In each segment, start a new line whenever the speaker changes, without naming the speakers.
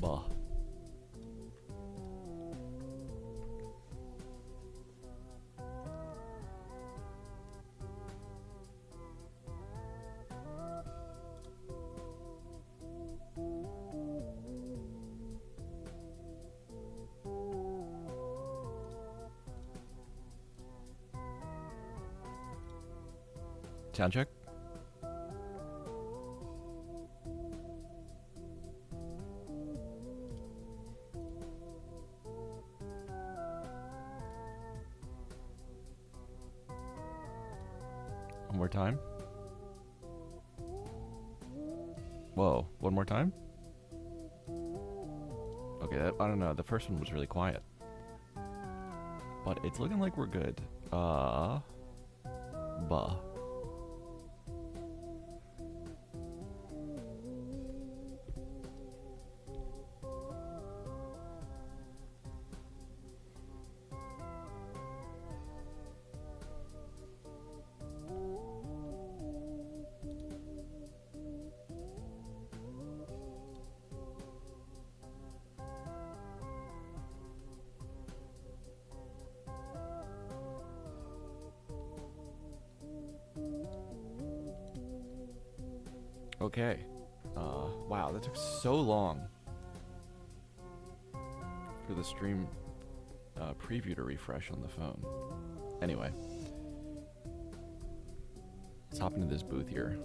Buh. Sound check. One more time. Whoa, one more time? Okay, I don't know. The first one was really quiet. But it's looking like we're good. Buh. Okay. Wow, that took so long for the stream preview to refresh on the phone. Anyway, let's hop into this booth here.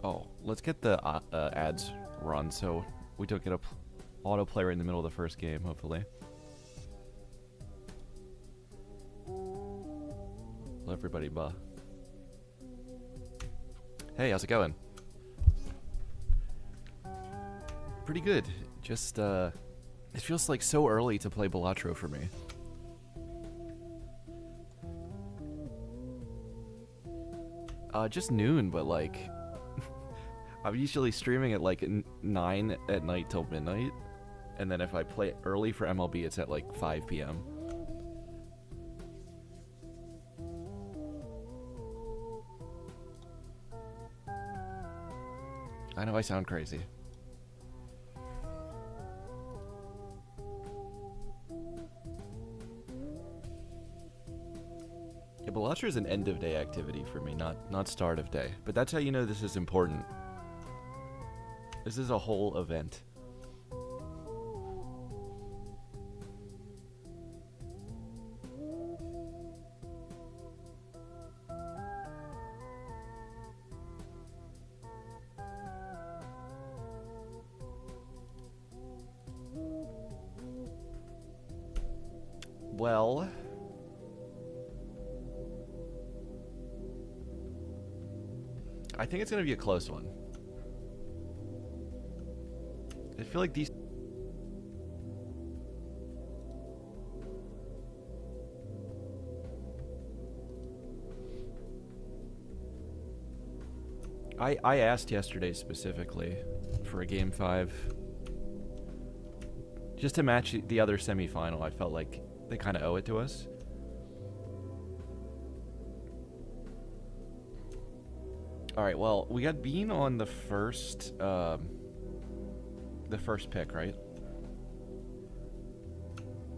Oh, let's get the ads run so we don't get a autoplay right in the middle of the first game, hopefully. Hello, everybody. Buh. Hey, how's it going? Pretty good. Just, it feels like so early to play Balatro for me. Just noon, but like... I'm usually streaming at like 9 at night till midnight. And then if I play early for MLB, it's at like 5 p.m. I know I sound crazy. Yeah, Balatro is an end of day activity for me, not start of day. But that's how you know this is important. This is a whole event. Well, I think it's going to be a close one. I feel like these... I asked yesterday specifically for a Game 5. Just to match the other semifinal, I felt like they kind of owe it to us. Alright, well, we got Bean on the first pick, right?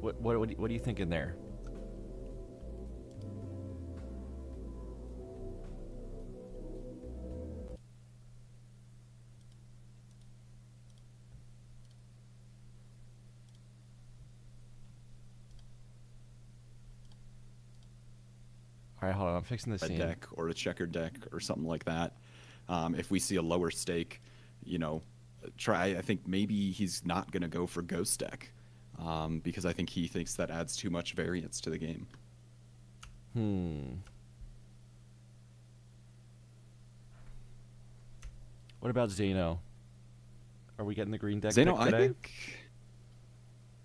What are you thinking there? Alright, hold on, I'm fixing the scene.
A deck or a checker deck or something like that. If we see a lower stake, you know, I think maybe he's not going to go for Ghost deck because I think he thinks that adds too much variance to the game.
What about Zeno? Are we getting the green deck
Zeno,
pick today?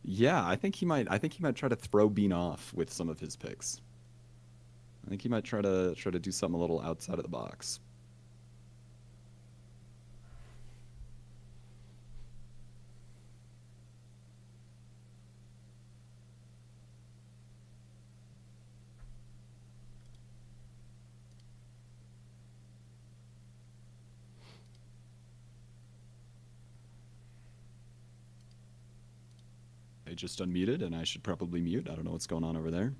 Yeah, I think he might. I think he might try to throw Bean off with some of his picks. I think he might try to do something a little outside of the box. I just unmuted, and I should probably mute. I don't know what's going on over there.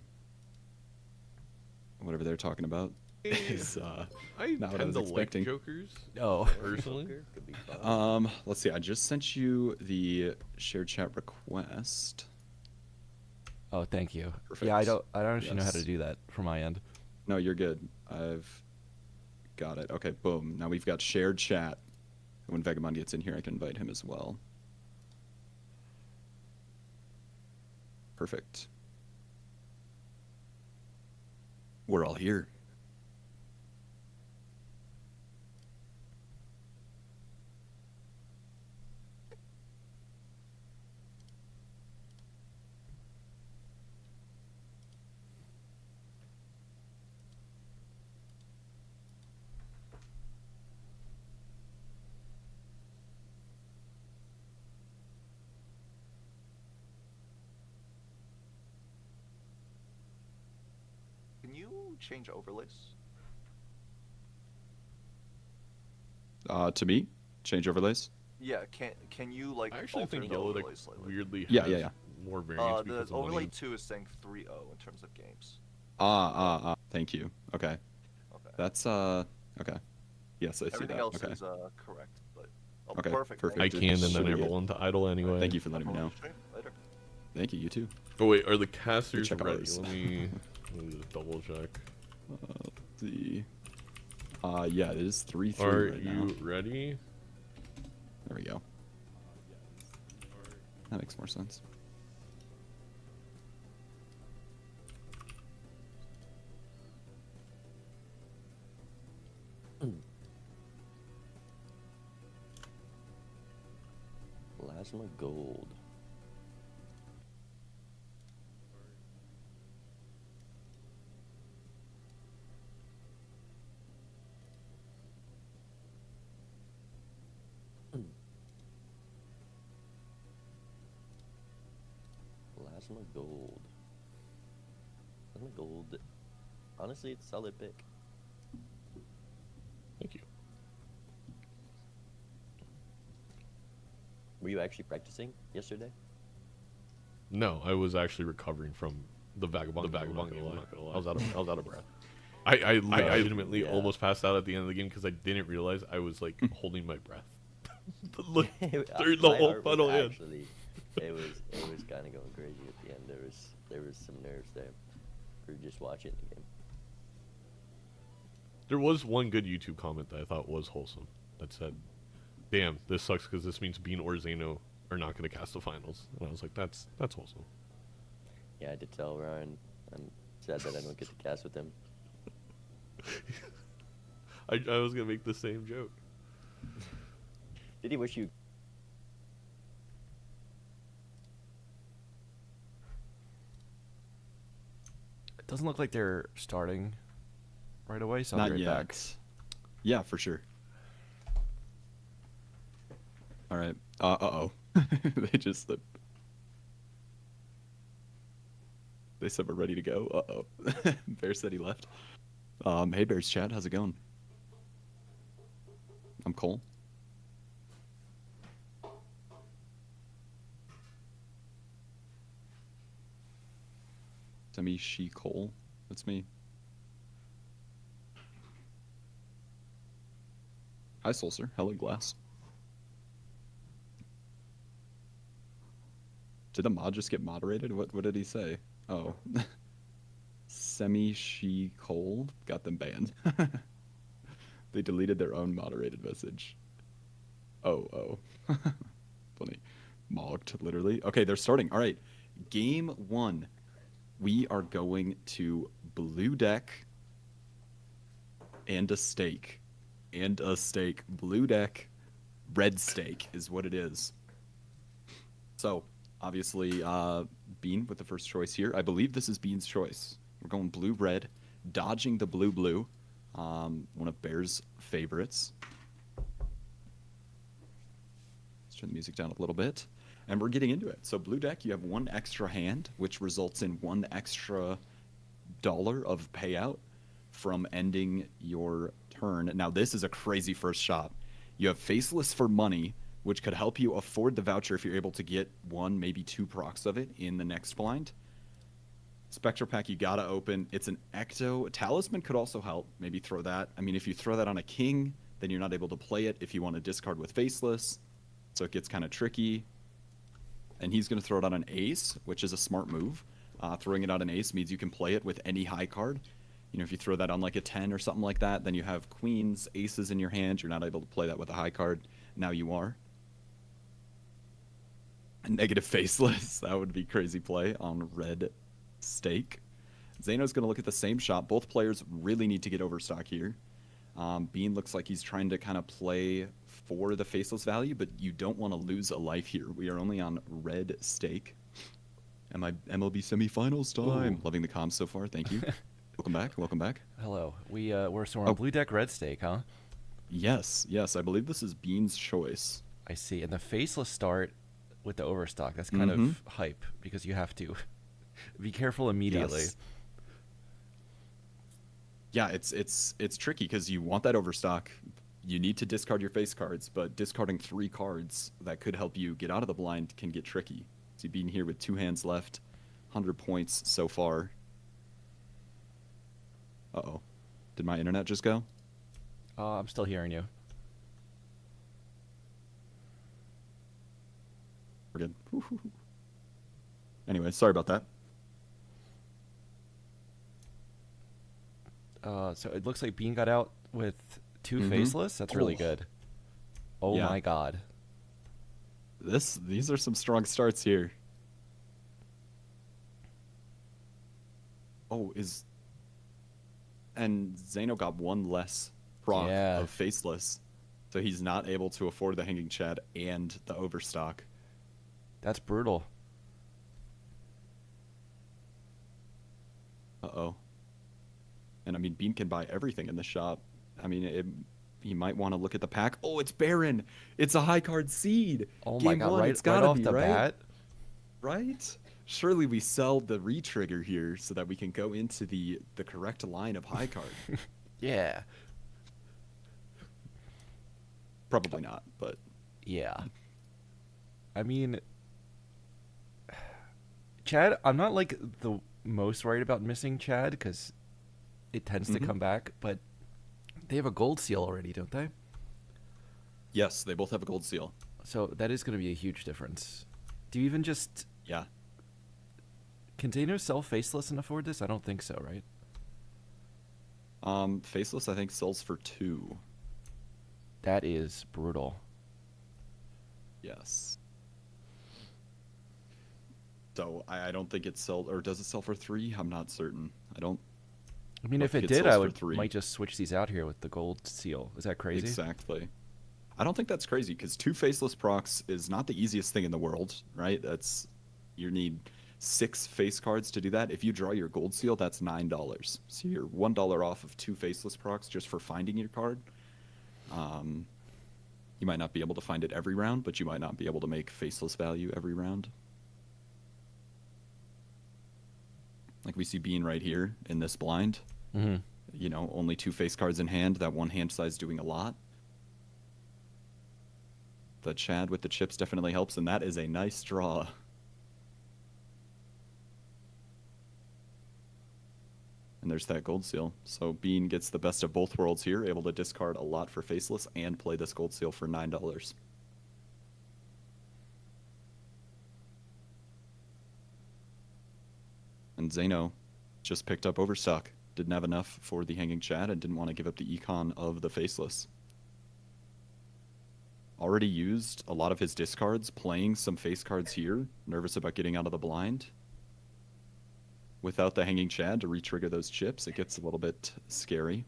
Whatever they're talking about is
I
not what I
tend
was
to
expecting.
like jokers
Oh,
personally.
Could be fun.
Let's see. I just sent you the shared chat request.
oh, thank you.
Perfect.
Yeah, I don't actually know how to
Yes.
do that from my end.
No, you're good. I've got it. Okay, boom. Now we've got shared chat. When Vegamon gets in here, I can invite him as well. Perfect. We're all here.
Can you change overlays?
To me, change overlays.
Yeah, can you like
I actually
alter
think
the
yellow like
overlays slightly?
weirdly
Yeah,
has
yeah, yeah.
more variance
The
because of the
overlay
name.
2 is saying 3-0 in terms of games.
Thank you. Okay.
Okay.
That's okay. Yes, I see
Everything
that.
else
okay.
is correct, but
Okay,
perfect.
perfect.
I
Thank you.
canned and then
Should
I
we-
roll into idle anyway.
Thank you for letting me know.
Later.
Thank you. You too.
Oh wait, are the casters
check
ready?
ours.
Let me just double check.
The yeah, it is 3-3
Are
right
you
now.
ready?
There we go. That makes more sense.
Plasma gold. Plasma gold. Plasma gold. Honestly, it's a solid pick.
Thank you.
Were you actually practicing yesterday?
No, I was actually recovering from the vagabond game. I'm not gonna lie. I was out of breath. I legitimately
Yeah.
almost passed out at the end of the game because I didn't realize I was like holding my breath. Look, through the
My
whole
heart was
funnel in.
actually, it was kind of going crazy at the end. There was some nerves there for just watching the game.
There was one good YouTube comment that I thought was wholesome that said, "Damn, this sucks because this means Bean or Zeno are not going to cast the finals." And I was like, "That's wholesome."
Yeah, I did tell Ryan. I'm sad that I don't get to cast with him.
I was gonna make the same joke.
Did he wish you?
It doesn't look like they're starting right away, so I'll
Not
be right
yet.
back.
Yeah, for sure. All right. Uh-oh. They just slipped. They said we're ready to go. Uh-oh. Bear said he left. Hey Bears chat, how's it going? I'm Cole. Semi She Cole. That's me. Hi Solcer. Hello Glass. Did the mod just get moderated? What did he say? Oh. Semi She Cole got them banned. They deleted their own moderated message. Oh. Funny. Mogged, literally. Okay, they're starting. All right. Game 1. We are going to blue deck and a stake. And a stake. Blue deck, red stake is what it is. So, Obviously, Bean with the first choice here. I believe this is Bean's choice. We're going blue-red, dodging the blue-blue. One of Bear's favorites. Let's turn the music down a little bit. And we're getting into it. So blue deck, you have one extra hand, which results in one extra dollar of payout from ending your turn. Now, this is a crazy first shot. You have Faceless for money, which could help you afford the voucher if you're able to get one, maybe two procs of it in the next blind. Spectral Pack you gotta open. It's an Ecto. Talisman could also help. Maybe throw that. I mean, if you throw that on a king, then you're not able to play it if you want to discard with Faceless. So it gets kind of tricky. And he's going to throw it on an ace, which is a smart move. Throwing it on an ace means you can play it with any high card. You know, if you throw that on like a 10 or something like that, then you have queens, aces in your hand. You're not able to play that with a high card. Now you are. A negative Faceless. That would be crazy play on red stake. Zaino's going to look at the same shot. Both players really need to get overstock here. Bean looks like he's trying to kind of play for the Faceless value, but you don't want to lose a life here. We are only on red stake. MLB semifinals time.
Ooh.
Loving the comms so far. Thank you. Welcome back. Welcome back.
Hello. We're on
Oh.
blue deck red stake, huh?
Yes. I believe this is Bean's choice.
I see. And the faceless start with the overstock, that's kind of hype because you have to be careful immediately.
Yes. Yeah, it's tricky because you want that overstock. You need to discard your face cards, but discarding 3 cards that could help you get out of the blind can get tricky. So Bean here with 2 hands left, 100 points so far. Uh-oh. Did my internet just go?
I'm still hearing you.
We're good. Woo-hoo-hoo. Anyway, sorry about that.
So it looks like Bean got out with 2 faceless. That's really
Oh.
good. Oh
Yeah.
my god.
These are some strong starts here. Oh, and Zaino got 1 less proc
Yeah.
of Faceless. So he's not able to afford the Hanging Chad and the overstock.
That's brutal.
Uh-oh. And I mean, Bean can buy everything in the shop. I mean, he might want to look at the pack. Oh, it's Baron. It's a high card seed.
Oh
Game
my god,
1,
right,
it's
right
gotta
off
be,
the
right?
bat.
Right? Surely we sell the retrigger here so that we can go into the correct line of high card.
Yeah.
Probably not, but
Yeah. I mean, Chad, I'm not like the most worried about missing Chad because it tends to come back, but they have a gold seal already, don't they?
yes, they both have a gold seal.
So that is going to be a huge difference. Do you even just...
Yeah.
Can Zaino sell Faceless and afford this? I don't think so, right?
Faceless, I think, sells for 2.
That is brutal.
Yes. So I don't think it sells, or does it sell for 3? I'm not certain.
I mean,
Well,
if
if
it
it
did,
sells
I
for
would
3.
might just switch these out here with the gold seal. Is that crazy?
Exactly. I don't think that's crazy because 2 Faceless procs is not the easiest thing in the world, right? You need 6 face cards to do that. If you draw your gold seal, that's $9. So you're $1 off of 2 Faceless procs just for finding your card. You might not be able to find it every round, but you might not be able to make Faceless value every round. Like we see Bean right here in this blind.
Mm-hmm.
You know, only 2 face cards in hand. That one hand size doing a lot. The Chad with the chips definitely helps, and that is a nice draw. And there's that gold seal. So Bean gets the best of both worlds here, able to discard a lot for Faceless and play this gold seal for $9. And Zaino just picked up Overstock. Didn't have enough for the Hanging Chad and didn't want to give up the econ of the Faceless. Already used a lot of his discards, playing some face cards here. Nervous about getting out of the blind. Without the Hanging Chad to re-trigger those chips, it gets a little bit scary.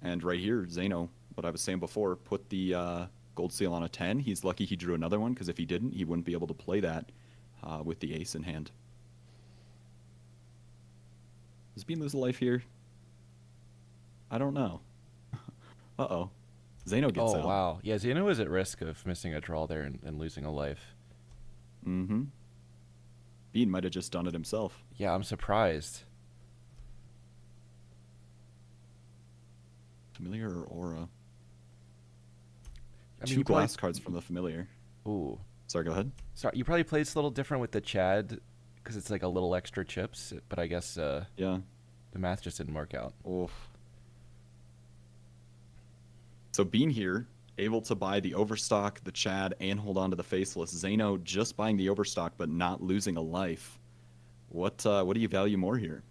And right here, Zaino, what I was saying before, put the Gold Seal on a 10. He's lucky he drew another one, because if he didn't, he wouldn't be able to play that with the ace in hand. Does Bean lose a life here? I don't know. Uh-oh. Zeno gets
Oh,
out.
wow. Yeah, Zeno is at risk of missing a draw there and losing a life.
Mm-hmm. Bean might have just done it himself.
Yeah, I'm surprised.
Familiar or Aura?
I mean,
Two
you probably-
glass cards from the Familiar.
Ooh.
Sorry, go ahead.
Sorry, you probably played this a little different with the Chad because it's like a little extra chips, but I guess
Yeah.
the math just didn't work out.
Oof. So Bean here, able to buy the Overstock, the Chad, and hold on to the Faceless. Zeno just buying the Overstock, but not losing a life. What do you value more here?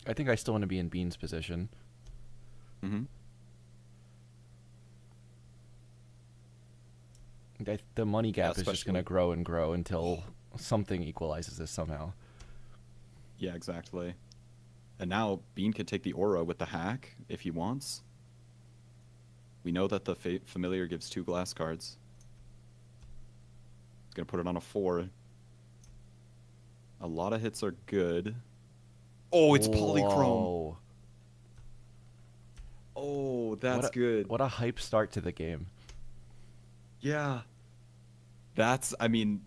I think I still want to be in Bean's position.
Mm-hmm.
The money gap is just
especially-
going to grow and grow until something equalizes this somehow.
Yeah, exactly. And now Bean can take the Aura with the hack if he wants. We know that the Familiar gives 2 glass cards. He's going to put it on a 4. A lot of hits are good. Oh, it's Polychrome.
Whoa.
Oh, that's
What a-
good.
What a hype start to the game.
Yeah. That's, I mean,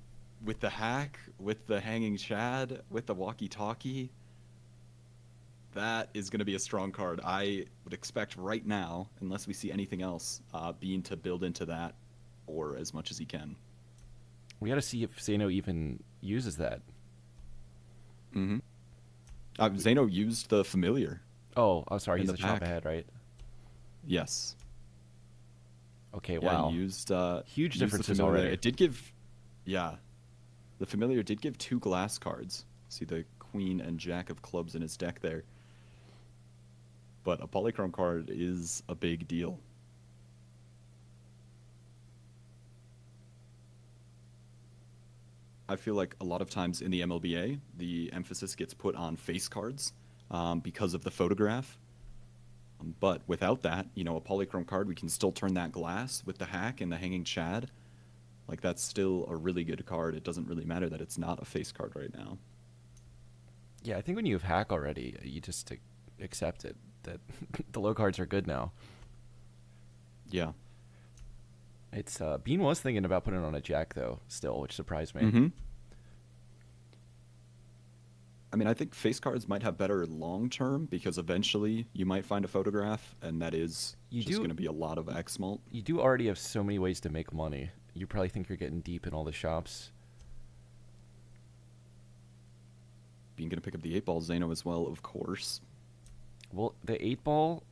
with the hack, with the hanging Chad, with the walkie-talkie, that is going to be a strong card. I would expect right now, unless we see anything else, Bean to build into that or as much as he can.
We got to see if Zeno even uses that.
Mm-hmm. Zeno used the Familiar.
Oh, I'm sorry.
In
He's
the
a chop
back.
ahead, right?
Yes.
Okay,
Yeah,
wow.
he used
Huge
used the
differences
Familiar.
already.
It did give, yeah, the Familiar did give 2 glass cards. See the Queen and Jack of Clubs in his deck there. But a Polychrome card is a big deal. I feel like a lot of times in the MLBA, the emphasis gets put on face cards because of the photograph. But without that, you know, a Polychrome card, we can still turn that glass with the hack and the hanging Chad. Like, that's still a really good card. It doesn't really matter that it's not a face card right now.
Yeah, I think when you have hack already, you just accept it that the low cards are good now.
Yeah.
It's Bean was thinking about putting on a jack though, still, which surprised me.
Mm-hmm. I mean, I think face cards might have better long term because eventually you might find a photograph, and that is
You
just
do-
going to be a lot of X mult.
You do already have so many ways to make money. You probably think you're getting deep in all the shops.
Being going to pick up the 8-ball Zeno as well, of course.
Well, the 8-ball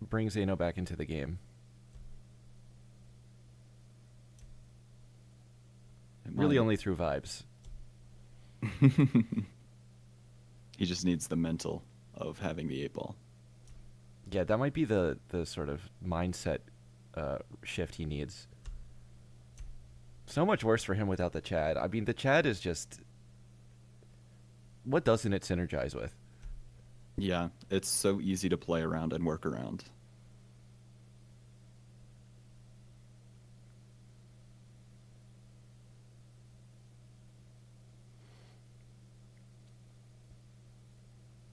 brings Zeno back into the game.
It
Really
might.
only through vibes.
He just needs the mental of having the 8-ball.
Yeah, that might be the sort of mindset shift he needs. So much worse for him without the Chad. I mean, the Chad is just... What doesn't it synergize with?
Yeah, it's so easy to play around and work around.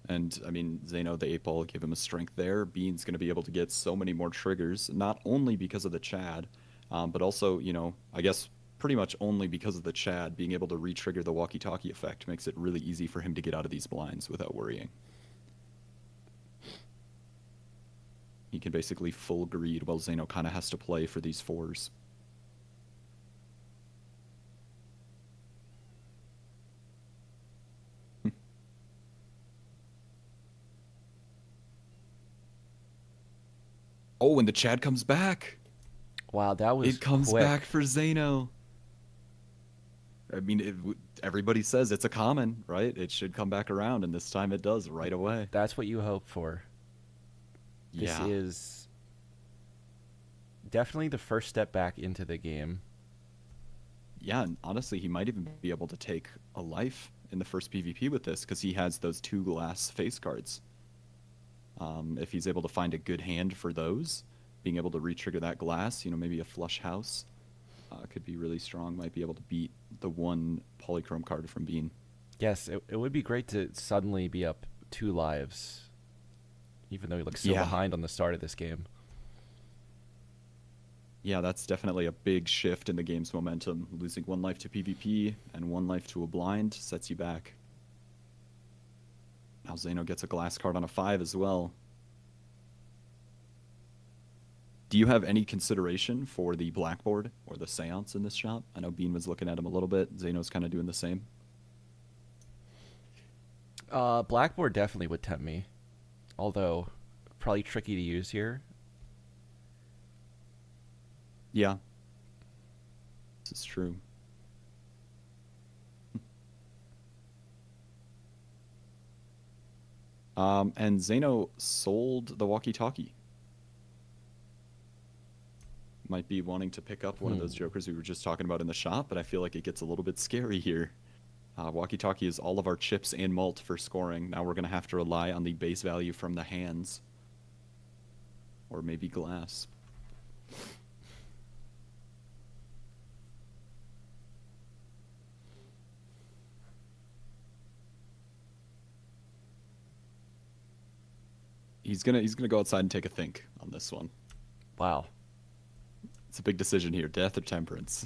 And, I mean, Zeno, the 8-ball, give him a strength there. Bean's going to be able to get so many more triggers, not only because of the Chad, but also, you know, I guess pretty much only because of the Chad. Being able to re-trigger the walkie-talkie effect makes it really easy for him to get out of these blinds without worrying. He can basically full greed while Zeno kind of has to play for these 4s. Oh, and the Chad comes back.
Wow, that was
It comes
quick.
back for Zeno. I mean, everybody says it's a common, right? It should come back around, and this time it does right away.
That's what you hope for. This
Yeah.
is definitely the first step back into the game.
Yeah, and honestly, he might even be able to take a life in the first PvP with this because he has those 2 glass face cards. If he's able to find a good hand for those, being able to re-trigger that glass, maybe a flush house could be really strong. Might be able to beat the one polychrome card from Bean.
Yes, it would be great to suddenly be up 2 lives, even though he looks so
Yeah.
behind on the start of this game.
Yeah, that's definitely a big shift in the game's momentum. Losing 1 life to PvP and 1 life to a blind sets you back. Now Zeno gets a glass card on a 5 as well. Do you have any consideration for the blackboard or the seance in this shop? I know Bean was looking at him a little bit. Zeno's kind of doing the same.
Blackboard definitely would tempt me, although probably tricky to use here.
Yeah. This is true. And Zeno sold the walkie-talkie. Might be wanting to pick up one of those jokers we were just talking about in the shop, but I feel like it gets a little bit scary here. Walkie-talkie is all of our chips and malt for scoring. Now we're going to have to rely on the base value from the hands. Or maybe glass. He's gonna go outside and take a think on this one.
Wow.
It's a big decision here: death or temperance.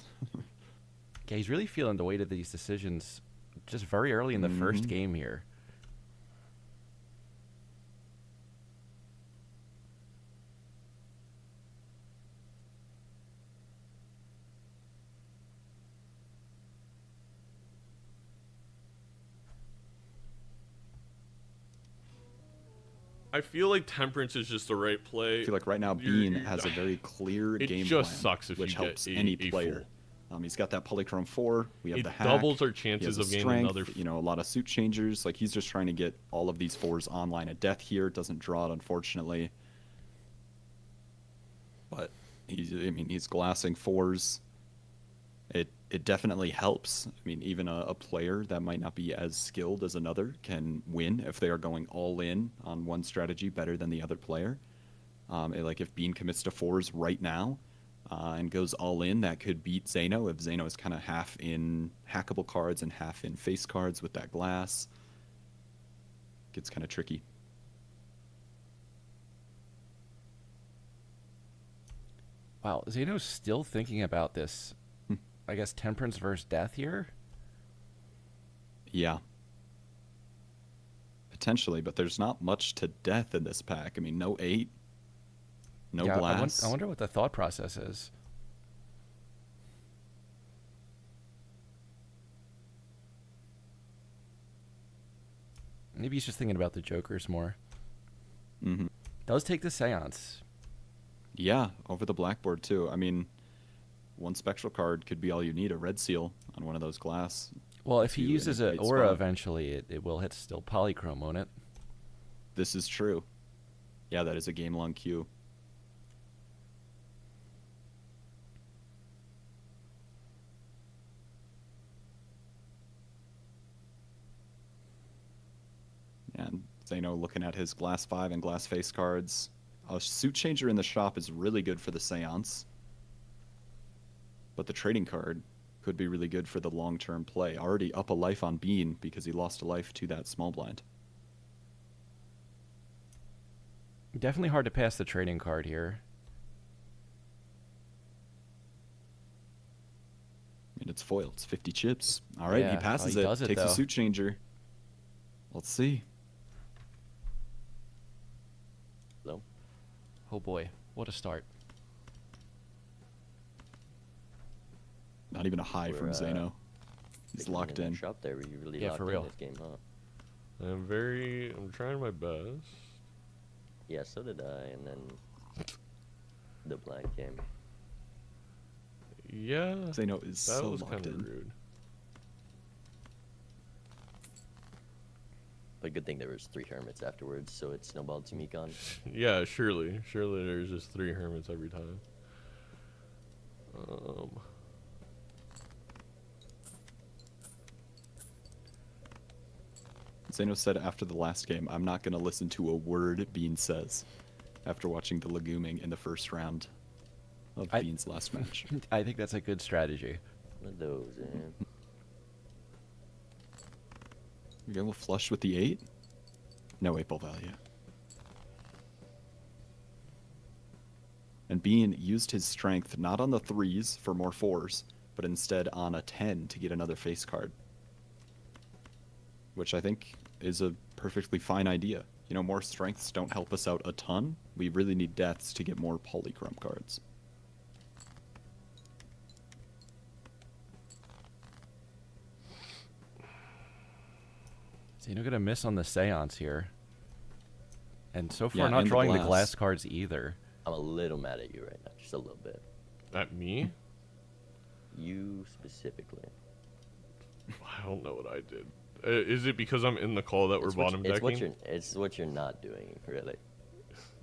Yeah, he's really feeling the weight of these decisions just very early in the first game here.
I feel like Temperance is just the right play.
I feel like right now Bean has a very clear
It
game
just
plan,
sucks if
which
you get
helps
a-
any
a
player. He's got that polychrome 4. We have
It
the hack.
doubles our
He
chances
has
of
a
gaining
strength,
another.
a lot of suit changers. Like, he's just trying to get all of these 4s online at death here. Doesn't draw it, unfortunately. But he's glassing 4s. It definitely helps. I mean, even a player that might not be as skilled as another can win if they are going all in on one strategy better than the other player. Like, if Bean commits to 4s right now and goes all in, that could beat Zeno. If Zeno is kind of half in hackable cards and half in face cards with that glass, gets kind of tricky.
Wow, Zeno's still thinking about this. I guess temperance versus death here?
Yeah. Potentially, but there's not much to death in this pack. I mean, no 8. No
Yeah,
glass.
I wonder what the thought process is. Maybe he's just thinking about the jokers more.
Mm-hmm.
Does take the seance.
Yeah, over the blackboard, too. I mean, one spectral card could be all you need. A red seal on one of those glass.
Well, if he
You in a
uses an
great
aura
spot.
eventually, it will hit still polychrome, won't it?
This is true. Yeah, that is a game-long queue. And Zeno looking at his glass 5 and glass face cards. A suit changer in the shop is really good for the seance. But the trading card could be really good for the long-term play. Already up a life on Bean because he lost a life to that small blind.
Definitely hard to pass the trading card here.
I mean, it's foil. It's 50 chips. All right,
Yeah,
he passes
he
it.
does it,
Takes a
though.
suit changer. Let's see.
No.
Oh boy, what a start.
Not even a high
We're,
from Zeno. He's
Picking
locked
that
in.
Shop there, you really
Yeah,
locked
for
in
real.
this game, huh?
I'm trying my best.
Yeah, so did I, and then the blind game.
Yeah.
Zeno is
That
so
was
locked
kind of
in.
rude.
But good thing there was 3 hermits afterwards, so it snowballed to Mekon.
Yeah, surely there's just 3 hermits every time.
Zeno said after the last game, "I'm not going to listen to a word Bean says." after watching the Leguming in the first round of
I-
Bean's last match.
I think that's a good strategy.
One of those, eh?
We go flush with the 8. No 8 ball value. And Bean used his strength not on the 3s for more 4s, but instead on a 10 to get another face card. Which I think is a perfectly fine idea. You know, more strengths don't help us out a ton. We really need deaths to get more polychrome cards.
So you're gonna miss on the seance here. And so far
Yeah,
not
and the
drawing the
glass.
glass cards either.
I'm a little mad at you right now, just a little bit.
At me?
You specifically.
I don't know what I did. Is it because I'm in the call that we're
It's what
bottom
you- it's what
decking?
it's what you're not doing, really.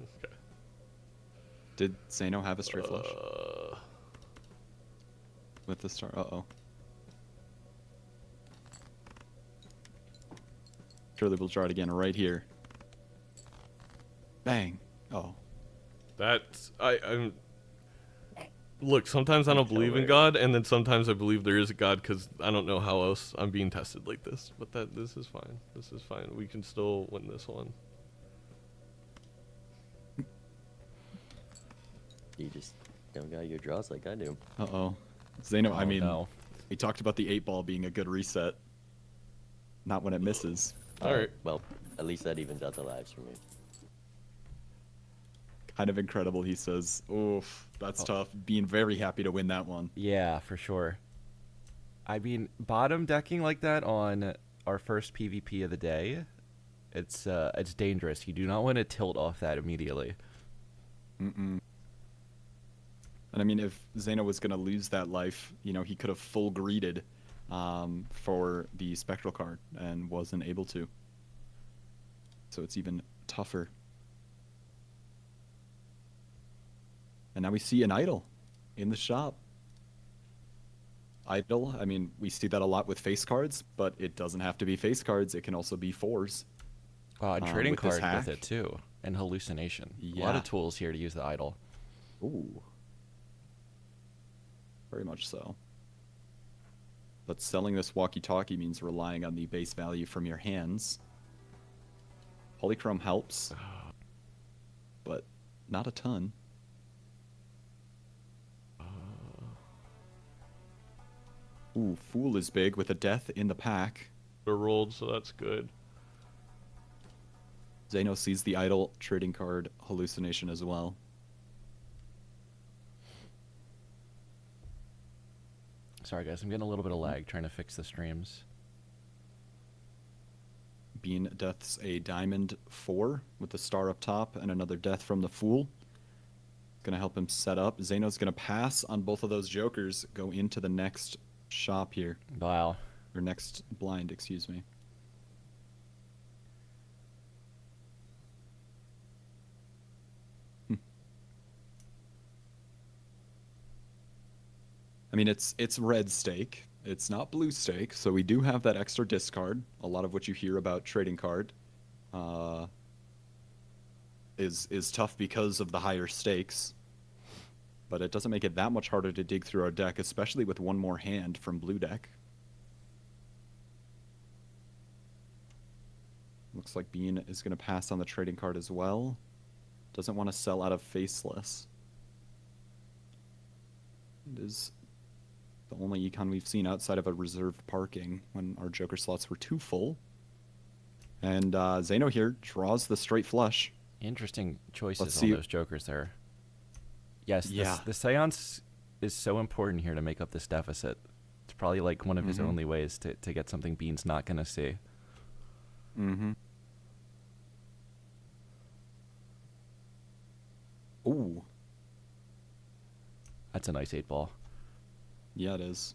Okay.
Did Zeno have a straight flush
Uh,
with the star? Uh-oh. Surely we'll draw it again right here. Bang. Oh.
that's I'm. Look, sometimes I don't believe in
Hilarious.
God, and then sometimes I believe there is a God because I don't know how else I'm being tested like this. But this is fine. This is fine. We can still win this one.
You just don't got your draws like I do.
Uh-oh. Zeno, I
Oh,
mean,
no.
we talked about the 8 ball being a good reset. Not when it misses.
All right.
Well, at least that evens out the lives for me.
Kind of incredible, he says. Oof, that's
Oh.
tough. Being very happy to win that one.
Yeah, for sure. I mean, bottom decking like that on our first PvP of the day, it's dangerous. You do not want to tilt off that immediately.
Mm-mm. And I mean, if Zeno was going to lose that life, you know, he could have full greeted for the spectral card and wasn't able to. So it's even tougher. And now we see an idol in the shop. Idol, I mean, we see that a lot with face cards, but it doesn't have to be face cards. It can also be 4s.
Wow, and trading
with this
card with
hack.
it too, and hallucination. A lot
Yeah.
of tools here to use the idol.
Ooh. Very much so. But selling this walkie-talkie means relying on the base value from your hands. Polychrome helps, but not a ton. Ooh, Fool is big with a death in the pack.
We're rolled, so that's good.
Zeno sees the idol trading card hallucination as well.
Sorry guys, I'm getting a little bit of lag trying to fix the streams.
Bean deaths a diamond 4 with the star up top and another death from the Fool. Gonna help him set up. Zeno's gonna pass on both of those jokers, go into the next shop here.
Wow.
Or next blind, excuse me. I mean, it's red stake. It's not blue stake, so we do have that extra discard. A lot of what you hear about trading card is tough because of the higher stakes. But it doesn't make it that much harder to dig through our deck, especially with one more hand from blue deck. Looks like Bean is going to pass on the trading card as well. Doesn't want to sell out of Faceless. It is the only econ we've seen outside of a reserved parking when our Joker slots were too full. And Zeno here draws the straight flush.
Interesting choices
Let's
on
see-
those jokers there. Yes,
Yeah.
the seance is so important here to make up this deficit. It's probably like one of his
Mhm.
only ways to get something Bean's not going to see.
Mm-hmm. Ooh.
That's a nice 8-ball.
Yeah, it is.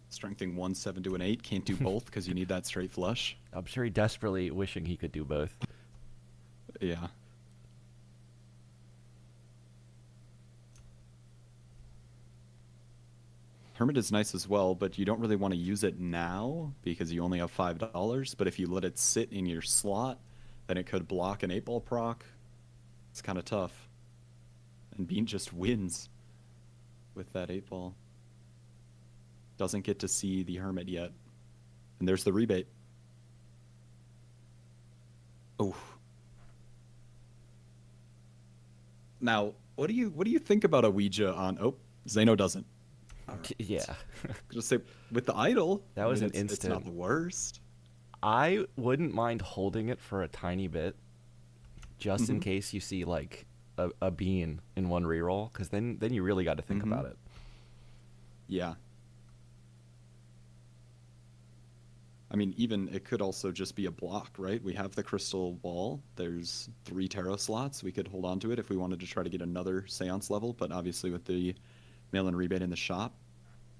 Strengthening 1, 7 to an 8. Can't do both because you need that straight flush.
I'm sure he desperately wishing he could do both.
Yeah. Hermit is nice as well, but you don't really want to use it now because you only have $5. But if you let it sit in your slot, then it could block an 8-ball proc. It's kind of tough. And Bean just wins with that 8-ball. Doesn't get to see the Hermit yet. And there's the rebate. Oh. Now, what do you think about a Ouija on? Oh, Zeno doesn't.
Yeah.
Just say with the idol.
That was an
it's not
instant.
the worst.
I wouldn't mind holding it for a tiny bit, just in
Mhm.
case you see like a bean in one reroll, because then you really got to think
Mhm.
about it.
Yeah. I mean, even it could also just be a block, right? We have the crystal ball. There's 3 tarot slots. We could hold on to it if we wanted to try to get another seance level, but obviously with the mail-in rebate in the shop,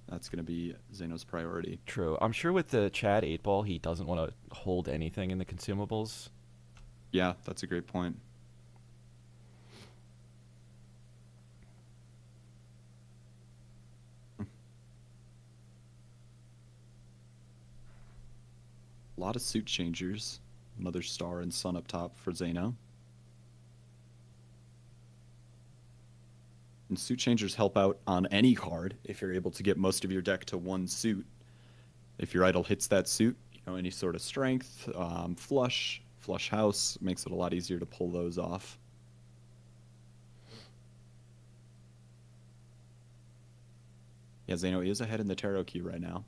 that's going to be Zeno's priority.
True. I'm sure with the Chad 8-ball, he doesn't want to hold anything in the consumables.
Yeah, that's a great point. A lot of suit changers. Another star and sun up top for Zeno. And suit changers help out on any card if you're able to get most of your deck to one suit. If your idol hits that suit, any sort of strength, flush house, makes it a lot easier to pull those off. Yeah, Zeno is ahead in the tarot queue right now.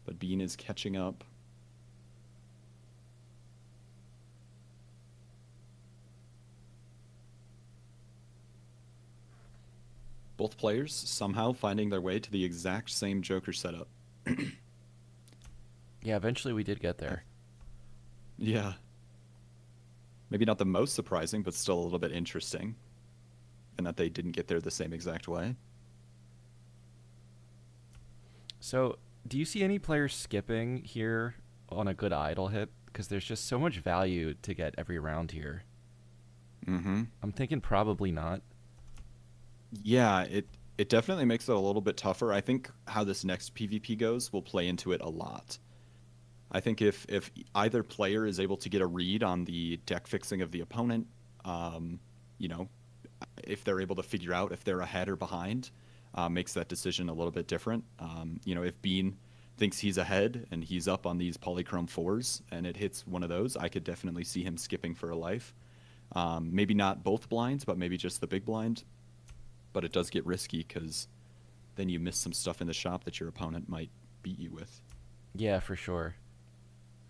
But Bean is catching up. Both players somehow finding their way to the exact same Joker setup.
Yeah, eventually we did get there.
Yeah. Maybe not the most surprising, but still a little bit interesting. And that they didn't get there the same exact way.
So, do you see any players skipping here on a good idol hit? Because there's just so much value to get every round here.
Mm-hmm.
I'm thinking probably not.
Yeah, it definitely makes it a little bit tougher. I think how this next PvP goes will play into it a lot. I think if either player is able to get a read on the deck fixing of the opponent, if they're able to figure out if they're ahead or behind, makes that decision a little bit different. If Bean thinks he's ahead and he's up on these polychrome 4s and it hits one of those, I could definitely see him skipping for a life. Maybe not both blinds, but maybe just the big blind. But it does get risky because then you miss some stuff in the shop that your opponent might beat you with.
Yeah, for sure.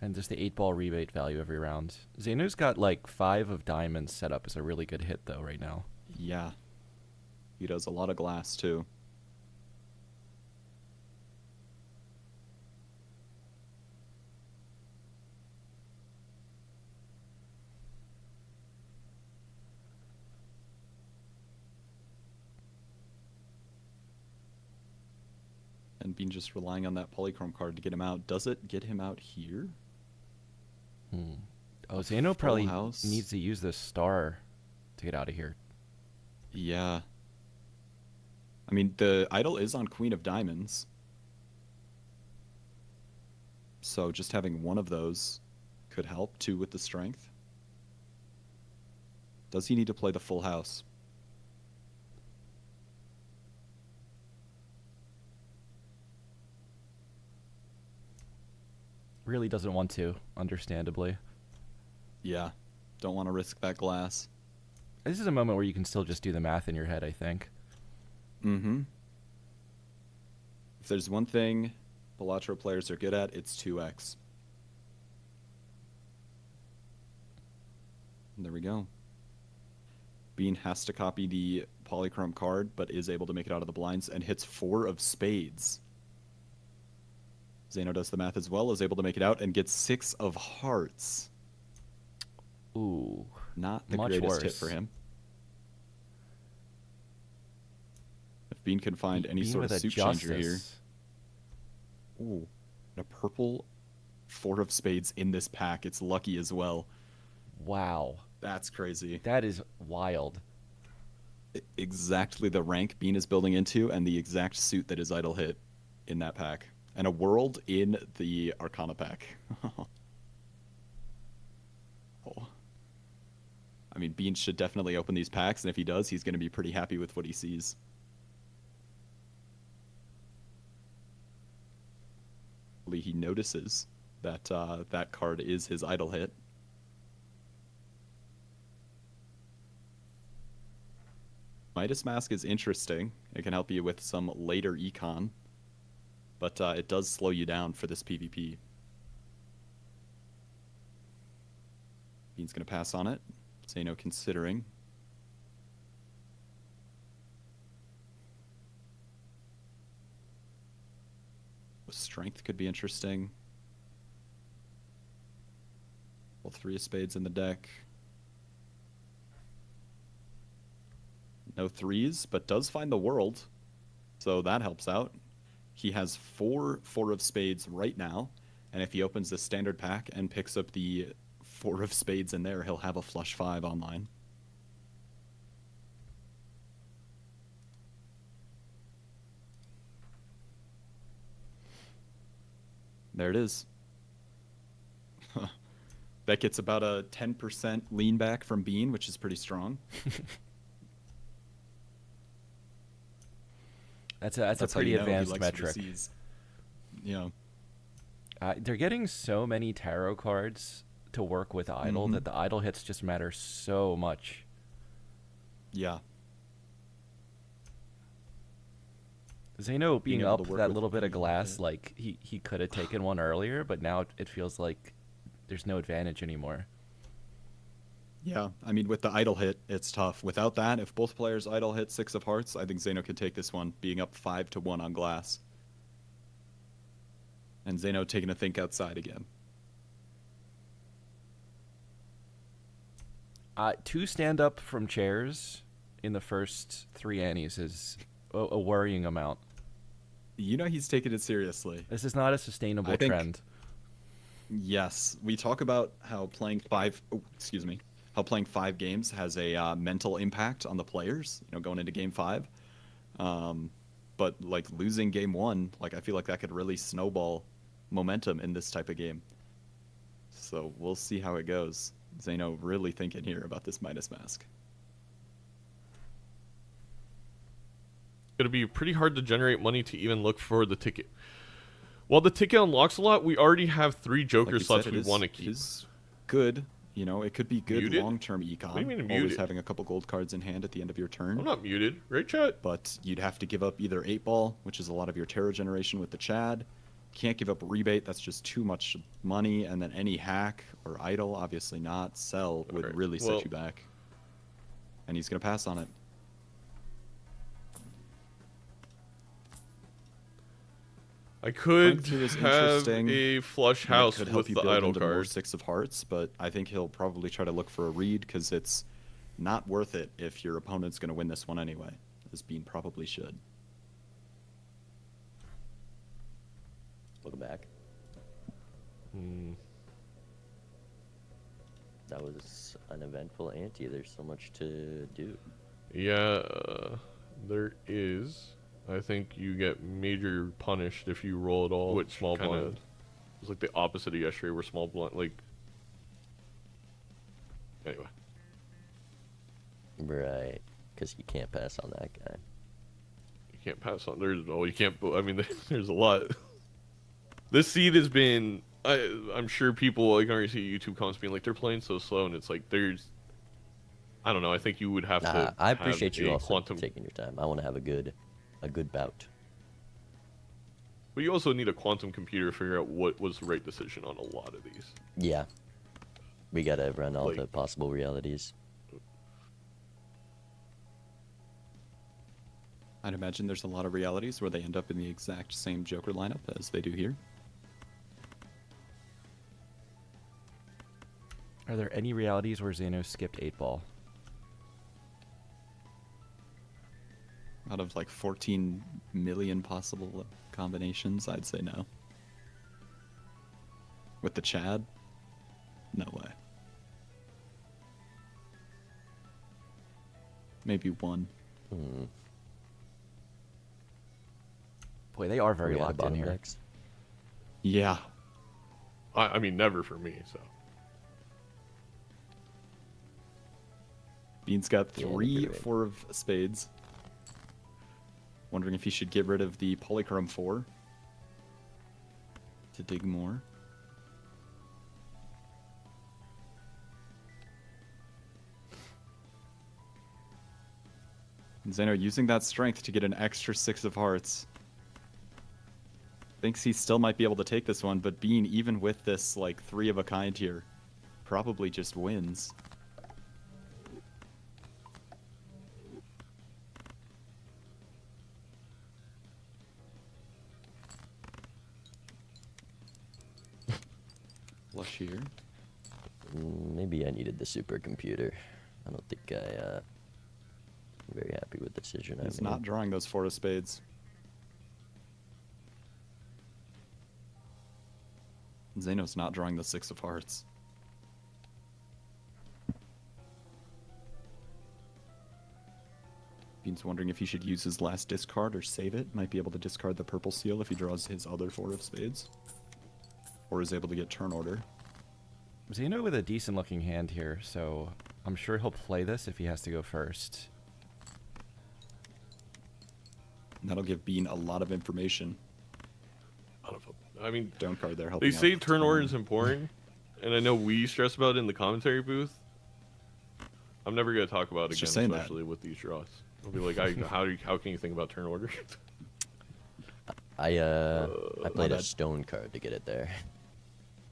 And just the 8-ball rebate value every round. Zeno's got like 5 of diamonds set up as a really good hit though right now.
Yeah. He does a lot of glass too. And Bean just relying on that polychrome card to get him out. Does it get him out here?
Oh, Zeno
Full
probably
house.
needs to use this star to get out of here.
Yeah. I mean, the idol is on Queen of Diamonds. So just having one of those could help, 2 with the strength. Does he need to play the full house?
Really doesn't want to, understandably.
Yeah. Don't want to risk that glass.
This is a moment where you can still just do the math in your head, I think.
Mm-hmm. If there's one thing Balatro players are good at, it's 2x. And there we go. Bean has to copy the polychrome card, but is able to make it out of the blinds and hits 4 of spades. Zeno does the math as well, is able to make it out and gets 6 of hearts.
Ooh.
Not the
Much
greatest hit
worse.
for him. If Bean can find any
Bean
sort of
with a
suit changer here.
justice.
Ooh, a purple 4 of spades in this pack. It's lucky as well.
Wow.
That's crazy.
That is wild.
exactly the rank Bean is building into and the exact suit that is idle hit in that pack. And a world in the Arcana pack. Oh. I mean, Bean should definitely open these packs, and if he does, he's going to be pretty happy with what he sees. He notices that that card is his idle hit. Midas Mask is interesting. It can help you with some later econ, but it does slow you down for this PvP. Bean's going to pass on it. Zaino considering. Strength could be interesting. Well, 3 of spades in the deck. No 3s, but does find the world. So that helps out. He has 4 of spades right now. And if he opens the standard pack and picks up the 4 of spades in there, he'll have a flush 5 online. There it is. That gets about a 10% lean back from Bean, which is pretty strong.
That's
how
a pretty
you know he
advanced
likes
metric.
overseas. Yeah.
They're getting so many tarot cards to work with idle that the idle hits just matter so much.
Yeah.
Zaino being
able
up
to work
that
with
little bit of
the-
glass, like he could have taken one earlier, but now it feels like there's no advantage anymore.
Yeah, I mean, with the idle hit, it's tough. Without that, if both players idle hit 6 of hearts, I think Zaino could take this one, being up 5-1 on glass. And Zaino taking a think outside again.
2 stand up from chairs in the first 3 Annies is a worrying amount.
You know he's taking it seriously.
This is not a sustainable
I think-
trend.
Yes, we talk about how playing 5 games has a mental impact on the players, going into game 5. But like losing game 1, like I feel like that could really snowball momentum in this type of game. So we'll see how it goes. Zaino really thinking here about this Midas Mask.
It'll be pretty hard to generate money to even look for the ticket. While the ticket unlocks a lot, we already have 3 Joker
Like you
slots
said,
we
it
want to keep.
is good. It could be good
Muted?
long-term econ.
What do you mean
Always
muted?
having a couple gold cards in hand at the end of your turn.
I'm not muted, right, chat?
But you'd have to give up either 8 ball, which is a lot of your terror generation with the Chad. Can't give up rebate, that's just too much money, and then any hack or idle, obviously not. Sell would
Alright,
really
well-
set you back. And he's gonna pass on it.
I could
Frontier is
have
interesting,
a flush
And it
house
could help
with
you
the
build
idle
into more
card.
6 of hearts, but I think he'll probably try to look for a read because it's not worth it if your opponent's gonna win this one anyway, as Bean probably should.
Welcome back.
Hmm.
That was an eventful ante. There's so much to do.
Yeah, there is. I think you get major punished if you roll at all. Which small blind. It's like the opposite of yesterday, where small blind Anyway,
Right. Because you can't pass on that guy.
you can't pass on. You can't. I mean, there's a lot. This seed has been. I'm sure people like already see YouTube comments being like they're playing so slow, and it's like there's. I don't know. I think you would have to.
I
have
appreciate you
a
also
quantum.
taking your time. I want to have a good bout.
But you also need a quantum computer to figure out what was the right decision on a lot of these.
Yeah. We gotta run all
Like-
the possible realities.
I'd imagine there's a lot of realities where they end up in the exact same Joker lineup as they do here.
Are there any realities where Zaino skipped 8 ball?
Out of like 14 million possible combinations, I'd say no. With the Chad? No way. Maybe one.
Hmm.
Boy, they are very
We got a
locked in
bottom
here.
decks.
Yeah.
I mean, never for me. So
Bean's got
Yeah,
three,
you're right.
4 of spades. Wondering if he should get rid of the polychrome 4 to dig more. And Zeno using that strength to get an extra 6 of hearts. Thinks he still might be able to take this one, but Bean, even with this like 3 of a kind here, probably just wins. Flush here.
Maybe I needed the supercomputer. I don't think I'm very happy with the decision I
He's
made.
not drawing those 4 of spades. Zeno's not drawing the 6 of hearts. Bean's wondering if he should use his last discard or save it. Might be able to discard the purple seal if he draws his other 4 of spades. Or is able to get turn order.
Zeno with a decent looking hand here, so I'm sure he'll play this if he has to go first.
And that'll give Bean a lot of information.
I mean,
Stone card there helping
they
out
say
a
turn
ton.
order is important, and I know we stress about it in the commentary booth. I'm never gonna talk about it
Let's
again,
just saying that.
especially with these draws. I'll be like, how can you think about turn order?
I played a
bad.
stone card to get it there.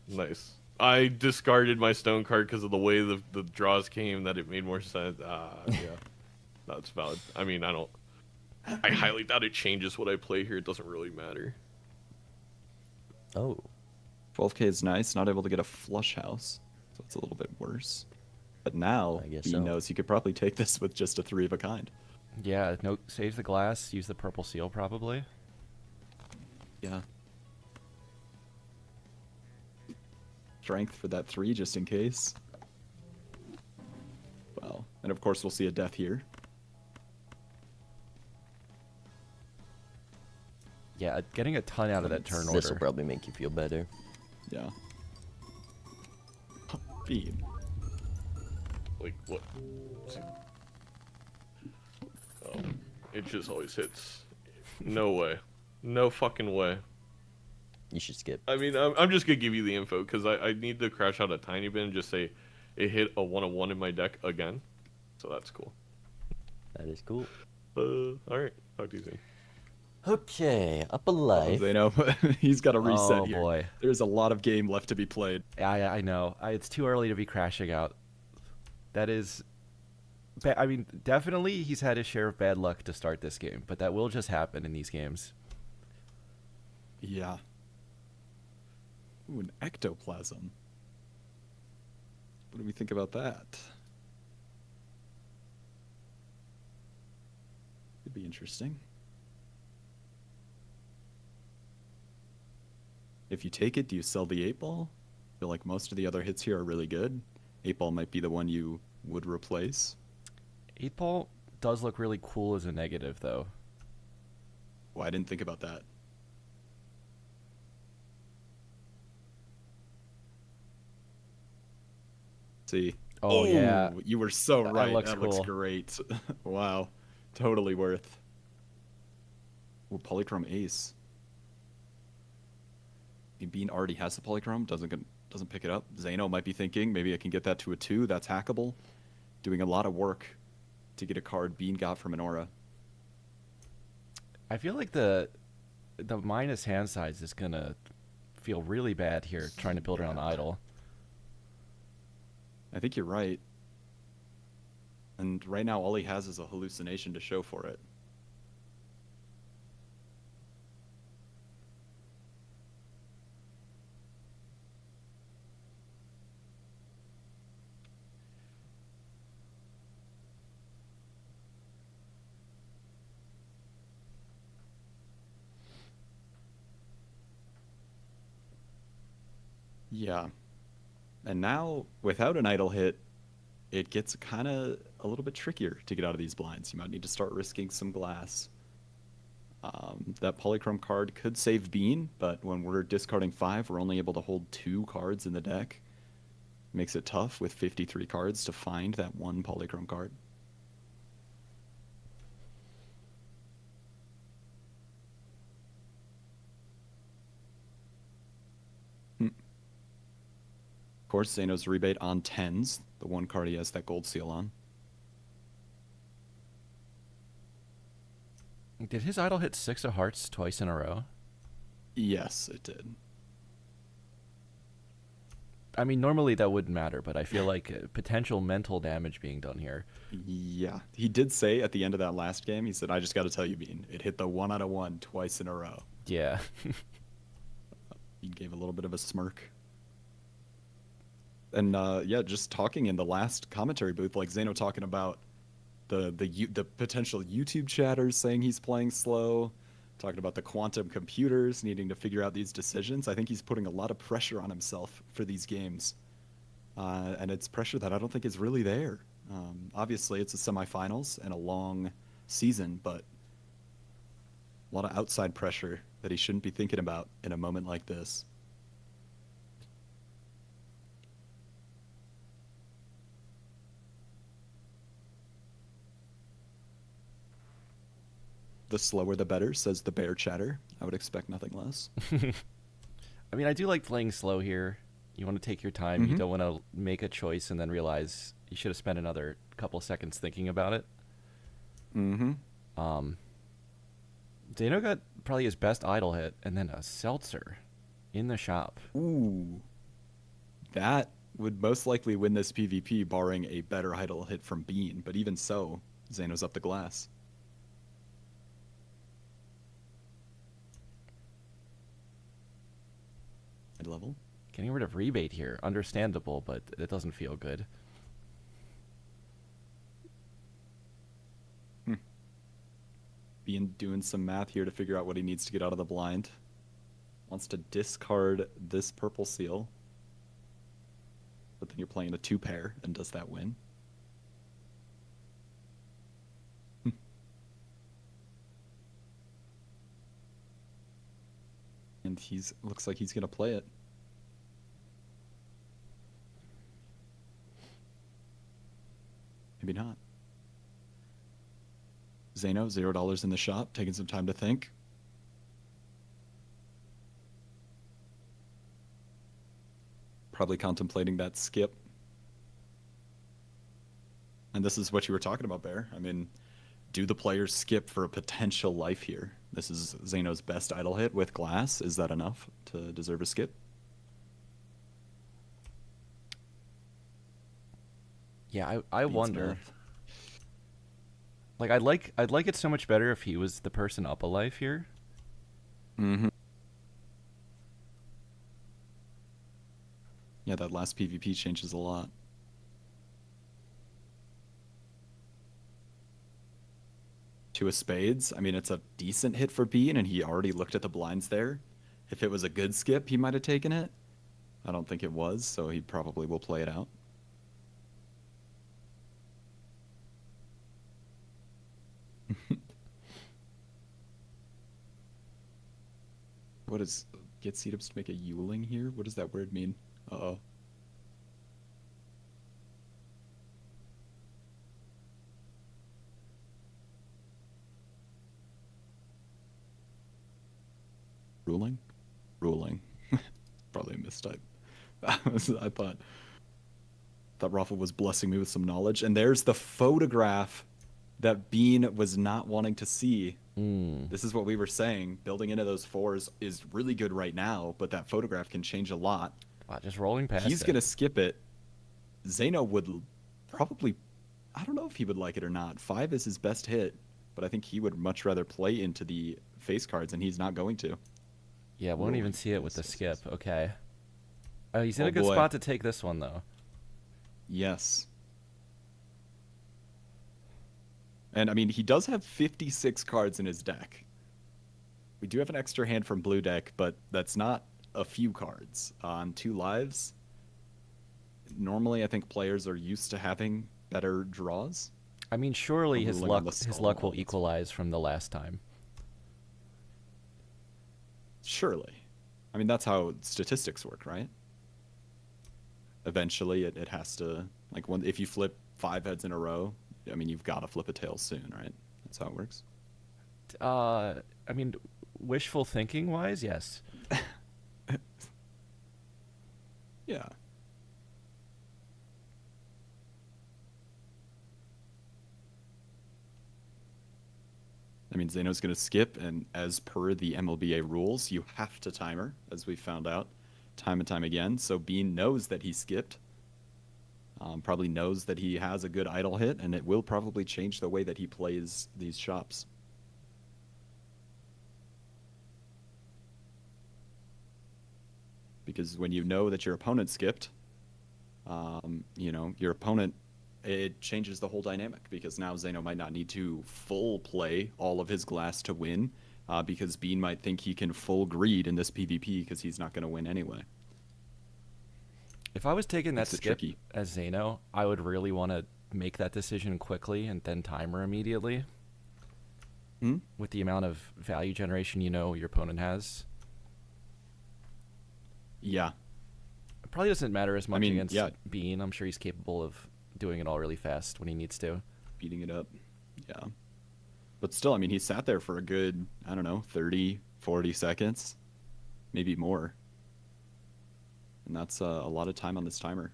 Nice. I discarded my stone card because of the way the draws came. That it made more sense. Yeah, that's valid. I mean, I highly doubt it changes what I play here. It doesn't really matter.
Oh,
12k is nice. Not able to get a flush house. So it's a little bit worse. But now
I guess
Bean
so.
knows he could probably take this with just a 3 of a kind.
Yeah, no, saves the glass, use the purple seal probably.
Yeah. Strength for that 3 just in case. Well, and of course we'll see a death here.
Yeah, getting a ton out of that turn
this will
order.
probably make you feel better.
Yeah. Bean.
Like what? Oh, it just always hits. No way. No fucking way.
You should skip.
I mean, I'm just gonna give you the info because I need to crash out a tiny bit and just say it hit a 1/1 in my deck again, so that's cool.
That is cool.
All right, talk to you soon.
Okay, up a life.
Zeno, he's got to reset
Oh,
here.
boy.
There's a lot of game left to be played.
I know. It's too early to be crashing out. That is... I mean, definitely he's had his share of bad luck to start this game, but that will just happen in these games.
Yeah. Ooh, an ectoplasm. What do we think about that? Could be interesting. If you take it, do you sell the 8-ball? I feel like most of the other hits here are really good. 8-ball might be the one you would replace.
8-ball does look really cool as a negative, though.
Well, I didn't think about that. See.
Oh, yeah.
You were so
That
right.
looks
That looks
cool.
great. Wow. Totally worth. Ooh, polychrome ace. Bean already has the polychrome, doesn't pick it up. Zeno might be thinking, maybe I can get that to a 2. That's hackable. Doing a lot of work to get a card Bean got from an aura.
I feel like the minus hand size is going to feel really bad here, trying to build around idle.
I think you're right. And right now, all he has is a hallucination to show for it. Yeah. And now, without an idle hit, it gets kind of a little bit trickier to get out of these blinds. You might need to start risking some glass. That polychrome card could save Bean, but when we're discarding 5, we're only able to hold 2 cards in the deck. Makes it tough with 53 cards to find that one polychrome card. Of course, Zeno's rebate on 10s, the one card he has that gold seal on.
Did his idol hit 6 of hearts twice in a row?
Yes, it did.
I mean, normally that wouldn't matter, but I feel like potential mental damage being done here.
Yeah, he did say at the end of that last game, he said, "I just got to tell you, Bean, it hit the 1 out of 1 twice in a row."
Yeah.
He gave a little bit of a smirk. And yeah, just talking in the last commentary booth, like Zeno talking about the potential YouTube chatters saying he's playing slow, talking about the quantum computers needing to figure out these decisions. I think he's putting a lot of pressure on himself for these games. And it's pressure that I don't think is really there. Obviously, it's a semifinals and a long season, but a lot of outside pressure that he shouldn't be thinking about in a moment like this. The slower the better, says the bear chatter. I would expect nothing less.
I mean, I do like playing slow here. You want to take your time. You
Mhm.
don't want to make a choice and then realize you should have spent another couple seconds thinking about it.
Mm-hmm.
Zeno got probably his best idol hit, and then a seltzer in the shop.
Ooh. That would most likely win this PvP, barring a better idol hit from Bean. But even so, Zeno's up the glass. Mid level.
Getting rid of rebate here, understandable, but it doesn't feel good.
Bean doing some math here to figure out what he needs to get out of the blind. Wants to discard this purple seal. But then you're playing a 2-pair, and does that win? And looks like he's gonna play it. Maybe not. Zeno, $0 in the shop, taking some time to think. Probably contemplating that skip. And this is what you were talking about, Bear. I mean, do the players skip for a potential life here? This is Zeno's best idle hit with glass. Is that enough to deserve a skip?
Yeah, I
Beats
wonder.
math.
Like, I'd like it so much better if he was the person up a life here.
Mm-hmm. Yeah, that last PvP changes a lot. Two of spades. I mean, it's a decent hit for Bean, and he already looked at the blinds there. If it was a good skip, he might have taken it. I don't think it was, so he probably will play it out. What is... Get setups to make a Yuling here? What does that word mean? Uh-oh. Ruling? Ruling. Probably a mistype. I thought Rafa was blessing me with some knowledge. And there's the photograph that Bean was not wanting to see. This is what we were saying. Building into those 4s is really good right now, but that photograph can change a lot.
Wow, just rolling past
He's
it.
going to skip it. Zeno would probably... I don't know if he would like it or not. 5 is his best hit, but I think he would much rather play into the face cards, and he's not going to.
Yeah, won't
Rolling.
even see it with the skip. Okay. He's in
Oh,
a good
boy.
spot to take this one, though.
Yes. And I mean, he does have 56 cards in his deck. We do have an extra hand from blue deck, but that's not a few cards. On 2 lives, normally I think players are used to having better draws.
I mean, surely
I'm
his
ruling on
luck
the
his
stall
luck will
odds.
equalize from the last time.
Surely. I mean, that's how statistics work, right? Eventually, it has to, like, if you flip 5 heads in a row, I mean, you've got to flip a tail soon, right? That's how it works.
I mean, wishful thinking wise, yes.
Yeah. I mean, Zeno's going to skip, and as per the MLBA rules, you have to timer, as we found out time and time again. So Bean knows that he skipped, probably knows that he has a good idle hit, and it will probably change the way that he plays these shops. Because when you know that your opponent skipped, you know, your opponent, it changes the whole dynamic, because now Zeno might not need to full play all of his glass to win, because Bean might think he can full greed in this PvP because he's not going to win anyway.
If I was taking that
Makes it
skip
tricky.
as Zeno, I would really want to make that decision quickly and then timer immediately.
Hmm?
With the amount of value generation you know your opponent has.
Yeah.
It probably doesn't matter as much
mean,
against
yeah.
Bean. I'm sure he's capable of doing it all really fast when he needs to.
Beating it up. Yeah. But still, I mean, he sat there for a good, I don't know, 30, 40 seconds, maybe more. And that's a lot of time on this timer.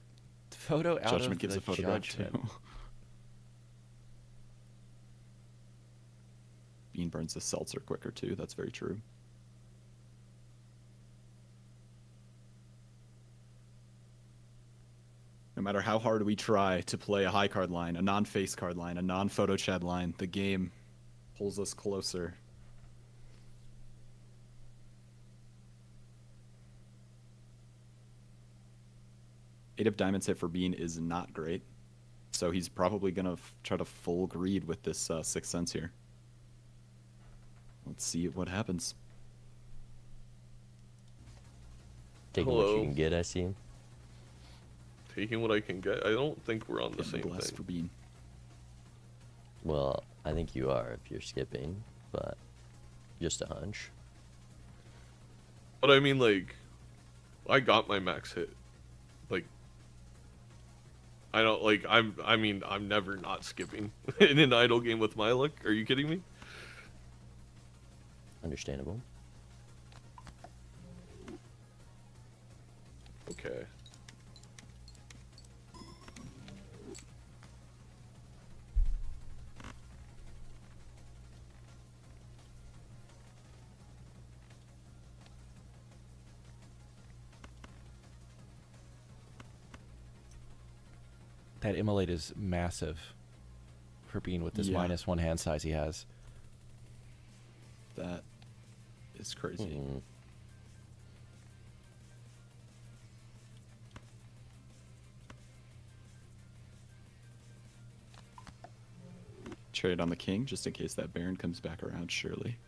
Photo out
Judgment
of
gives
the
a photograph
judgment.
too. Bean burns the seltzer quicker too. That's very true. No matter how hard we try to play a high card line, a non-face card line, a non-photo chat line, the game pulls us closer. Eight of diamonds hit for Bean is not great, so he's probably gonna try to full greed with this Sixth Sense here. Let's see what happens.
Taking what you
Hello.
can get, I see.
Taking what I can get. I don't think we're on the
Getting
same
glass
thing.
for Bean.
Well, I think you are if you're skipping, but just a hunch.
But I mean, like, I got my max hit. Like, I don't like. I mean, I'm never not skipping in an idle game with my luck. Are you kidding me?
Understandable.
Okay.
That immolate is massive for being with this
Yeah.
-1 hand size he has.
That is crazy.
Mm.
Trade on the king, just in case that Baron comes back around, surely.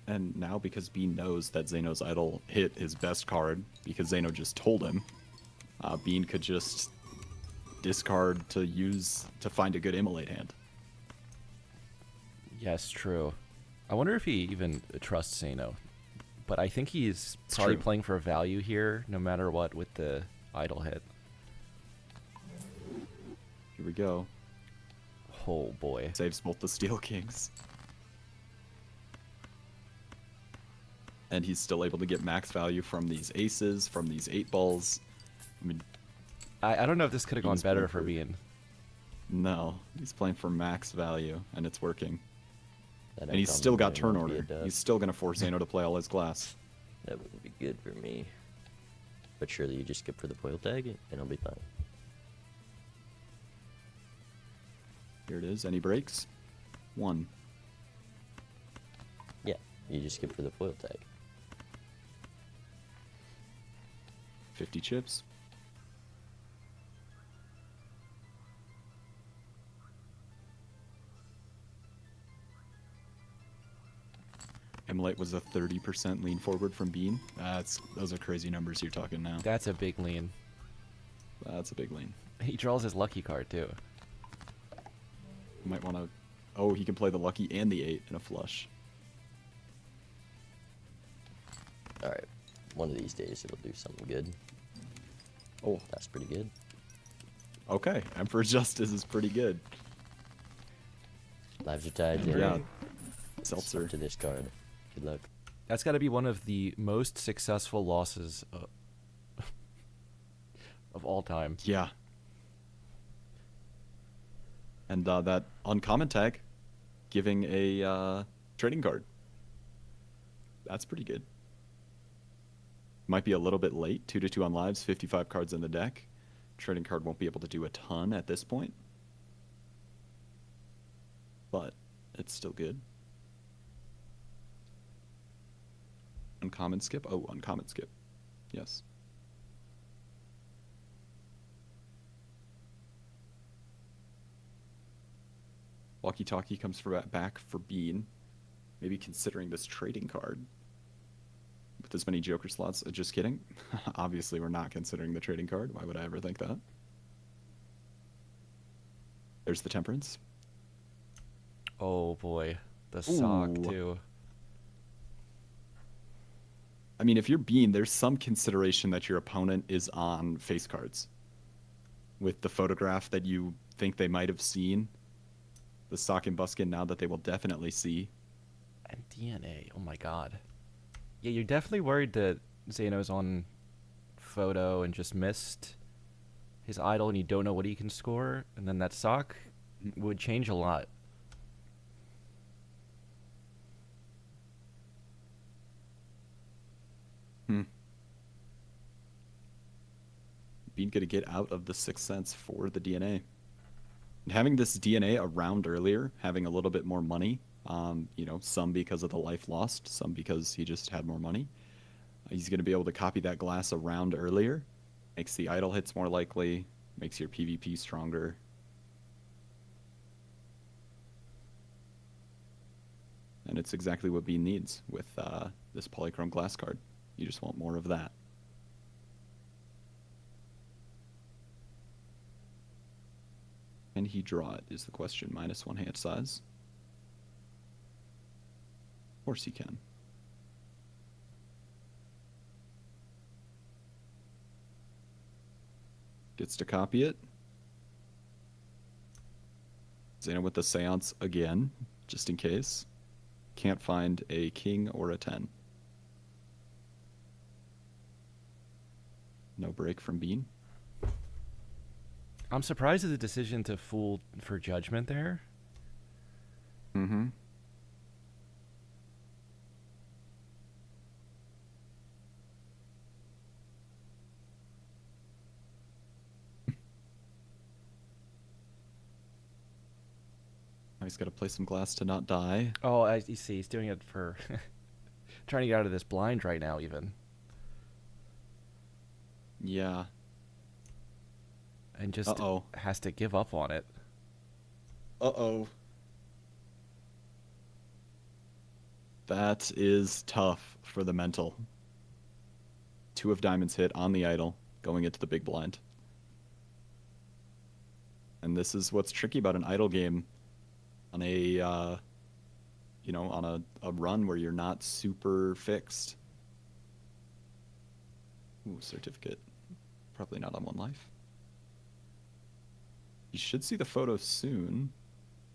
And now, because Bean knows that Zeno's idol hit his best card, because Zeno just told him, Bean could just discard to find a good immolate hand.
Yes, true. I wonder if he even trusts Zeno. But I think he's
It's
probably
true.
playing for a value here, no matter what, with the idle hit.
Here we go.
Oh boy.
Saves both the Steel Kings. And he's still able to get max value from these aces, from these 8-balls. I mean,
I don't know if this could have gone
Bean's
better
playing
for
for-
Bean.
no, he's playing for max value, and it's working.
That
And he's
outcome
still got
may
turn
not be a
order.
dub.
He's still going to force Zeno to play all his glass.
That wouldn't be good for me. But surely you just skip for the foil tag, and I'll be fine.
Here it is. Any breaks? 1.
Yeah, you just skip for the foil tag.
50 chips. Immolate was a 30% lean forward from Bean. Those are crazy numbers you're talking now.
That's a big lean.
That's a big lean.
He draws his lucky card too.
You might want to... Oh, he can play the lucky and the 8 in a flush.
All right. One of these days it'll do something good.
Oh,
That's pretty good.
okay. Emperor's Justice is pretty good.
Lives are tied. Jimmy.
Yeah.
It's
Seltzer.
up to this card. Good luck.
That's got to be one of the most successful losses of all time.
Yeah. And that uncommon tag, giving a trading card. That's pretty good. Might be a little bit late. 2-2 on lives, 55 cards in the deck. Trading card won't be able to do a ton at this point. But it's still good. Uncommon skip? Oh, uncommon skip. Yes. Walkie Talkie comes back for Bean. Maybe considering this trading card. With as many Joker slots. Just kidding. Obviously, we're not considering the trading card. Why would I ever think that? There's the Temperance.
Oh boy, the sock
Ooh.
too.
I mean, if you're Bean, there's some consideration that your opponent is on face cards. With the photograph that you think they might have seen. The Sock and Buskin now that they will definitely see.
And DNA. Oh my god. Yeah, you're definitely worried that Zeno's on photo and just missed his idol, and you don't know what he can score. And then that sock would change a lot.
Being going to get out of the Sixth Sense for the DNA. And having this DNA around earlier, having a little bit more money, some because of the life lost, some because he just had more money. He's going to be able to copy that glass around earlier, makes the idle hits more likely, makes your PvP stronger. And it's exactly what Bean needs with this Polychrome glass card. You just want more of that. Can he draw it is the question. -1 hand size. Of course he can. Gets to copy it. Zeno with the Seance again, just in case. Can't find a king or a 10. No break from Bean.
I'm surprised at the decision to fool for judgment there.
Mm-hmm. He's got to play some glass to not die.
Oh, you see, he's doing it for trying to get out of this blind right now, even.
Yeah.
And just
Uh-oh.
has to give up on it.
Uh-oh. That is tough for the mental. 2 of diamonds hit on the idol, going into the big blind. And this is what's tricky about an idle game on a, on a run where you're not super fixed. Ooh, certificate. Probably not on 1 life. You should see the photo soon.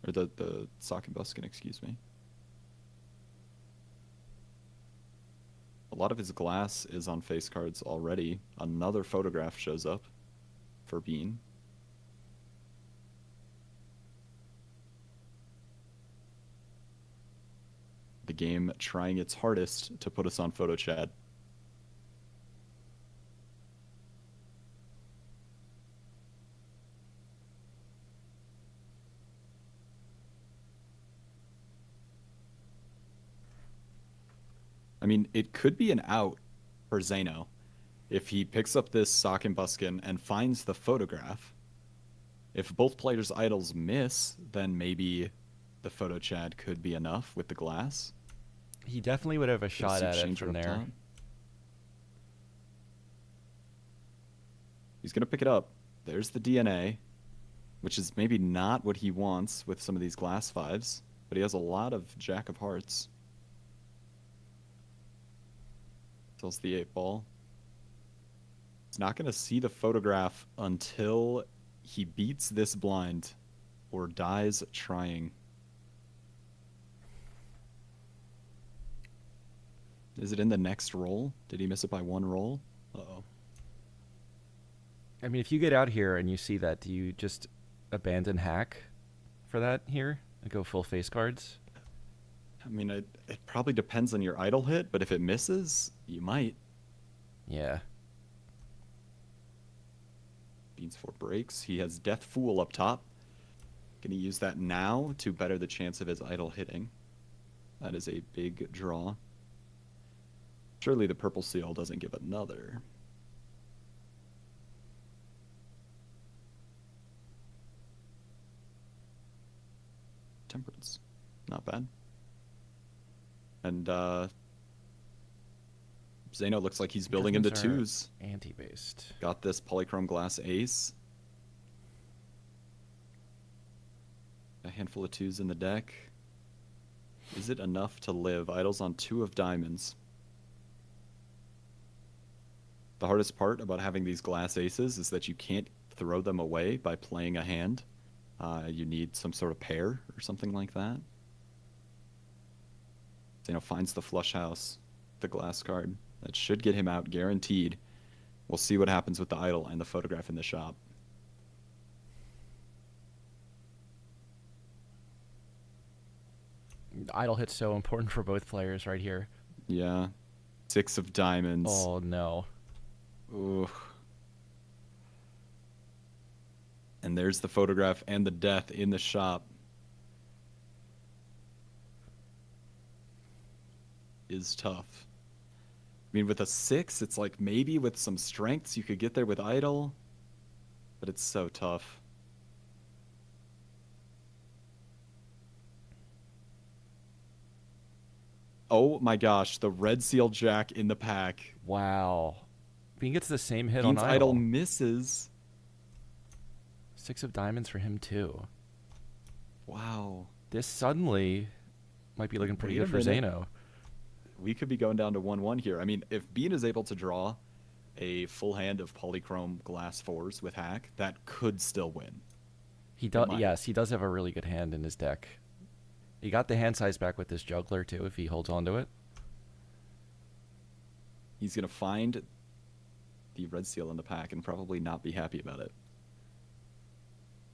Or the Sock and Buskin, excuse me. A lot of his glass is on face cards already. Another photograph shows up for Bean. The game trying its hardest to put us on photo chat. I mean, it could be an out for Zeno if he picks up this Sock and Buskin and finds the photograph. If both players' idols miss, then maybe the photo chat could be enough with the glass.
He definitely would have a
Get
shot
suit
at it
changer
from
up
there.
top. He's gonna pick it up. There's the DNA, which is maybe not what he wants with some of these glass fives, but he has a lot of Jack of Hearts. Tells the 8-ball. He's not gonna see the photograph until he beats this blind or dies trying. Is it in the next roll? Did he miss it by one roll? Uh-oh.
I mean, if you get out here and you see that, do you just abandon hack for that here and go full face cards?
I mean, it probably depends on your idle hit, but if it misses, you might.
Yeah.
Beans 4 breaks. He has Death Fool up top. Gonna use that now to better the chance of his idle hitting. That is a big draw. Surely the purple seal doesn't give another. Temperance. Not bad. And Zeno looks like he's building into twos.
Anti-based.
Got this polychrome glass ace. A handful of twos in the deck. Is it enough to live? Idles on 2 of diamonds. The hardest part about having these glass aces is that you can't throw them away by playing a hand. You need some sort of pair or something like that. Zeno finds the flush house, the glass card. That should get him out, guaranteed. We'll see what happens with the idol and the photograph in the shop.
Idle hit's so important for both players right here.
Yeah. 6 of diamonds.
Oh, no.
Ooh. And there's the photograph and the death in the shop. Is tough. I mean, with a 6, it's like maybe with some strengths you could get there with idle, but it's so tough. Oh my gosh, the red seal jack in the pack.
Wow. Bean gets the same hit
Bean's
on
idle
idle.
misses.
6 of diamonds for him, too.
Wow.
This suddenly might be looking pretty
Wait a
good for
minute.
Zeno.
We could be going down to 1-1 here. I mean, if Bean is able to draw a full hand of polychrome glass 4s with hack, that could still win.
He does.
might.
Yes, he does have a really good hand in his deck. He got the hand size back with this juggler too, if he holds on to it.
He's going to find the red seal in the pack and probably not be happy about it.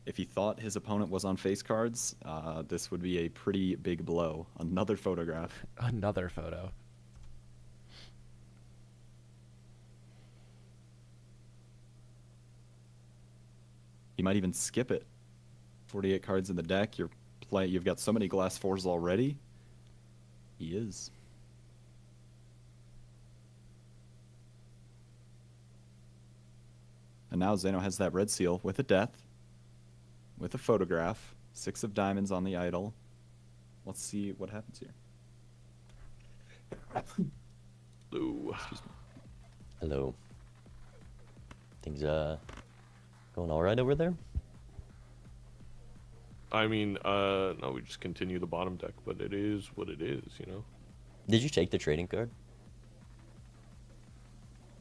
If he thought his opponent was on face cards, this would be a pretty big blow. Another photograph.
Another photo.
He might even skip it. 48 cards in the deck. You've got so many glass 4s already. He is. And now Zeno has that red seal with a death, with a photograph, 6 of diamonds on the idol. Let's see what happens here.
Ooh.
Hello. Things going all right over there?
I mean, no, we just continue the bottom deck, but it is what it is, you know?
Did you take the trading card?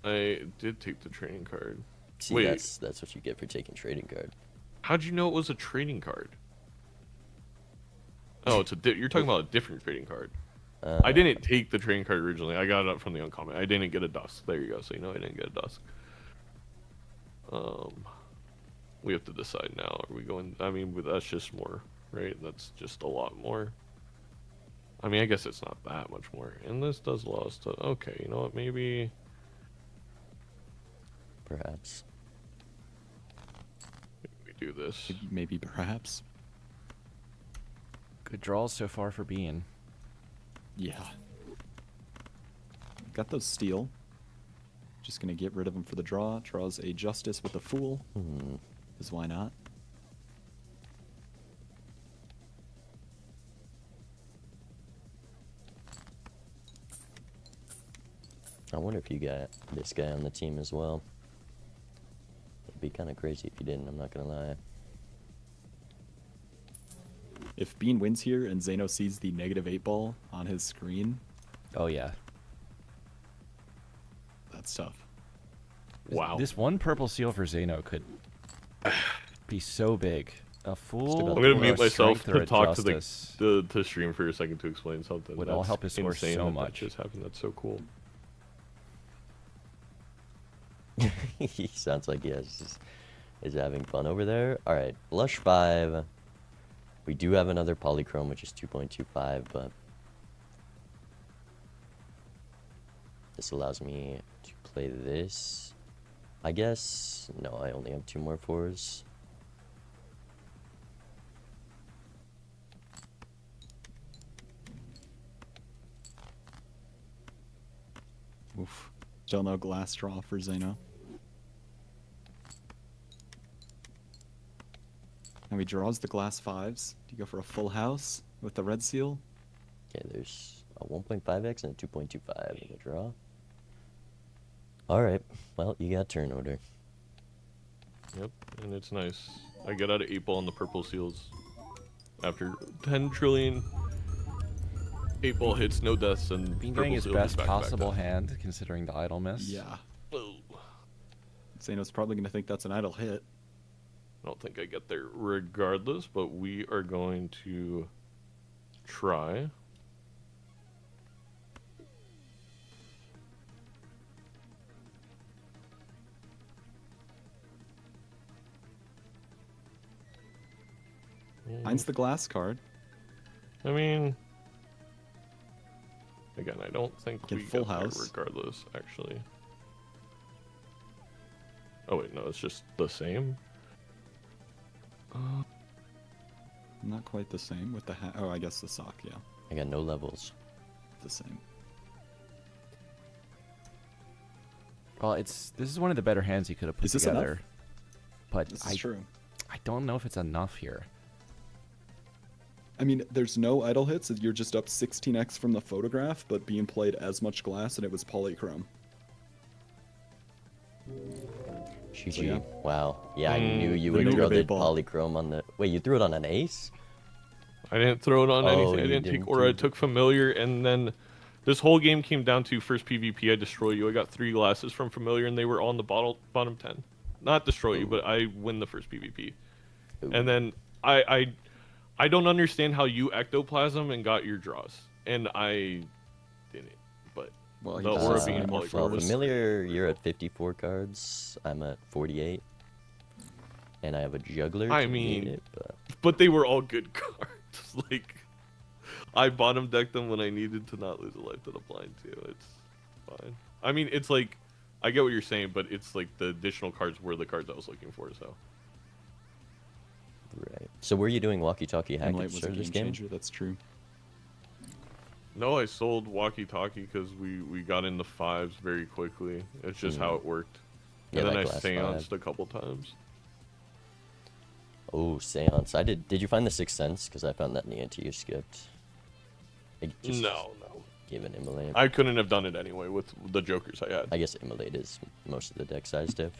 I did take the trading card.
See,
Wait.
that's what you get for taking trading card.
How'd you know it was a trading card? Oh, you're talking about a different trading card. I didn't take the trading card originally. I got it up from the uncommon. I didn't get a dusk. There you go. So you know I didn't get a dusk. We have to decide now. Are we going? I mean, that's just more, right? That's just a lot more. I mean, I guess it's not that much more. And this does allow us to. Okay, you know what? Maybe.
Perhaps.
We do this.
Maybe, perhaps.
Good draws so far for Bean.
Yeah. Got those steel. Just gonna get rid of them for the draw. Draws a justice with a fool. Because why not?
I wonder if you got this guy on the team as well. It'd be kind of crazy if you didn't, I'm not gonna lie.
If Bean wins here and Zeno sees the -8 ball on his screen,
Oh yeah.
that's tough.
Wow.
This one purple seal for Zeno could be so big. A full.
about
I'm gonna
or
mute myself
strength or
to
a
talk
justice.
to the stream for a second to explain something.
Would all
That's
help his score
insane
so
that
much.
That just happened. That's so cool.
He sounds like is having fun over there. All right, Lush 5. We do have another Polychrome, which is 2.25, but this allows me to play this. I guess, no, I only have 2 more 4s.
Oof. Still no glass draw for Zeno. And he draws the glass 5s. Do you go for a full house with the red seal?
Okay, there's a 1.5x and a 2.25 in the draw. All right, well, you got turn order.
Yep, and it's nice. I get out of 8 ball on the purple seals after 10 trillion. 8 ball hits, no deaths, and
Being
purple
getting his
seals
best
back-to-back
possible
death.
hand, considering the idle miss.
Yeah.
Oh,
Zeno's probably going to think that's an idle hit.
I don't think I get there regardless, but we are going to try.
Finds the glass card.
I mean, again, I don't think
Get
we
full
get there
house.
regardless, actually. Oh wait, no, it's just the same.
Not quite the same with the hat. Oh, I guess the sock, yeah.
I got no levels.
The same.
Well, this is one of the better hands he could have put
Is this
together.
enough?
But
This is true.
I don't know if it's enough here.
I mean, there's no idle hits. You're just up 16x from the photograph, but being played as much glass, and it was polychrome.
GG.
yeah.
Wow. Yeah, I knew you
the
would throw the
-8 ball.
Polychrome on the... Wait, you threw it on an ace?
I didn't throw it on
Oh,
anything. I
you
didn't
didn't
take aura. I
do-
took familiar, and then this whole game came down to first PvP. I destroy you. I got 3 glasses from familiar, and they were on the bottom 10. Not destroy you, but I win the first PvP.
Ooh.
And then I don't understand how you ectoplasm and got your draws, and I didn't. But
Well, he
the
just
aura
has
being
any more
polychrome.
Well,
fours.
familiar, you're at 54 cards. I'm at 48. And I have a juggler.
I
to meet
mean-
it, but
But they were all good cards. Like, I bottom decked them when I needed to not lose a life to the blind too. It's fine. I mean, it's like, I get what you're saying, but it's like the additional cards were the cards I was looking for. So
right. So were you doing walkie-talkie hack
Emulate
at the
was a
start of
game
this game?
changer. That's true.
no, I sold walkie talkie because we got into 5s very quickly. It's just how it worked.
Yeah,
And then I
that glass
seanced
5.
a couple times.
Oh, Seance. Did you find the Sixth Sense? Because I found that in the anti you skipped. It just
No.
gave an Immolate.
I couldn't have done it anyway with the jokers I had.
I guess Immolate is most of the deck size diff.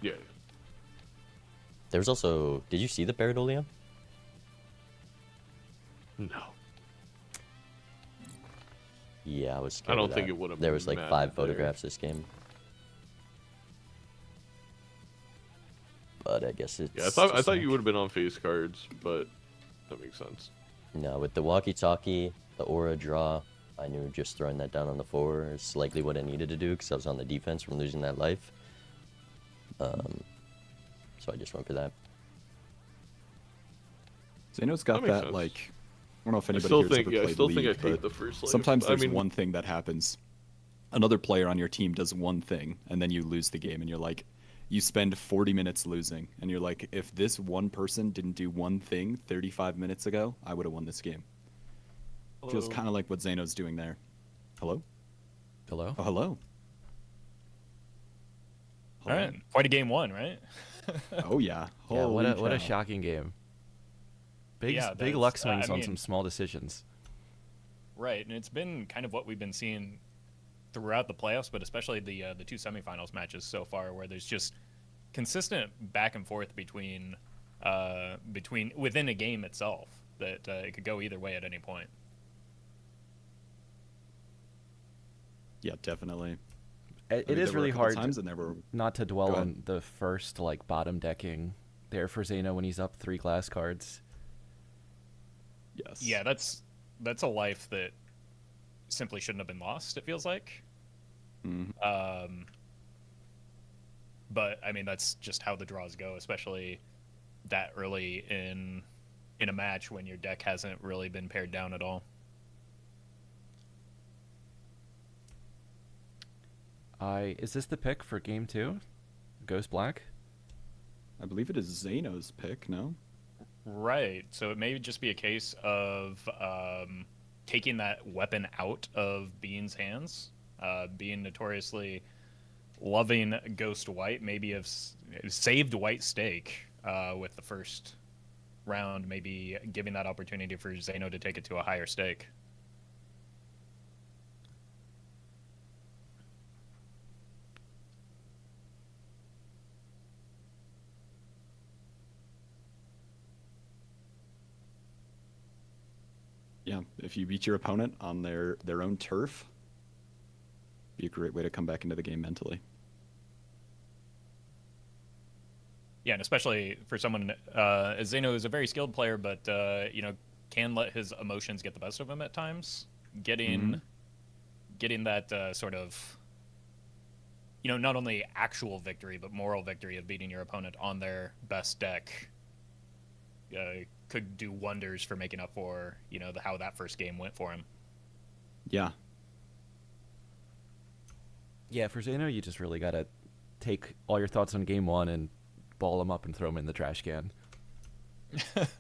Yeah.
There was also... Did you see the Pareidolia?
No.
Yeah, I was scared
I don't
of
think
that.
it would've
There was like
mattered
5
there.
photographs this game. But I guess it's...
Yeah, I thought
just
you
like-
would have been on face cards, but that makes sense.
No, with the walkie-talkie, the aura draw, I knew just throwing that down on the 4 is likely what I needed to do because I was on the defense from losing that life. So I just went for that.
Zeno's got
That makes
that,
sense.
like, I don't know if
I
anybody
still
here's
think,
ever
yeah, I
played
still think I
League,
take
but
the first life.
sometimes
I
there's
mean,
one thing that happens. Another player on your team does one thing, and then you lose the game, and you're like, you spend 40 minutes losing, and you're like, if this one person didn't do one thing 35 minutes ago, I would have won this game. Feels kind of like what Zeno's doing there. Hello?
Hello?
Oh, hello.
All right, quite a game 1, right?
Oh, yeah.
Yeah, what
Holy
a
cow.
shocking game. Big
Yeah,
big
that's-
luck swings
I
on
mean-
some small decisions.
Right, and it's been kind of what we've been seeing throughout the playoffs, but especially the two semifinals matches so far, where there's just consistent back and forth between within a game itself that it could go either way at any point.
Yeah, definitely.
It
I mean,
is
there were
really
a couple
hard
times and there were
not to dwell
Go
on
ahead.
the first like bottom decking there for Zeno when he's up 3 glass cards.
yes.
Yeah, that's a life that simply shouldn't have been lost. It feels like.
Mhm.
But I mean, that's just how the draws go, especially that early in a match when your deck hasn't really been pared down at all.
Is this the pick for game 2? Ghost Black?
I believe it is Zeno's pick, no?
Right. So it may just be a case of taking that weapon out of Bean's hands. Bean notoriously loving Ghost White, maybe have saved White Stake with the first round, maybe giving that opportunity for Zeno to take it to a higher stake.
Yeah, if you beat your opponent on their own turf, be a great way to come back into the game mentally.
Yeah, and especially for someone, Zeno is a very skilled player, but can let his emotions get the best of him at times. Getting that sort of, not only actual victory but moral victory of beating your opponent on their best deck could do wonders for making up for how that first game went for him.
Yeah,
Yeah, for Zeno, you just really gotta take all your thoughts on game 1 and ball them up and throw them in the trash can.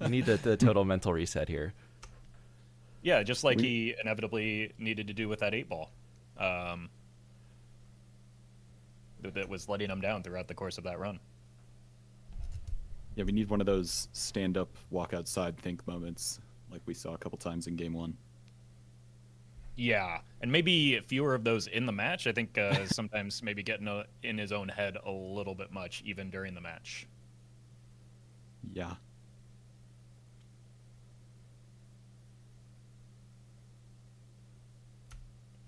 You need the total mental reset here.
Yeah, just like he inevitably needed to do with that 8-ball. That was letting him down throughout the course of that run.
yeah, we need one of those stand up, walk outside, think moments like we saw a couple times in game 1.
Yeah, and maybe fewer of those in the match. I think sometimes maybe getting in his own head a little bit much, even during the match.
Yeah.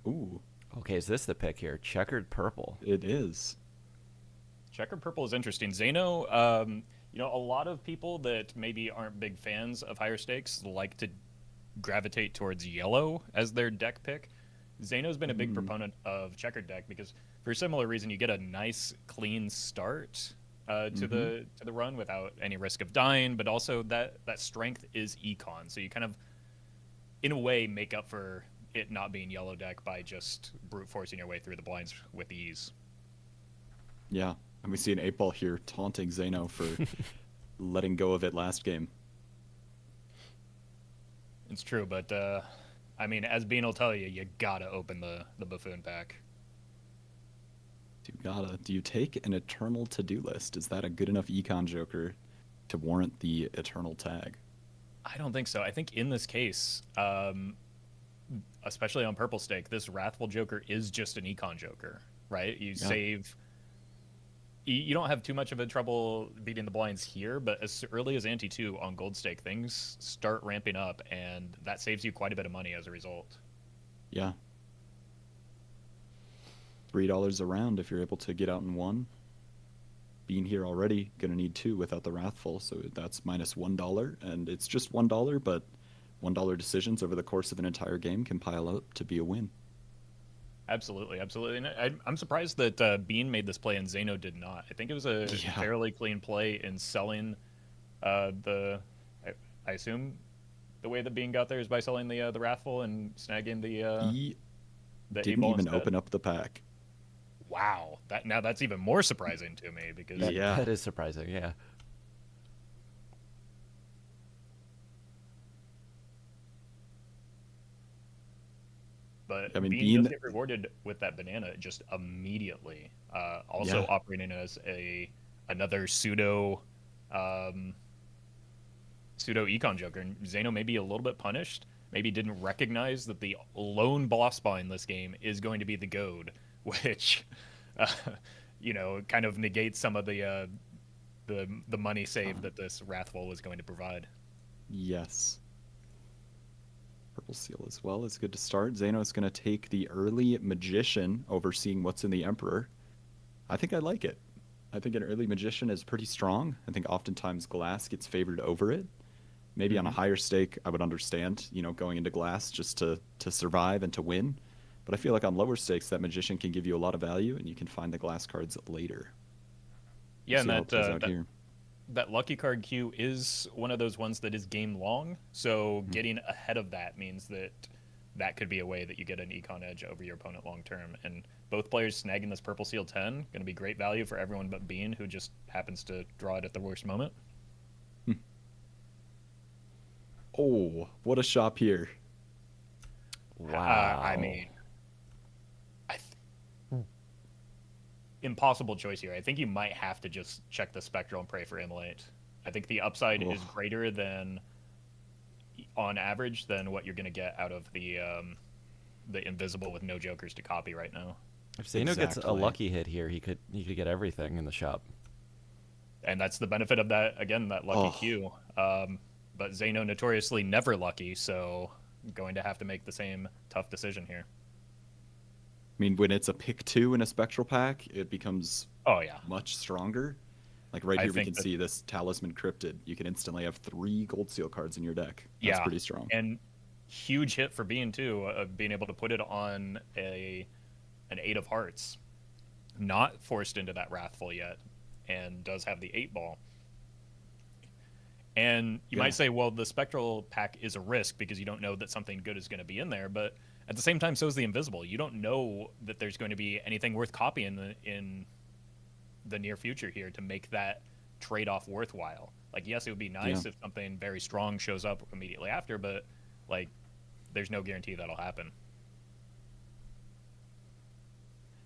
Ooh,
Okay, is this the pick here? Checkered purple.
it is.
Checkered purple is interesting. Zeno, a lot of people that maybe aren't big fans of higher stakes like to gravitate towards yellow as their deck pick. Zeno's been a big proponent of checkered deck because for a similar reason, you get a nice clean start to the run without any risk of dying, but also that strength is econ, so you kind of in a way make up for it not being yellow deck by just brute forcing your way through the blinds with ease.
Yeah, and we see an 8-ball here taunting Zeno for letting go of it last game.
It's true, but I mean, as Bean will tell you, you gotta open the buffoon pack.
Do you take an eternal to-do list? Is that a good enough econ joker to warrant the eternal tag?
I don't think so. I think in this case, especially on purple stake, this Wrathful Joker is just an econ joker, right? You save. You don't have too much of a trouble beating the blinds here, but as early as ante 2 on gold stake, things start ramping up, and that saves you quite a bit of money as a result.
Yeah. $3 a round if you're able to get out in 1. Being here already, gonna need 2 without the Wrathful, so that's minus $1, and it's just $1, but $1 decisions over the course of an entire game can pile up to be a win.
Absolutely, absolutely. And I'm surprised that Bean made this play and Zeno did not. I think it was a fairly clean play in selling I assume the way that Bean got there is by selling the Wrathful and snagging the
He
the
didn't
8-ball
even
instead.
open up the pack.
Wow, that's even more surprising to me because
Yeah.
That is surprising, yeah.
But
I mean,
Bean
Bean-
does get rewarded with that banana just immediately. Also
Yeah.
operating as another pseudo econ joker. And Zeno may be a little bit punished. maybe didn't recognize that the lone boss spot in this game is going to be the goad, which, uh, kind of negates some of the money saved that this Wrathful was going to provide.
Yes. Purple Seal as well is good to start. Zeno's going to take the early Magician, overseeing what's in the Emperor. I think I like it. I think an early Magician is pretty strong. I think oftentimes Glass gets favored over it. Maybe on a higher stake, I would understand, going into Glass just to survive and to win. But I feel like on lower stakes, that Magician can give you a lot of value, and you can find the Glass cards later.
Yeah,
See how
and
it plays out here.
that lucky card queue is one of those ones that is game long. So getting ahead of that means that could be a way that you get an econ edge over your opponent long term. And both players snagging this Purple Seal 10 going to be great value for everyone but Bean, who just happens to draw it at the worst moment.
Oh, what a shop here.
Wow.
I mean, impossible choice here. I think you might have to just check the Spectral and pray for Immolate. I think the upside is greater than, on average, than what you're going to get out of the Invisible with no jokers to copy right now.
If Zeno gets a
Exactly.
lucky hit here, he could get everything in the shop.
And that's the benefit of that, again, that lucky
Oh.
queue. But Zeno notoriously never lucky, so going to have to make the same tough decision here.
I mean, when it's a pick 2 in a Spectral pack, it becomes
Oh, yeah.
much stronger. Like right
I
here, we
think
can
that-
see this Talisman Cryptid. You can instantly have 3 Gold Seal cards in your deck. That's
Yeah.
pretty strong.
And huge hit for Bean, too, being able to put it on an 8 of Hearts. Not forced into that Wrathful yet, and does have the 8-ball. And you
Yeah.
might say, well, the Spectral pack is a risk because you don't know that something good is going to be in there, but at the same time, so is the Invisible. You don't know that there's going to be anything worth copying in the near future here to make that trade-off worthwhile. Like, yes, it would be nice
Yeah.
if something very strong shows up immediately after, but, like, there's no guarantee that'll happen.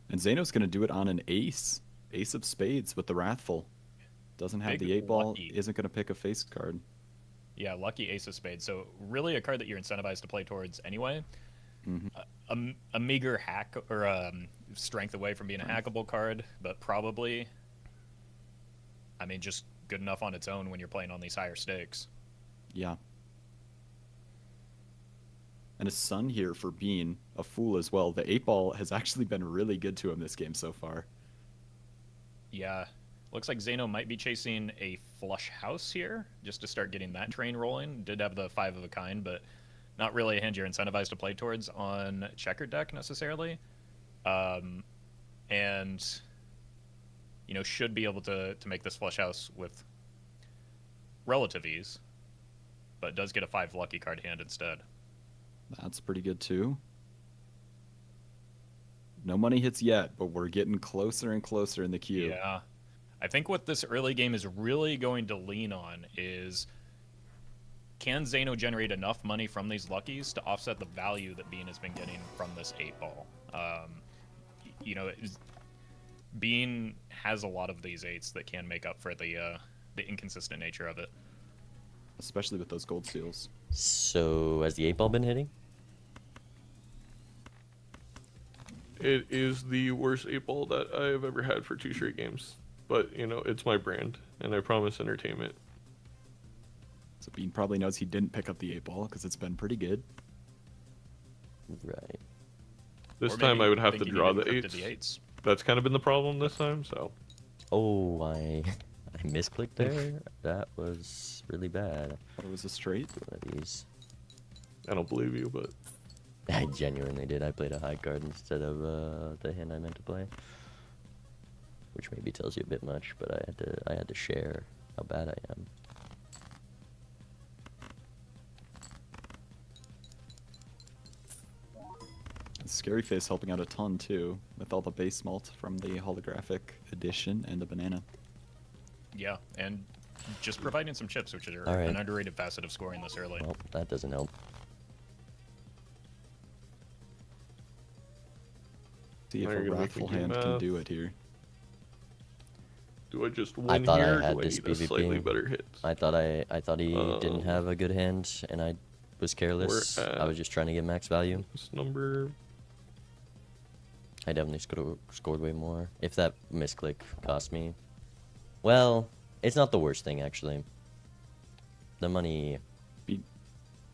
And Zeno's going to do it on an ace. Ace of Spades with the Wrathful. Doesn't have
Big
the 8-ball,
lucky.
isn't going to pick a face card.
Yeah, lucky Ace of Spades. So really a card that you're incentivized to play towards anyway. A meager hack or strength away from being a hackable card, but probably, I mean, just good enough on its own when you're playing on these higher stakes.
Yeah. And his son here for being a fool as well. The 8-ball has actually been really good to him this game so far.
Yeah. Looks like Zeno might be chasing a flush house here just to start getting that train rolling. Did have the 5 of a kind, but not really a hand you're incentivized to play towards on checkered deck necessarily. And, should be able to make this flush house with relative ease, but does get a 5 lucky card hand instead.
That's pretty good too. No money hits yet, but we're getting closer and closer in the queue.
Yeah. I think what this early game is really going to lean on is, can Zeno generate enough money from these luckies to offset the value that Bean has been getting from this 8-ball? Bean has a lot of these 8s that can make up for the inconsistent nature of it.
Especially with those gold seals.
So has the 8-ball been hitting?
It is the worst 8-ball that I have ever had for 2 straight games. But, it's my brand, and I promise entertainment.
So Bean probably knows he didn't pick up the 8-ball because it's been pretty good.
Right.
This
Or
time
maybe
I would have to
thinking
draw
you
the
encrypted
8s.
the 8s.
That's kind of been the problem this time, so.
Oh, I misclicked there. That was really bad.
Thought it was a straight.
One of these.
I don't believe you, but
I genuinely did. I played a high card instead of the hand I meant to play, which maybe tells you a bit much. But I had to share how bad I am.
Scary Face helping out a ton too, with all the base malt from the holographic edition and the banana.
Yeah, and just providing some chips, which are
All right.
an underrated facet of scoring this early.
Well, that doesn't help.
See if
Now
a
you're gonna make me
Wrathful
do
hand can
math.
do it here.
do I just
I
win
thought I
here or
had
do I
this
need a slightly
PvP.
better hit?
I thought he didn't have a good hand, and I was careless.
We're
I was just trying to get max value.
This number.
I definitely scored way more. If that misclick cost me, well, it's not the worst thing actually. The money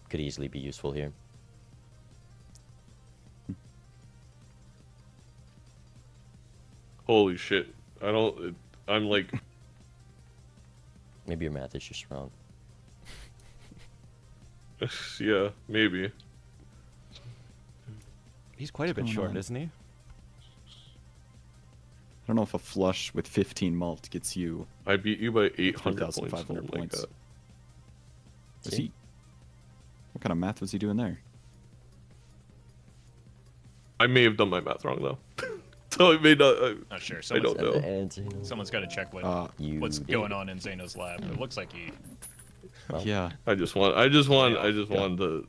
could easily be useful here.
Holy shit! I don't. I'm like.
Maybe your math is just wrong.
Yeah, maybe.
He's quite a bit
going
short,
on?
isn't he?
I don't know if a flush with 15 malt gets you.
I beat you by 800 points.
3,500
something like
points.
that.
Was
See?
he? What kind of math was he doing there?
I may have done my math wrong though. So I may not.
Not sure.
I don't know.
And Zeno,
Someone's got to check
you
what's
did.
going on in Zeno's lab. It looks like he.
Well,
Yeah.
I just wanted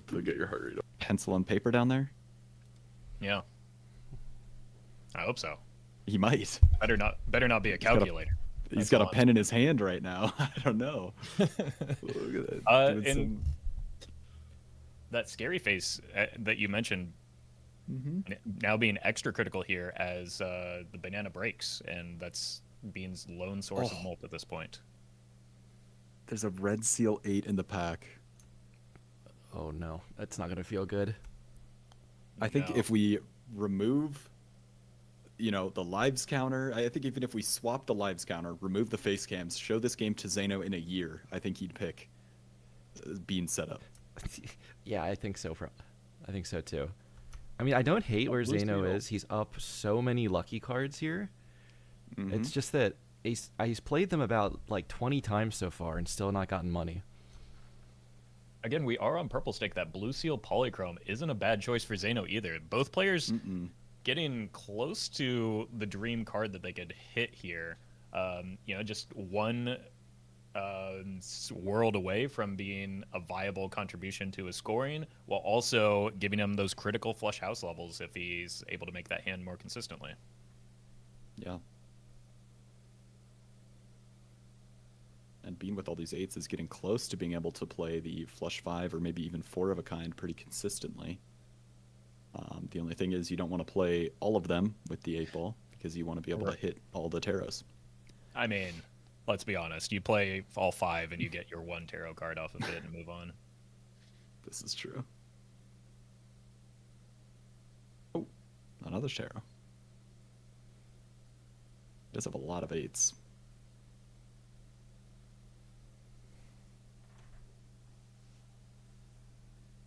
to get your heart rate up.
Pencil and paper down there?
Yeah. I hope so.
He might.
Better not be a
got a-
calculator.
He's
That's
got a
on.
pen in his hand right now. I don't know. Look at that. Doing
And
some-
that scary face that you mentioned
Mhm.
now being extra critical here as the banana breaks, and that's Bean's lone source of
Oh.
molt at this point.
There's a red seal 8 in the pack.
Oh no, that's not gonna feel good.
I think
No.
if we remove, the lives counter, I think even if we swap the lives counter, remove the face cams, show this game to Zeno in a year, I think he'd pick Bean setup.
Yeah, I think so. I think so too. I mean, I don't hate where
Blue
Zeno
Steel.
is. He's up so many lucky cards here.
Mhm.
It's just that he's played them about like 20 times so far and still not gotten money.
Again, we are on purple stake. That blue seal polychrome isn't a bad choice for Zeno either. Both players getting close to the dream card that they could hit here. Just one world away from being a viable contribution to his scoring, while also giving him those critical flush house levels if he's able to make that hand more consistently.
Yeah. And Bean with all these 8s is getting close to being able to play the flush 5 or maybe even 4 of a kind pretty consistently. The only thing is you don't want to play all of them with the 8-ball because you want to be able to hit all the taros.
I mean, let's be honest. You play all 5 and you get your 1 tarot card off of it and move on.
This is true. Oh, another tarot. Does have a lot of 8s.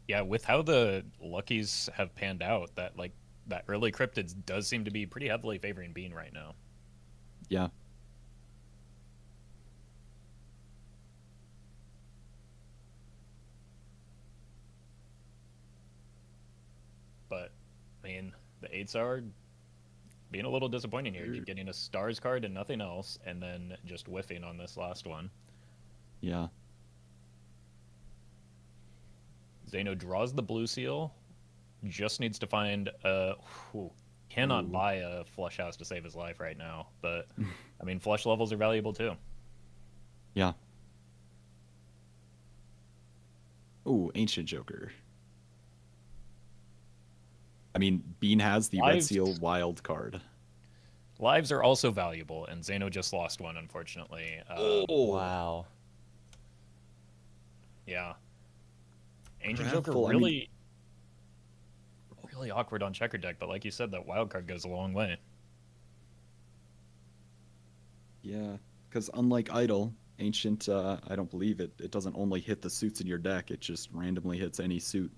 Yeah, with how the luckies have panned out, that early cryptids does seem to be pretty heavily favoring Bean right now.
Yeah.
But I mean, the 8s are being a little disappointing here. You're getting a stars card and nothing else, and then just whiffing on this last one.
Yeah.
Zeno draws the blue seal, just needs to find cannot buy a flush house to save his life right now, but I mean, flush levels are valuable too.
Yeah. Ooh, Ancient Joker. I mean, Bean has the Red
Lives-
Seal wild card.
Lives are also valuable, and Zeno just lost one, unfortunately.
Wow.
Yeah. Ancient
Wrathful,
Joker
I mean-
really awkward on checker deck, but like you said, that wild card goes a long way.
Yeah, because unlike Idol, Ancient, I don't believe it doesn't only hit the suits in your deck, it just randomly hits any suit.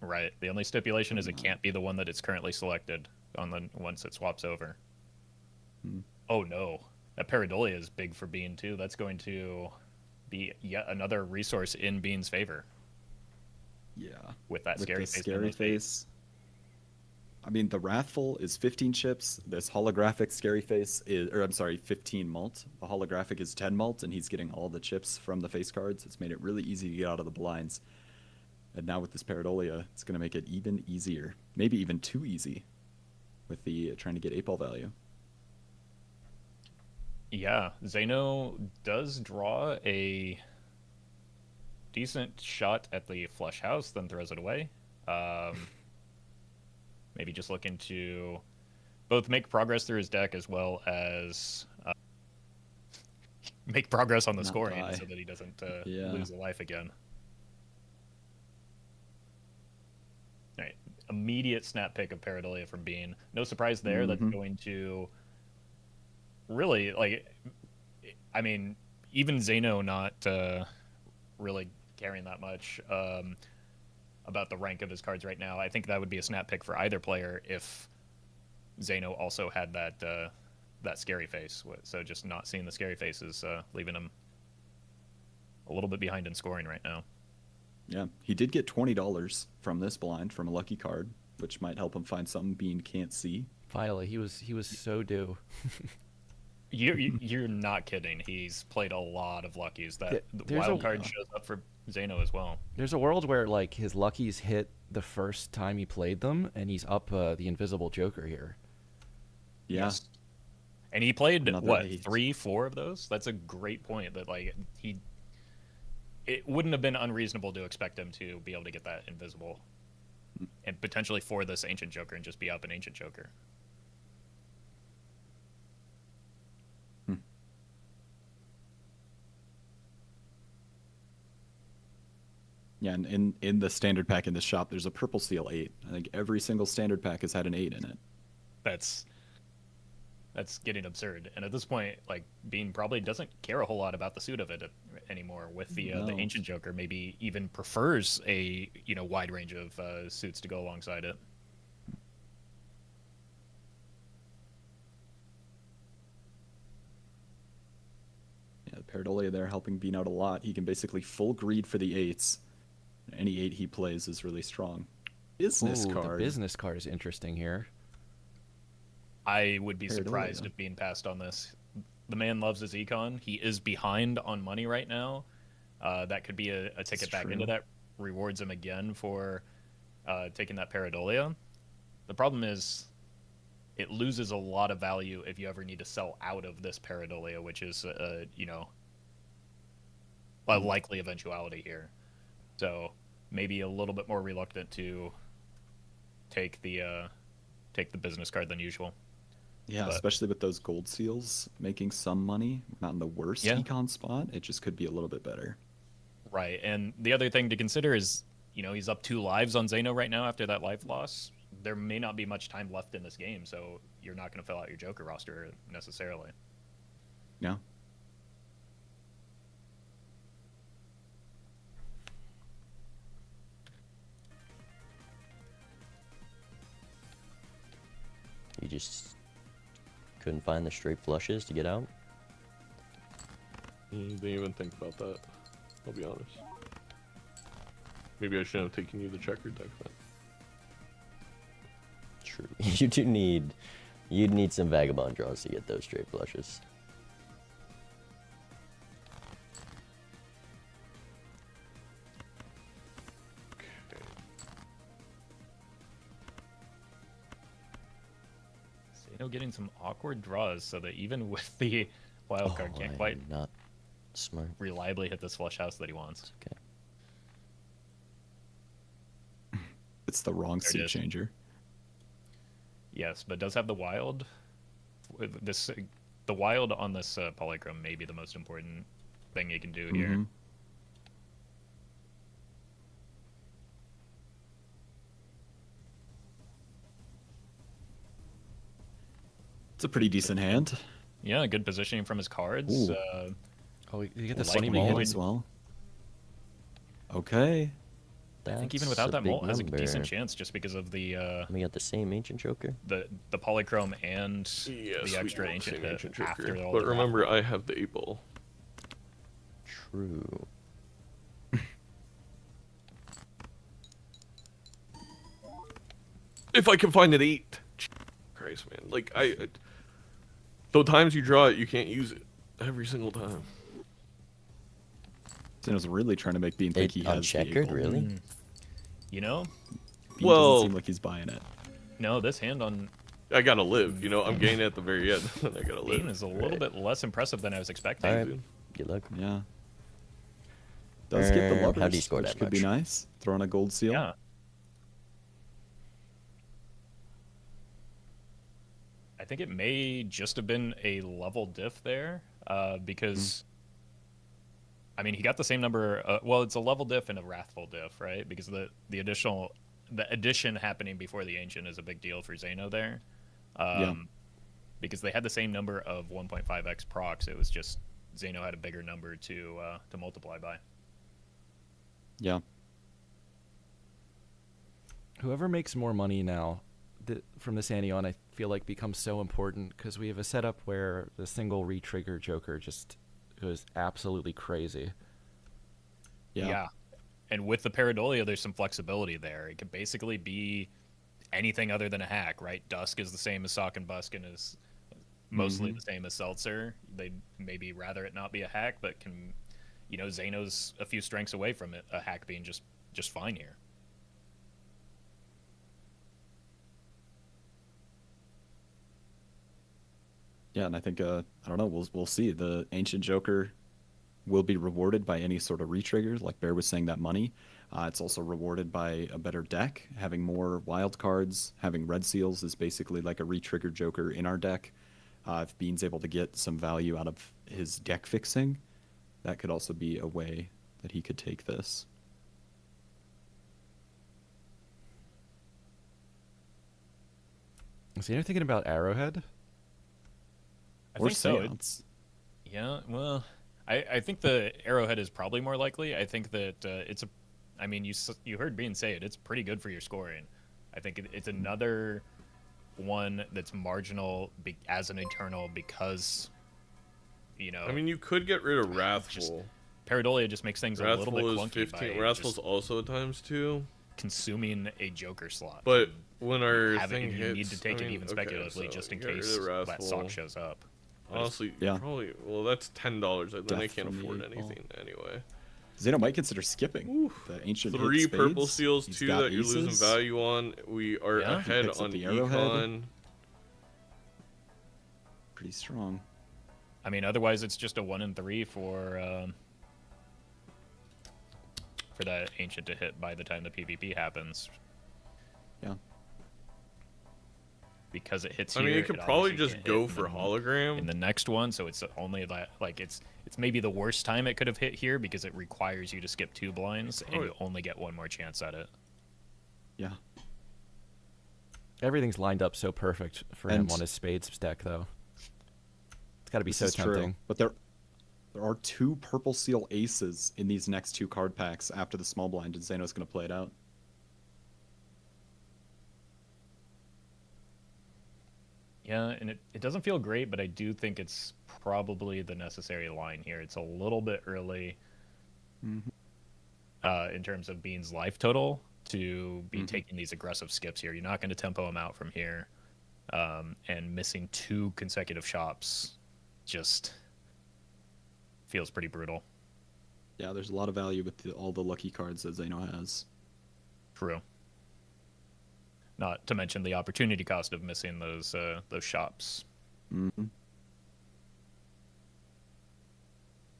Right. The only stipulation is it can't be the one that it's currently selected on the once it swaps over. Oh no. That Pareidolia is big for Bean too. That's going to be yet another resource in Bean's favor
Yeah.
with that
With
scary
the
face. and
scary
those eights.
face. I mean, the Wrathful is 15 chips. This holographic scary face is, 15 malt. The holographic is 10 malt, and he's getting all the chips from the face cards. It's made it really easy to get out of the blinds. And now with this Pareidolia, it's going to make it even easier. Maybe even too easy with the trying to get 8-ball value.
Yeah, Zeno does draw a decent shot at the flush house, then throws it away. Maybe just looking to both make progress through his deck as well as make progress on the
Not
scoring
die.
so that he doesn't
Yeah.
lose a life again. All right, immediate snap pick of Pareidolia from Bean. No surprise there. That's
Mhm.
going to really, like, I mean, even Zeno not really caring that much about the rank of his cards right now. I think that would be a snap pick for either player if Zeno also had that that scary face. So just not seeing the scary faces, leaving him a little bit behind in scoring right now.
Yeah, he did get $20 from this blind from a lucky card, which might help him find something Bean can't see.
Finally, he was so due.
You're not kidding. He's played a lot of luckies. That the
There's
wild
a-
card shows up for Zeno as well.
There's a world where like his luckies hit the first time he played them, and he's up the Invisible Joker here.
Yeah,
Yes. And he played
Another
what,
8.
3-4 of those? That's a great point. That like it wouldn't have been unreasonable to expect him to be able to get that invisible, and potentially for this Ancient Joker and just be up an Ancient Joker.
yeah, and in the standard pack in the shop, there's a purple seal 8. I think every single standard pack has had an 8 in it.
That's getting absurd. And at this point, like, Bean probably doesn't care a whole lot about the suit of it anymore. With the
No.
Ancient Joker, maybe even prefers a wide range of suits to go alongside it.
Yeah, Pareidolia there helping Bean out a lot. He can basically full greed for the 8s. Any 8 he plays is really strong. Business
Ooh,
card.
The business card is interesting here.
I would be
Pareidolia.
surprised if Bean passed on this. The man loves his econ. He is behind on money right now. That could be a ticket
It's
back
true.
into that. Rewards him again for taking that Pareidolia. The problem is it loses a lot of value if you ever need to sell out of this Pareidolia, which is, a likely eventuality here. So maybe a little bit more reluctant to take the business card than usual.
Yeah,
But-
especially with those gold seals making some money. Not in the worst
Yeah.
econ spot. It just could be a little bit better.
Right, and the other thing to consider is, he's up 2 lives on Zeno right now after that life loss. There may not be much time left in this game, so you're not going to fill out your Joker roster necessarily.
Yeah.
You just couldn't find the straight flushes to get out.
Didn't even think about that. I'll be honest. Maybe I shouldn't have taken you the checkered deck then.
True. You'd need some vagabond draws to get those straight flushes.
Zeno getting some awkward draws, so that even with the wild card, can't
I'm
quite
not smart.
reliably hit this flush house that he wants.
Okay.
It's the wrong
There it
suit
is.
changer.
Yes, but does have the wild. The wild on this polychrome may be the most important thing you can do here.
Mhm. It's a pretty decent hand.
Yeah, good positioning from his cards.
Ooh.
Oh, you get the
Likely
Sunny
hit
Hit
Mulligan.
as well. Okay.
I think even
That's
without
a
that
big
mult, has a
number.
decent chance just because of the
We got the same ancient joker.
polychrome and
Yes,
the
we
extra
want
ancient
same
hit
ancient
after
joker.
all
But
the
remember, I have the 8-ball.
True.
If I can find an 8. Christ, man. Like, the times you draw it, you can't use it. Every single time.
Zeno's really trying to make Bean think he has the
Uncheckered,
8-ball.
really?
You know,
Bean
Well-
doesn't seem like he's buying it.
no, this hand on
I gotta live, I'm gaining at the very end, and I gotta
Bean
live.
is a little bit less impressive than I was expecting.
All right. Good luck.
Yeah. Does get the lovers,
How do you score
which
that
could be
much?
nice. Throw on a gold seal.
Yeah. I think it may just have been a level diff there, because I mean he got the same number. Well, it's a level diff and a wrathful diff, right? Because the addition happening before the ancient is a big deal for Zeno there.
Yeah.
Because they had the same number of 1.5x procs. It was just Zeno had a bigger number to multiply by.
Yeah.
Whoever makes more money now from this ante on, I feel like becomes so important because we have a setup where the single re-trigger Joker just goes absolutely crazy.
Yeah.
And with the Pareidolia, there's some flexibility there. It could basically be anything other than a hack, right? Dusk is the same as Sock and Busk and is mostly the same as Seltzer. They'd maybe rather it not be a hack, but can, Zeno's a few strengths away from it, a hack being just fine here.
Yeah, and I think I don't know. We'll see. The Ancient Joker will be rewarded by any sort of re-trigger, like Bear was saying, that money. It's also rewarded by a better deck, having more wild cards. Having Red Seals is basically like a re-trigger Joker in our deck. If Bean's able to get some value out of his deck fixing, that could also be a way that he could take this.
Is Zeno thinking about Arrowhead?
I
Or
think so.
Seance.
Yeah, well, I think the Arrowhead is probably more likely. I think that I mean, you heard Bean say it. It's pretty good for your scoring. I think it's another one that's marginal as an Eternal because,
I mean, you could get rid of Wrathful.
Pareidolia just makes things a little bit
Wrathful is
clunky
15.
by
Wrathful's
just
also times 2.
consuming a Joker slot.
But when our
have it,
thing
you
hits,
need to take
I
it
mean,
even
okay,
speculatively
so
just in
get rid
case
of
that
Wrathful.
sock shows up.
Honestly,
Yeah.
probably. Well, that's $10. Then I
Death
can't
from the
afford
8 ball.
anything anyway.
Zeno might consider skipping
Oof.
the Ancient
3
hit
purple
spades.
seals,
He's
2
got
that you're losing
aces.
value on. We are
Yeah.
ahead
Picks up
on
the Arrowhead.
Econ.
Pretty strong.
I mean, otherwise it's just a 1 and 3 for that ancient to hit by the time the PvP happens.
Yeah.
Because it hits
I
here.
mean, you could probably
obviously
just
can't
go
hit
for
in
hologram.
the next one, so it's only that it's maybe the worst time it could have hit here because it requires you to skip 2 blinds and you only get 1 more chance at it.
Yeah.
Everything's lined up so perfect for him
And-
on his spades deck, though. It's got to be
This
so
is
tempting.
true. But there are 2 purple seal aces in these next 2 card packs after the small blind, and Zeno's going to play it out.
Yeah, and it doesn't feel great, but I do think it's probably the necessary line here. It's a little bit early in terms of Bean's life total to be taking these aggressive skips here. You're not going to tempo him out from here, and missing 2 consecutive shops just feels pretty brutal.
Yeah, there's a lot of value with all the lucky cards that Zeno has.
True. Not to mention the opportunity cost of missing those shops.
Mm-hmm.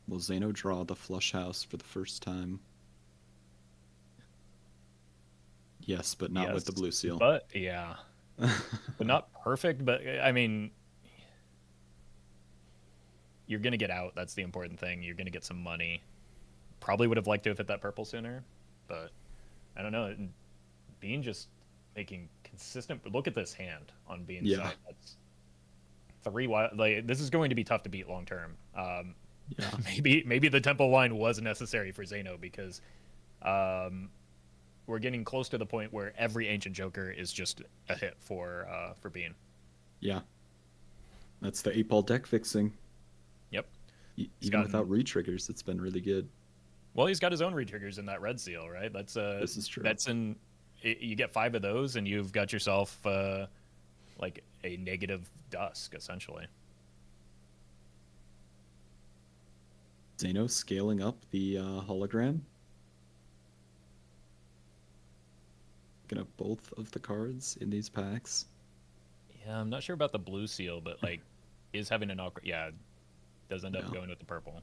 Will Zeno draw the flush house for the first time? Yes, but not with the blue seal.
But yeah, but not perfect. But I mean, you're gonna get out. That's the important thing. You're gonna get some money. Probably would have liked to have hit that purple sooner, but I don't know. Bean just making consistent. Look at this hand on Bean's side. That's 3 wild. Like, this is going to be tough to beat long term.
Yeah.
Maybe the tempo line was necessary for Zeno because we're getting close to the point where every Ancient Joker is just a hit for Bean.
Yeah. That's the 8-ball deck fixing.
Yep.
Even without re-triggers, it's been really good.
Well, he's got his own re-triggers in that red seal, right? That's
This is true.
That's you get 5 of those, and you've got yourself like a negative Dusk essentially.
Zeno scaling up the hologram. Gonna have both of the cards in these packs.
Yeah, I'm not sure about the blue seal, but like is having an awkward. Yeah, does end up
Yeah.
going with the purple.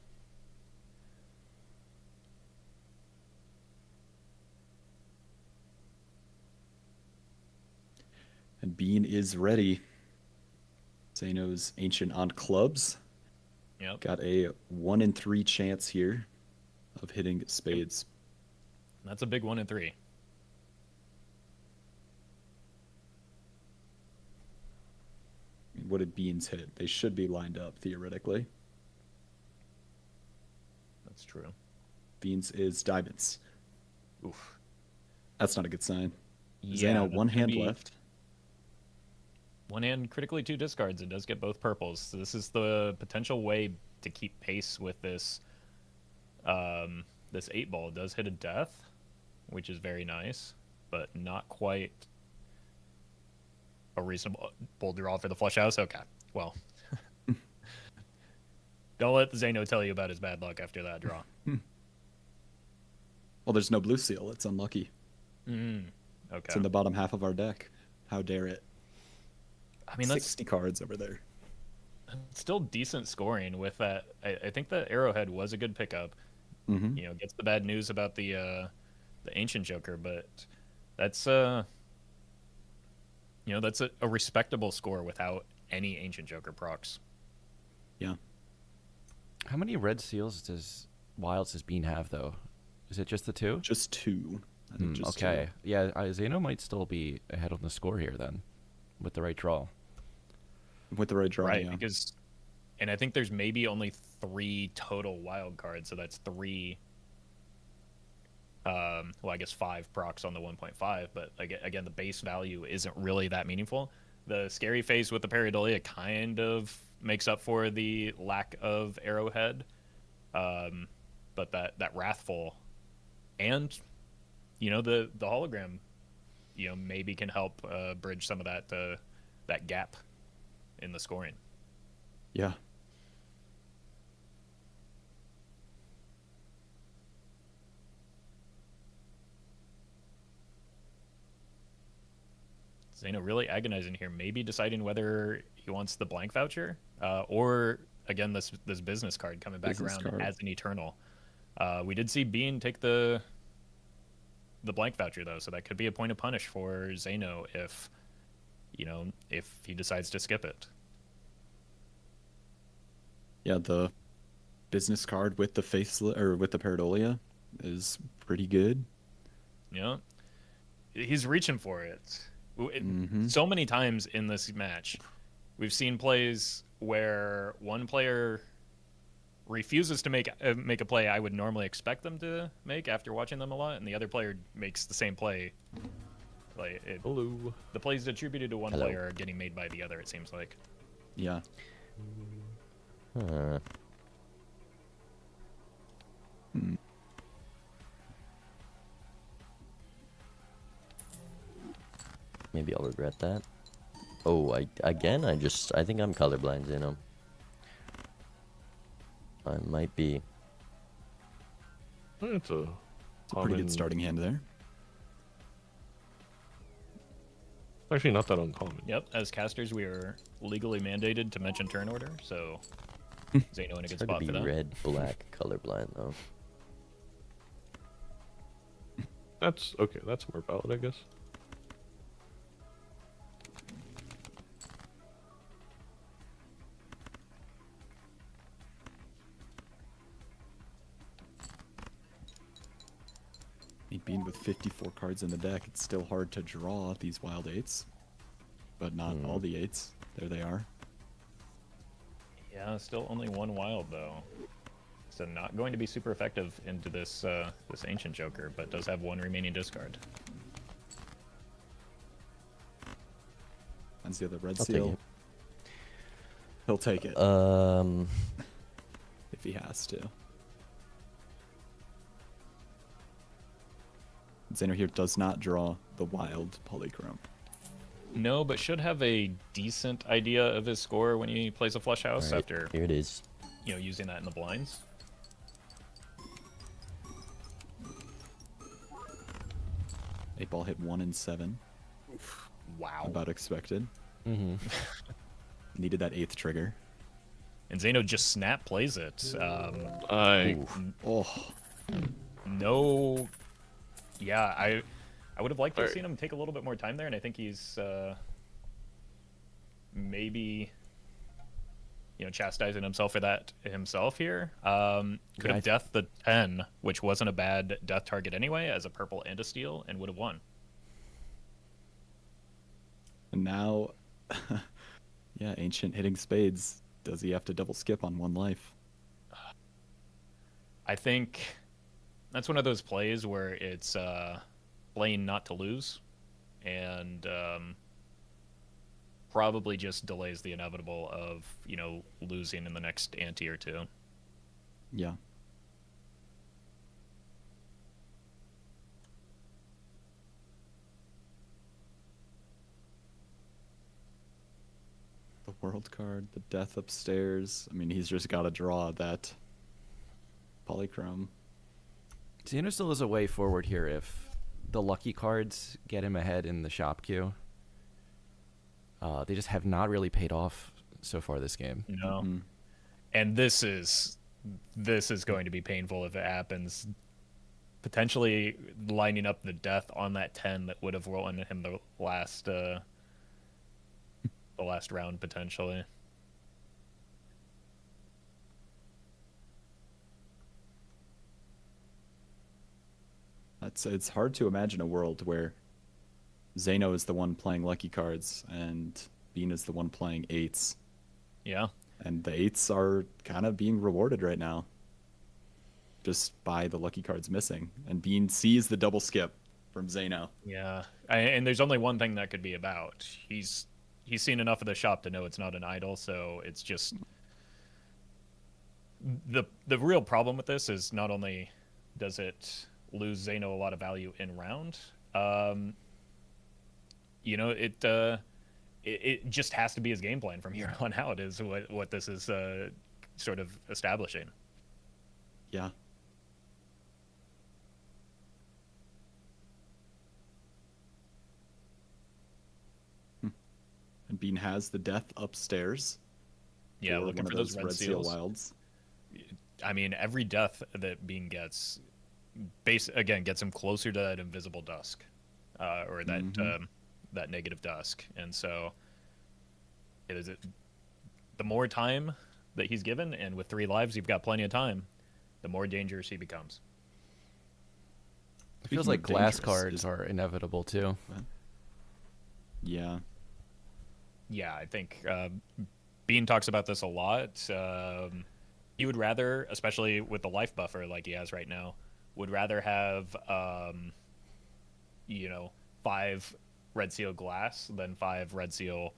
And Bean is ready. Zeno's Ancient on clubs.
Yep.
Got a 1 in 3 chance here of hitting spades.
That's a big 1 in 3.
What did Beans hit? They should be lined up, theoretically.
That's true.
Beans is diamonds.
Oof.
That's not a good sign.
Yeah,
Zeno,
that's
one
gonna
hand
be
left.
One hand, critically 2 discards. It does get both purples. So this is the potential way to keep pace with this. This 8-ball does hit a death, which is very nice, but not quite a reasonable draw for the flush house. Okay, well, don't let Zeno tell you about his bad luck after that draw.
Well, there's no blue seal. It's unlucky.
Okay.
It's in the bottom half of our deck. How dare it?
I mean, that's
60 cards over there.
still decent scoring with that. I think the Arrowhead was a good pickup.
Mm-hmm.
You know, gets the bad news about the Ancient Joker, but that's that's a respectable score without any Ancient Joker procs.
Yeah.
How many red seals does Wilds does Bean have though? Is it just the 2?
Just 2. I think just
Okay. Yeah, Zeno might still be ahead on the score here then, with the right draw.
2. With the right draw,
Right,
yeah.
because, and I think there's maybe only 3 total wild cards, so that's 3. Well, I guess 5 procs on the 1.5, but again, the base value isn't really that meaningful. The scary phase with the Pareidolia kind of makes up for the lack of Arrowhead, but that Wrathful and the hologram, maybe can help bridge some of that gap in the scoring.
Yeah.
Zeno really agonizing here, maybe deciding whether he wants the blank voucher or again this business card coming back
Business
around
card.
as an eternal. We did see Bean take the blank voucher though, so that could be a point of punish for Zeno if he decides to skip it.
Yeah, the business card with the or with the Pareidolia is pretty good.
He's reaching for it.
Mhm.
So many times in this match, we've seen plays where one player refuses to make a play I would normally expect them to make after watching them a lot, and the other player makes the same play.
Hello.
The plays attributed to one
Hello.
player are getting made by the other, it seems like.
Yeah.
Huh. Maybe I'll regret that. Oh, I think I'm colorblind, I might be.
It's a
It's a pretty good starting hand there.
Actually, not that uncommon.
Yep, as casters, we are legally mandated to mention turn order, so Zeno in a
It's
good
hard
spot
to
for
be
that.
red, black, colorblind though.
That's okay. That's more valid, I guess.
Being with 54 cards in the deck, it's still hard to draw these wild 8s. But not all the 8s. There they are.
Yeah, still only one wild though, so not going to be super effective into this this Ancient Joker, but does have one remaining discard.
Finds the other red
I'll take
seal.
it.
He'll take it
Um,
if he has to. Zeno here does not draw the wild polychrome.
No, but should have a decent idea of his score when he plays a flush house
alright,
after
here it is.
using that in the blinds.
8-ball hit 1 in 7.
Wow.
About expected.
Mm-hmm.
Needed that 8th trigger.
And Zeno just snap plays it.
I
Oh,
No. Yeah, I would have liked to have
Alright.
seen him take a little bit more time there, and I think he's maybe, chastising himself for that himself here. Could
Yeah,
have deathed the 10, which wasn't a bad death target anyway, as a purple and a steal, and would have won.
And now, yeah, Ancient hitting spades. Does he have to double skip on one life?
I think that's one of those plays where it's playing not to lose, and probably just delays the inevitable of losing in the next ante or two.
Yeah. The world card, the death upstairs. I mean, he's just got to draw that polychrome.
Xeno still has a way forward here if the lucky cards get him ahead in the shop queue. They just have not really paid off so far this game.
No.
Mhm.
And this is going to be painful if it happens. Potentially lining up the death on that 10 that would have won him the last round potentially.
It's hard to imagine a world where Zeno is the one playing lucky cards and Bean is the one playing eights.
Yeah.
And the eights are kind of being rewarded right now just by the lucky cards missing. And Bean sees the double skip from Zeno.
Yeah. And there's only one thing that could be about. He's seen enough of the shop to know it's not an idol, so it's just the real problem with this is not only does it lose Zeno a lot of value in round, it just has to be his game plan from here on out is what this is sort of establishing.
Yeah. And Bean has the death upstairs.
Yeah,
for
looking
one
for
of
those
Red
red
Seal
seals.
Wilds.
I mean, every death that Bean gets, gets him closer to that invisible dusk, or that that negative dusk, and so the more time that he's given, and with 3 lives, you've got plenty of time, the more dangerous he becomes.
It feels
Speaking
like
of
glass
dangerous,
cards are inevitable too.
Yeah.
Yeah, I think Bean talks about this a lot. He would rather, especially with the life buffer like he has right now, would rather have 5 red seal glass than 5 red seal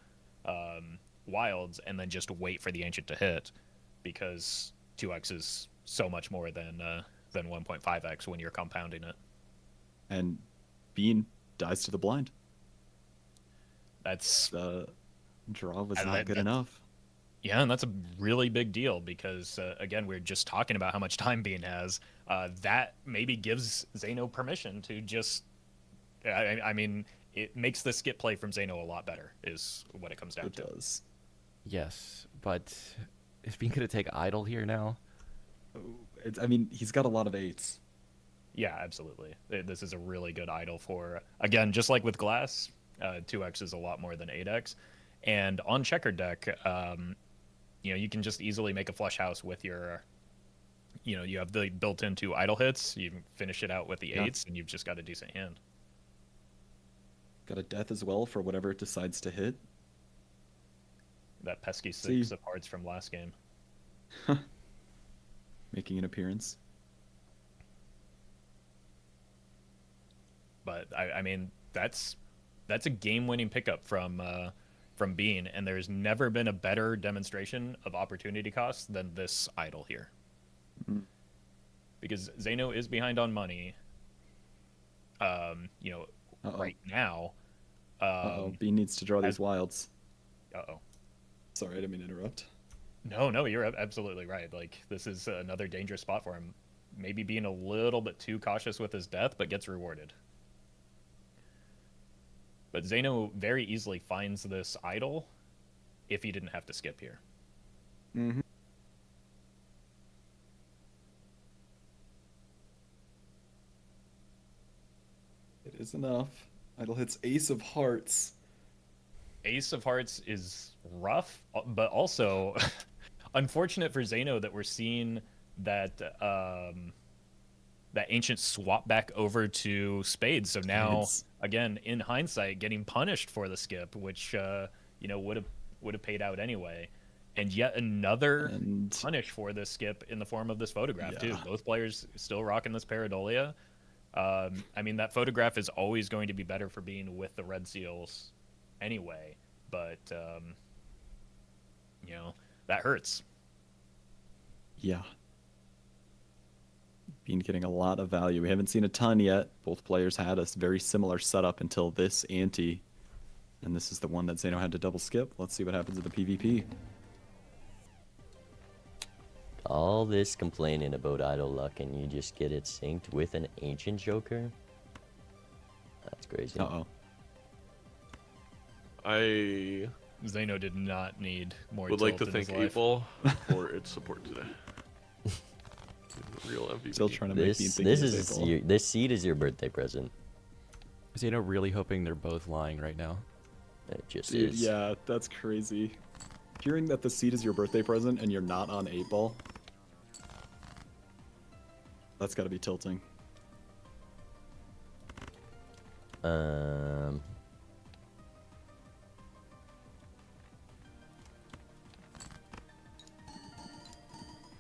wilds, and then just wait for the ancient to hit, because 2x is so much more than 1.5x when you're compounding it.
And Bean dies to the blind.
That's
The draw was
And
not good enough.
Yeah, and that's a really big deal because, again, we're just talking about how much time Bean has. That maybe gives Zeno permission to just... I mean, it makes the skip play from Zeno a lot better, is what it comes down
It
to.
does.
Yes, but is Bean gonna take idle here now?
I mean, he's got a lot of eights.
Yeah, absolutely. This is a really good idol for, again, just like with Glass, 2x is a lot more than 8x. And on checkered deck, you can just easily make a flush house with your, you have the built-in 2 idle hits, you can finish it out with the 8s, and you've just got a decent hand.
Got a death as well for whatever it decides to hit.
That pesky 6
See.
of hearts from last game.
Making an appearance.
But I mean, that's a game-winning pickup from Bean, and there's never been a better demonstration of opportunity cost than this idol here.
Mhm.
Because Zeno is behind on money. Right now.
Uh-oh. Bean needs to draw these
as-
wilds.
Uh-oh.
Sorry, I didn't mean to interrupt.
No, you're absolutely right. Like, this is another dangerous spot for him. Maybe being a little bit too cautious with his death, but gets rewarded. But Zeno very easily finds this idol if he didn't have to skip here.
Mm-hmm. It is enough. Idle hits Ace of Hearts.
Ace of Hearts is rough, but also unfortunate for Zeno that we're seeing that that ancient swap back over to spades. So now,
Spades.
again, in hindsight, getting punished for the skip, which you know would have paid out anyway, and yet another
And
punish for this skip in the form of this photograph too.
Yeah.
Both players still rocking this Paradolia. I mean, that photograph is always going to be better for being with the red seals anyway, but you know, that hurts.
yeah. Bean getting a lot of value. We haven't seen a ton yet. Both players had a very similar setup until this ante. And this is the one that Zeno had to double skip. Let's see what happens in the PvP.
All this complaining about idle luck and you just get it synced with an ancient joker? That's crazy.
Uh-oh.
I
Zeno did not need more.
would like to
tilt in his
thank
life.
8-Ball for its support today. Real MVP.
Still trying to make Bean
This
think
this
he's
is
able.
your, this seed is your birthday present.
Zeno really hoping they're both lying right now.
It just
Dude,
is.
yeah, that's crazy. Hearing that the seed is your birthday present and you're not on 8-Ball. That's gotta be tilting.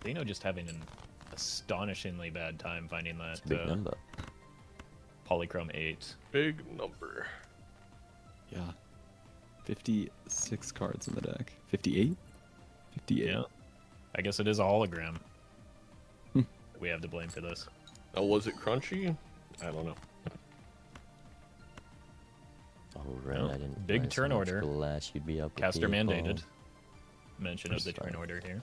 Zeno just having an astonishingly bad time finding that
Big number.
Polychrome 8.
Big number.
Yeah. 56 cards in the deck. 58? 58.
Yeah. I guess it is a hologram. We have to blame for this.
Now, was it crunchy? I don't know.
Oh right,
No,
I didn't.
big
realize
turn
how much
order.
glass you'd be up with the
Caster
8-Ball.
mandated. Mention of the
First
turn
five.
order here.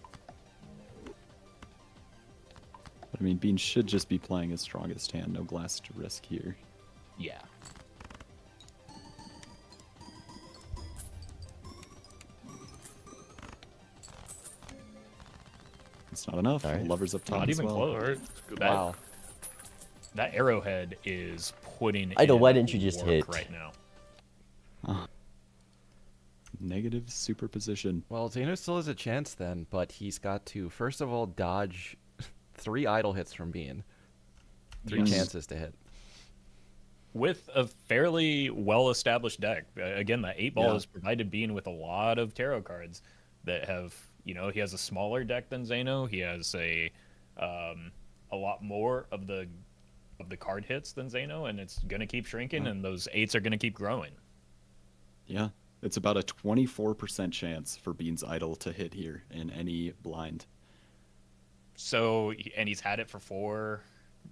I mean, Bean should just be playing his strongest hand. No glass to risk here.
Yeah.
It's not enough.
All right.
Lovers up top
Not
as
even
well.
close.
All right, it's good.
That-
Wow.
That arrowhead is putting.
Idol,
in
why didn't you just
work
hit?
right now?
Negative superposition.
Well, Zeno still has a chance then, but he's got to first of all dodge 3 idle hits from Bean. 3
Yes.
chances to hit.
With a fairly well-established deck. Again, the 8-Ball
Yeah.
has provided Bean with a lot of tarot cards that have, you know, he has a smaller deck than Zeno. He has a lot more of the card hits than Zeno, and it's going to keep shrinking, and those 8s are going to keep growing.
Yeah. It's about a 24% chance for Bean's idol to hit here in any blind.
So, and he's had it for 4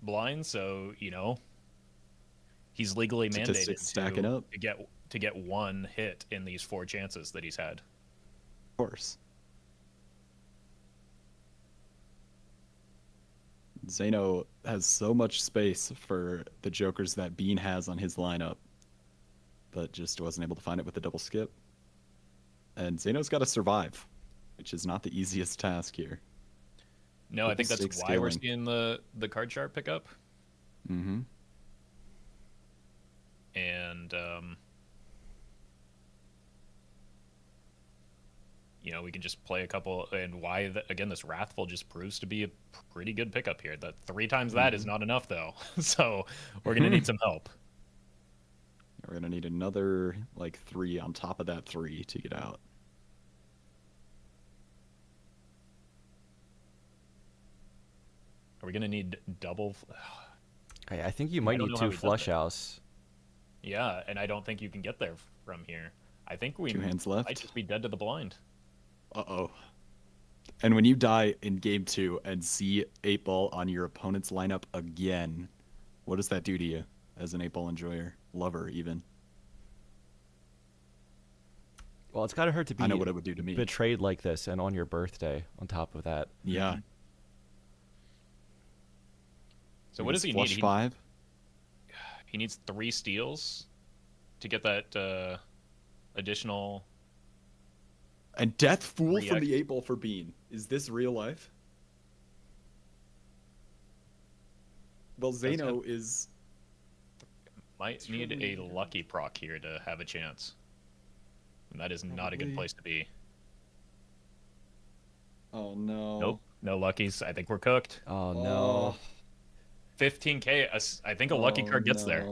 blinds, so, you know, he's legally mandated
Statistics stacking up.
to get 1 hit in these 4 chances that he's had.
Of course. Zeno has so much space for the jokers that Bean has on his lineup, but just wasn't able to find it with the double skip. And Zeno's got to survive, which is not the easiest task here.
No, I
With
think
the
that's
stake
why we're
scaling.
seeing the card chart pick up.
Mm-hmm.
And you know, we can just play a couple, and why again this Wrathful just proves to be a pretty good pickup here. That 3 times that is not enough though. So we're gonna need some help.
We're gonna need another like 3 on top of that 3 to get out.
Are we gonna need double?
I think you might
don't
need
know how
2
he does
flush
that.
house.
Yeah, and I don't think you can get there from here. I think we
2 hands left.
might just be dead to the blind.
Uh-oh. And when you die in game 2 and see 8-Ball on your opponent's lineup again, what does that do to you as an 8-Ball enjoyer? Lover, even.
Well, it's got to hurt to be
I know what it would do to me.
betrayed like this and on your birthday on top of that.
Yeah.
So what does he need?
Flush 5?
He needs 3 steals to get that additional.
And Death Fool
Three
from
X.
the 8-Ball for Bean. Is this real life? Well, Zeno is...
Might
It's
need
really
a lucky proc here to have a chance. and that is not a good
Probably.
place to be.
Oh no.
Nope, no luckies. I think we're cooked.
Oh no.
15K. I think a lucky card gets there.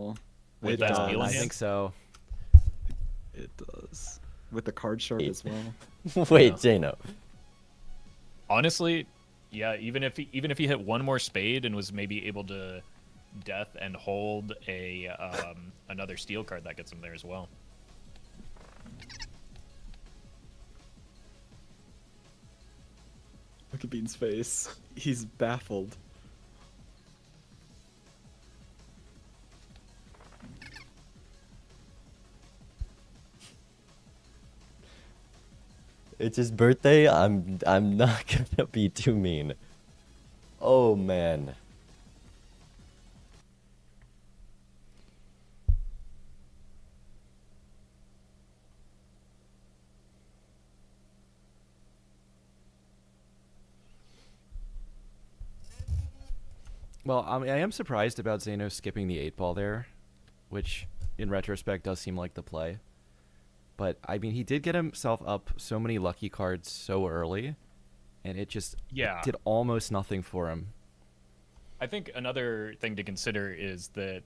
With
It
that
does.
steal in
I
hand?
think so.
It does. With the card sharp
Eight.
as well.
Wait,
Yeah.
Zeno.
Honestly, yeah. Even if he hit one more spade and was maybe able to death and hold a another steel card, that gets him there as well.
Look at Bean's face. He's baffled.
It's his birthday. I'm not gonna be too mean. Oh man.
Well, I am surprised about Zeno skipping the 8 ball there, which in retrospect does seem like the play. But I mean, he did get himself up so many lucky cards so early, and it just
Yeah.
did almost nothing for him.
I think another thing to consider is that,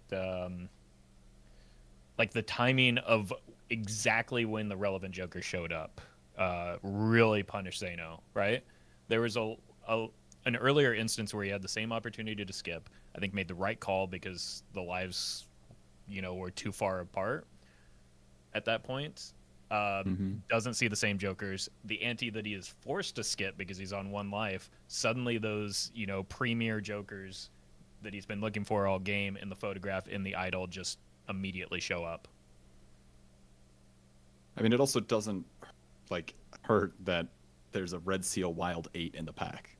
like, the timing of exactly when the relevant Joker showed up really punished Zeno, right? There was an earlier instance where he had the same opportunity to skip. I think made the right call because the lives, were too far apart at that point. Doesn't see the same Jokers. The ante that he is forced to skip because he's on 1 life, suddenly those, premier Jokers that he's been looking for all game in the photograph in the idol just immediately show up.
I mean, it also doesn't hurt that there's a Red Seal Wild 8 in the pack.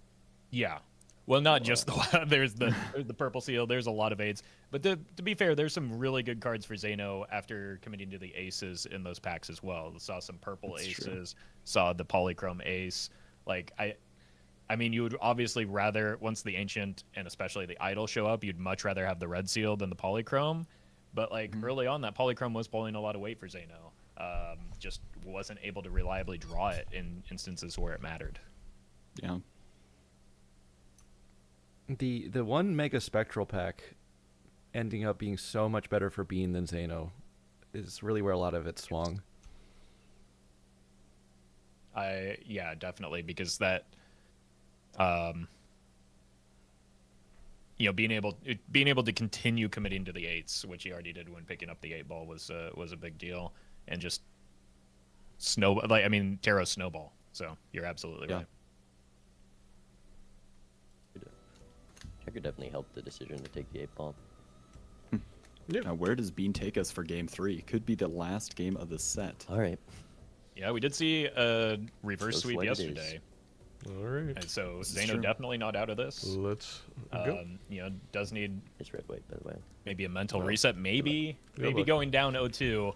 Yeah. Well, not just there's the purple seal. There's a lot of aids, but to be fair, there's some really good cards for Zeno after committing to the aces in those packs as well. Saw some purple
That's
aces,
true.
saw the polychrome ace. Like I mean, you would obviously rather once the ancient and especially the idol show up, you'd much rather have the red seal than the polychrome. But early on, that polychrome was pulling a lot of weight for Zeno. Just wasn't able to reliably draw it in instances where it mattered.
Yeah.
The one Mega Spectral pack ending up being so much better for Bean than Zeno is really where a lot of it swung.
Yeah, definitely, because that being able to continue committing to the 8s, which he already did when picking up the 8 ball, was a big deal, and just Taro's snowball. So you're absolutely
Yeah.
right.
Checker definitely helped the decision to take the 8 ball.
Now, where does Bean take us for game 3? Could be the last game of the set.
All right.
Yeah, we did see a reverse
Shows
sweep
what it is.
yesterday,
All right.
and so
This is
Zeno
true.
definitely not out of this.
Let's go.
Does need
It's red white, by the way.
maybe a mental
Well,
reset. Maybe
luck.
going down 0-2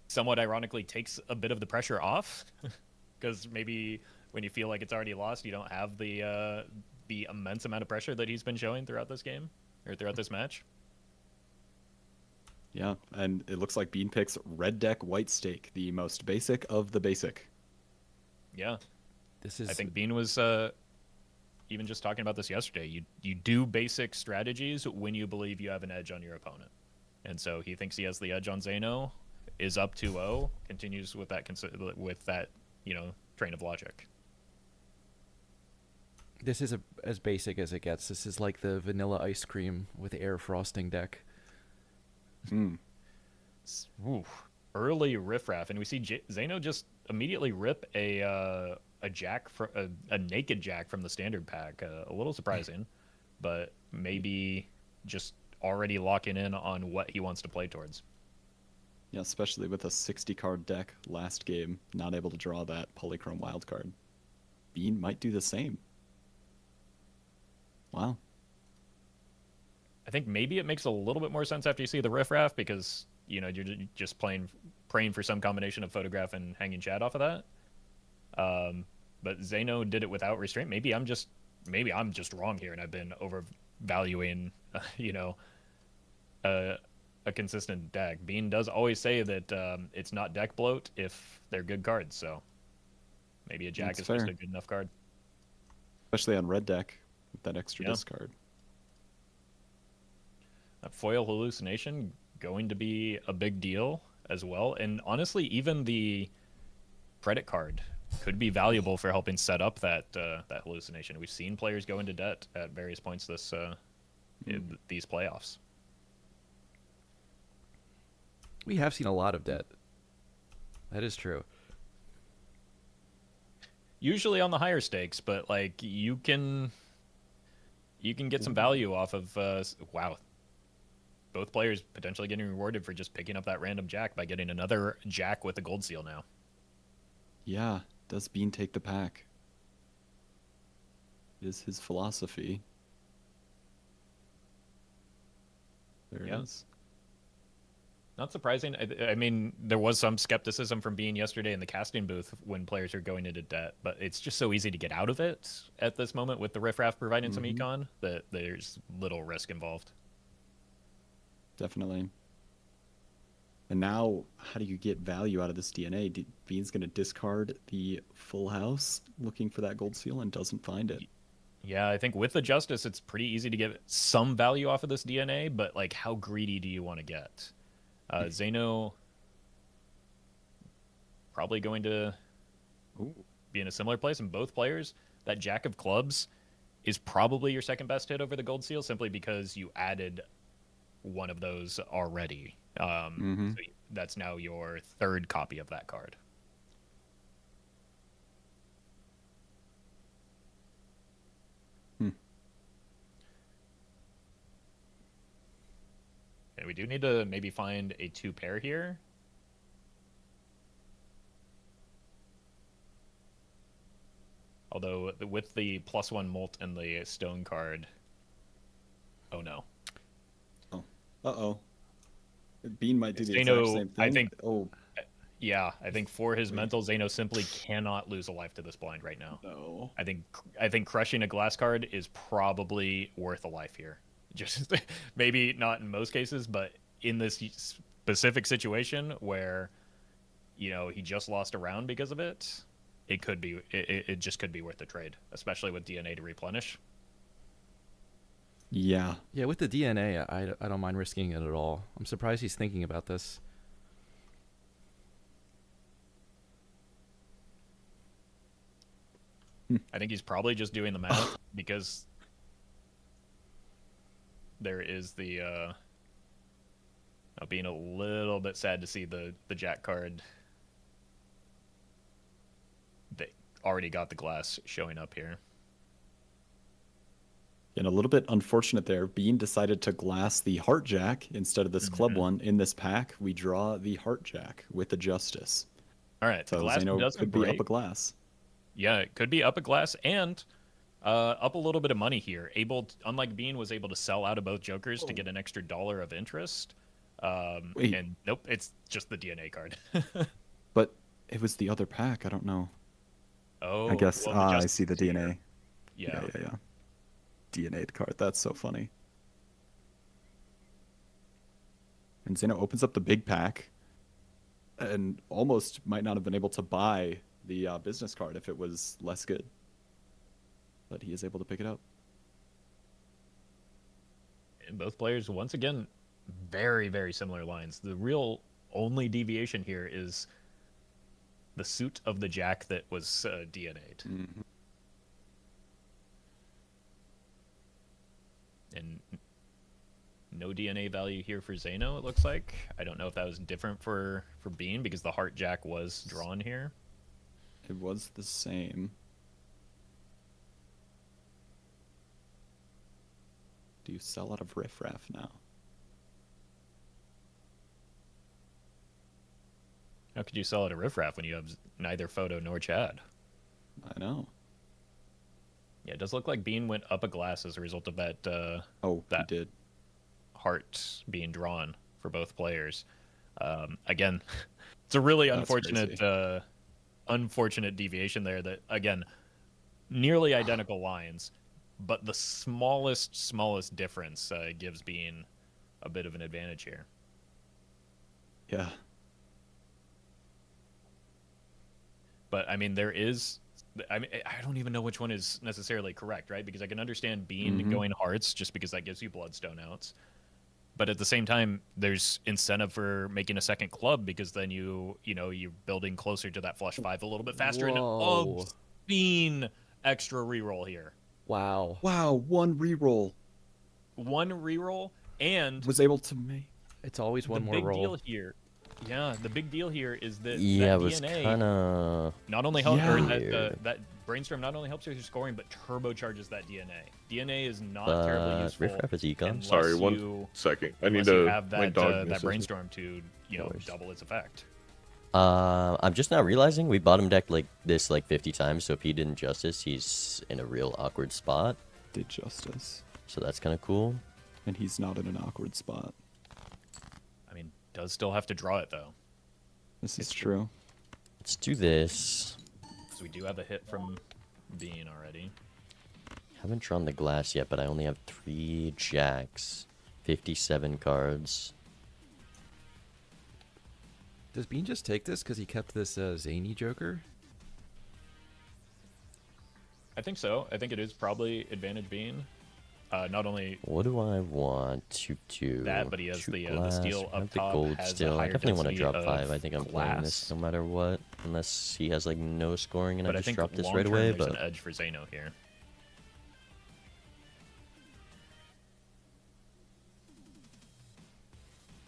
somewhat ironically takes a bit of the pressure off, because maybe when you feel like it's already lost, you don't have the immense amount of pressure that he's been showing throughout this game or throughout this match.
Yeah, and it looks like Bean picks red deck white stake, the most basic of the basic.
Yeah,
This is
I think Bean was even just talking about this yesterday. You do basic strategies when you believe you have an edge on your opponent, and so he thinks he has the edge on Zeno, is up 2-0, continues with that train of logic.
this is as basic as it gets. This is like the vanilla ice cream with air frosting deck.
Oof. Early riffraff, and we see Zeno just immediately rip a jack a naked jack from the standard pack. A little surprising, but maybe just already locking in on what he wants to play towards.
Yeah, especially with a 60-card deck last game, not able to draw that polychrome wild card. Bean might do the same. Wow.
I think maybe it makes a little bit more sense after you see the riffraff, because you're just praying for some combination of photograph and hanging chat off of that. But Zeno did it without restraint. Maybe I'm just wrong here, and I've been overvaluing, a consistent deck. Bean does always say that it's not deck bloat if they're good cards, so maybe a Jack
That's
is just
fair.
a good enough card.
Especially on red deck with that extra
Yeah.
discard.
That foil hallucination going to be a big deal as well, and honestly, even the credit card could be valuable for helping set up that that hallucination. We've seen players go into debt at various points in these playoffs.
We have seen a lot of debt. That is true.
Usually on the higher stakes, but like you can get some value off of wow. Both players potentially getting rewarded for just picking up that random Jack by getting another Jack with a gold seal now.
Yeah, does Bean take the pack? It is his philosophy. There
Yeah.
it is.
Not surprising. I mean, there was some skepticism from Bean yesterday in the casting booth when players are going into debt, but it's just so easy to get out of it at this moment with the riffraff providing some econ that there's little risk involved.
Definitely. And now, how do you get value out of this DNA? Bean's going to discard the full house looking for that gold seal and doesn't find it.
Yeah, I think with the Justice, it's pretty easy to get some value off of this DNA, but like, how greedy do you want to get? Zeno probably going to be in a similar place, and both players, that Jack of Clubs is probably your second best hit over the gold seal simply because you added one of those already. So that's now your third copy of that card. And we do need to maybe find a 2-pair here. Although with the +1 Molt and the Stone card, oh no.
Uh-oh. Bean might do the
Zeno,
exact same thing.
I think-
Oh,
Yeah, I think for his mental, Zeno simply cannot lose a life to this blind right now.
no.
I think crushing a glass card is probably worth a life here. Just maybe not in most cases, but in this specific situation where, you know, he just lost a round because of it, it could be it just could be worth the trade, especially with DNA to replenish.
Yeah.
Yeah, with the DNA, I don't mind risking it at all. I'm surprised he's thinking about this.
I think he's probably just doing the math because there is the being a little bit sad to see the Jack card that already got the glass showing up here.
And a little bit unfortunate there. Bean decided to glass the Heart Jack instead of this club one. In this pack, we draw the Heart Jack with the Justice.
All right, the
So
glass
Zeno
doesn't
could be
break.
up a glass.
Yeah, it could be up a glass and up a little bit of money here. Unlike Bean, was able to sell out of both Jokers to get an extra $1 of interest.
Wait.
And nope, it's just the DNA card.
But it was the other pack. I don't know.
Oh,
I guess
well, the
I
Justice
see the
is here.
DNA.
Yeah.
Yeah. DNA card. That's so funny. And Zeno opens up the big pack and almost might not have been able to buy the business card if it was less good. But he is able to pick it up.
And both players, once again, very, very similar lines. The real only deviation here is the suit of the Jack that was DNA'd. And no DNA value here for Zeno, it looks like. I don't know if that was different for Bean because the Heart Jack was drawn here.
It was the same. Do you sell out of riffraff now?
How could you sell it a riffraff when you have neither Photo nor Chad?
I know.
Yeah, it does look like Bean went up a glass as a result of that
Oh,
That-
he did.
heart being drawn for both players. Again, it's a really
That's
unfortunate deviation there that, again, nearly identical lines, but the smallest difference gives Bean a bit of an advantage here.
Yeah.
But I mean, there is. I mean, I don't even know which one is necessarily correct, right? Because I can understand Bean going hearts just because that gives you bloodstone outs. But at the same time, there's incentive for making a second club because then you're building closer to that flush 5 a little bit faster.
Whoa.
And obscene extra reroll here.
Wow.
Wow, one reroll
One reroll and
was able to make.
It's always one
the
more
big
roll.
deal here. Yeah, the big deal here is that
Yeah,
that
it was
DNA
kind of
not only helps or
Yeah.
that brainstorm not only helps with your scoring but turbocharges that DNA. DNA is not terribly useful.
Riff Raff is econ.
unless
Sorry, one
you-
second. I need
unless you
to.
have
my
that
dog
that
misses me.
brainstorm to
worries.
double its effect.
I'm just now realizing we bottom decked like this like 50 times, so if he didn't justice, he's in a real awkward spot.
Did justice.
So that's kind of cool.
And he's not in an awkward spot.
I mean, does still have to draw it though.
This is true.
Let's do this.
So we do have a hit from Bean already.
Haven't drawn the glass yet, but I only have 3 jacks, 57 cards.
Does Bean just take this because he kept this zany Joker?
I think so. I think it is probably advantage Bean. Not only
What do I want to do?
that, but he has
Shoot
the
glass,
steel
I have
up
the
top
gold
has a
still. I
higher
definitely want to
density
drop
of
5. I think I'm playing this
glass.
no matter what, unless he has like no scoring and
but
I
I
just
think
drop this
long
right
term,
away.
there's
But
an edge for Zeno here.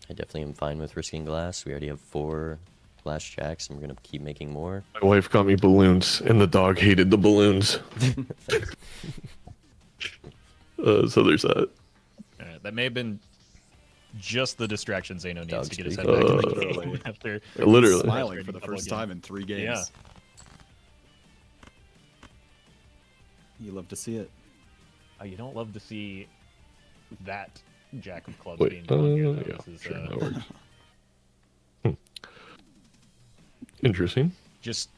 I definitely am fine with risking glass. We already have 4 glass jacks, and we're gonna keep making more.
My wife got me balloons, and the dog hated the balloons. So there's that.
That may have been just the distraction Zeno needs
Dog's
to get his head
speaking.
back in the
Literally.
game after.
Literally.
Smiling for the
Double
first
game.
time in 3 games.
Yeah.
You love to see it.
You don't love to see that Jack of Clubs
Wait,
being drawn here, though.
yeah,
This is,
sure, that works. Interesting.
just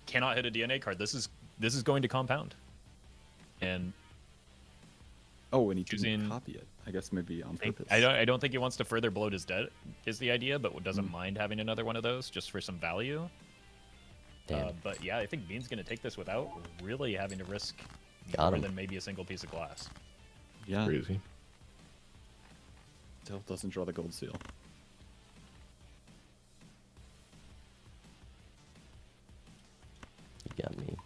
cannot hit a DNA card. This is going to compound. And
Oh, and he
Choosing-
didn't copy it. I guess maybe on purpose.
I don't think he wants to further bloat his debt is the idea, but doesn't
Hmm.
mind having another one of those just for some value.
Damn.
But yeah, I think Bean's going to take this without really having to risk
Got
more
him.
than maybe a single piece of glass.
Yeah.
Crazy.
Still doesn't draw the gold seal.
You got me.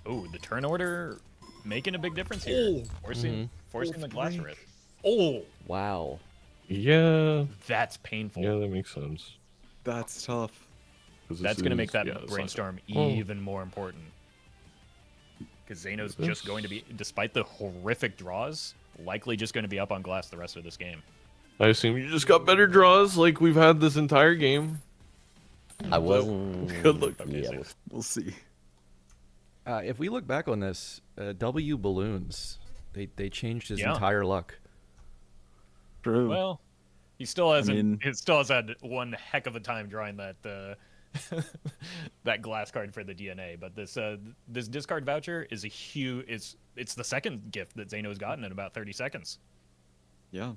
Oh, the turn order making a big difference here. Forcing the glass
break.
rip. Oh,
Wow.
Yeah.
that's painful.
Yeah, that makes sense.
That's tough.
'Cause
That's
this
going to
is-
make that
yeah, it's not-
brainstorm
Oh.
even more important. Because Zeno's
This-
just going to be, despite the horrific draws, likely just going to be up on glass the rest of this game.
I assume you just got better draws like we've had this entire game.
I wasn't.
Good luck.
Yeah,
Okay,
We'll see.
If we look back on this, W balloons, they changed his
Yeah.
entire luck.
True.
Well, he still hasn't.
mean-
He still has had one heck of a time drawing that that glass card for the DNA. But this discard voucher is a huge. It's the second gift that Zeno's gotten in about 30 seconds.
Yeah.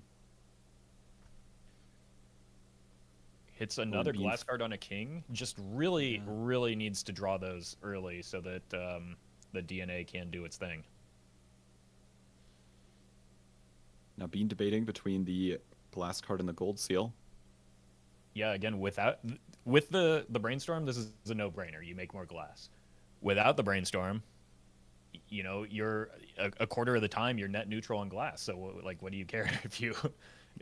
Hits another
Bean-
glass card on a king. Just really, really needs to draw those early so that the DNA can do its thing.
Now, Bean debating between the glass card and the gold seal.
Yeah, again, with the brainstorm, this is a no-brainer. You make more glass. Without the brainstorm, you're a quarter of the time you're net neutral on glass. So like, what do you care if you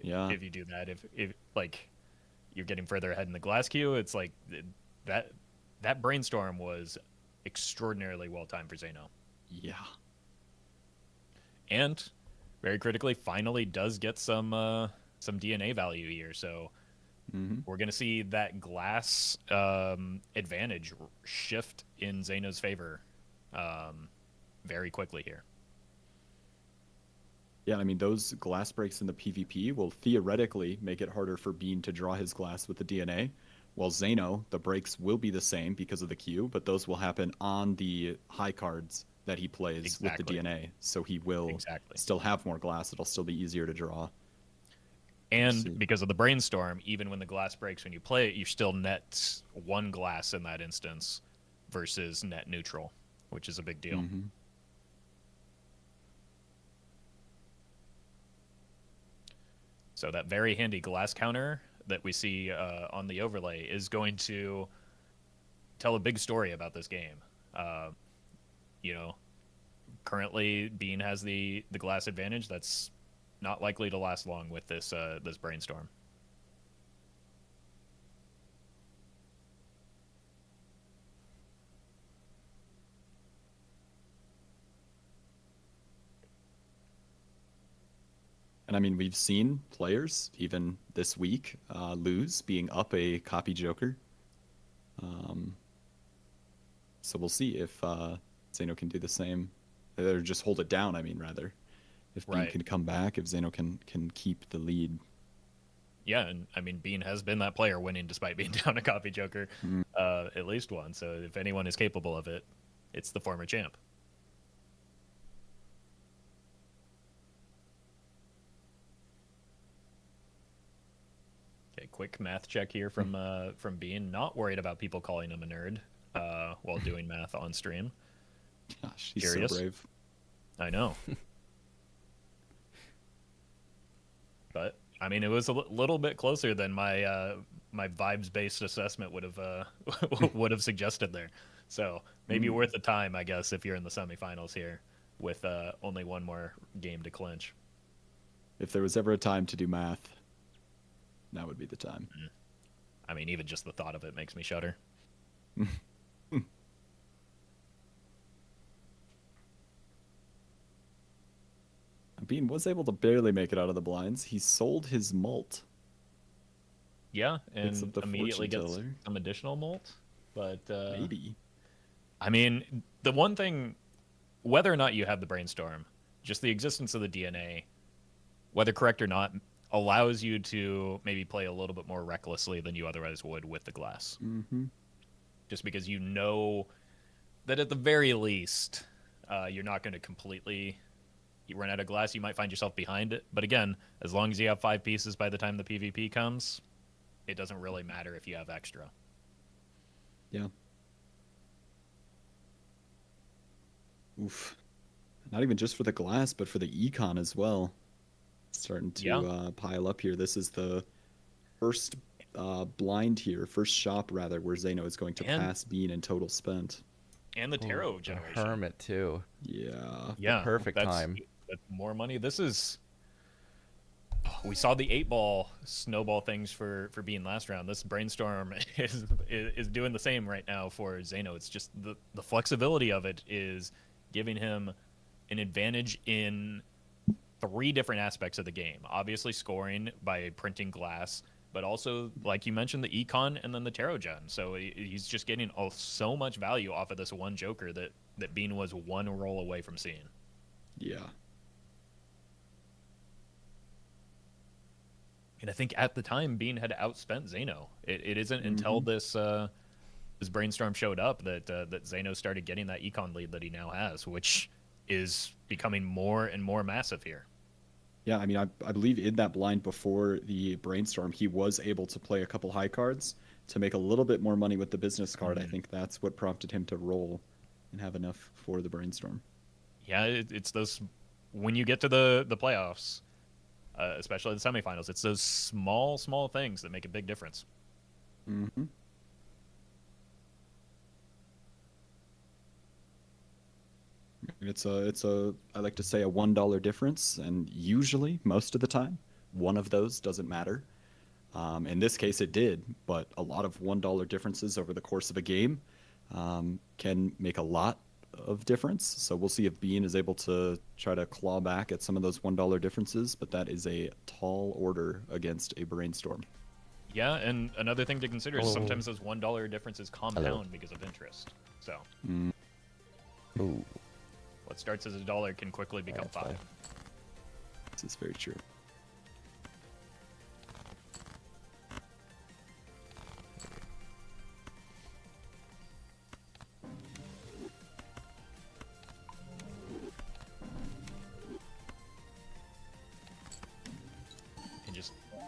Yeah.
if you do that? If like you're getting further ahead in the glass queue, it's like that brainstorm was extraordinarily well timed for Zeno.
Yeah.
And very critically, finally does get some DNA value here. So
Mm-hmm.
we're going to see that glass advantage shift in Zeno's favor very quickly here.
Yeah, I mean, those glass breaks in the PvP will theoretically make it harder for Bean to draw his glass with the DNA. While Zeno, the breaks will be the same because of the queue, but those will happen on the high cards that he plays
Exactly.
with the DNA, so he will
Exactly.
still have more glass. It'll still be easier to draw.
And
see.
because of the brainstorm, even when the glass breaks when you play it, you still net 1 glass in that instance versus net neutral, which is a big deal.
Mhm.
So that very handy glass counter that we see on the overlay is going to tell a big story about this game. You know, currently Bean has the glass advantage. That's not likely to last long with this this brainstorm.
And I mean, we've seen players even this week lose, being up a copy Joker. So we'll see if Zeno can do the same, or just hold it down. I mean, rather, if Bean
Right.
can come back, if Zeno can keep the lead.
Yeah, and I mean, Bean has been that player winning despite being down a copy Joker at least once. So if anyone is capable of it, it's the former champ. Okay, quick math check here from Bean. Not worried about people calling him a nerd while doing math on stream.
Gosh, he's
Curious.
so brave.
I know. But I mean, it was a little bit closer than my my vibes based assessment would have would have suggested there. So maybe worth the time, I guess, if you're in the semifinals here with only one more game to clinch.
If there was ever a time to do math, now would be the time.
I mean, even just the thought of it makes me shudder.
Bean was able to barely make it out of the blinds. He sold his malt.
Yeah,
Picks
and
up the
immediately
fortune
gets
teller.
some additional malt. But
Maybe.
I mean, the one thing, whether or not you have the brainstorm, just the existence of the DNA, whether correct or not, allows you to maybe play a little bit more recklessly than you otherwise would with the glass.
Mm-hmm.
Just because you know that at the very least, you're not going to completely you run out of glass. You might find yourself behind it. But again, as long as you have 5 pieces by the time the PvP comes, it doesn't really matter if you have extra.
Yeah. Oof. Not even just for the glass, but for the econ as well. Starting to pile up here. This is the first blind here, first shop rather, where Zeno is going to
And-
pass Bean in total spent.
And the tarot
The
generation.
Hermit too.
Yeah.
Yeah,
perfect time.
That's more money. This is. We saw the 8-ball snowball things for being last round. This brainstorm is doing the same right now for Zeno. It's just the flexibility of it is giving him an advantage in 3 different aspects of the game. Obviously, scoring by printing glass, but also, like you mentioned, the econ and then the tarot gen. So he's just getting so much value off of this one Joker that Bean was 1 roll away from seeing.
Yeah.
And I think at the time, Bean had outspent Zeno. It isn't until this this brainstorm showed up that Zeno started getting that econ lead that he now has, which is becoming more and more massive here.
Yeah, I mean, I believe in that blind before the brainstorm, he was able to play a couple high cards to make a little bit more money with the business card. I think that's what prompted him to roll and have enough for the brainstorm.
Yeah, it's those when you get to the playoffs, especially the semifinals, it's those small things that make a big difference.
Mm-hmm. It's a I like to say a $1 difference, and usually most of the time one of those doesn't matter. In this case it did, but a lot of $1 differences over the course of a game can make a lot of difference. So we'll see if Bean is able to try to claw back at some of those $1 differences, but that is a tall order against a brainstorm.
Yeah, and another thing to consider is
Hello.
sometimes those $1 differences compound because of interest. So
Ooh,
what starts as $1 can quickly become
that's
5.
fine.
This is very true.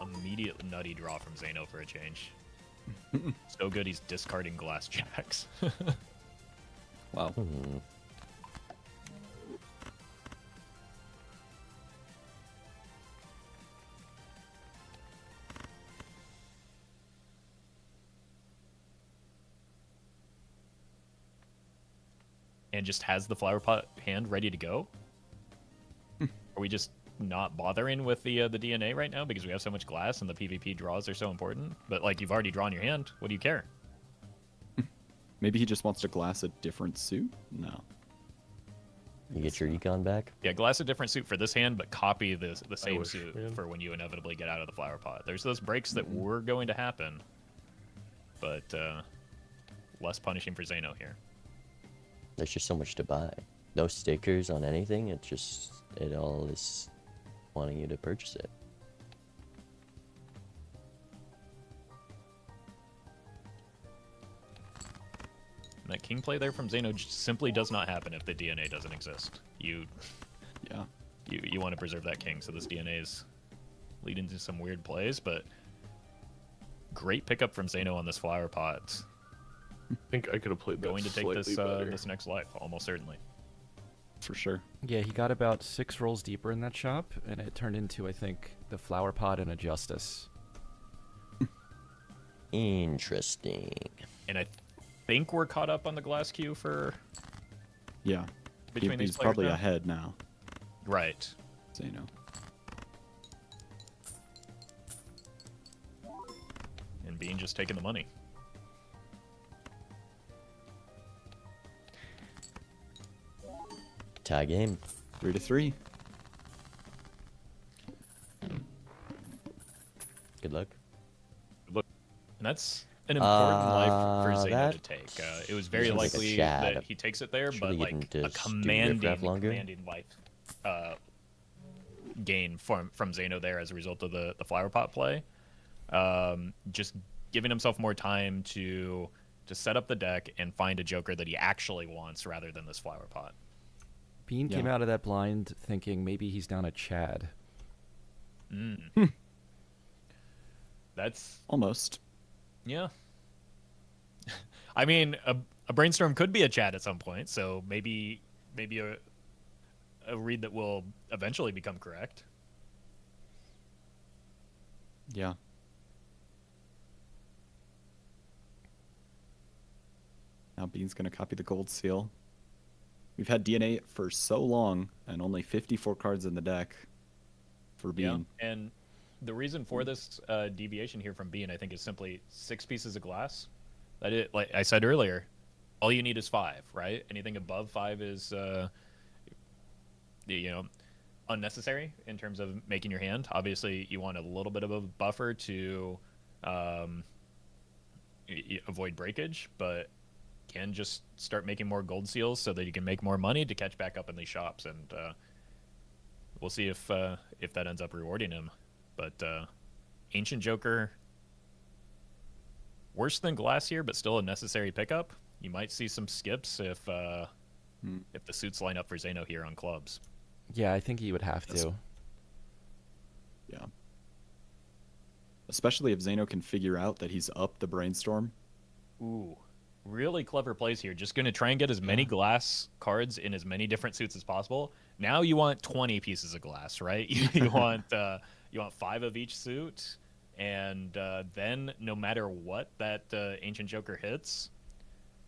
immediate nutty draw from Zeno for a change. So good he's discarding glass jacks.
Wow.
Hmm.
And just has the flower pot hand ready to go. Are we just not bothering with the DNA right now because we have so much glass and the PvP draws are so important? But like you've already drawn your hand, what do you care?
Maybe he just wants to glass a different suit? No.
You get your econ back.
Yeah, glass a different suit for this hand, but copy the same
wish,
suit
man.
for when you inevitably get out of the flower pot. There's those breaks that were going to happen, but less punishing for Zeno here.
There's just so much to buy. No stickers on anything. It all is wanting you to purchase it.
And that king play there from Zeno just simply does not happen if the DNA doesn't exist. You
Yeah.
want to preserve that king, so this DNA is leading to some weird plays, but great pickup from Zeno on this flower pot.
I think I could have played that
Going to take
slightly
this
better.
this next life, almost certainly.
For sure.
Yeah, he got about 6 rolls deeper in that shop, and it turned into, I think, the flower pot and a justice.
Interesting.
And I think we're caught up on the glass queue for
Yeah.
between these
He's
players
probably
now?
ahead now.
Right.
Zeno.
And Bean just taking the money.
Tie game.
3-3.
Good luck.
And that's an important life for Zeno to
that
take. It was very
seems like a
likely
Chad.
that he takes it there,
Surely
but
you
like
didn't
a
just do riffraff longer?
commanding life gain from Zeno there as a result of the flower pot play. Just giving himself more time to set up the deck and find a joker that he actually wants rather than this flower pot.
Bean came
Yeah.
out of that blind thinking maybe he's down a Chad.
That's
Almost.
yeah. I mean, a brainstorm could be a chat at some point, so maybe a read that will eventually become correct.
Yeah. Now Bean's going to copy the gold seal. We've had DNA for so long and only 54 cards in the deck for Bean.
Yeah, and the reason for this deviation here from Bean, I think, is simply 6 pieces of glass. That it, like I said earlier, all you need is 5, right? Anything above 5 is, unnecessary in terms of making your hand. Obviously, you want a little bit of a buffer to avoid breakage, but can just start making more gold seals so that you can make more money to catch back up in these shops, and we'll see if that ends up rewarding him. But Ancient Joker, worse than glass here, but still a necessary pickup. You might see some skips if the suits line up for Zeno here on clubs.
Yeah, I think he would have to.
Yeah. Especially if Zeno can figure out that he's up the brainstorm.
Ooh, really clever plays here. Just going to try and get as many glass cards in as many different suits as possible. Now you want 20 pieces of glass, right? You want 5 of each suit, and then no matter what that Ancient Joker hits,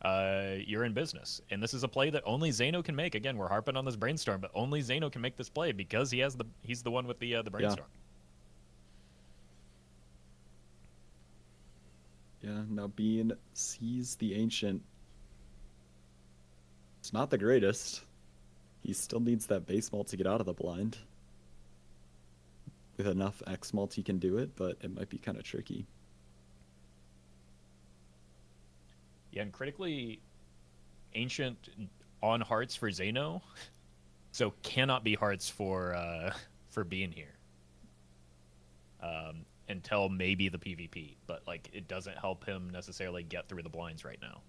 you're in business. And this is a play that only Zeno can make. Again, we're harping on this brainstorm, but only Zeno can make this play because he's the one with the brainstorm.
Yeah, now Bean sees the Ancient. It's not the greatest. He still needs that base malt to get out of the blind. With enough X malt, he can do it, but it might be kind of tricky.
Yeah, and critically, Ancient on hearts for Zeno, so cannot be hearts for Bean here. Until maybe the PvP, but like it doesn't help him necessarily get through the blinds right now.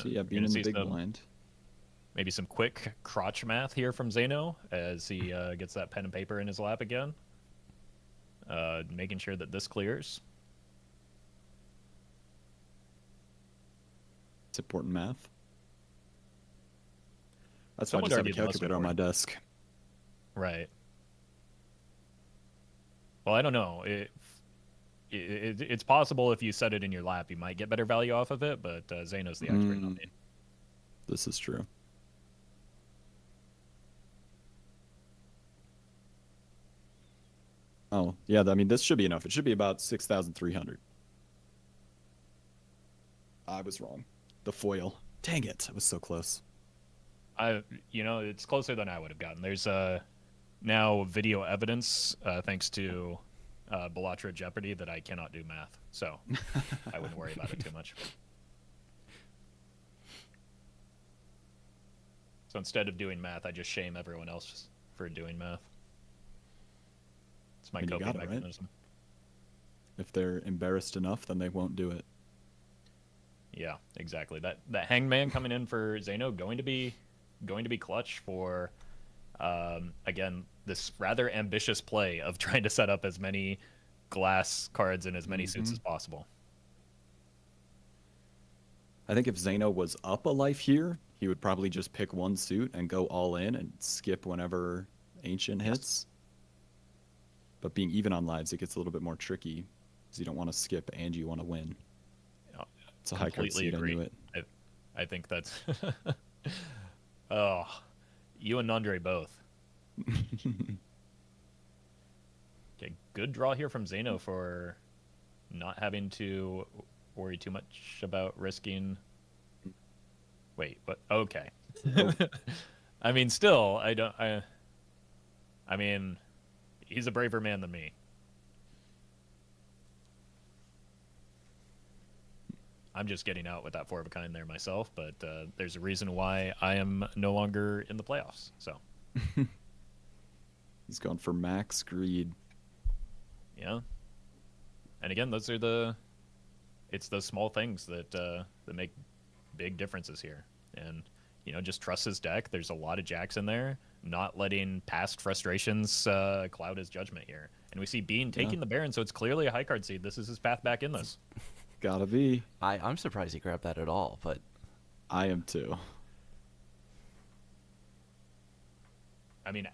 So yeah,
You're
being
gonna
in the
see
big
some-
blind.
Maybe some quick crotch math here from Zeno as he gets that pen and paper in his lap again. Making sure that this clears.
It's important math. That's why
Some
I
would
just have a
argue the most
calculator on my
important.
desk.
Right. Well, I don't know. It's possible if you set it in your lap, you might get better value off of it, but Zeno's the expert, not me.
This is true. Oh, yeah, I mean, this should be enough. It should be about 6,300. I was wrong. The foil. Dang it. I was so close.
It's closer than I would have gotten. There's now video evidence, thanks to Bellatra Jeopardy, that I cannot do math, so I wouldn't worry about it too much. So instead of doing math, I just shame everyone else for doing math. It's my
And you
coping
got it, right?
mechanism.
If they're embarrassed enough, then they won't do it.
Yeah, exactly. That hangman coming in for Zeno going to be clutch for again, this rather ambitious play of trying to set up as many glass cards in as many suits as possible.
I think if Zeno was up a life here, he would probably just pick one suit and go all in and skip whenever Ancient hits. But being even on lives, it gets a little bit more tricky because you don't want to skip and you want to win. It's a high card
Completely
seat, I
agree.
knew it.
I think that's oh, you and Andre both. Okay, good draw here from Zeno for not having to worry too much about risking. Wait, what? Okay. I mean, still, I mean, he's a braver man than me. I'm just getting out with that 4 of a kind there myself, but there's a reason why I am no longer in the playoffs. So,
He's going for max greed.
yeah. And again, those are it's those small things that make big differences here. And just trust his deck. There's a lot of jacks in there. Not letting past frustrations cloud his judgment here. And we see Bean taking the Baron, so it's clearly a high card seed. This is his path back in this.
Gotta be.
I'm surprised he grabbed that at all, but
I am too.
I mean,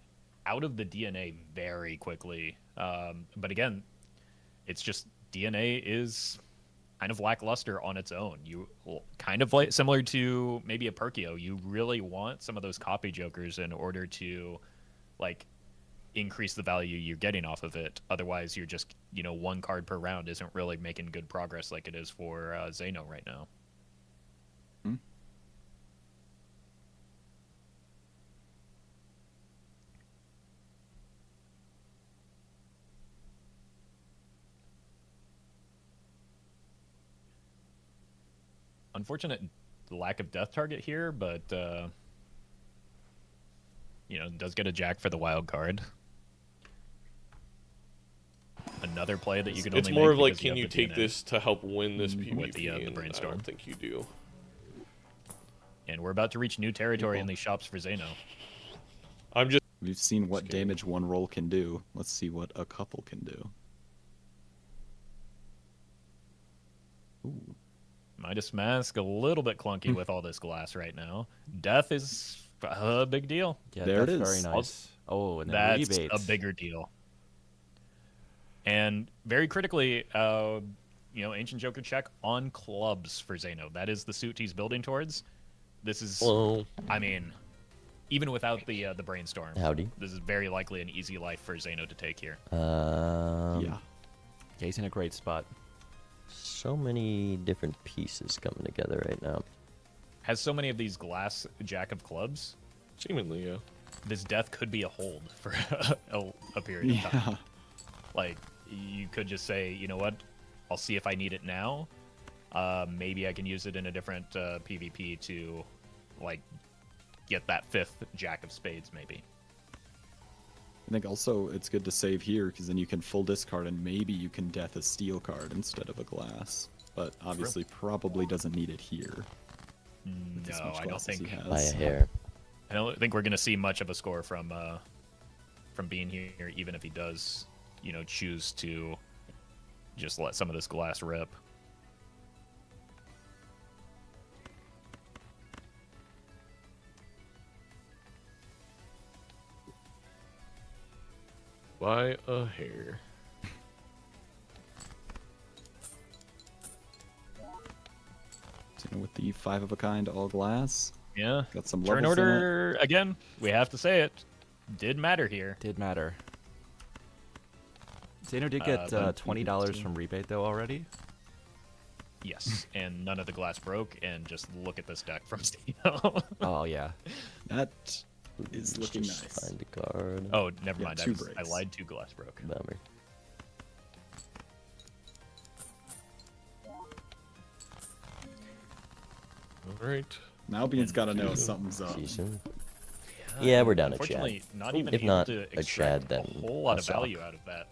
out of the DNA very quickly. But again, it's just DNA is kind of lackluster on its own. You kind of like similar to maybe a Perkio. You really want some of those copy jokers in order to like increase the value you're getting off of it. Otherwise, you're just 1 card per round isn't really making good progress like it is for Zeno right now. Unfortunate lack of death target here, but does get a jack for the wild card. Another play that you can
It's
only
more
make
of like,
because you
can
have
you
the
take
DNA.
this to help win this PvP?
With the
and I
brainstorm.
don't think you do.
And we're about to reach new territory in these shops for Zeno.
I'm just
We've seen what damage one roll can do. Let's see what a couple can do. Ooh.
Midas Mask, a little bit clunky with all this glass right now. Death is a big deal.
yeah,
There it
that's
is.
very nice. Oh, and then
That's
rebates.
a bigger deal. And very critically, Ancient Joker check on clubs for Zeno. That is the suit he's building towards. This is,
well.
I mean, even without the brainstorm,
Howdy.
this is very likely an easy life for Zeno to take here.
Yeah.
Yeah, he's in a great spot.
So many different pieces coming together right now.
Has so many of these glass jack of clubs.
Seemingly, yeah.
This death could be a hold for a period of time.
Yeah.
Like, you could just say, you know what, I'll see if I need it now. Maybe I can use it in a different PvP to, like, get that 5th Jack of Spades, maybe.
I think also it's good to save here because then you can full discard and maybe you can death a steel card instead of a glass. But obviously probably doesn't need it here. with as
No,
much
I don't
glass as he
think.
By a
has.
hair.
I don't think we're going to see much of a score from Bean here, even if he does, choose to just let some of this glass rip.
By a hair.
Zeno with the 5 of a kind, all glass.
Yeah.
Got some
Turn
levels in it.
order, again, we have to say it, did matter here.
Did matter. Zeno did get
but
$20 from rebate though already.
Yes, and none of the glass broke, and just look at this deck from Steno.
Oh yeah.
That is
Let's
looking
just
nice.
Find a card.
Oh, never
Yeah,
mind.
2
I
breaks.
lied. 2 glass broke.
Bummer.
All right.
Now Bean's got to know something's up.
Decent. Yeah, we're down a
Unfortunately,
Chad.
not even
If
able
not
to
a
extract
Chad, then
a whole lot
a
of value
Sock.
out of that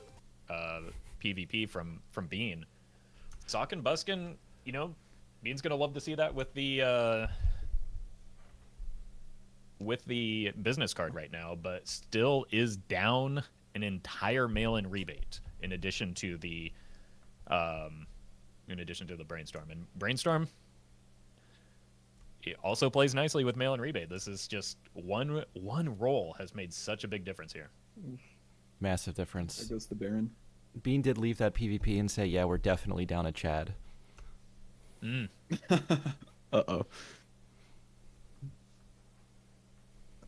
PvP from Bean. Sock and Buskin, Bean's gonna love to see that with the business card right now, but still is down an entire mail-in rebate in addition to the brainstorm. And brainstorm, it also plays nicely with mail-in rebate. This is just one roll has made such a big difference here.
Massive
There
difference.
goes the Baron.
Bean did leave that PvP and say, yeah, we're definitely down a Chad.
Uh-oh.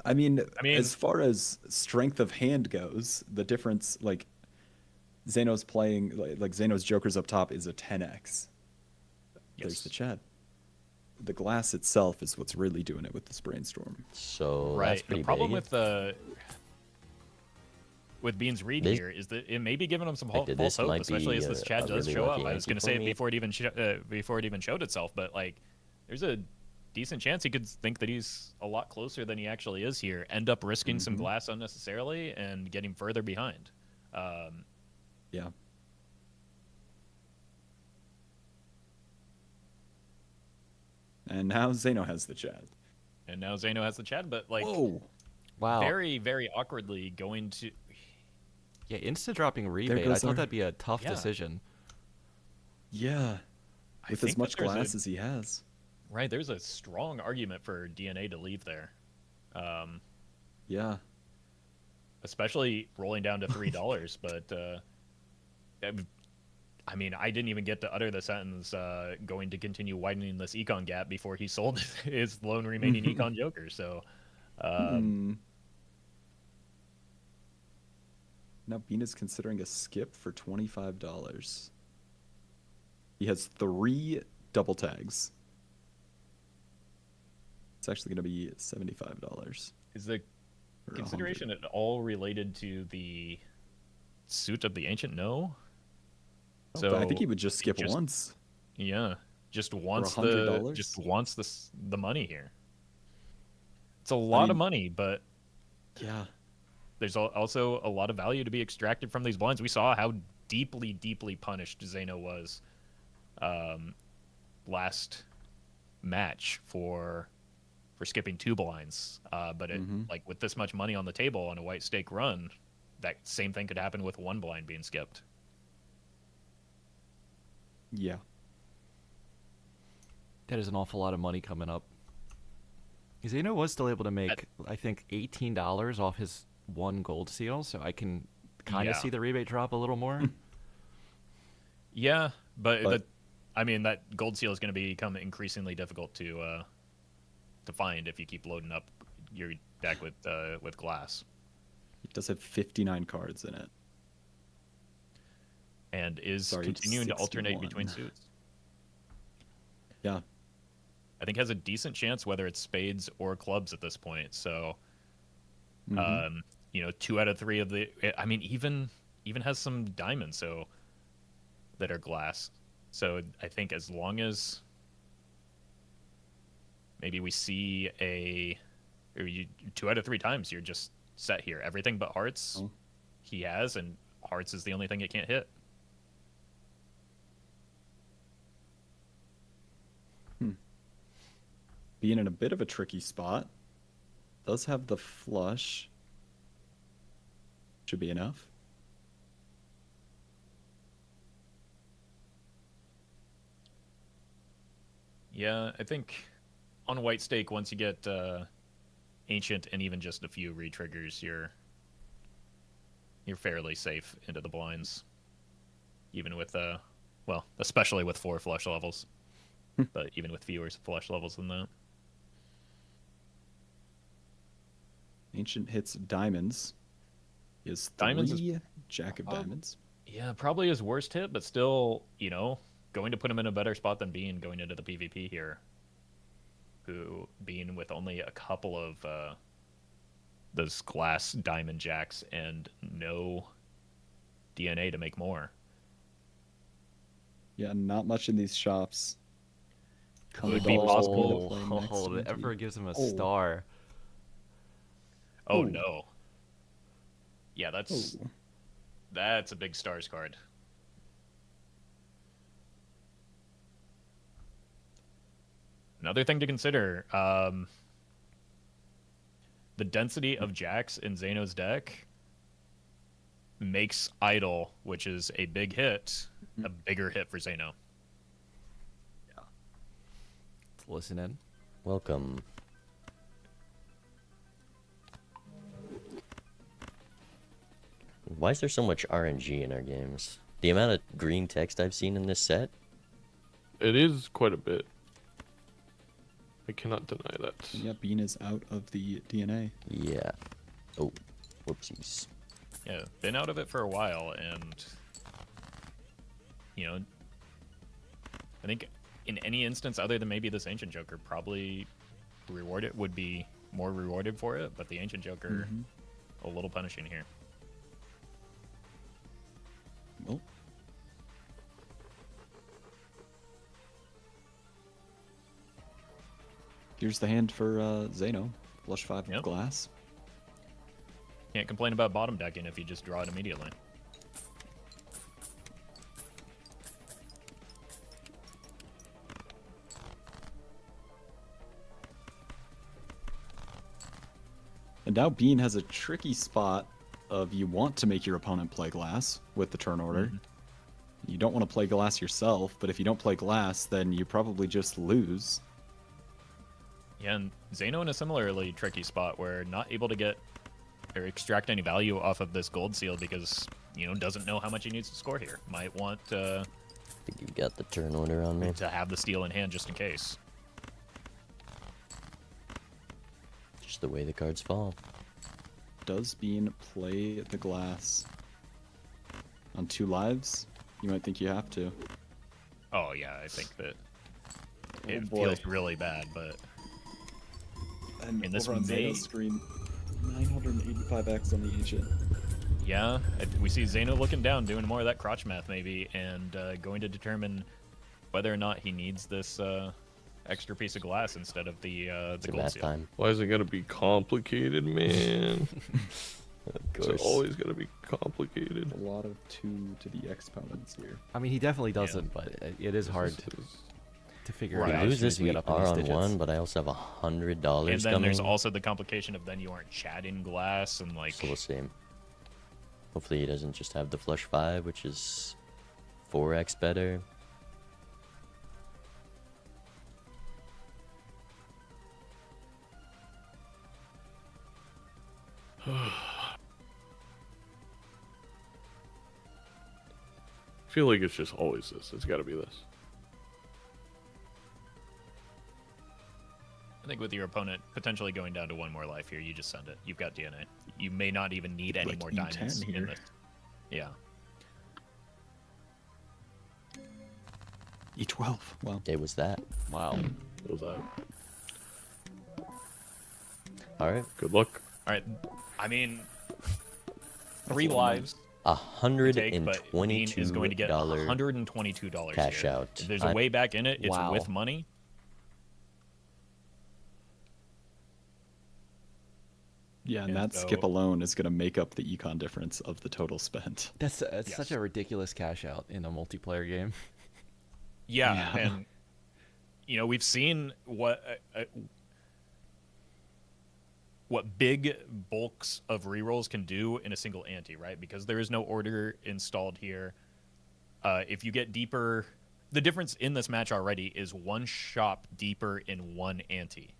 I mean, as far as strength of hand goes, the difference, like, Zeno's playing, like Zeno's Joker's up top is a 10x. There's
Yes.
the Chad. The glass itself is what's really doing it with this brainstorm.
So that's
Right.
pretty
The problem
big.
with Bean's read
This-
here is that it may be giving him some
Like,
false
this
hope,
might
especially
be
as this
a
Chad does
really
show up.
lucky
I was
ante
going to
for
say it
me.
before it even showed itself, but like, there's a decent chance he could think that he's a lot closer than he actually is here. End up risking some glass unnecessarily and getting further behind.
Yeah. And now Zeno has the Chad.
And now Zeno has the Chad, but like,
Whoa.
Wow.
very, very awkwardly going to.
Yeah, insta dropping rebate. I
goes
thought
our-
that'd be a tough
Yeah.
decision.
Yeah.
I
With
think
as
that
much
there's
glass as he has.
Right, there's a strong argument for DNA to leave there.
Yeah.
Especially rolling down to $3, but I mean, I didn't even get to utter the sentence going to continue widening this econ gap before he sold his lone remaining econ joker. So
Now Bean is considering a skip for $25. He has 3 double tags. It's actually going to be $75.
is the
or
consideration at all related to the suit of the ancient? No.
So I think he would just skip
just-
once.
Yeah, just wants
$100?
the money here. It's a lot of
mean-
money, but
Yeah.
there's also a lot of value to be extracted from these blinds. We saw how deeply, deeply punished Zeno was last match for skipping 2 blinds. But it, like with this much money on the table on a white stake run, that same thing could happen with 1 blind being skipped.
Yeah.
That is an awful lot of money coming up. Zeno was still able to make, I think, $18 off his 1 gold seal, so I can kind of
Yeah.
see the rebate drop a little more.
Yeah, but
But-
I mean that gold seal is going to become increasingly difficult to find if you keep loading up your deck with glass.
It does have 59 cards in it.
And is
Sorry,
continuing to alternate
61.
between suits.
Yeah.
I think has a decent chance whether it's spades or clubs at this point. So,
Mm-hmm.
2 out of 3 of the. I mean, even has some diamonds that are glass. So I think as long as maybe we see 2 out of 3 times, you're just set here. Everything but hearts
Oh.
he has, and hearts is the only thing it can't hit.
being in a bit of a tricky spot. Does have the flush. Should be enough.
Yeah, I think on white stake, once you get ancient and even just a few re-triggers, you're fairly safe into the blinds. Even with well, especially with 4 flush levels. But even with fewer flush levels than that.
Ancient hits diamonds. He has
Diamonds is-
3 Jack of Diamonds.
Yeah, probably his worst hit, but still, you know, going to put him in a better spot than Bean going into the PvP here. Who, Bean with only a couple of those glass diamond jacks and no DNA to make more.
Yeah, not much in these shops.
Could be possible.
The Emperor gives him a
Oh.
star.
Oh
Oh.
no. Yeah, that's a big stars card. Another thing to consider, the density of jacks in Zeno's deck makes Idol, which is a big hit, a bigger hit for Zeno.
Let's listen in.
Welcome. Why is there so much RNG in our games? The amount of green text I've seen in this set?
It is quite a bit. I cannot deny that.
Yeah, Bean is out of the DNA.
Yeah. Oh, whoopsies.
Yeah, been out of it for a while, and you know, I think in any instance other than maybe this Ancient Joker, probably would be more rewarded for it, but the Ancient Joker a little punishing here.
Well, here's the hand for Zeno. Flush 5
Yep.
of glass.
Can't complain about bottom decking if you just draw it immediately.
And now Bean has a tricky spot of you want to make your opponent play glass with the turn order. You don't want to play glass yourself, but if you don't play glass, then you probably just lose.
Yeah, and Zeno in a similarly tricky spot where not able to get or extract any value off of this gold seal because, you know, doesn't know how much he needs to score here. Might want
I think you've got the turn order on me.
to have the steal in hand just in case.
Just the way the cards fall.
Does Bean play the glass on 2 lives? You might think you have to.
Oh yeah, I think that it
boy.
feels really bad, but
And
And this
over on
may-
Zeno's screen, 985x on the Ancient.
yeah, we see Zeno looking down, doing more of that crotch math maybe, and going to determine whether or not he needs this extra piece of glass instead of the
It's
gold
math
seal.
time.
Why is it gonna be complicated, man?
Of
It's
course.
always gonna be complicated.
A lot of 2 to the exponents here.
I mean, he definitely doesn't, but it is hard
This is-
to figure
Right.
it out.
I
as
lose
soon as
this
you
week
get up in
R
these
on
digits.
1, but I also have $100
And then
coming.
there's also the complication of then you aren't chatting glass and like
So we'll see. Hopefully he doesn't just have the flush 5, which is 4x better.
I feel like it's just always this. It's got to be this.
I think with your opponent potentially going down to 1 more life here, you just send it. You've got DNA. You may not even need any
Like
more
E10
diamonds in
here.
this. Yeah.
E12. Wow.
Day was that.
Wow.
What was that?
All right.
Good luck.
All right. I mean, 3 lives to take, but Bean is going to get
$122
$122
cash
here.
out.
If there's a way back in it, it's
Wow.
with money.
Yeah, and
Yeah,
that skip
so-
alone is going to make up the econ difference of the total spent.
That's such
Yes.
a ridiculous cash out in a multiplayer game.
Yeah,
Yeah.
and we've seen what big bulks of rerolls can do in a single ante, right? Because there is no order installed here. If you get deeper, the difference in this match already is one shop deeper in one ante.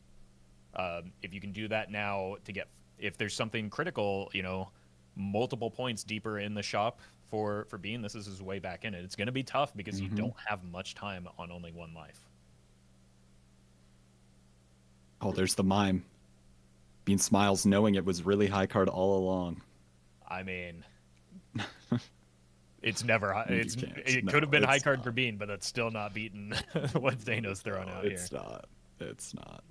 If you can do that now to get, if there's something critical, multiple points deeper in the shop for Bean, this is his way back in it. It's going to be tough because you don't have much time on only one life.
Oh, there's the mime. Bean smiles knowing it was really high card all along.
I mean, it's never high.
can't.
It
No,
could have been high
it's
card
not.
for Bean, but that's still not beating what Zeno's throwing out here.
It's not. It's not.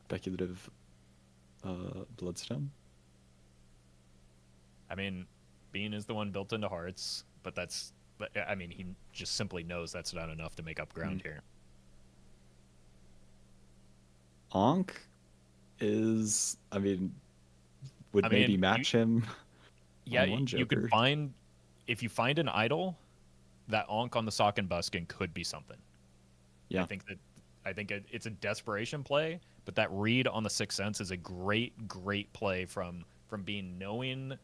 Speculative Bloodstone?
I mean, Bean is the one built into Hearts, but he just simply knows that's not enough to make up ground here.
Ankh is, would maybe match him.
Yeah,
on one
you can
Joker.
find, if you find an idol, that Ankh on the Sock and Buskin could be something.
Yeah.
I think it's a desperation play, but that read on the Sixth Sense is a great play from Bean, knowing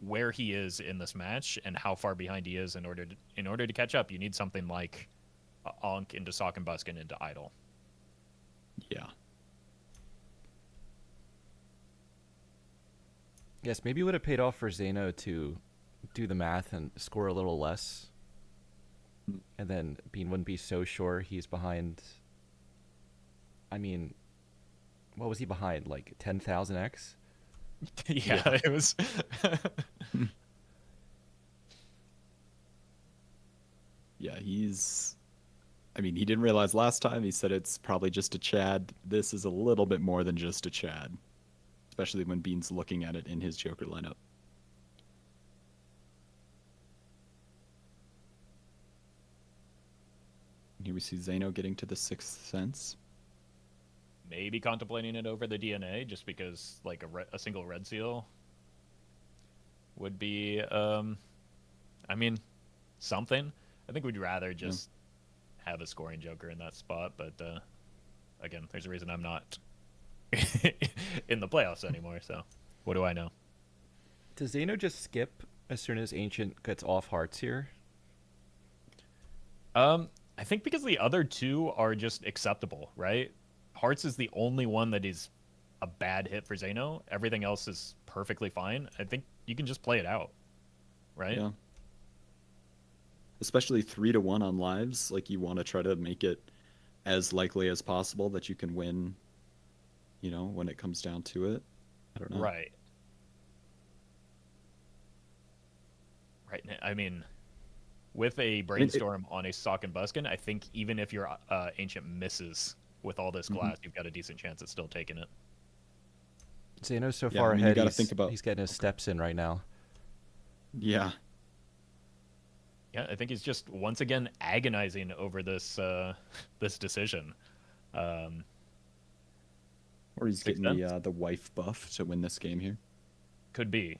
where he is in this match and how far behind he is. In order to catch up, you need something like Ankh into Sock and Buskin into idol.
Yeah.
Yes, maybe it would have paid off for Zeno to do the math and score a little less. And then Bean wouldn't be so sure he's behind. What was he behind? Like 10,000x?
Yeah, it was.
Yeah, he didn't realize last time. He said it's probably just a Chad. This is a little bit more than just a Chad. Especially when Bean's looking at it in his Joker lineup. Here we see Zeno getting to the Sixth Sense.
Maybe contemplating it over the DNA, just because like a single red seal would be, something. I think we'd rather just have a scoring Joker in that spot, but again, there's a reason I'm not in the playoffs anymore. So what do I know?
Does Zeno just skip as soon as Ancient gets off Hearts here?
I think because the other two are just acceptable, right? Hearts is the only one that is a bad hit for Zeno. Everything else is perfectly fine. I think you can just play it out, right?
Yeah. Especially 3-1 on lives. Like, you want to try to make it as likely as possible that you can win, when it comes down to it. I don't know.
Right. With a brainstorm on a Sock and Buskin, I think even if your Ancient misses with all this glass, you've got a decent chance at still taking it.
Zeno's so
Yeah,
far
you
ahead,
gotta think about...
he's getting his steps in right now.
Yeah.
Yeah, I think he's just once again agonizing over this this decision.
Or he's getting the wife buff to win this game here.
Could be.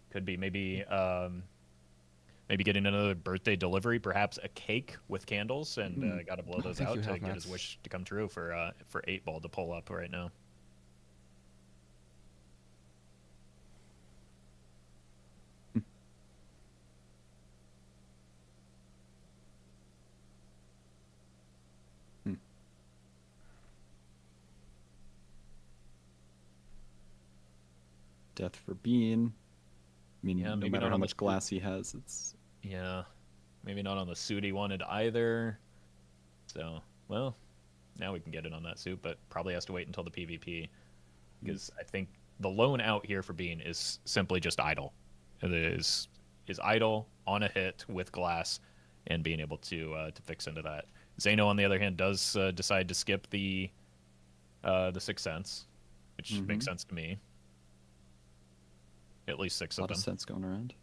Maybe getting another birthday delivery, perhaps a cake with candles, and got to blow those
Thank
out
you,
to
Half
get his
Max.
wish to come true for 8-ball to pull up right now.
Death for Bean.
Yeah,
no
maybe
matter
not
how
on
much
the-
glass he has, it's...
Yeah, maybe not on the suit he wanted either. So, well, now we can get it on that suit, but probably has to wait until the PvP, because I think the lone out here for Bean is simply just idle. It is idle on a hit with glass, and being able to fix into that. Zeno, on the other hand, does decide to skip the Sixth Sense, which makes sense to me. At least 6
A
of
lot
them.
of sense going around.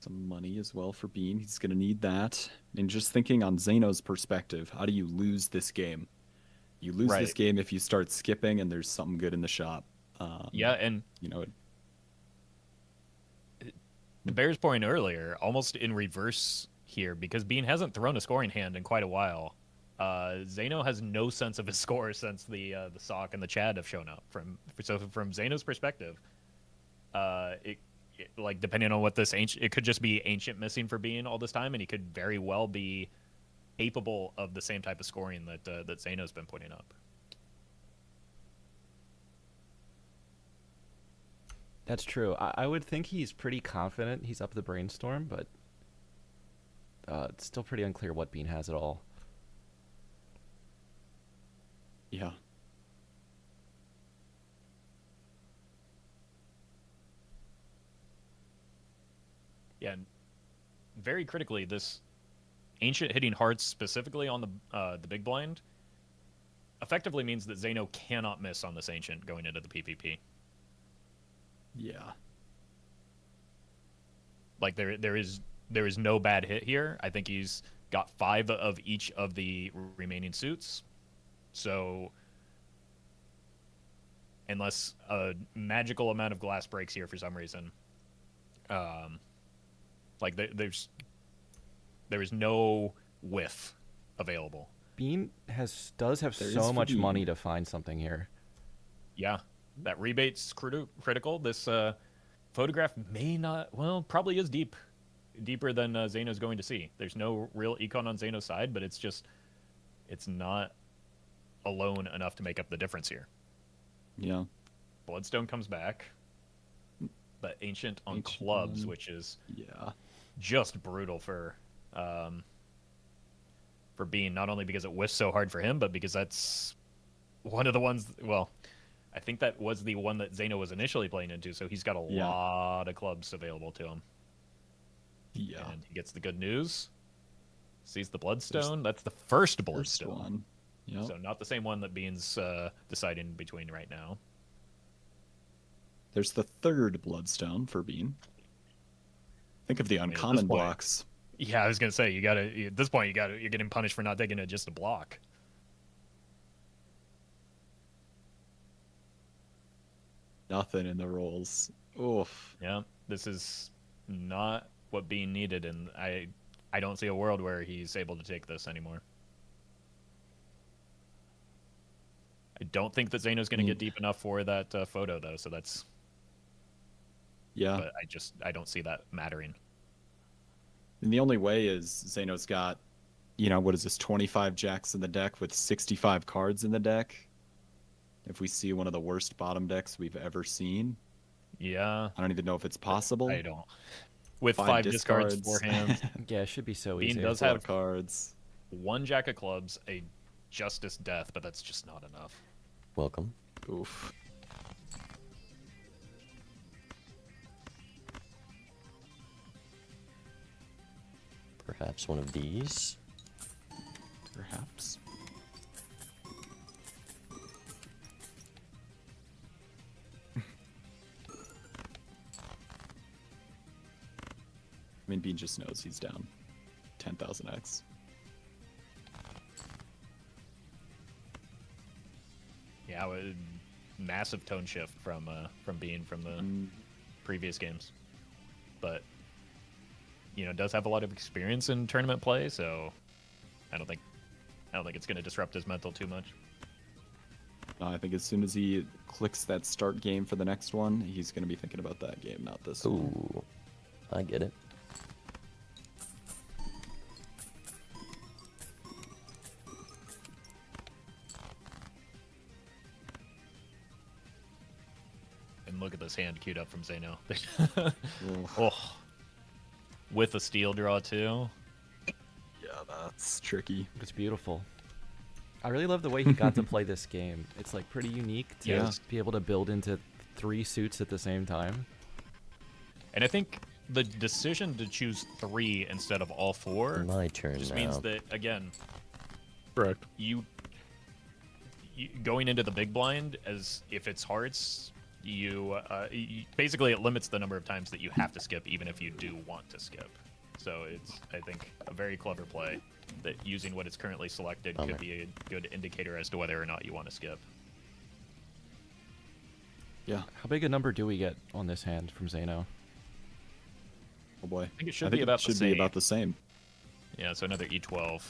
Some money as well for Bean. He's going to need that. And just thinking on Zeno's perspective, how do you lose this game? You lose this
Right.
game if you start skipping and there's something good in the shop.
Yeah, and
You know,
the Bears' point earlier, almost in reverse here, because Bean hasn't thrown a scoring hand in quite a while. Zeno has no sense of his score since the Sock and the Chad have shown up. So from Zeno's perspective, like depending on what this ancient, it could just be ancient missing for Bean all this time, and he could very well be capable of the same type of scoring that Zeno's been putting up.
That's true. I would think he's pretty confident he's up the brainstorm, but it's still pretty unclear what Bean has at all.
yeah.
Yeah, and very critically, this ancient hitting hearts specifically on the big blind effectively means that Zeno cannot miss on this ancient going into the PvP.
Yeah.
Like there is no bad hit here. I think he's got 5 of each of the remaining suits. So unless a magical amount of glass breaks here for some reason, like there is no whiff available.
Bean does have
There is
so much
Bean.
money to find something here.
Yeah, that rebate's critical. This photograph may not, well, probably is deeper than Zeno's going to see. There's no real econ on Zeno's side, but it's not alone enough to make up the difference here.
Yeah.
Bloodstone comes back, but Ancient on
Ancient
clubs,
one.
which is
Yeah.
just brutal for Bean, not only because it whiffs so hard for him, but because that's one of the ones, well, I think that was the one that Zeno was initially playing into, so he's got a
Yeah.
lot of clubs available to him.
Yeah.
And he gets the good news. Sees the Bloodstone. That's the first
First
Bloodstone.
one. Yep.
So not the same one that Bean's deciding between right now.
There's the third Bloodstone for Bean. Think of the
mean, at this
uncommon
point-
blocks.
Yeah, I was gonna say at this point you're getting punished for not taking it just a block.
Nothing in the rolls. Oof.
Yeah, this is not what Bean needed, and I don't see a world where he's able to take this anymore. I don't think that Zeno's going to get deep enough for that photo, though. So that's,
Yeah.
but I don't see that mattering.
And the only way is Zeno's got, what is this, 25 jacks in the deck with 65 cards in the deck. If we see one of the worst bottom decks we've ever seen,
Yeah,
I don't even know if it's possible.
I don't. With
5
5 discards, 4 hands,
Yeah, it should be so
Bean
easy.
does
Four
have
cards.
1 Jack of Clubs, a Justice Death, but that's just not enough.
Welcome.
Oof.
Perhaps one of these.
Perhaps. I mean, Bean just knows he's down 10,000x.
Yeah, massive tone shift from Bean from the previous games, but does have a lot of experience in tournament play, so I don't think it's going to disrupt his mental too much.
I think as soon as he clicks that start game for the next one, he's going to be thinking about that game, not this one.
Ooh, I get it.
And look at this hand queued up from Zeno.
Oof.
Oh, with a steel draw too.
Yeah, that's tricky.
It's beautiful. I really love the way he got to play this game. It's like pretty unique to
Yeah.
be able to build into 3 suits at the same time.
And I think the decision to choose 3 instead of all 4
My turn
just
now.
means that, again,
Correct.
you going into the big blind, as if it's hearts, basically it limits the number of times that you have to skip, even if you do want to skip. So it's, I think, a very clever play that using what is currently selected
Bummer.
could be a good indicator as to whether or not you want to skip.
Yeah.
How big a number do we get on this hand from Zeno?
Oh boy. I
think it should be about the
should
same.
be about the same.
Yeah, so another E12.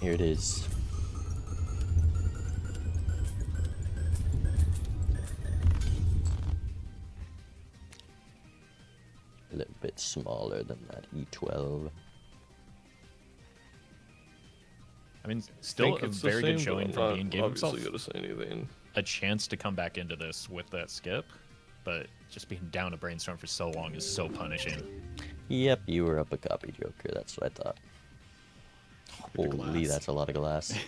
Here it is. A little bit smaller than that E12.
I mean, still
think
a
it's the
very good
same,
showing
but
from
I'm
Bean.
not
Gave himself
obviously gonna say anything.
a chance to come back into this with that skip, but just being down a brainstorm for so long is so punishing.
Yep, you were up a copy Joker. That's what I thought.
Look at the
Holy,
glass.
that's a lot of glass.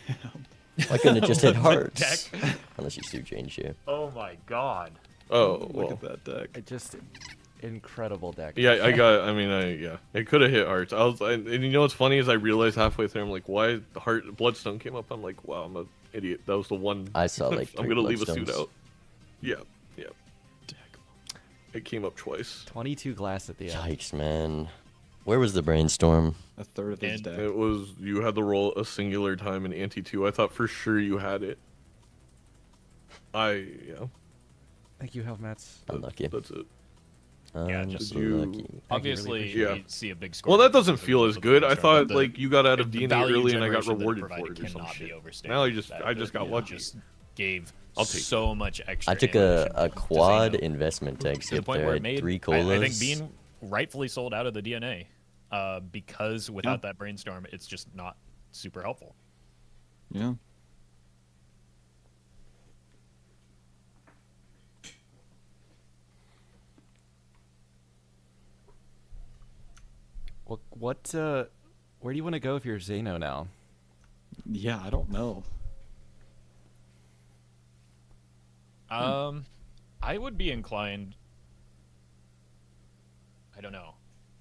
Why couldn't it just hit hearts?
Deck.
Unless you do change you.
Oh my god.
Oh,
Look
well.
at that deck.
It just incredible deck.
Yeah, yeah. It could have hit hearts. And you know what's funny is I realized halfway through, I'm like, why the heart Bloodstone came up? I'm like, wow, I'm an idiot. That was the one.
I saw like
I'm
3
gonna leave a suit
Bloodstones.
out. Yeah, yeah.
Deck.
It came up twice.
22 glass at the end.
Yikes, man. Where was the brainstorm?
A third of his
And
deck.
It was you had to roll a singular time in ante 2. I thought for sure you had it. Yeah.
Thank you, Helmets.
Unlucky.
That's it.
Yeah, just
unlucky.
Obviously,
appreciate it.
you see a big score.
Well, that doesn't
because of
feel
the
as good. I
brainstorm,
thought
but
like you got out of
the
D&D
value
early and I got
generation that it
rewarded
provided
for it or some
cannot be
shit.
overstated.
Now I just got
That
lucky.
Just gave
I'll take
so much extra.
I took
ammunition
a
to
quad
Zeno,
investment tech
to the
skip
point
there.
where
I
it
had
made
3 colas.
I think Bean rightfully sold out of the DNA because without that brainstorm, it's just not super helpful.
Yeah.
Where do you want to go if you're Zeno now?
Yeah, I don't know.
I would be inclined. I don't know.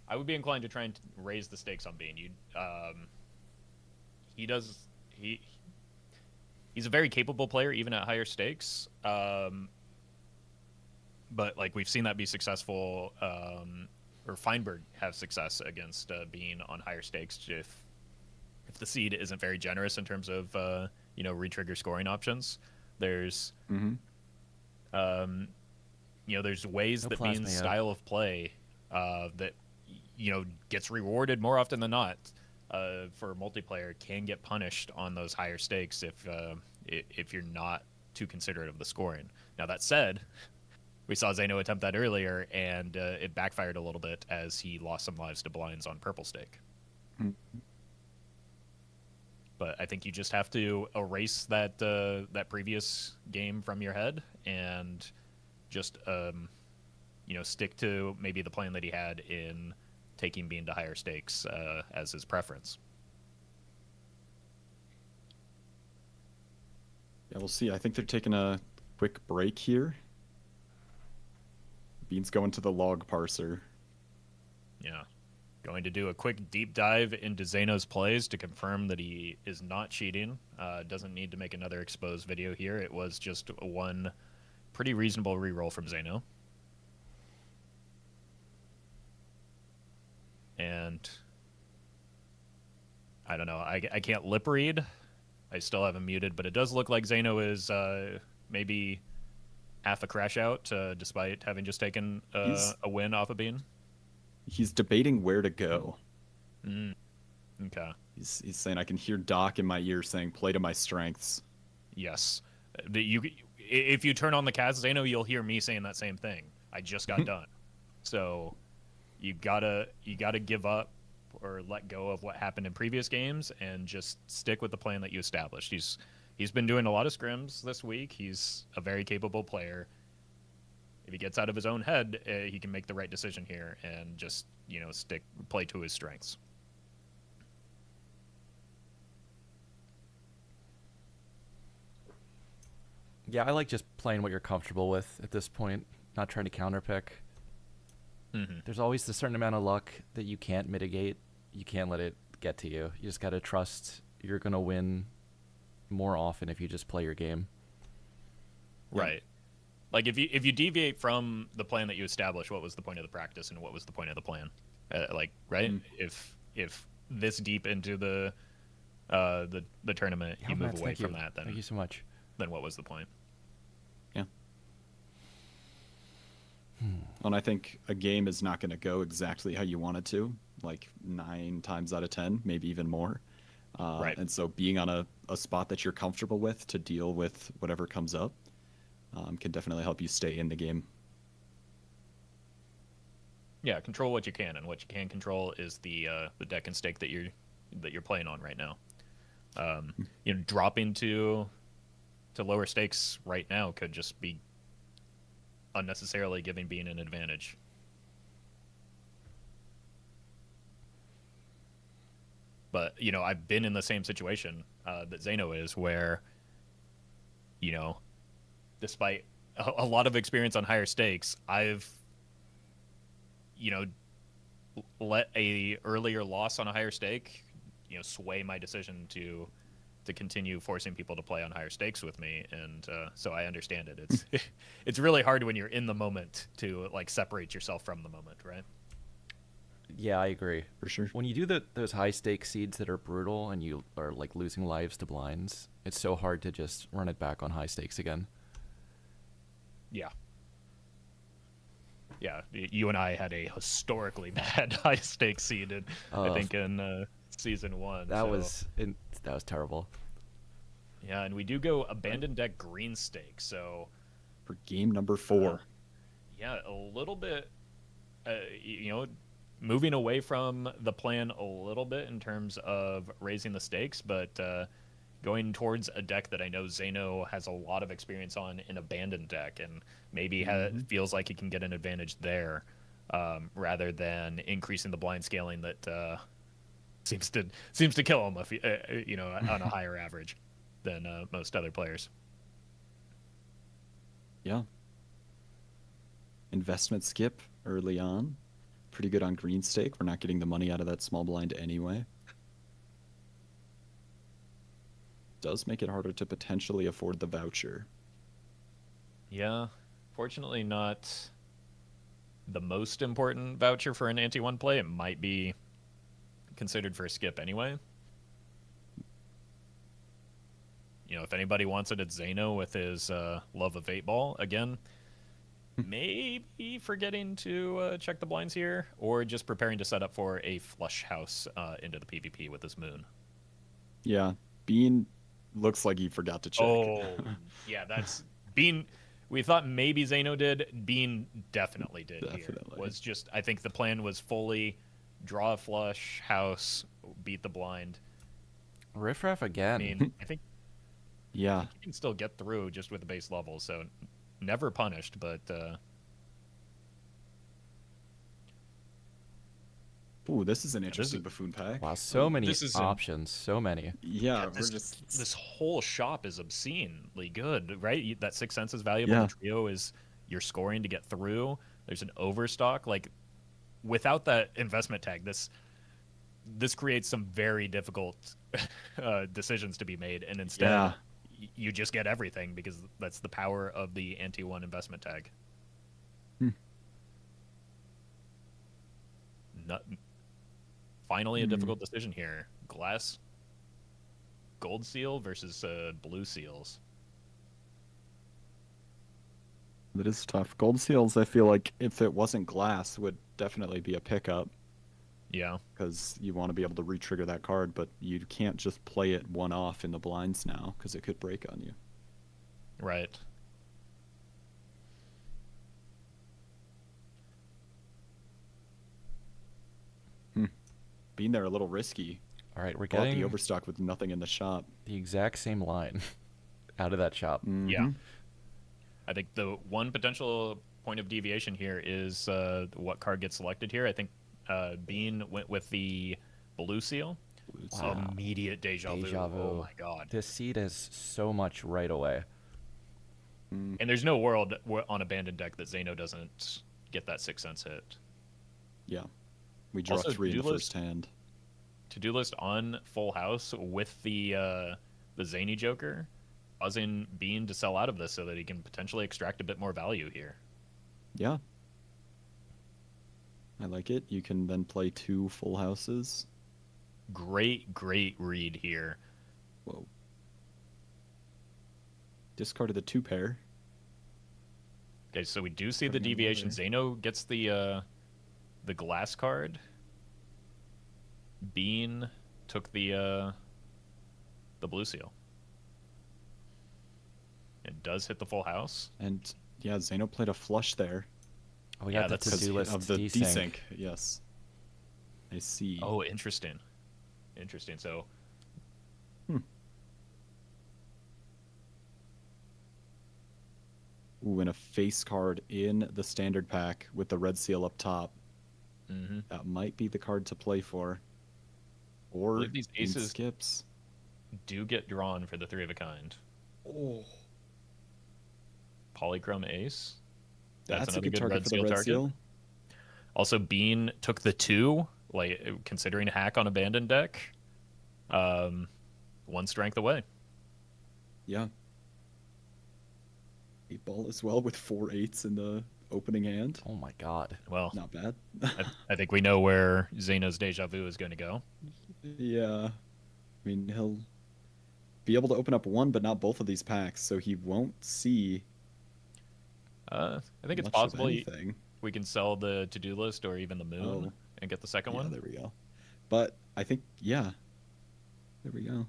I would be inclined to try and raise the stakes on Bean. He's a very capable player even at higher stakes. But like we've seen that be successful, or Feinberg have success against Bean on higher stakes if the seed isn't very generous in terms of retrigger scoring options. There's there's ways
No
that
plasma
Bean's
yet.
style of play that gets rewarded more often than not for multiplayer can get punished on those higher stakes if you're not too considerate of the scoring. Now that said, we saw Zeno attempt that earlier, and it backfired a little bit as he lost some lives to blinds on purple stake. But I think you just have to erase that previous game from your head and just stick to maybe the plan that he had in taking Bean to higher stakes as his preference.
Yeah, we'll see. I think they're taking a quick break here. Bean's going to the log parser.
Yeah. Going to do a quick deep dive into Zeno's plays to confirm that he is not cheating. Doesn't need to make another exposed video here. It was just one pretty reasonable reroll from Zeno. And I don't know. I can't lip read. I still have him muted, but it does look like Zeno is maybe half a crash out despite having just taken a win off of Bean.
He's debating where to go.
Okay.
He's saying, I can hear Doc in my ear saying, play to my strengths.
Yes. If you turn on the cast, Zeno, you'll hear me saying that same thing. I just got done. So you gotta give up or let go of what happened in previous games and just stick with the plan that you established. He's been doing a lot of scrims this week. He's a very capable player. If he gets out of his own head, he can make the right decision here and just play to his strengths.
Yeah, I like just playing what you're comfortable with at this point, not trying to counterpick. There's always a certain amount of luck that you can't mitigate. You can't let it get to you. You just got to trust you're going to win more often if you just play your game.
Right. Like if you deviate from the plan that you established, what was the point of the practice and what was the point of the plan? Right? If this deep into the the tournament,
Yeah,
you move
Mats,
away
thank
from
you.
that,
Thank you so much.
then what was the point?
Yeah. And I think a game is not going to go exactly how you want it to, like 9 times out of 10, maybe even more.
Right.
And so being on a spot that you're comfortable with to deal with whatever comes up can definitely help you stay in the game.
Yeah, control what you can, and what you can control is the deck and stake that you're playing on right now. Dropping to lower stakes right now could just be unnecessarily giving Bean an advantage. But I've been in the same situation that Zeno is, where despite a lot of experience on higher stakes, I've let a earlier loss on a higher stake sway my decision to continue forcing people to play on higher stakes with me. And so I understand it. It's it's really hard when you're in the moment to like separate yourself from the moment, right?
Yeah, I agree.
For sure.
When you do those high stakes seeds that are brutal and you are like losing lives to blinds, it's so hard to just run it back on high stakes again.
Yeah. Yeah, you and I had a historically bad high stakes seed I think in season 1.
That
so.
was terrible.
Yeah, and we do go abandoned deck green stake. So
For game number 4.
yeah, a little bit moving away from the plan a little bit in terms of raising the stakes, but going towards a deck that I know Zeno has a lot of experience on, in abandoned deck, and maybe feels like he can get an advantage there, rather than increasing the blind scaling that seems to kill him if on a higher average than most other players.
Yeah. Investment skip early on. Pretty good on green stake. We're not getting the money out of that small blind anyway. Does make it harder to potentially afford the voucher.
Yeah, fortunately not the most important voucher for an anti-1 play. It might be considered for a skip anyway. If anybody wants it, it's Zeno with his love of 8-ball. Again, maybe forgetting to check the blinds here, or just preparing to set up for a flush house into the PvP with his moon.
Yeah. Bean looks like he forgot to check.
Oh, yeah, that's Bean. We thought maybe Zeno did. Bean definitely did.
Definitely.
Here. Was just, I think the plan was fully draw a flush house, beat the blind.
Riffraff
I
again.
mean, I think
Yeah.
you can still get through just with the base level, so never punished, but
Ooh, this is an interesting buffoon pack.
Wow, so many
This is
options, so many.
Yeah,
this whole shop is obscenely good, right? That Six Sense is valuable.
Yeah.
The trio is your scoring to get through. There's an overstock. Like, without that investment tag, this creates some very difficult decisions to be made, and instead
Yeah.
you just get everything because that's the power of the anti-1 investment tag. Finally, a difficult decision here. Glass gold seal versus blue seals.
That is tough. Gold seals, I feel like if it wasn't glass, would definitely be a pickup
Yeah.
because you want to be able to re-trigger that card, but you can't just play it one off in the blinds now because it could break on you.
Right.
Being there a little risky.
All right, we're
Bought
getting
the overstock with nothing in the shop.
the exact same line out of that shop.
Yeah. I think the one potential point of deviation here is what card gets selected here. I think Bean went with the blue seal.
Wow.
Immediate deja vu.
Deja vu.
Oh my god.
This seed is so much right away.
And there's no world on abandoned deck that Zeno doesn't get that Sixth Sense hit.
Yeah. We draw
Also,
3 in the
to-do
first hand.
To-do list on Full House with the Zany Joker, causing Bean to sell out of this so that he can potentially extract a bit more value here.
Yeah. I like it. You can then play 2 full houses.
Great read here.
Whoa. Discarded the 2 pair.
Okay, so we do see the
Putting him
deviation.
over.
Zeno gets the glass card. Bean took the blue seal. It does hit the full house.
And yeah, Zeno played a flush there.
Oh, we
Yeah,
got the
that's-
to-do list
of the
desync.
desync. Yes. I see.
Oh, interesting. Interesting. So
Ooh, and a face card in the standard pack with the red seal up top.
mhm.
That might be the card to play for. Or
believe these
Bean
aces-
skips.
do get drawn for the 3 of a kind.
Oh,
Polychrome ace.
that's a
another
good
good
target
red
for
seal
the red
target.
seal.
Also, Bean took the 2, like considering hack on abandoned deck. 1 strength away.
Yeah. 8 ball as well with 4 8s in the opening hand.
Oh my god.
Well,
Not bad.
I think we know where Zeno's deja vu is going to go.
Yeah. I mean, he'll be able to open up one, but not both of these packs, so he won't see
I think it's
much of
possible
anything.
we can sell the to-do list or even the moon
Oh.
and get the second
Yeah,
one.
there we go. But I think, yeah. There we go.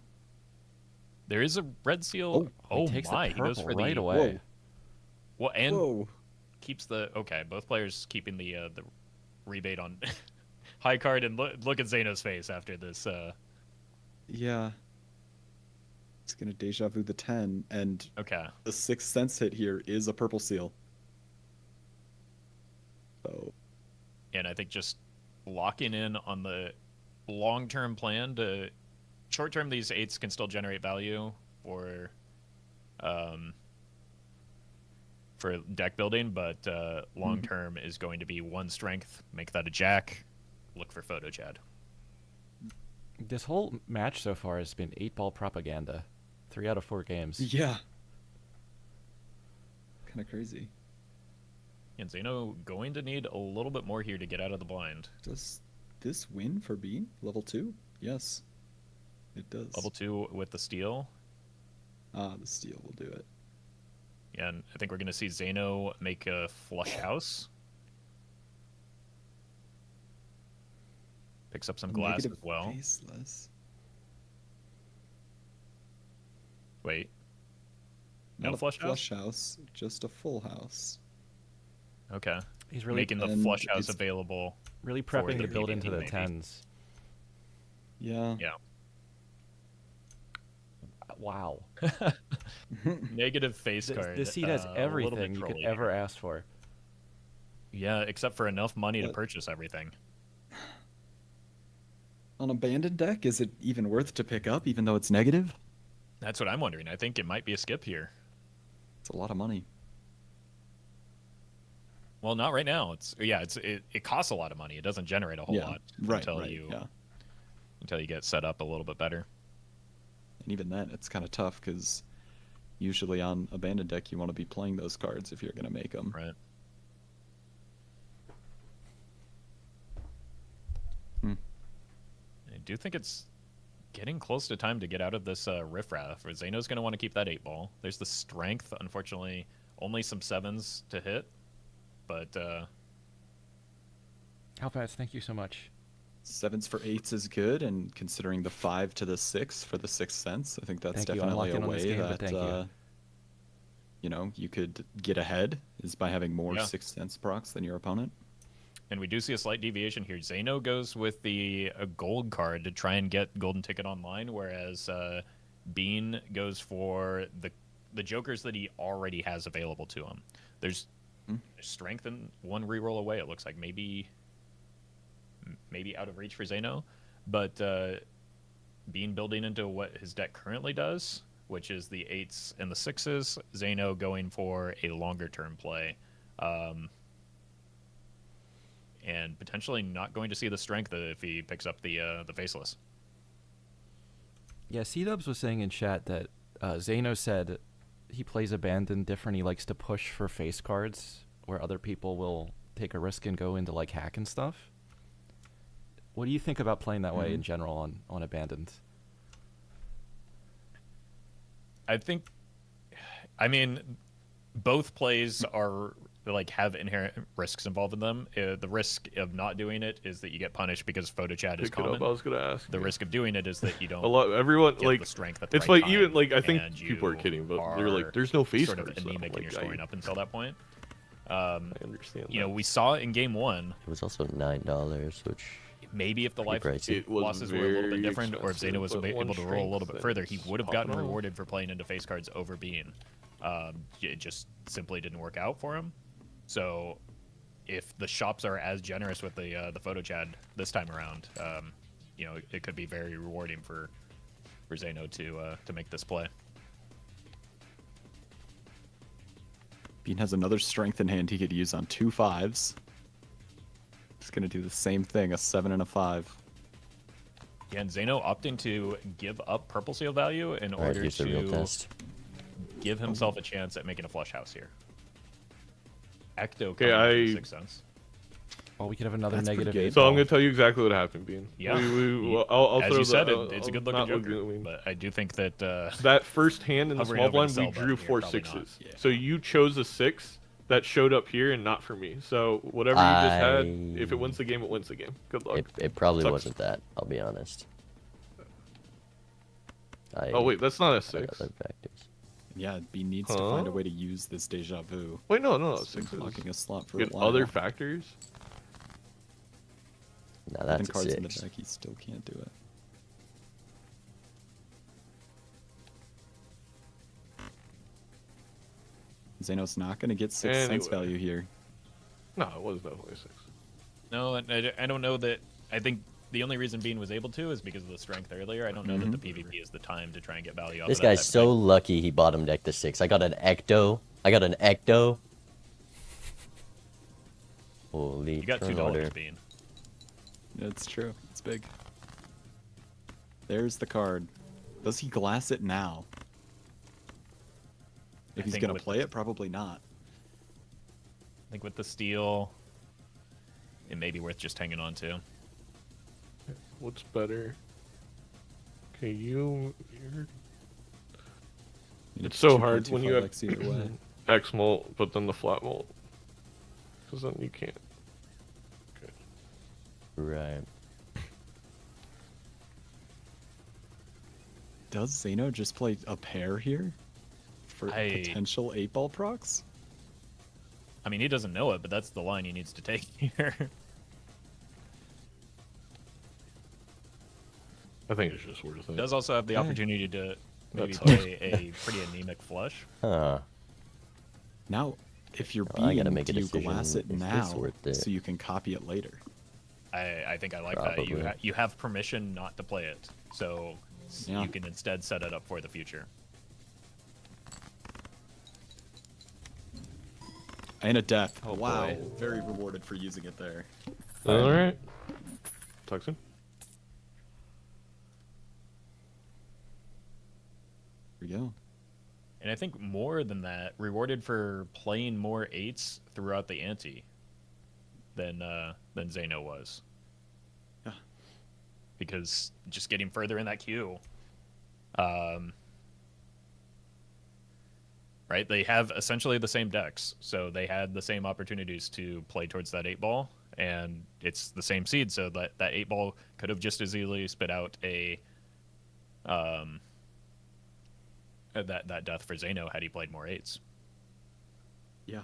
There is a red seal.
He takes
my!
the
He goes
purple
for
right
the
away.
Whoa.
well, and
Whoa.
keeps the okay. Both players keeping the rebate on high card, and look at Zeno's face after this.
Yeah. It's going to deja vu the 10, and
Okay,
the 6th sense hit here is a purple seal. So,
and I think just locking in on the long-term plan to short-term, these 8s can still generate value for deck building, but long-term is going to be 1 strength. Make that a jack. Look for photo, Chad.
This whole match so far has been 8-ball propaganda. 3 out of 4 games.
yeah. Kind of crazy.
And Zeno going to need a little bit more here to get out of the blind.
Does this win for Bean? Level 2? Yes. It does.
Level 2 with the steal.
Ah, the steal will do it.
And I think we're going to see Zeno make a flush house. Picks up some glass
Negative
as well.
Faceless.
Wait.
Not
No
a
flush house?
flush house, just a full house.
Okay.
He's really
Making the
and
flush house
it's-
available.
really
for
prepping
the
to build into the
maybe.
10s.
Yeah.
Yeah.
Wow.
Negative face
This,
card.
this seat has
a little bit
everything you could
trolly.
ever ask for.
Yeah, except for enough money to
But-
purchase everything.
On abandoned deck, is it even worth to pick up, even though it's negative?
That's what I'm wondering. I think it might be a skip here.
It's a lot of money.
Well, not right now. It costs a lot of money. It doesn't generate a whole
yeah.
lot
Right.
until
right.
you
Yeah.
until you get set up a little bit better.
And even then, it's kind of tough because usually on abandoned deck, you want to be playing those cards if you're going to make them.
Right.
Hmm.
I do think it's getting close to time to get out of this riffraff. Or Zeno's going to want to keep that 8-ball. There's the strength. Unfortunately, only some 7s to hit. But
How fast? Thank you so much.
7s for 8s is good, and considering the 5 to the 6 for the 6th sense, I think that's
Thank you. I'm
definitely
locked
a
in on this
way
game, but
that
thank you.
you could get ahead is by having more
Yeah.
6th sense procs than your opponent.
and we do see a slight deviation here. Zeno goes with the gold card to try and get golden ticket online, whereas Bean goes for the jokers that he already has available to him. There's strength and 1 reroll away. It looks like maybe out of reach for Zeno, but Bean building into what his deck currently does, which is the 8s and the 6s. Zeno going for a longer term play. And potentially not going to see the strength if he picks up the faceless.
Yeah, C-Dubs was saying in chat that Zeno said he plays abandoned different. He likes to push for face cards where other people will take a risk and go into like hack and stuff. What do you think about playing that way
Mhm.
in general on Abandoned?
I mean, both plays are like have inherent risks involved in them. The risk of not doing it is that you get punished because photo chat is
Pick it up.
common.
I was gonna ask.
The
you.
risk of doing it is that you don't
A lot. Everyone
get
like
the strength at the
it's
right
like even
time,
like I think
and
people are
you
kidding, but they're like,
are
there's no face
sort of
cards,
anemic
though.
in your
Like,
scoring up until that point.
I understand.
You know,
that.
we saw it in game one.
It was also $9, which
Maybe if the life
pretty pricey.
It was
losses were a little bit
very
different, or if Zeno
expensive,
was
but one
able to roll a little bit
strength
further, he
is
would have
popping
gotten
off.
rewarded for playing into face cards over Bean. It just simply didn't work out for him. So, if the shops are as generous with the photo Chad this time around, you know, it could be very rewarding for Zeno to make this play.
Bean has another strength in hand he could use on 2 5s. He's gonna do the same thing, a 7 and a 5.
Yeah, and Zeno opting to give up purple seal value in
All right,
order
here's the real
to
test.
give himself a chance at making a flush house here. Ecto
Okay,
coming in 6 cents.
Well, we could have another
That's pretty
negative
good.
8
So I'm
ball.
gonna tell you exactly what happened, Bean.
Yeah.
Well, I'll
As
throw
you said,
I'll
it's a good looking
not
Joker,
lagoon.
but I do think that
That first hand in the
Hovering
small
over the
blind, we
sell
drew
button here,
4
probably not.
6s.
Yeah.
So you chose a 6 that showed up here and not for me. So whatever you just had, if it wins the game, it wins the game. Good luck.
It probably
Sucks.
wasn't that, I'll be honest.
Oh wait, that's not a
I got
6.
other factors.
Yeah, Bean needs to find a way to use this deja vu.
Wait, no,
He's been
6
blocking a
is.
slot for
Get
a while.
other factors.
Now
Seven
that's a
cards in the
6.
deck, he still can't do it. Zeno's not going to get 6 cents
Anyway.
value here.
No, it was definitely a 6.
no, and I don't know that. I think the only reason Bean was able to is because of the strength earlier. I don't know that the PvP is the time to try and get value.
This
off of that
guy's
type of
so
thing.
lucky he bottom decked the 6. I got an Ecto. Holy
You got
turn
$2,
order.
Bean.
It's true. It's big. There's the card. Does he glass it now? If
I
he's
think
going to
with
play
the-
it, probably not.
I think with the steal, it may be worth just hanging on to.
What's better? Okay, you're It's so hard when you have
either way.
X molt, but then the flat molt. Because then you can't.
Right.
Does Zeno just play a pair here? For potential 8-ball procs?
I mean, he doesn't know it, but that's the line he needs to take here.
I think it's just worth it.
Does also have the
Okay.
opportunity to maybe
That's
play a pretty anemic flush.
Huh.
Now, if you're
Well, I gotta
being,
make a
do you
decision.
glass it
Is this
now
worth it?
so you can copy it later?
I think I like that. You
Probably.
you have permission not to play it, so
Yeah.
you can instead set it up for the future.
And a death.
Oh,
wow.
boy.
Very rewarded for using it there.
All right. Talk soon.
Here we go.
And I think more than that, rewarded for playing more 8s throughout the ante than Zeno was.
Yeah.
Because just getting further in that queue, right? They have essentially the same decks, so they had the same opportunities to play towards that 8-ball, and it's the same seed, so that 8-ball could have just as easily spit out a that death for Zeno had he played more 8s.
Yeah.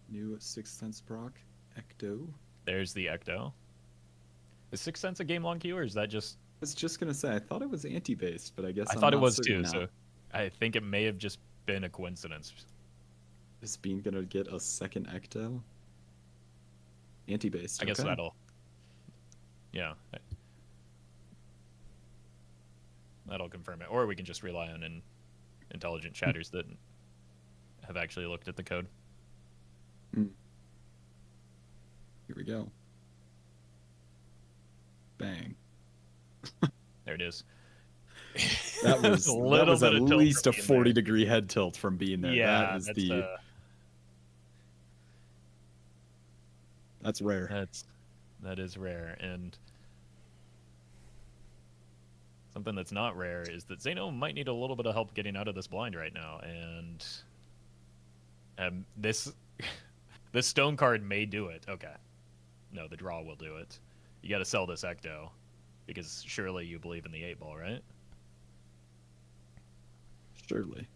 New 6 cents proc. Ecto.
There's the Ecto. Is 6 cents a game long queue, or is that just?
I was just going to say, I thought it was anti-based, but I guess
I
I'm
thought it
not
was
certain
too.
now.
So I think it may have just been a coincidence.
Is Bean going to get a second Ecto? Anti-based.
I guess
okay.
That'll confirm it, or we can just rely on intelligent chatters that have actually looked at the code.
Here we go. Bang.
There it is.
That was,
A
that
little
was at
bit of tilt
least a
from being there.
40-degree head tilt from being there.
Yeah,
that is
that's,
the That's rare.
That is rare, and something that's not rare is that Zeno might need a little bit of help getting out of this blind right now, and this this stone card may do it. Okay, no, the draw will do it. You got to sell this Ecto, because surely you believe in the 8-ball, right?
Surely.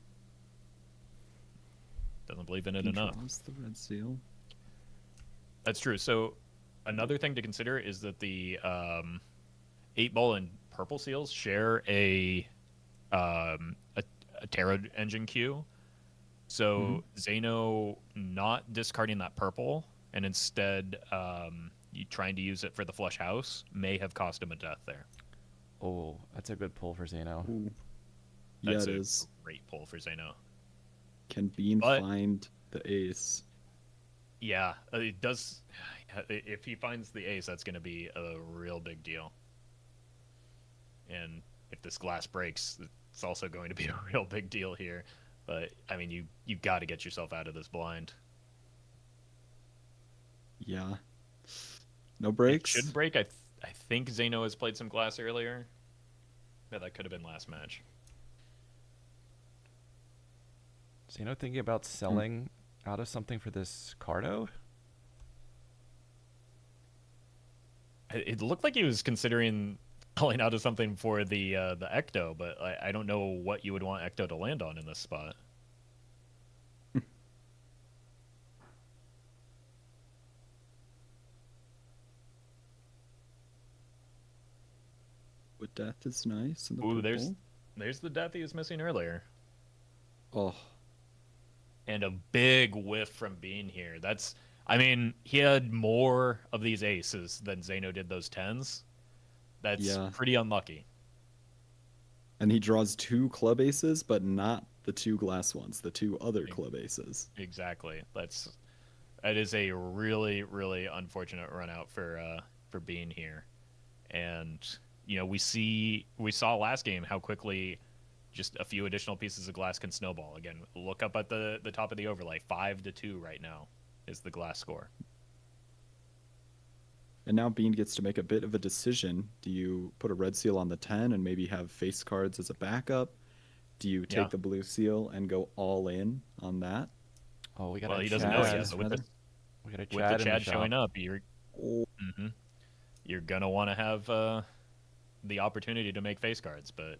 Doesn't believe in it
He
enough.
draws the red seal.
That's true. So another thing to consider is that the 8-ball and purple seals share a Terra engine queue. So Zeno not discarding that purple and instead trying to use it for the flush house may have cost him a death there.
Oh, that's a good pull for Zeno.
Ooh. Yeah,
That's
it
a
is.
great pull for Zeno.
Can Bean
But-
find the ace?
Yeah, it does. If he finds the ace, that's going to be a real big deal. And if this glass breaks, it's also going to be a real big deal here. But I mean, you got to get yourself out of this blind.
Yeah. No
It
breaks?
should break. I think Zeno has played some glass earlier. Yeah, that could have been last match.
Zeno thinking about selling out of something for this Cardo?
It looked like he was considering pulling out of something for the Ecto, but I don't know what you would want Ecto to land on in this spot.
With death is nice. And the
Ooh,
purple.
there's the death he was missing earlier.
Oh,
And a big whiff from Bean here. I mean, he had more of these aces than Zeno did those tens. That's
Yeah.
pretty unlucky.
and he draws 2 club aces, but not the 2 glass ones, the 2 other club aces.
Exactly. That is a really, really unfortunate run out for Bean here. And you know, we saw last game how quickly just a few additional pieces of glass can snowball. Again, look up at the top of the overlay. 5-2 right now is the glass score.
And now Bean gets to make a bit of a decision. Do you put a red seal on the 10 and maybe have face cards as a backup? Do you take
Yeah.
the blue seal and go all in on that?
Oh, we got
Well,
a
he doesn't
Chad.
know
Chad.
yet. But
We got a
with
Chad
the
in
Chad
the
showing
shop.
up, you're
Oh,
you're gonna want to have the opportunity to make face cards. But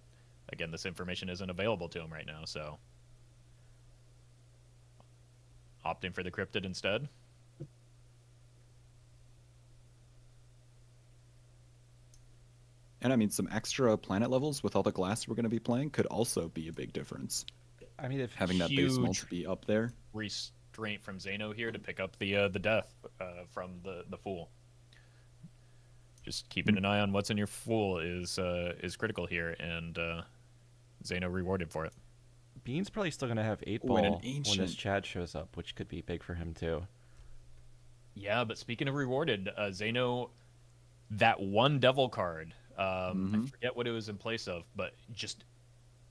again, this information isn't available to him right now, so opting for the cryptid instead.
and I mean, some extra planet levels with all the glass we're going to be playing could also be a big difference.
I mean, if
Having that base
Huge.
multi be up there.
Restraint from Zeno here to pick up the death from the fool. Just keeping an eye on what's in your fool is critical here, and Zeno rewarded for it.
Bean's probably still gonna have 8
Ooh, and an
ball when this
ancient.
Chad shows up, which could be big for him too.
Yeah, but speaking of rewarded, Zeno, that one devil card, I forget what it was in place of, but just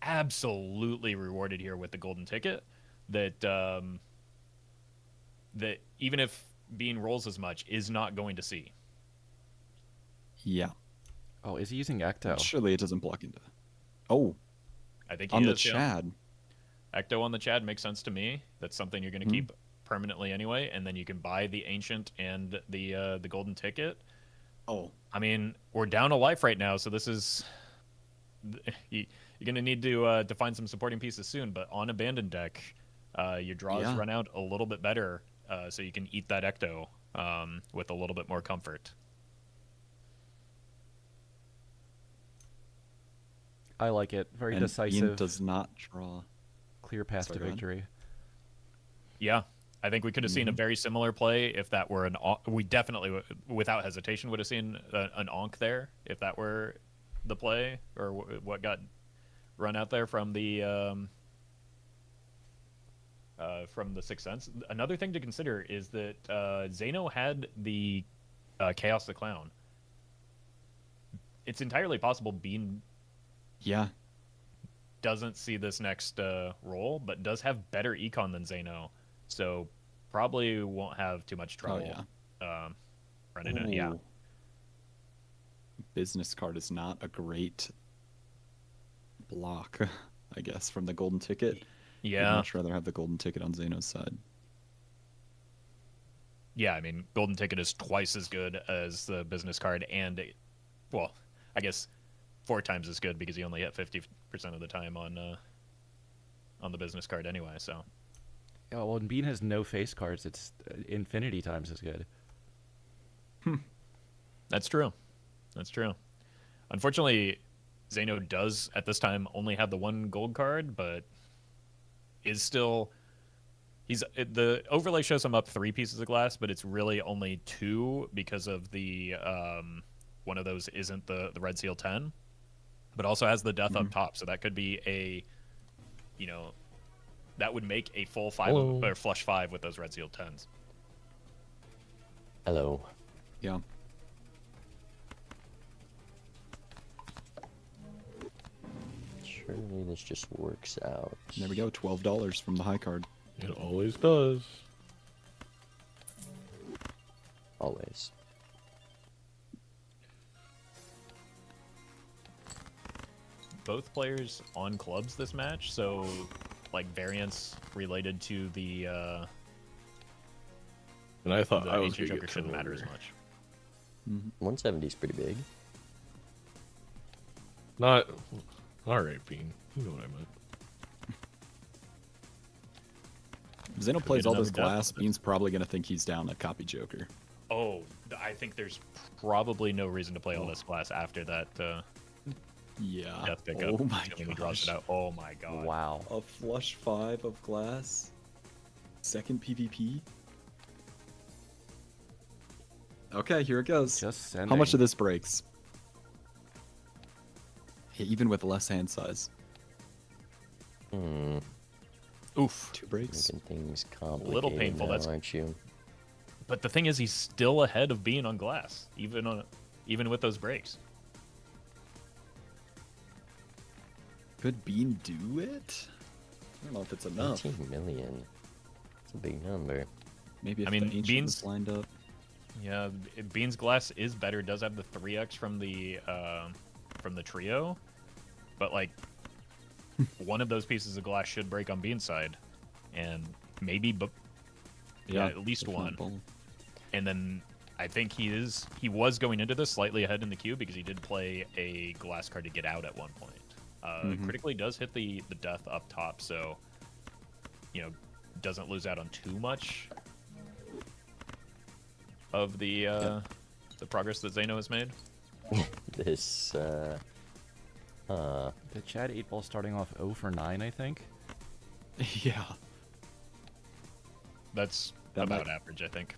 absolutely rewarded here with the golden ticket. That that even if Bean rolls as much, is not going to see.
Yeah.
Oh, is he using Ecto?
Surely it doesn't block into. Oh,
I think he
on the
is, yeah.
Chad.
Ecto on the Chad makes sense to me. That's something you're going to keep permanently anyway, and then you can buy the ancient and the golden ticket.
Oh,
I mean, we're down a life right now, so this is you're going to need to find some supporting pieces soon. But on abandoned deck, your draws
Yeah.
run out a little bit better, so you can eat that Ecto with a little bit more comfort.
I like it. Very
and Bean
decisive,
does not draw.
clear path
Sorry,
to
go ahead.
victory.
Yeah, I think we could have seen a very similar play if that were we definitely, without hesitation, would have seen an onk there if that were the play or what got run out there from the Sixth Sense. Another thing to consider is that Zeno had the Chaos the Clown. It's entirely possible Bean
Yeah.
doesn't see this next roll, but does have better econ than Zeno, so probably won't have too much trouble running it. Yeah.
Ooh. Business card is not a great block, I guess, from the golden ticket. I'd
Yeah.
much rather have the golden ticket on Zeno's side.
Yeah, I mean, golden ticket is twice as good as the business card, and well, I guess 4 times as good because he only hit 50% of the time on the business card anyway. So
Yeah, well, when Bean has no face cards, it's infinity times as good.
that's true. That's true. Unfortunately, Zeno does at this time only have the 1 gold card, but is still the overlay shows him up 3 pieces of glass, but it's really only 2 because of the one of those isn't the red seal 10, but also has the death up top, so that could be a, you know, that would make a full 5
Hello.
or flush 5 with those red seal 10s.
Hello.
Yeah.
Surely this just works out.
There we go. $12 from the high card.
It always does.
Always.
Both players on clubs this match, so like variance related to the
And I thought
the
I was
ancient
gonna
joker
get
shouldn't matter as
turnover.
much.
170 is pretty big.
Not. All right, Bean. You know what I meant.
If Zeno
Could
plays
get
all this
another death
glass,
with it.
Bean's probably going to think he's down a copy Joker.
Oh, I think there's probably no reason to play all this glass after that
Yeah.
death pickup.
Oh my
when he draws it
gosh.
out. Oh my god.
Wow.
A flush 5 of glass. Second PvP. Okay, here it goes.
Just sending.
How much of this breaks? Hey, even with less hand size.
Oof.
2 breaks.
Making things complicated
painful,
now,
that's-
aren't you?
But the thing is, he's still ahead of being on glass, even with those breaks.
Could Bean do it? I don't know if it's enough.
18 million. It's a big number.
Maybe if
I mean,
the ancient
Bean's-
was lined up.
Yeah, Bean's glass is better. Does have the 3x from the trio, but like one of those pieces of glass should break on Bean's side, and maybe, yeah, at least
if not
one.
both.
And then I think he was going into this slightly ahead in the queue because he did play a glass card to get out at one point. Critically does hit the death up top, so you know doesn't lose out on too much of the progress that Zeno has made.
This,
The Chad 8 ball starting off 0 for 9, I think.
Yeah.
That's
That
about
might-
average, I think.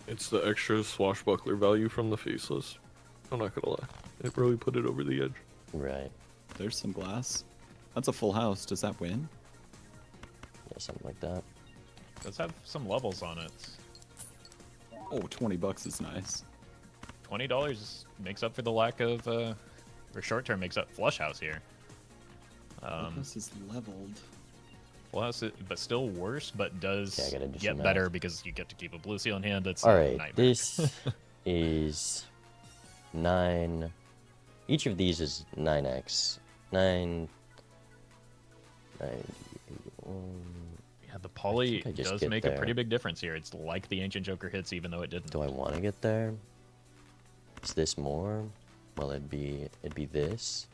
It's the extra swashbuckler value from the faceless. I'm not gonna lie. It really put it over the edge.
right.
There's some glass. That's a full house. Does that win?
Yeah, something like that.
Does have some levels on it.
Oh, $20 is nice.
$20 makes up for the lack of, or short term makes up flush house here.
This is leveled.
Full house, but still worse, but does
Okay, I gotta do
get
some
better
math.
because you get to keep a blue seal in hand. That's
All
a
right,
nightmare.
this is 9. Each of these is 9x. 9.
Yeah, the poly
I think I just
does
get
make a
there.
pretty big difference here. It's like the Ancient Joker hits, even though it didn't.
Do I want to get there? Is this more? Well, it'd be this.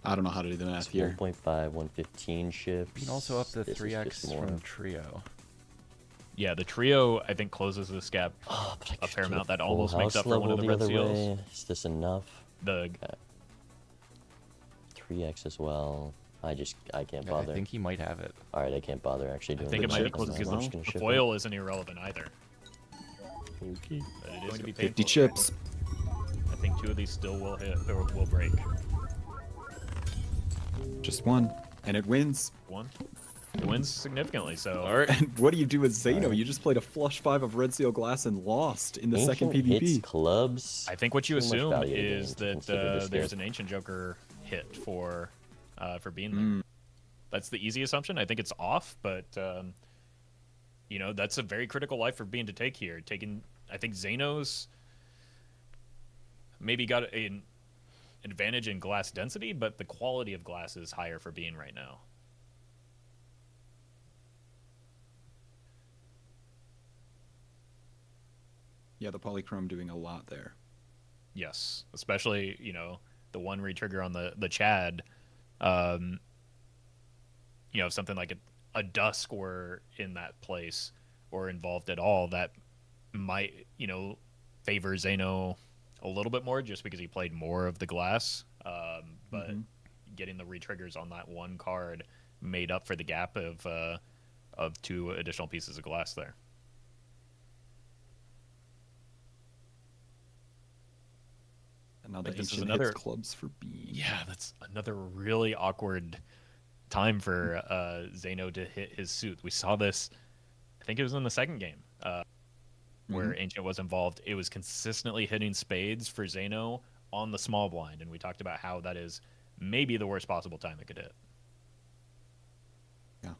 I don't know how to do the math
It's
here.
1.5, 115 ships.
You can also up the
This is
3x
just more.
from Trio.
Yeah, the trio I think closes this gap
Oh, but I
a
could
fair
do
amount.
the
That
full
almost makes
house
up for one of
level
the
the
red
other
seals.
way. Is this enough?
The
3x as well. I can't
I
bother.
think he might have it.
All right, I can't bother actually doing
I think
the
it might be
chip
close
on
because
that. I'm just
the
gonna ship it.
foil isn't irrelevant either.
Okay.
But it is going to be
50
painful.
chips.
I think 2 of these still will hit or will break.
Just one. And it wins.
1. It wins significantly, so
All right.
And what do you do with Zeno? You just played a flush 5 of red seal glass and lost in the second
Ancient hits
PvP.
clubs.
I think what you
So much
assume
value to
is
gain to
that
consider this
there's
hit.
an Ancient Joker hit for Bean there. That's the easy assumption. I think it's off, but you know, that's a very critical life for Bean to take here. Taking, I think Zeno's maybe got an advantage in glass density, but the quality of glass is higher for Bean right now.
Yeah, the polychrome doing a lot there.
Yes, especially, you know, the one retrigger on the Chad. Um, you know, if something like a Dusk were in that place or involved at all, that might, you know, favor Zeno a little bit more just because he played more of the glass. But getting the retriggers on that one card made up for the gap of 2 additional pieces of glass there.
And now the
This is
ancient
another-
hits clubs for Bean.
Yeah, that's another really awkward time for Zeno to hit his suit. We saw this, I think it was in the second game, where Ancient was involved. It was consistently hitting spades for Zeno on the small blind, and we talked about how that is maybe the worst possible time it could hit.
Yeah.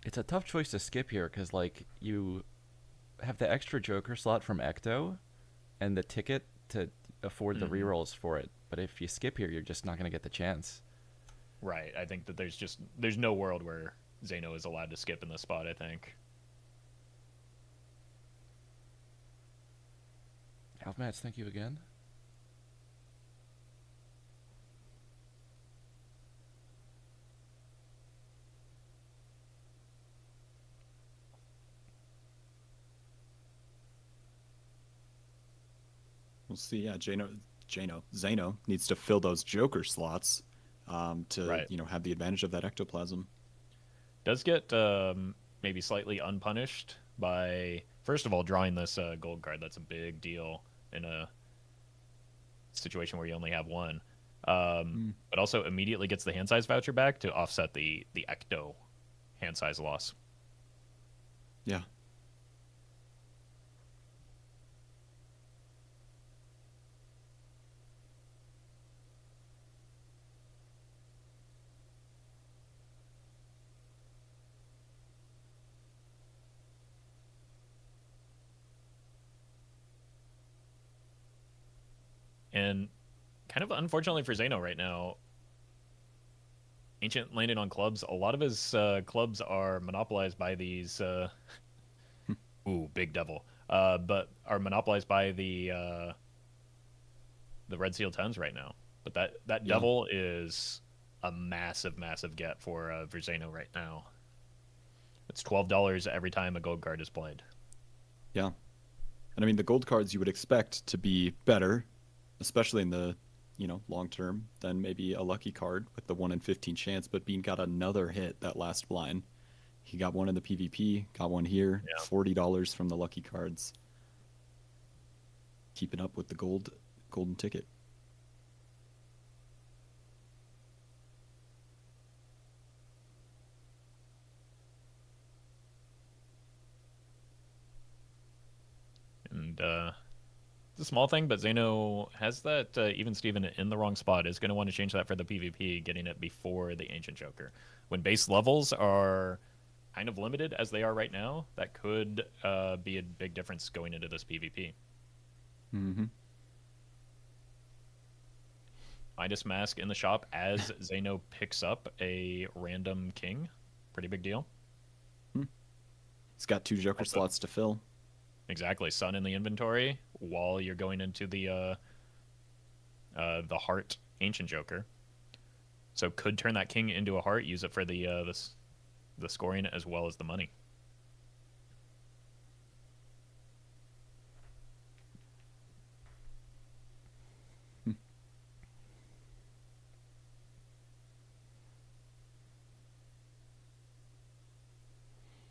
It's a tough choice to skip here because, like, you have the extra Joker slot from Ecto and the ticket to afford the rerolls for it. But if you skip here, you're just not going to get the chance.
Right. I think that there's no world where Zeno is allowed to skip in this spot, I think.
Alphamats, thank you again.
We'll see. Yeah, Zeno needs to fill those Joker slots to
Right.
have the advantage of that ectoplasm.
Does get maybe slightly unpunished by, first of all, drawing this gold card. That's a big deal in a situation where you only have one. But also immediately gets the hand size voucher back to offset the Ecto hand size loss.
Yeah.
And kind of unfortunately for Zeno right now, Ancient landed on clubs. A lot of his clubs are monopolized by these... ooh, big devil. But are monopolized by the Red Seal 10s right now. But that
Yeah.
devil is a massive, massive get for Zeno right now. It's $12 every time a gold card is played.
Yeah. And I mean, the gold cards you would expect to be better, especially in the, long term, than maybe a lucky card with the 1 in 15 chance. But Bean got another hit that last blind. He got one in the PvP, got one here,
Yeah.
$40 from the lucky cards. Keeping up with the golden ticket.
And it's a small thing, but Zeno has that even Steven in the wrong spot. Is going to want to change that for the PvP, getting it before the Ancient Joker. When base levels are kind of limited as they are right now, that could be a big difference going into this PvP.
Mm-hmm.
Midas Mask in the shop as Zeno picks up a random king. Pretty big deal.
He's got 2 Joker
Also-
slots to fill.
Exactly. Sun in the inventory while you're going into the Heart Ancient Joker. So could turn that king into a heart, use it for the scoring as well as the money.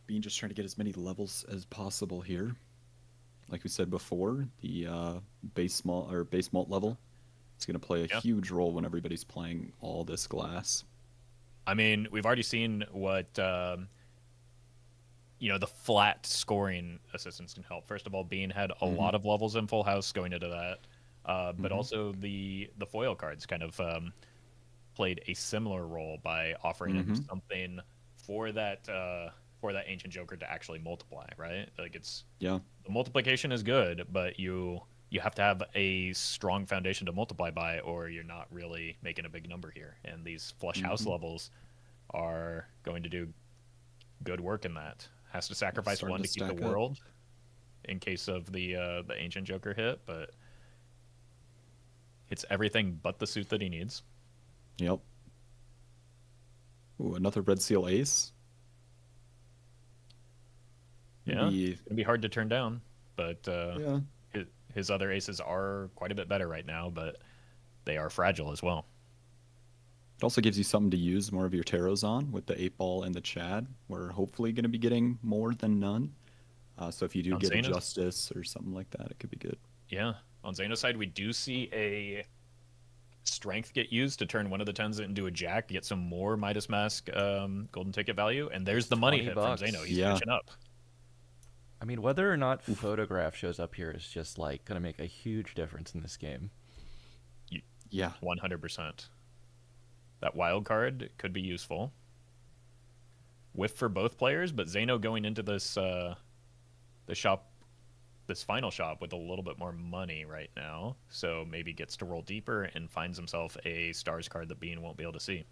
Bean just trying to get as many levels as possible here. Like we said before, the base malt level is going to play a
Yeah.
huge role when everybody's playing all this glass.
I mean, we've already seen what the flat scoring assistance can help. First of all, Bean had a lot of levels in Full House going into that, but also the foil cards kind of played a similar role by offering him something for that Ancient Joker to actually multiply, right? Like
Yeah.
the multiplication is good, but you have to have a strong foundation to multiply by, or you're not really making a big number here. And these flush house levels are going to do good work in that. Has to sacrifice
Starting
one
to
to keep the
stack up.
world in case of the Ancient Joker hit, but it's everything but the suit that he needs.
Yep. Ooh, another red seal ace.
Yeah,
Maybe-
it's gonna be hard to turn down, but
yeah.
his other aces are quite a bit better right now, but they are fragile as well.
It also gives you something to use more of your tarots on with the 8-ball and the Chad. We're hopefully going to be getting more than none. So if you do
On
get a
Xenos?
Justice or something like that, it could be good.
Yeah, on Xeno's side, we do see a strength get used to turn one of the 10s into a jack, get some more Midas Mask golden ticket value, and there's the money
20
hit
bucks.
from Xeno. He's
Yeah.
catching up.
I mean, whether or not Photograph shows up here is just like gonna make a huge difference in this game.
Yeah.
100%. That wild card could be useful. Whiff for both players, but Xeno going into this this final shop with a little bit more money right now, so maybe gets to roll deeper and finds himself a stars card that Bean won't be able to see.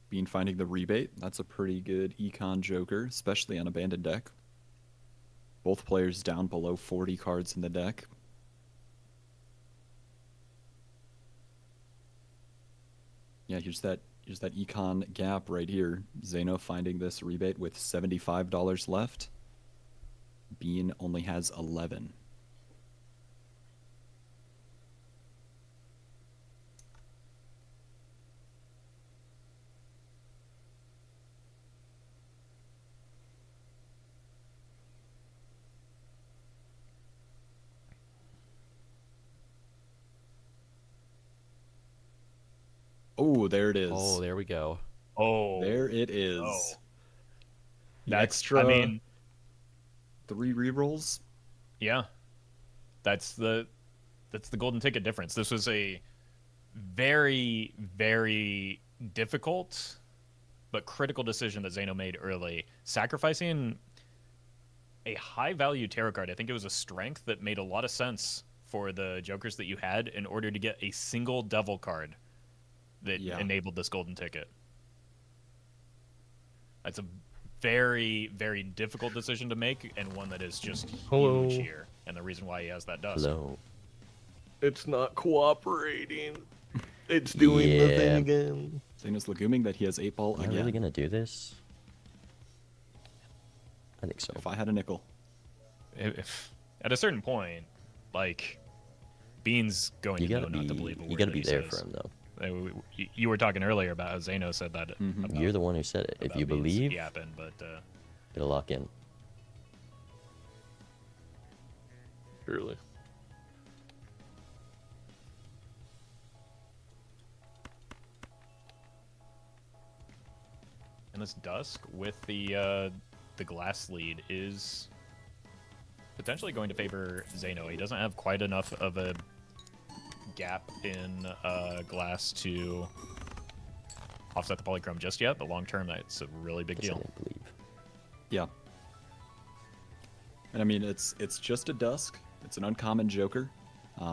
Bean finding the rebate. That's a pretty good econ Joker, especially on abandoned deck. Both players down below 40 cards in the deck. Yeah, here's that econ gap right here. Xeno finding this rebate with $75 left. Bean only has 11. Oh, there it is.
Oh, there we go.
Oh,
There it is.
Oh.
The
That's,
extra
I mean,
3 rerolls.
yeah, that's the golden ticket difference. This was a very, very difficult but critical decision that Xeno made early, sacrificing a high value tarot card. I think it was a strength that made a lot of sense for the jokers that you had in order to get a single devil card that
Yeah.
enabled this golden ticket. That's a very, very difficult decision to make, and one that is just
Hello.
huge here. And the reason why he has that dust.
Hello.
It's not cooperating. It's doing the
Yeah.
thing again.
Xeno's leguming that he has 8-ball
Am I
again.
really gonna do this? I think so.
If I had a nickel.
If at a certain point, like, Bean's going
You
to
gotta
know not to
be,
believe a word
you gotta
that
be
he
there
says.
for him though.
You were talking earlier about how Xeno said that. About,
You're the one who said it. If
about
you
Bean's
believe,
yapping, but
it'll lock in.
Surely.
and this Dusk with the glass lead is potentially going to favor Xeno. He doesn't have quite enough of a gap in glass to offset the polychrome just yet, but long term, that's a really big
Guess I
deal.
didn't believe.
Yeah. And I mean, it's just a Dusk. It's an uncommon Joker.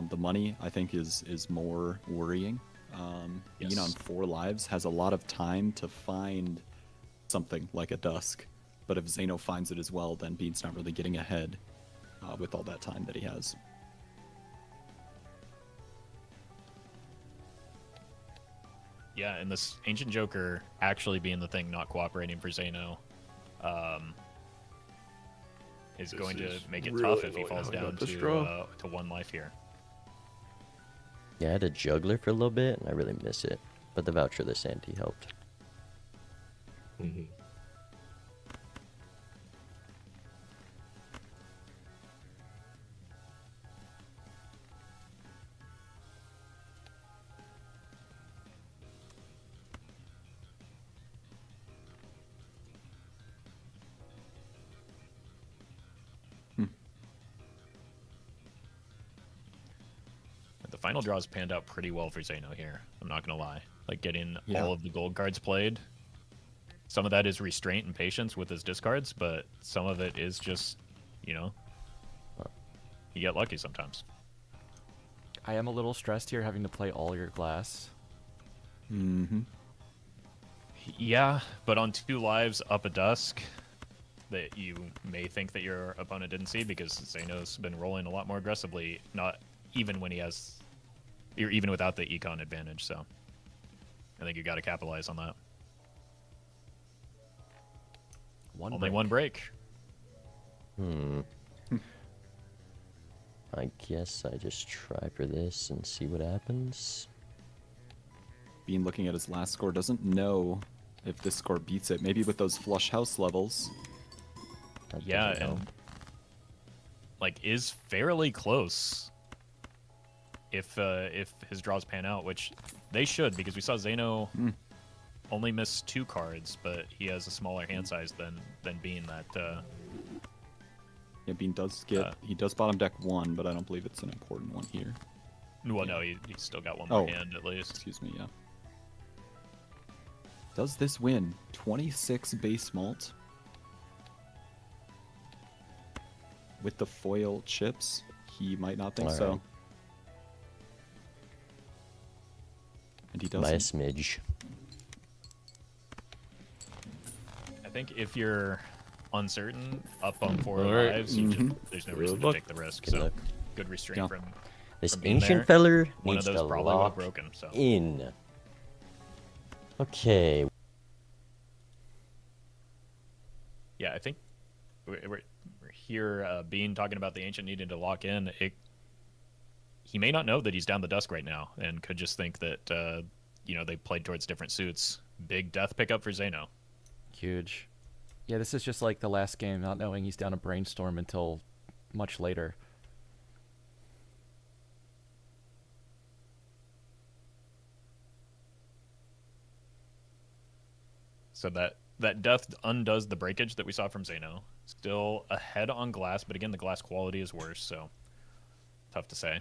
The money, I think, is more worrying. Bean
Yes.
on 4 lives has a lot of time to find something like a Dusk. But if Xeno finds it as well, then Bean's not really getting ahead with all that time that he has.
Yeah, and this Ancient Joker actually being the thing not cooperating for Xeno is
This
going to
is
make it
really
tough if he
annoying
falls
how he
down
got this draw.
to 1 life here.
Yeah, I had a juggler for a little bit, and I really miss it. But the voucher of the Santee helped.
Mhm.
The final draws panned out pretty well for Zeno here. I'm not gonna lie. Like getting
Yeah.
all of the gold cards played. Some of that is restraint and patience with his discards, but some of it is just, you know, you get lucky sometimes.
I am a little stressed here having to play all your glass.
Mm-hmm.
Yeah, but on 2 lives up a dusk that you may think that your opponent didn't see because Zeno's been rolling a lot more aggressively, not even when he has, or even without the econ advantage, so I think you got to capitalize on that. Only
break.
one break.
I guess I just try for this and see what happens.
Bean looking at his last score doesn't know if this score beats it. Maybe with those flush house levels.
That
Yeah,
doesn't help.
and like is fairly close if his draws pan out, which they should, because we saw Zeno only miss 2 cards, but he has a smaller hand size than Bean. That
Yeah, Bean does get he does bottom deck 1, but I don't believe it's an important one here.
well, no, he's still got one more
Oh.
hand at least.
Excuse me, yeah. Does this win? 26 base malt with the foil chips? He might not think so.
Alright.
And he
By a
doesn't.
smidge.
I think if you're uncertain up on 4
All right.
lives, you just, there's no
Good
reason to
luck.
take the risk.
Good
So
luck.
good restraint
Yeah.
from
This
being
ancient
there.
feller
One
needs
of those
to
probably would have
lock
broken. So
in. Okay.
yeah, I think we're here. Bean talking about the ancient needing to lock in. He may not know that he's down the dusk right now, and could just think that you know, they played towards different suits. Big death pickup for Zeno.
Huge. Yeah, this is just like the last game, not knowing he's down a brainstorm until much later.
So that death undoes the breakage that we saw from Zeno. Still ahead on glass, but again, the glass quality is worse, so tough to say.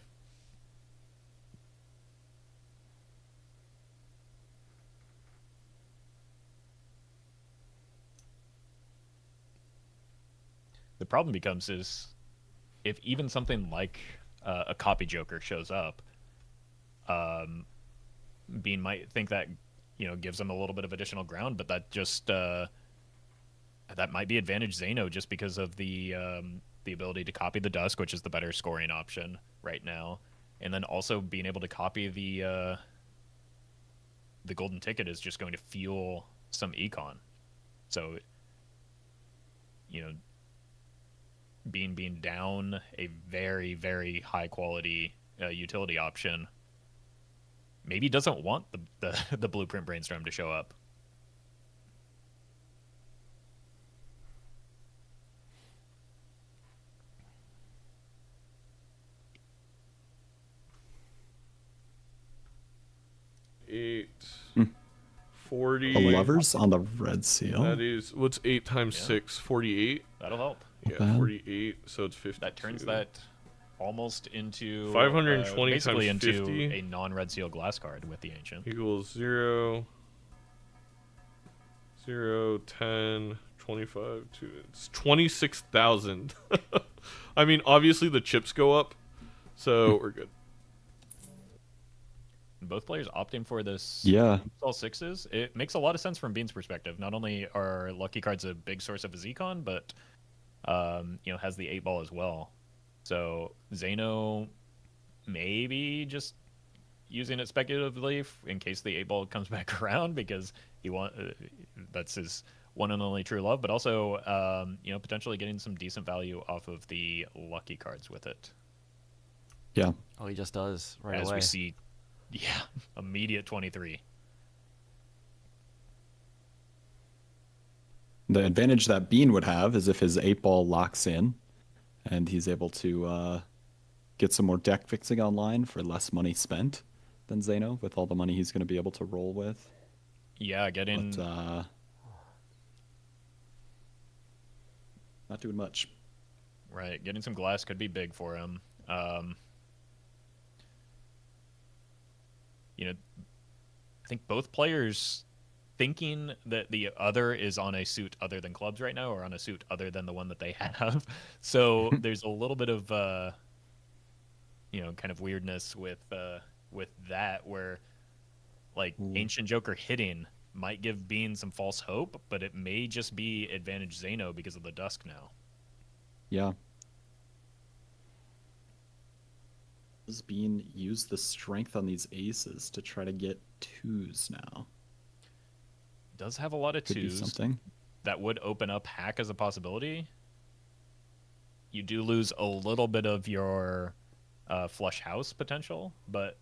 The problem becomes is if even something like a copy joker shows up, Bean might think that, you know, gives him a little bit of additional ground, but that just that might be advantage Zeno just because of the ability to copy the dusk, which is the better scoring option right now, and then also being able to copy the golden ticket is just going to fuel some econ. So, you know, being down a very, very high quality utility option, maybe doesn't want the blueprint brainstorm to show up.
Eight.
Hmm.
40.
The lovers on the red seal.
That is, what's 8 times
Yeah.
6? 48?
That'll help.
Yeah,
bad.
48. So it's 50.
That turns that almost into
520
basically
times
into
50.
a non-red seal glass card with the ancient.
equals 0, 0, 10, 25, 2. It's 26,000. I mean, obviously the chips go up, so we're good.
Both players opting for this
Yeah.
all sixes. It makes a lot of sense from Bean's perspective. Not only are lucky cards a big source of his econ, but you know, has the 8 ball as well. So Zeno maybe just using it speculatively in case the 8 ball comes back around because that's his one and only true love, but also you know, potentially getting some decent value off of the lucky cards with it.
Yeah.
Oh, he just does right
As
away.
we see, yeah, immediate 23.
The advantage that Bean would have is if his 8 ball locks in and he's able to get some more deck fixing online for less money spent than Zeno with all the money he's going to be able to roll with.
Yeah, getting
But not doing much.
right, getting some glass could be big for him. I think both players thinking that the other is on a suit other than clubs right now, or on a suit other than the one that they have. So there's a little bit of kind of weirdness with that, where like Ancient Joker hitting might give Bean some false hope, but it may just be advantage Zeno because of the Dusk now.
Yeah. Does Bean use the strength on these aces to try to get twos now?
Does have a lot of
Could be
twos.
something.
That would open up hack as a possibility. You do lose a little bit of your flush house potential, but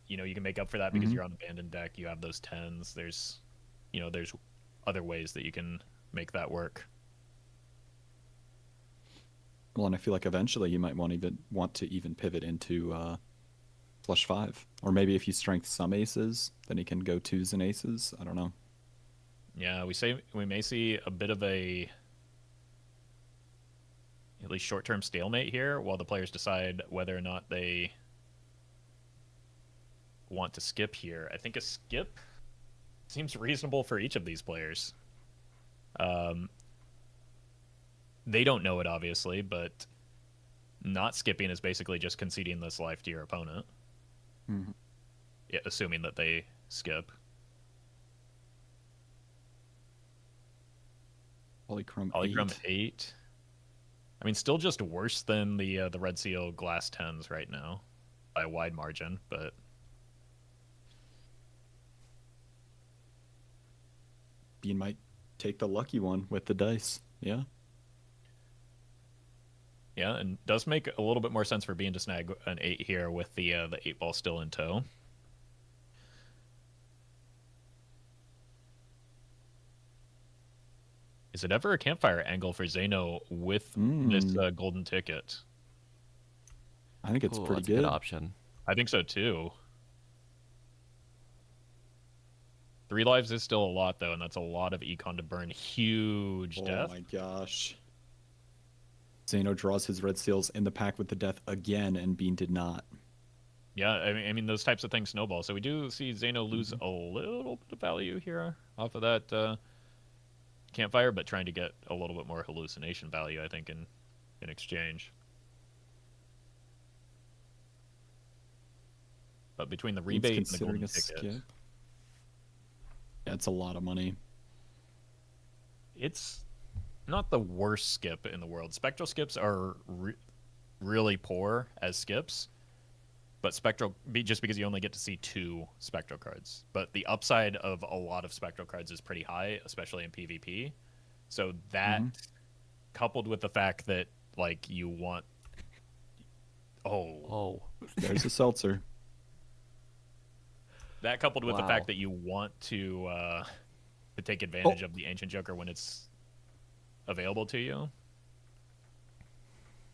you can make up for that because you're on abandoned deck. You have those tens. There's other ways that you can make that work.
Well, and I feel like eventually you might want to even pivot into flush 5, or maybe if you strength some aces, then he can go twos and aces. I don't know.
Yeah, we may see a bit of a at least short-term stalemate here while the players decide whether or not they want to skip here. I think a skip seems reasonable for each of these players. They don't know it, obviously, but not skipping is basically just conceding this life to your opponent.
Mm-hmm.
Yeah, assuming that they skip.
Polychrome
8. I mean, still just worse than the Red Seal glass 10s right now by a wide margin, but
Bean might take the lucky one with the dice. Yeah.
yeah, and does make a little bit more sense for Bean to snag an 8 here with the 8 ball still in tow. Is it ever a campfire angle for Zeno with this golden ticket?
I think it's
Ooh,
pretty
that's a
good.
good option.
I think so too. 3 lives is still a lot though, and that's a lot of econ to burn. Huge death.
Oh my gosh. Zeno draws his red seals in the pack with the death again, and Bean did not.
Yeah, I mean those types of things snowball. So we do see Zeno lose a little bit of value here off of that campfire, but trying to get a little bit more hallucination value, I think, in exchange. But between the rebate and the golden ticket,
yeah, it's a lot of money.
it's not the worst skip in the world. Spectral skips are really poor as skips, but spectral just because you only get to see 2 spectral cards. But the upside of a lot of spectral cards is pretty high, especially in PvP. So that coupled with the fact that like you want
There's a seltzer.
that coupled with the
Wow.
fact that you want to take advantage of the Ancient Joker when it's available to you.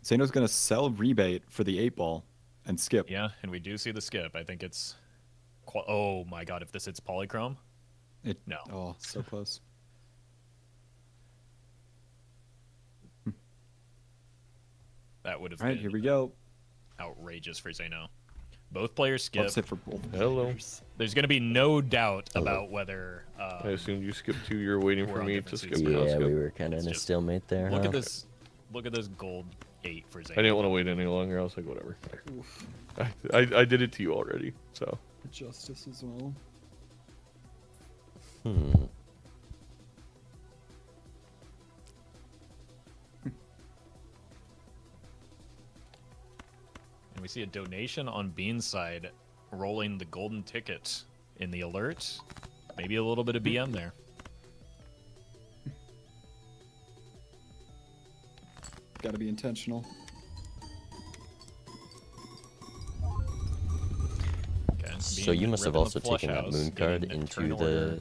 Zeno's gonna sell rebate for the 8 ball and skip.
Yeah, and we do see the skip. I think it's oh my god, if this hits polychrome. No.
Oh, so close.
That would have
All right,
been
here we go.
outrageous for Zeno. Both players skip.
Upset for both.
Hello.
players.
There's going to be no doubt about whether.
I assumed you skipped 2. You're waiting
We're
for
on
me
different
to
seats.
skip. I'll
Yeah,
skip.
we were kind of
It's
in a
just-
stalemate there.
Look
huh?
at this. Look at this gold 8 for Zeno.
I didn't want to wait any longer. I was like, whatever. I did it to you already. So
Justice as well.
And we see a donation on Bean's side, rolling the golden ticket in the alert. Maybe a little bit of BM there.
Got to be intentional.
Okay.
So
Bean
you must have
ripping the
also
flush
taken that
house,
moon card
getting
into
Turn
the
Order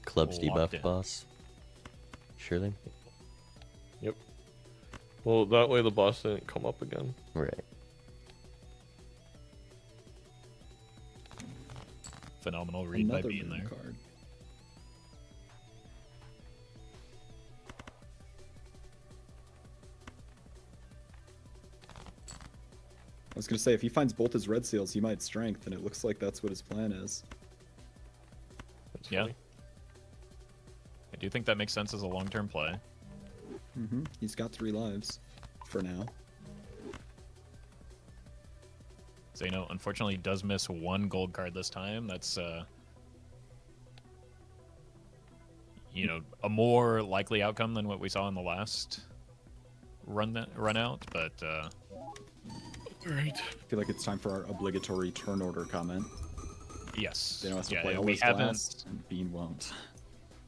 club's
locked
debuff
in.
boss. Surely?
yep. Well, that way the boss didn't come up again.
Right.
Phenomenal read by
Another
Bean
moon
there.
card. was gonna say, if he finds both his red seals, he might strength, and it looks like that's what his plan is.
That's
Yeah.
funny.
I do think that makes sense as a long-term play.
He's got 3 lives for now.
Zeno, unfortunately, does miss 1 gold card this time. That's, a more likely outcome than what we saw in the last run out. But
Alright.
I feel like it's time for our obligatory turn order comment.
yes,
They don't have to
yeah,
play all
we
his
haven't.
glass, and Bean won't.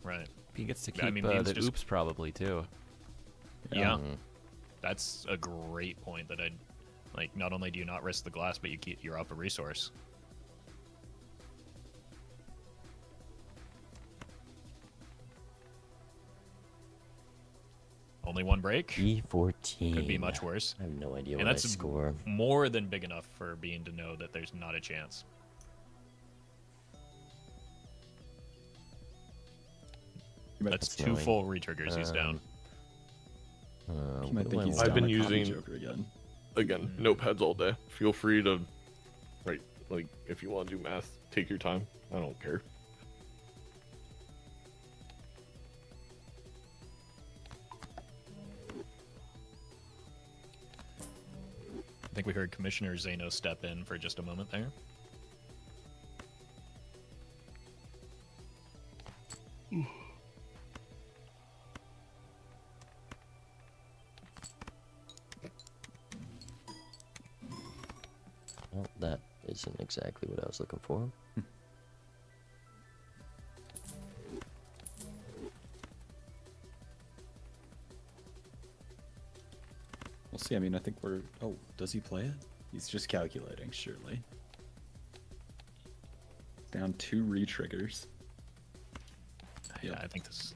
Right.
He gets to
I
keep
mean, Bean's
the
just-
oops probably too.
Yeah.
Mhm.
That's a great point. That I'd like. Not only do you not risk the glass, but you're up a resource. Only 1 break.
E14.
Could be much worse.
I have no idea
And
what I
that's
score.
more than big enough for Bean to know that there's not a chance.
You might,
That's
That's
2
annoying.
full retriggers. He's down.
you
What
might
do
think
I
he's
want?
I've been
down a copy
using-
Joker again.
Again, notepads all day. Feel free to write, like, if you want to do math, take your time. I don't care.
I think we heard Commissioner Zeno step in for just a moment there.
Well, that isn't exactly what I was looking for.
We'll see. I mean, I think we're... Oh, does he play it? He's just calculating, surely. Down 2 re-triggers.
Yeah,
Yep.
I think this.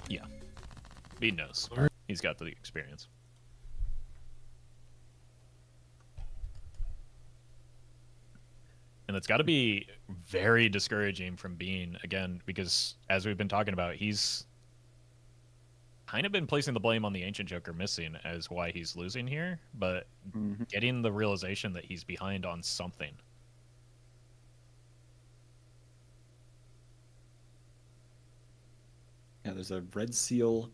Yeah, Bean knows. He's got the experience. And it's got to be very discouraging from Bean again, because as we've been talking about, he's kind of been placing the blame on the Ancient Joker missing as why he's losing here, but getting the realization that he's behind on something.
Yeah, there's a red seal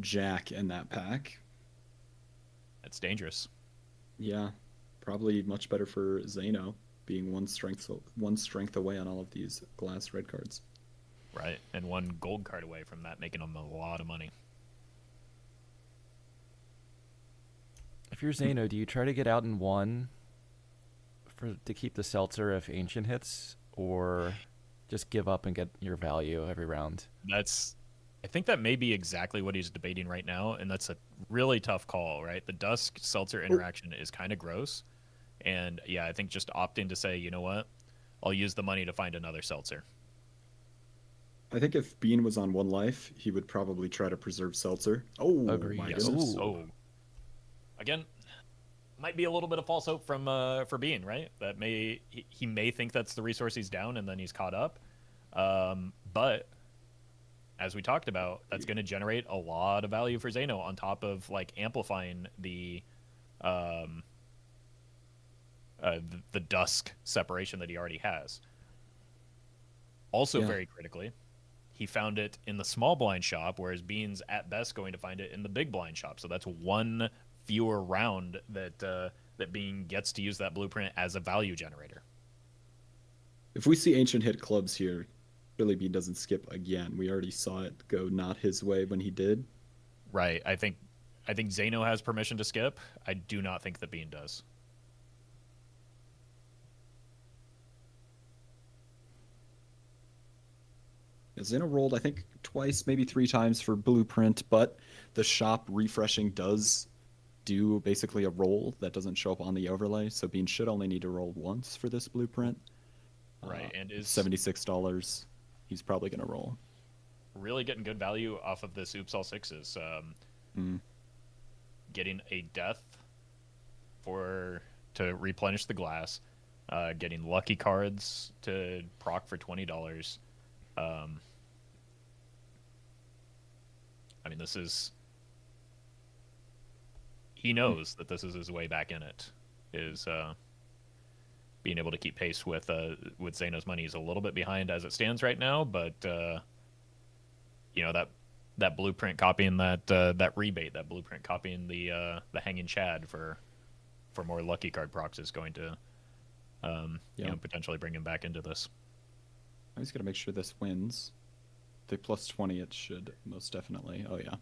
jack in that pack.
That's dangerous.
Yeah, probably much better for Zeno, being one strength away on all of these glass red cards.
Right, and 1 gold card away from that, making him a lot of money.
If you're Zeno, do you try to get out in 1 to keep the seltzer if Ancient hits, or just give up and get your value every round?
I think that may be exactly what he's debating right now, and that's a really tough call, right? The Dusk Seltzer interaction is kind of gross, and yeah, I think just opting to say, you know what, I'll use the money to find another Seltzer.
I think if Bean was on 1 life, he would probably try to preserve Seltzer. Oh,
Agreed.
my
Yes.
goodness.
Oh, again, might be a little bit of false hope from for Bean, right? That he may think that's the resource he's down, and then he's caught up, but as we talked about, that's going to generate a lot of value for Zeno on top of like amplifying the Dusk separation that he already has. Also,
Yeah.
very critically, he found it in the small blind shop, whereas Bean's at best going to find it in the big blind shop. So that's 1 fewer round that that Bean gets to use that blueprint as a value generator.
If we see Ancient hit clubs here, Billy Bean doesn't skip again. We already saw it go not his way when he did.
Right. I think Zeno has permission to skip. I do not think that Bean does.
Zeno rolled, I think, twice, maybe 3 times for Blueprint, but the shop refreshing does do basically a roll that doesn't show up on the overlay, so Bean should only need to roll once for this Blueprint.
Right. And is
$76. He's probably going to roll.
really getting good value off of this Oops All Sixes. Getting a death to replenish the glass, getting lucky cards to proc for $20. I mean, he knows that this is his way back in it. Is being able to keep pace with Zeno's money. He's a little bit behind as it stands right now, but you know, that blueprint copying that rebate, that blueprint copying the hanging Chad for more lucky card procs is going to you know, potentially bring him back into this.
I just gotta make sure this wins. The plus 20, it should most definitely. Oh yeah.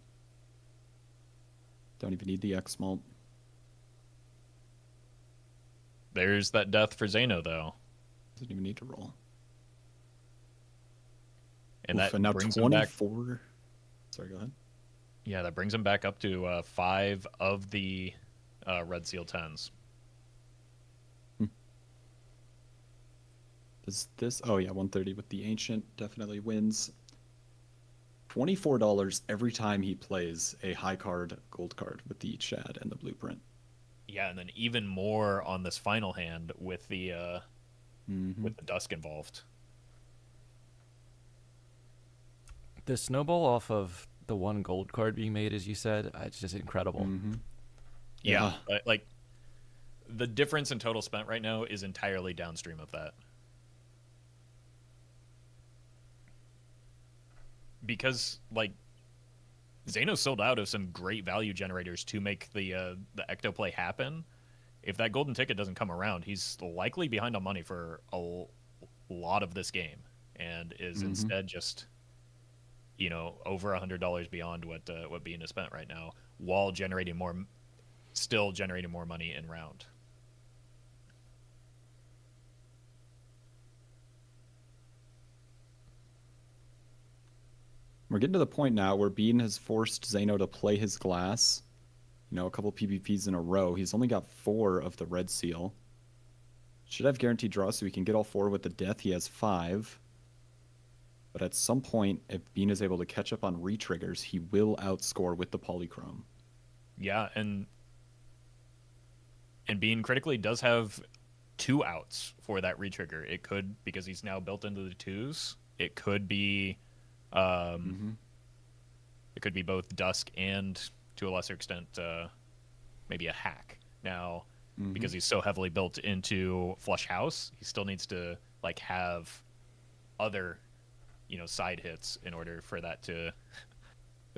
Don't even need the X mult.
There's that death for Zeno though,
Doesn't even need to roll.
and that
And now
brings him back.
24. Sorry, go ahead.
Yeah, that brings him back up to 5 of the Red Seal 10s.
Does this? Oh yeah, 130 with the ancient definitely wins. $24 every time he plays a high card, gold card with the Chad and the blueprint.
Yeah, and then even more on this final hand with the
Mm-hmm.
Dusk involved.
The snowball off of the 1 gold card being made, as you said, it's just incredible.
Mm-hmm.
Yeah, like the difference in total spent right now is entirely downstream of that. Because like Zeno sold out of some great value generators to make the Ecto play happen. If that golden ticket doesn't come around, he's likely behind on money for a lot of this game, and is instead just, you know, over $100 beyond what Bean has spent right now, while still generating more money in round.
We're getting to the point now where Bean has forced Zeno to play his glass. You know, a couple PvPs in a row. He's only got 4 of the Red Seal. Should have guaranteed draw so he can get all 4 with the death. He has 5. But at some point, if Bean is able to catch up on re-triggers, he will outscore with the Polychrome.
Yeah, and Bean critically does have 2 outs for that retrigger. It could, because he's now built into the 2s, it could be it could be both Dusk and, to a lesser extent, maybe a hack. Now, because he's so heavily built into Flush House, he still needs to like have other, you know, side hits in order for that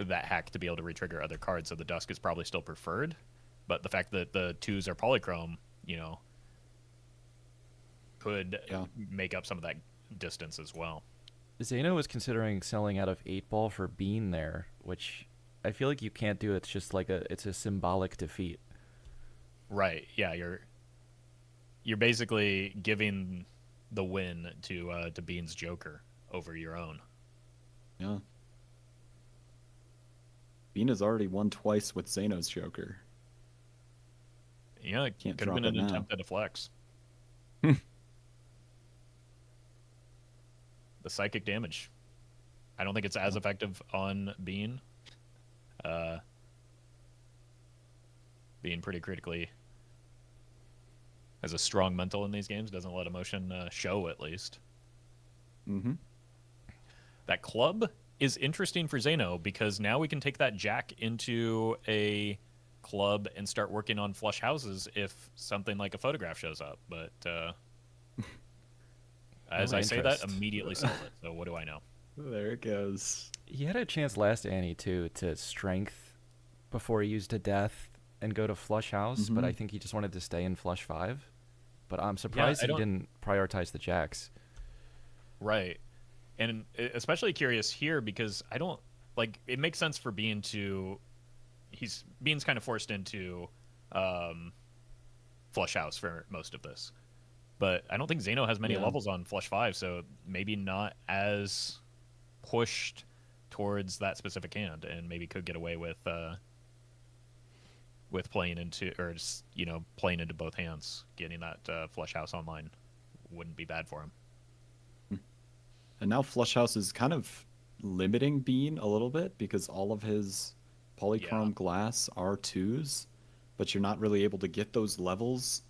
hack to be able to retrigger other cards. So the Dusk is probably still preferred, but the fact that the 2s are Polychrome, you know, could make up some of that distance as well.
Zeno was considering selling out of 8-ball for Bean there, which I feel like you can't do. It's just like it's a symbolic defeat.
Right. Yeah, you're basically giving the win to Bean's Joker over your own.
Yeah. Bean has already won twice with Zeno's Joker.
Yeah, it
Can't
could have
drop
been
it
an
now.
attempt at a flex. The psychic damage. I don't think it's as effective on Bean. Being pretty critically has a strong mental in these games, doesn't let emotion show, at least.
Mm-hmm.
That club is interesting for Zeno because now we can take that jack into a club and start working on flush houses if something like a photograph shows up. But as I say that, immediately solve it. So what do I know?
There it goes.
He had a chance last Annie too to strength before he used a death and go to flush house, but I think he just wanted to stay in flush 5. But I'm surprised he didn't prioritize the jacks.
Right. And especially curious here because I don't like it makes sense for Bean to Bean's kind of forced into flush house for most of this. But I don't think Zeno has many levels on flush 5, so maybe not as pushed towards that specific hand, and maybe could get away with playing into, or just, you know, playing into both hands. Getting that flush house online wouldn't be bad for him.
And now Flush House is kind of limiting Bean a little bit because all of his Polychrome glass are 2s, but you're not really able to get those levels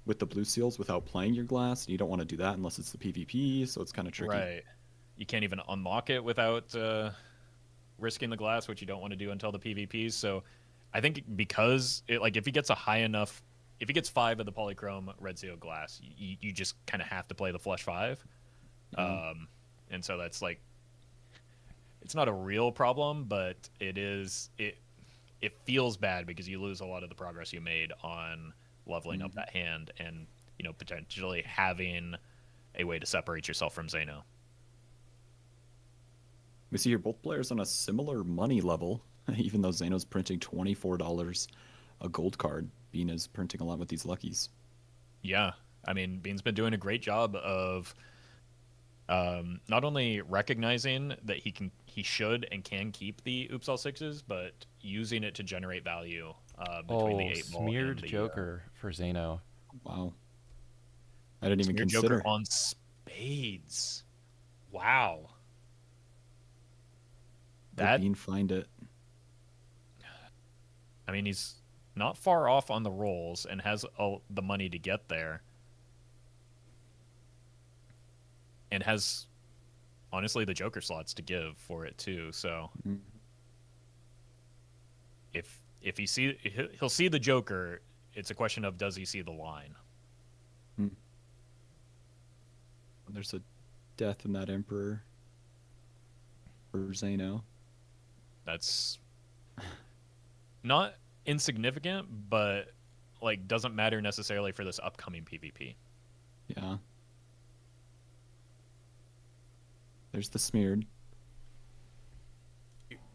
with the blue seals without playing your glass. And you don't want to do that unless it's the PvP, so it's kind of tricky.
Right. You can't even unlock it without risking the glass, which you don't want to do until the PvPs. So I think because if he gets a high enough, if he gets 5 of the polychrome red seal glass, you just kind of have to play the flush 5. And so that's like, it's not a real problem, but it feels bad because you lose a lot of the progress you made on leveling up that hand and, you know, potentially having a way to separate yourself from Zeno.
We see here both players on a similar money level, even though Zeno's printing $24 a gold card. Bean is printing a lot with these luckies.
Yeah, I mean, Bean's been doing a great job of not only recognizing that he should and can keep the Oops All Sixes, but using it to generate value between the 8 ball
smeared
and the
Joker for Zeno.
Wow. I didn't even
smeared
consider.
Joker on spades. Wow.
That Bean find it.
I mean, he's not far off on the rolls and has the money to get there. And has, honestly, the Joker slots to give for it, too. So, if he'll see the Joker, it's a question of does he see the line?
There's a death in that Emperor for Zeno.
That's not insignificant, but like doesn't matter necessarily for this upcoming PvP.
Yeah. There's the smeared.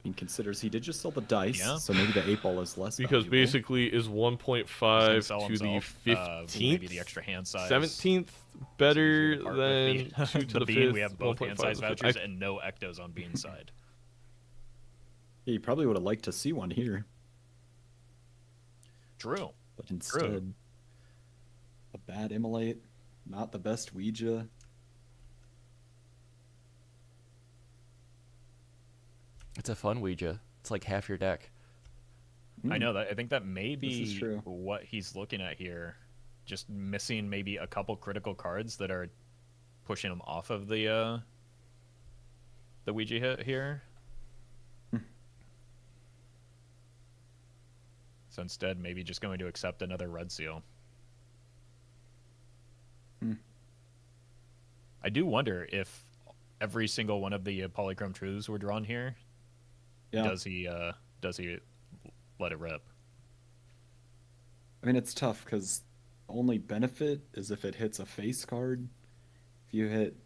He considers he did just sell the dice,
Yeah.
so maybe the 8 ball is less
Because
valuable.
basically is
He's gonna
1.5
sell
to the
himself,
15th,
maybe the extra hand size.
17th better
Part
than
with the,
2 to the
Bean.
5th.
We have both hand
1.5
size
to the 5th.
vouchers and no ectos on Bean's side.
Yeah, you probably would have liked to see one here,
True.
but instead, a bad Immolate, not the best Ouija.
It's a fun Ouija. It's like half your deck.
I know that. I think that may
This is
be
true.
what he's looking at here. Just missing maybe a couple critical cards that are pushing him off of the Ouija hit here. So instead, maybe just going to accept another red seal. I do wonder if every single one of the polychrome truths were drawn here.
Yeah.
Does he let it rip?
I mean, it's tough because the only benefit is if it hits a face card. If you hit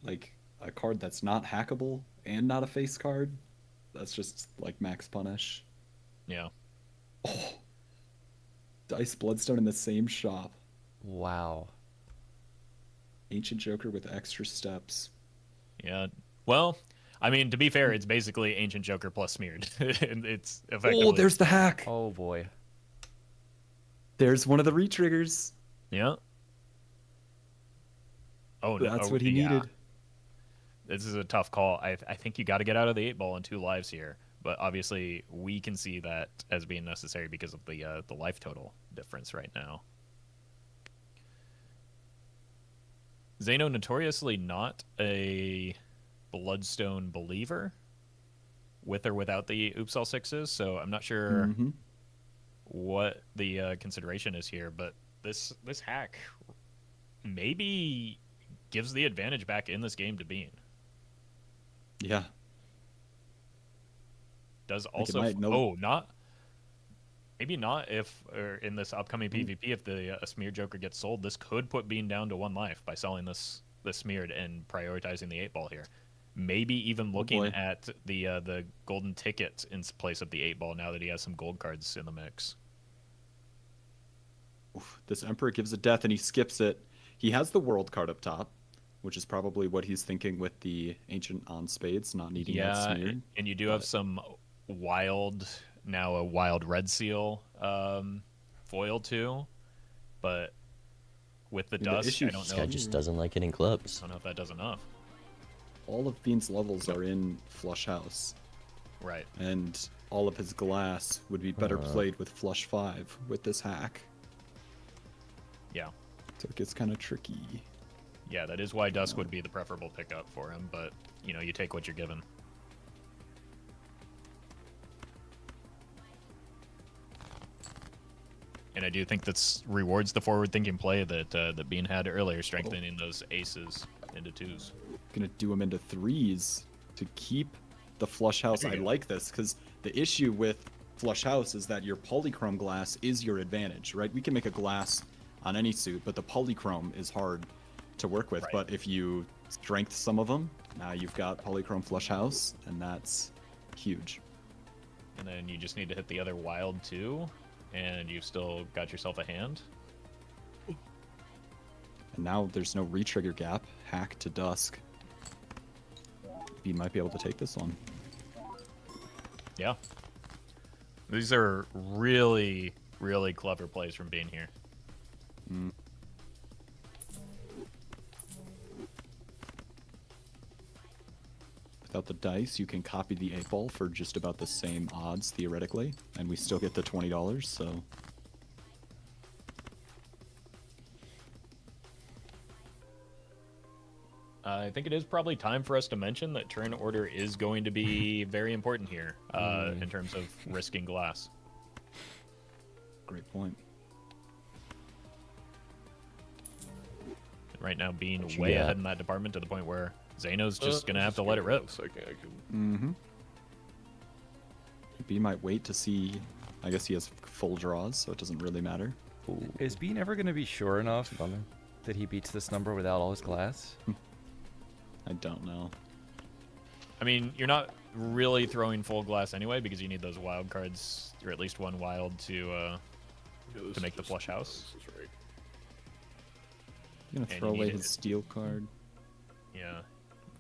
like a card that's not hackable and not a face card, that's just like max punish.
Yeah.
Oh, Dice Bloodstone in the same shop.
Wow.
Ancient Joker with extra steps.
Yeah. Well, I mean, to be fair, it's basically Ancient Joker plus smeared. And it's effectively.
Oh, there's the hack.
Oh boy.
There's one of the retriggers.
Yeah. Oh, no.
That's
Oh,
what he
yeah.
needed.
This is a tough call. I think you got to get out of the 8 ball in 2 lives here. But obviously, we can see that as being necessary because of the life total difference right now. Zeno notoriously not a Bloodstone believer, with or without the Oops All Sixes. So I'm not sure what the consideration is here. But this hack maybe gives the advantage back in this game to Bean.
Yeah.
Does
it
also
might, no.
oh not maybe not if or in this upcoming PvP if the smeared Joker gets sold, this could put Bean down to 1 life by selling this smeared and prioritizing the 8 ball here. Maybe even looking
boy.
at the golden ticket in place of the 8 ball now that he has some gold cards in the mix.
Oof, this Emperor gives a death and he skips it. He has the world card up top, which is probably what he's thinking with the Ancient on spades, not needing that
Yeah,
smeared.
and you do have some a wild red seal foil too, but with the
The
dust,
issue-
I don't
This
know.
guy just doesn't like hitting clubs.
I don't know if that does enough.
All of Bean's levels are in Flush House,
Right.
and all of his glass would be better played with Flush 5 with this hack.
Yeah.
So it gets kind of tricky.
Yeah, that is why Dusk would be the preferable pickup for him, but, you know, you take what you're given. And I do think that's rewards the forward-thinking play that Bean had earlier, strengthening those aces into 2s.
Gonna do them into 3s to keep the flush house.
There
I
you go.
like this because the issue with flush house is that your polychrome glass is your advantage, right? We can make a glass on any suit, but the polychrome is hard to work with.
Right.
But if you strength some of them, now you've got polychrome flush house, and that's huge.
And then you just need to hit the other wild too, and you've still got yourself a hand.
And now there's no retrigger gap. Hack to Dusk. Bean might be able to take this one.
Yeah. These are really, really clever plays from Bean here.
Without the dice, you can copy the 8-ball for just about the same odds, theoretically, and we still get the $20, so...
I think it is probably time for us to mention that turn order is going to be very important here in terms of risking glass.
Great point.
Right now, Bean
What you
way
got?
ahead in that department to the point where Zeno's just going to have to let it
give me
rip.
1 second, I can...
Mm-hmm. B might wait to see... I guess he has full draws, so it doesn't really matter.
Is Bean ever gonna be sure enough
Bummer.
that he beats this number without all his glass?
I don't know.
I mean, you're not really throwing full glass anyway because you need those wild cards, or at least one wild to
Yeah, this
to
is
make the
just-
flush house.
This is right.
You're gonna
And
throw
you
away
need
his
it.
steel card.
Yeah,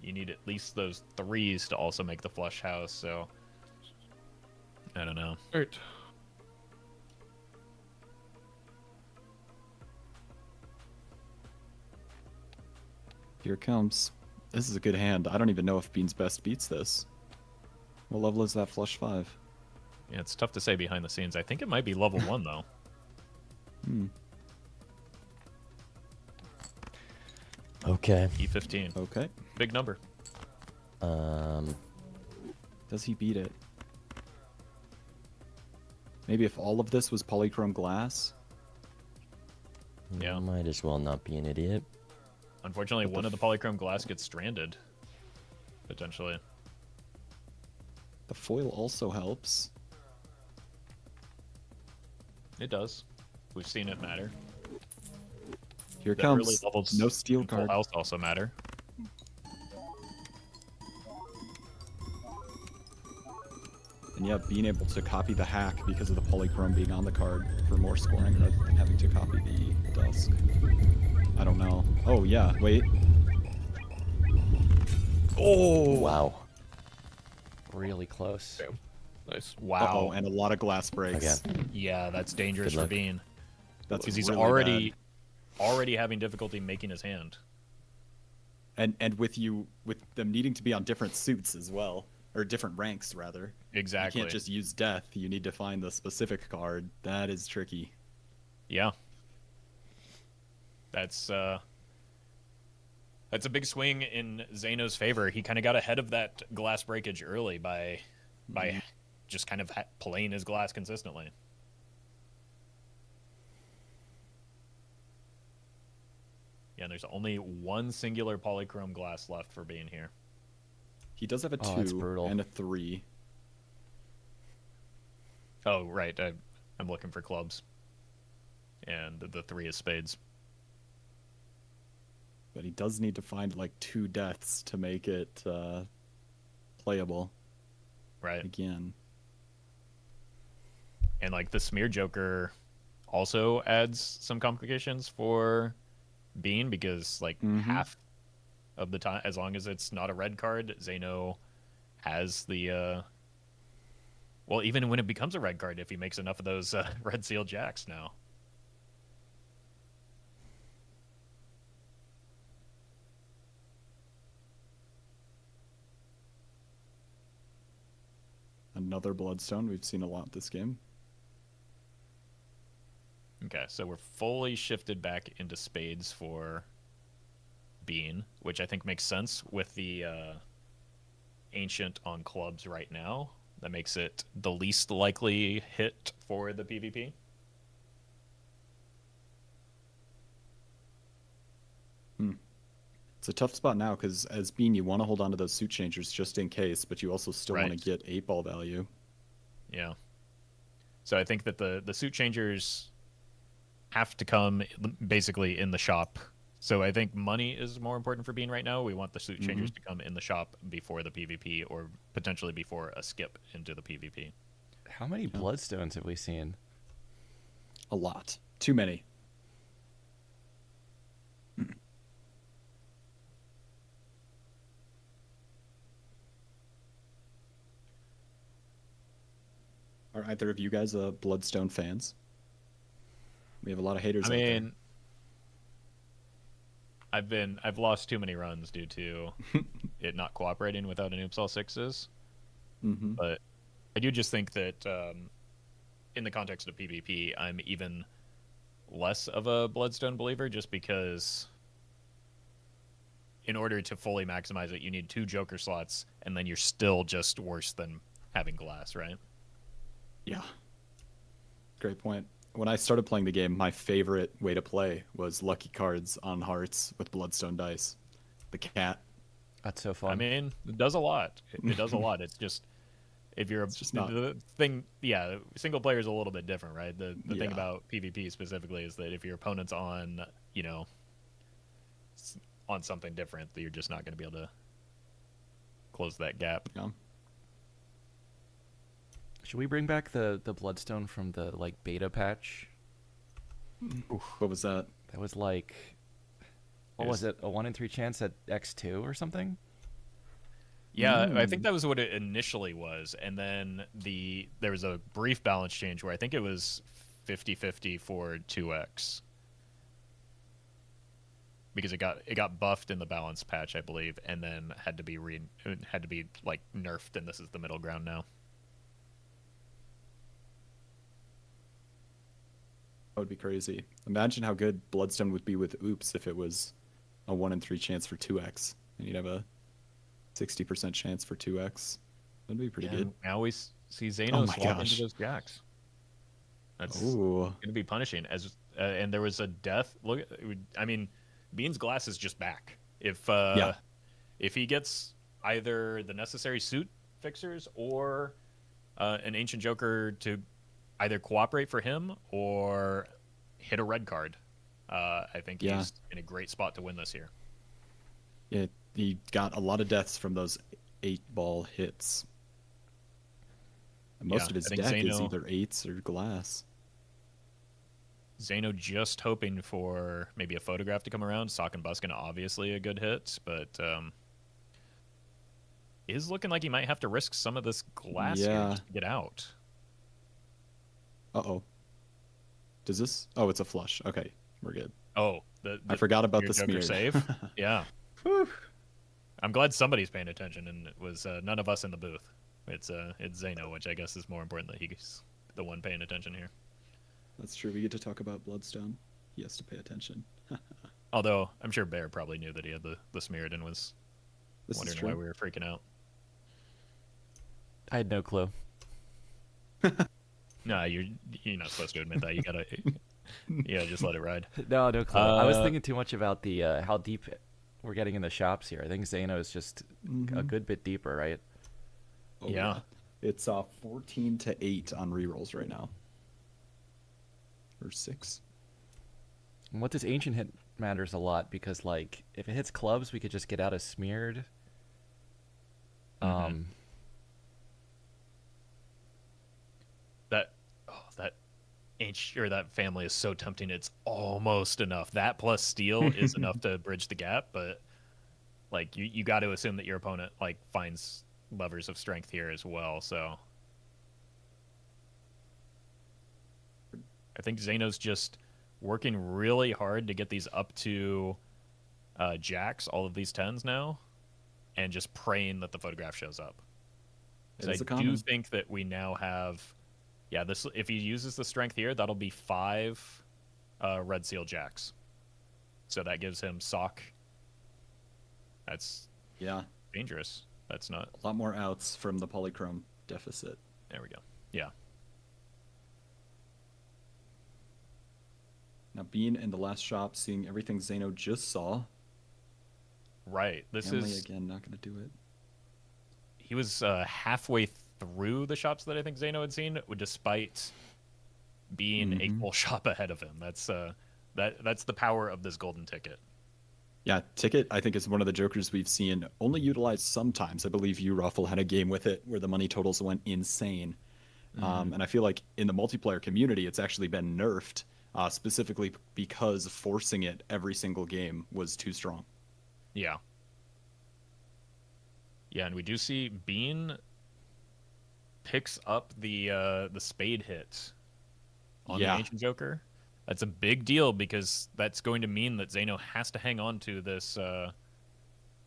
you need at least those 3s to also make the flush house. So I don't know.
All right.
Here it comes. This is a good hand. I don't even know if Bean's Best beats this. What level is that flush 5?
Yeah, it's tough to say behind the scenes. I think it might be level 1 though.
Okay.
E15,
Okay.
big number.
Does he beat it? Maybe if all of this was polychrome glass?
Yeah.
Might as well not be an idiot.
Unfortunately, one of the polychrome glass gets stranded. Potentially.
The foil also helps.
It does. We've seen it matter.
Here it
The early
comes.
levels
No steel
in Full
card.
House also matter.
And yeah, being able to copy the hack because of the polychrome being on the card for more scoring rather than having to copy the Dusk. I don't know. Oh yeah, wait.
Oh!
Wow.
Really close.
Damn. Nice.
Wow.
Uh-oh, and a lot of glass breaks.
Okay.
Yeah, that's dangerous
Good
for
luck.
Bean.
That's
Because he's
really
already having difficulty making his hand.
bad. And with them needing to be on different suits as well, or different ranks rather.
Exactly.
You can't just use death. You need to find the specific card. That is tricky.
Yeah. That's a big swing in Zeno's favor. He kind of got ahead of that glass breakage early by just kind of playing his glass consistently. Yeah, and there's only one singular polychrome glass left for being here.
He does have a
Oh, that's
2
brutal.
and a 3.
Oh, right. I'm looking for clubs. And the 3 is spades.
But he does need to find like 2 deaths to make it playable
Right.
again.
And like the smear joker also adds some complications for Bean because like half of the time, as long as it's not a red card, Zeno has the well, even when it becomes a red card, if he makes enough of those red seal jacks now.
Another Bloodstone. We've seen a lot this game.
Okay, so we're fully shifted back into spades for Bean, which I think makes sense with the ancient on clubs right now. That makes it the least likely hit for the PvP.
It's a tough spot now because as Bean, you want to hold on to those suit changers just in case, but you also still want
Right.
to get 8-ball value.
Yeah. So I think that the suit changers have to come basically in the shop. So I think money is more important for Bean right now. We want the suit changers to come in the shop before the PvP, or potentially before a skip into the PvP.
How many Bloodstones have we seen?
A lot. Too many. Are either of you guys Bloodstone fans? We have a lot of haters
I
out there.
mean, I've lost too many runs due to it not cooperating without an oops all sixes.
Mm-hmm.
But I do just think that in the context of PvP, I'm even less of a Bloodstone believer, just because in order to fully maximize it, you need 2 Joker slots, and then you're still just worse than having glass, right?
Yeah. Great point. When I started playing the game, my favorite way to play was lucky cards on hearts with Bloodstone dice. The cat.
That's so fun.
I mean, it does a lot. It does a lot. It's just if you're
It's just not-
the thing, yeah, single player is a little bit different, right? The thing
Yeah.
about PvP specifically is that if your opponent's on, on something different, that you're just not going to be able to close that gap.
Yeah.
Should we bring back the Bloodstone from the like beta patch?
What was that?
That was like, what was it? A 1 in 3 chance at X2 or something?
Yeah, I think that was what it initially was, and then there was a brief balance change where I think it was 50-50 for 2x. Because it got buffed in the balance patch, I believe, and then had to be like nerfed, and this is the middle ground now.
That would be crazy. Imagine how good Bloodstone would be with Oops if it was a 1 in 3 chance for 2x. And you'd have a 60% chance for 2x. That'd be pretty
Yeah,
good.
now we see Zeno
Oh my
swap
gosh.
into those jacks. That's
Ooh.
going to be punishing. And there was a death. I mean, Bean's glass is just back. If he gets either the necessary suit fixers or an Ancient Joker to either cooperate for him or hit a red card, I think
Yeah.
he's in a great spot to win this year.
Yeah, he got a lot of deaths from those 8-ball hits. And most
Yeah,
of his
I think
deck is
Zeno-
either 8s or glass.
Zeno just hoping for maybe a photograph to come around. Sock and Buskin obviously a good hit, but is looking like he might have to risk some of this glass here
Yeah.
just to get out.
Uh-oh. Does this? Oh, it's a flush. Okay, we're good.
Oh,
I forgot about
your
the
Joker
smear.
save. Yeah. I'm glad somebody's paying attention, and it was none of us in the booth. It's Zeno, which I guess is more important that he's the one paying attention here.
That's true. We get to talk about Bloodstone. He has to pay attention.
Although I'm sure Bear probably knew that he had the smeared and was
This is
wondering
true.
why we were freaking out.
I had no clue.
No, you're not supposed to admit that. You gotta just let it ride.
No clue. I was
Uh,
thinking too much about the how deep we're getting in the shops here. I think Zeno is just a good bit deeper, right?
Oh,
Yeah.
It's 14-8 on rerolls right now. Or 6.
And what does ancient hit matters a lot because like if it hits clubs, we could just get out of smeared.
That ancient or that family is so tempting. It's almost enough. That plus steal is enough to bridge the gap, but like you got to assume that your opponent like finds levers of strength here as well. So I think Zeno's just working really hard to get these up to jacks, all of these 10s now, and just praying that the photograph shows up.
It
So
is
I
a common.
do think that we now have, this if he uses the strength here, that'll be 5 red seal jacks. So that gives him sock. That's
Yeah.
dangerous. That's not.
A lot more outs from the polychrome deficit.
There we go. Yeah.
Now, being in the last shop, seeing everything Zeno just saw,
Right. This
Family
is
again, not going to do it.
he was halfway through the shops that I think Zeno had seen, despite being a full shop ahead of him. That's the power of this golden ticket.
Yeah, Ticket, I think, is one of the jokers we've seen only utilized sometimes. I believe you, Ruffle, had a game with it where the money totals went insane. And I feel like in the multiplayer community, it's actually been nerfed, specifically because forcing it every single game was too strong.
Yeah. Yeah, and we do see Bean picks up the spade hit on the Ancient Joker. That's a big deal because that's going to mean that Zeno has to hang on to this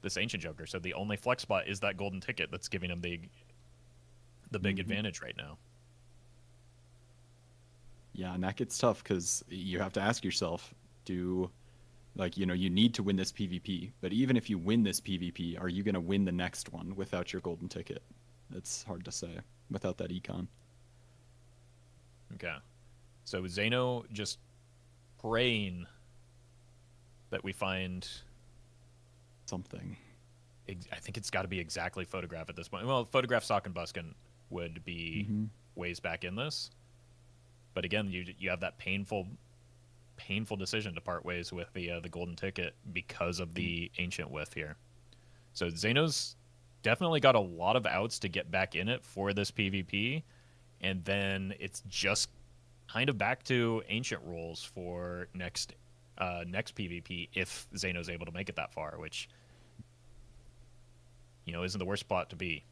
this Ancient Joker. So the only flex spot is that golden ticket that's giving him the big advantage right now.
Yeah, and that gets tough because you have to ask yourself, you need to win this PvP. But even if you win this PvP, are you going to win the next one without your golden ticket? It's hard to say without that econ.
Okay. So Zeno just praying that we find
something.
I think it's got to be exactly Photograph at this point. Well, Photograph, Sock, and Buskin would be ways back in this. But again, you have that painful decision to part ways with the golden ticket because of the Ancient Whiff here. So Zeno's definitely got a lot of outs to get back in it for this PvP, and then it's just kind of back to Ancient rules for next PvP if Zeno's able to make it that far, which isn't the worst spot to be.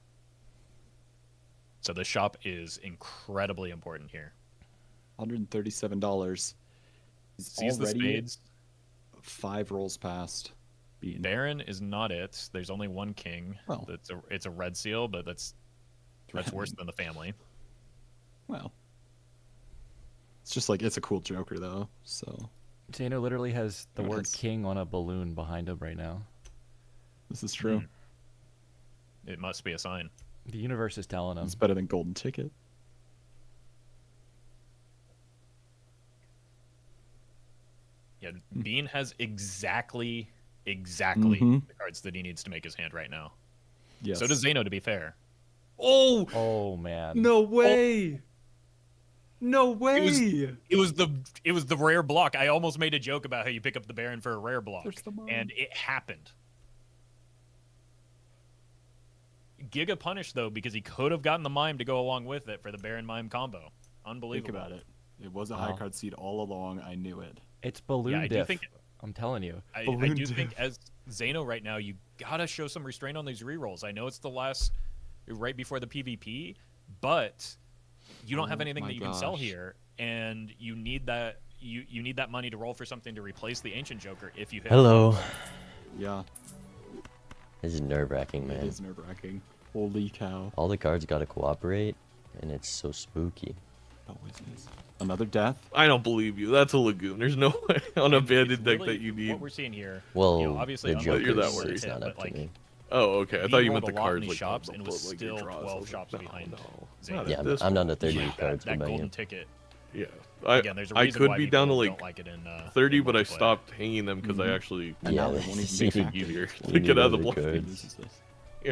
So the shop is incredibly important here.
$137.
Sees the spades.
5 rolls past. Bean.
Baron is not it. There's only one king.
Well,
it's a red seal, but that's worse than the family.
Well, it's just like it's a cool Joker though. So
Zeno literally has the word king on a balloon behind him right now.
This is true.
It must be a sign.
The universe is telling him.
It's better than golden ticket.
Yeah, Bean has exactly the cards that he needs to make his hand right now.
Yes.
So does Zeno, to be fair.
Oh man.
No way. No way.
It was the rare block. I almost made a joke about how you pick up the Baron for a rare block, and it happened. Giga punished though because he could have gotten the Mime to go along with it for the Baron Mime combo. Unbelievable.
Think about it. It was a high card seed all along. I knew it.
It's balloon
do
diff.
think,
I'm telling you.
I do think as Zeno right now, you gotta show some restraint on these rerolls. I know it's the last, right before the PvP, but you don't have anything that you can sell here, and you need that. You need that money to roll for something to replace the Ancient Joker if you hit.
Hello.
Yeah.
This is nerve-wracking, man.
It is nerve-wracking. Holy cow.
All the cards gotta cooperate, and it's so spooky.
Always is. Another death?
I don't believe you. That's a Lagoon. There's no way on a banded deck
really,
that you need.
What we're seeing here.
Well,
obviously,
the
You're that
Joker's
worried.
is not up to me.
Oh, okay. I thought you meant the cards
like shops,
the
and was
like,
still
draws.
12
I was
shops
like,
behind.
No.
Zeno.
Not
Yeah,
at this
I'm down to
point.
30
Yeah,
cards.
that
What about
golden
you?
ticket.
Yeah.
Again, there's a
I
reason
could
why
be
people
down to like
don't like it in
30,
in
but I
multiplayer.
stopped hanging them because I actually
And
Yeah,
now they won't even
this
be
makes it
factored.
easier
You
to
need
get out of the
other
block.
cards.
This is this.
Yeah.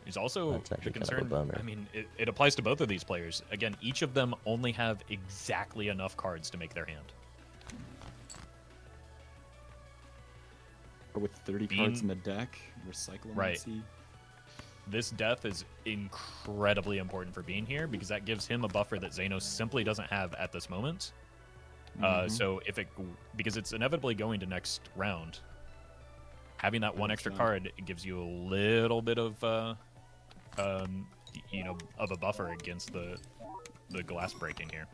There's also
That's
the
actually kind of a
concern.
bummer.
I mean, it applies to both of these players. Again, each of them only have exactly enough cards to make their hand.
With 30 cards in the deck, recycle
Right.
see.
This death is incredibly important for being here because that gives him a buffer that Zeno simply doesn't have at this moment. So because it's inevitably going to next round, having that one extra card gives you a little bit of of a buffer against the glass breaking here.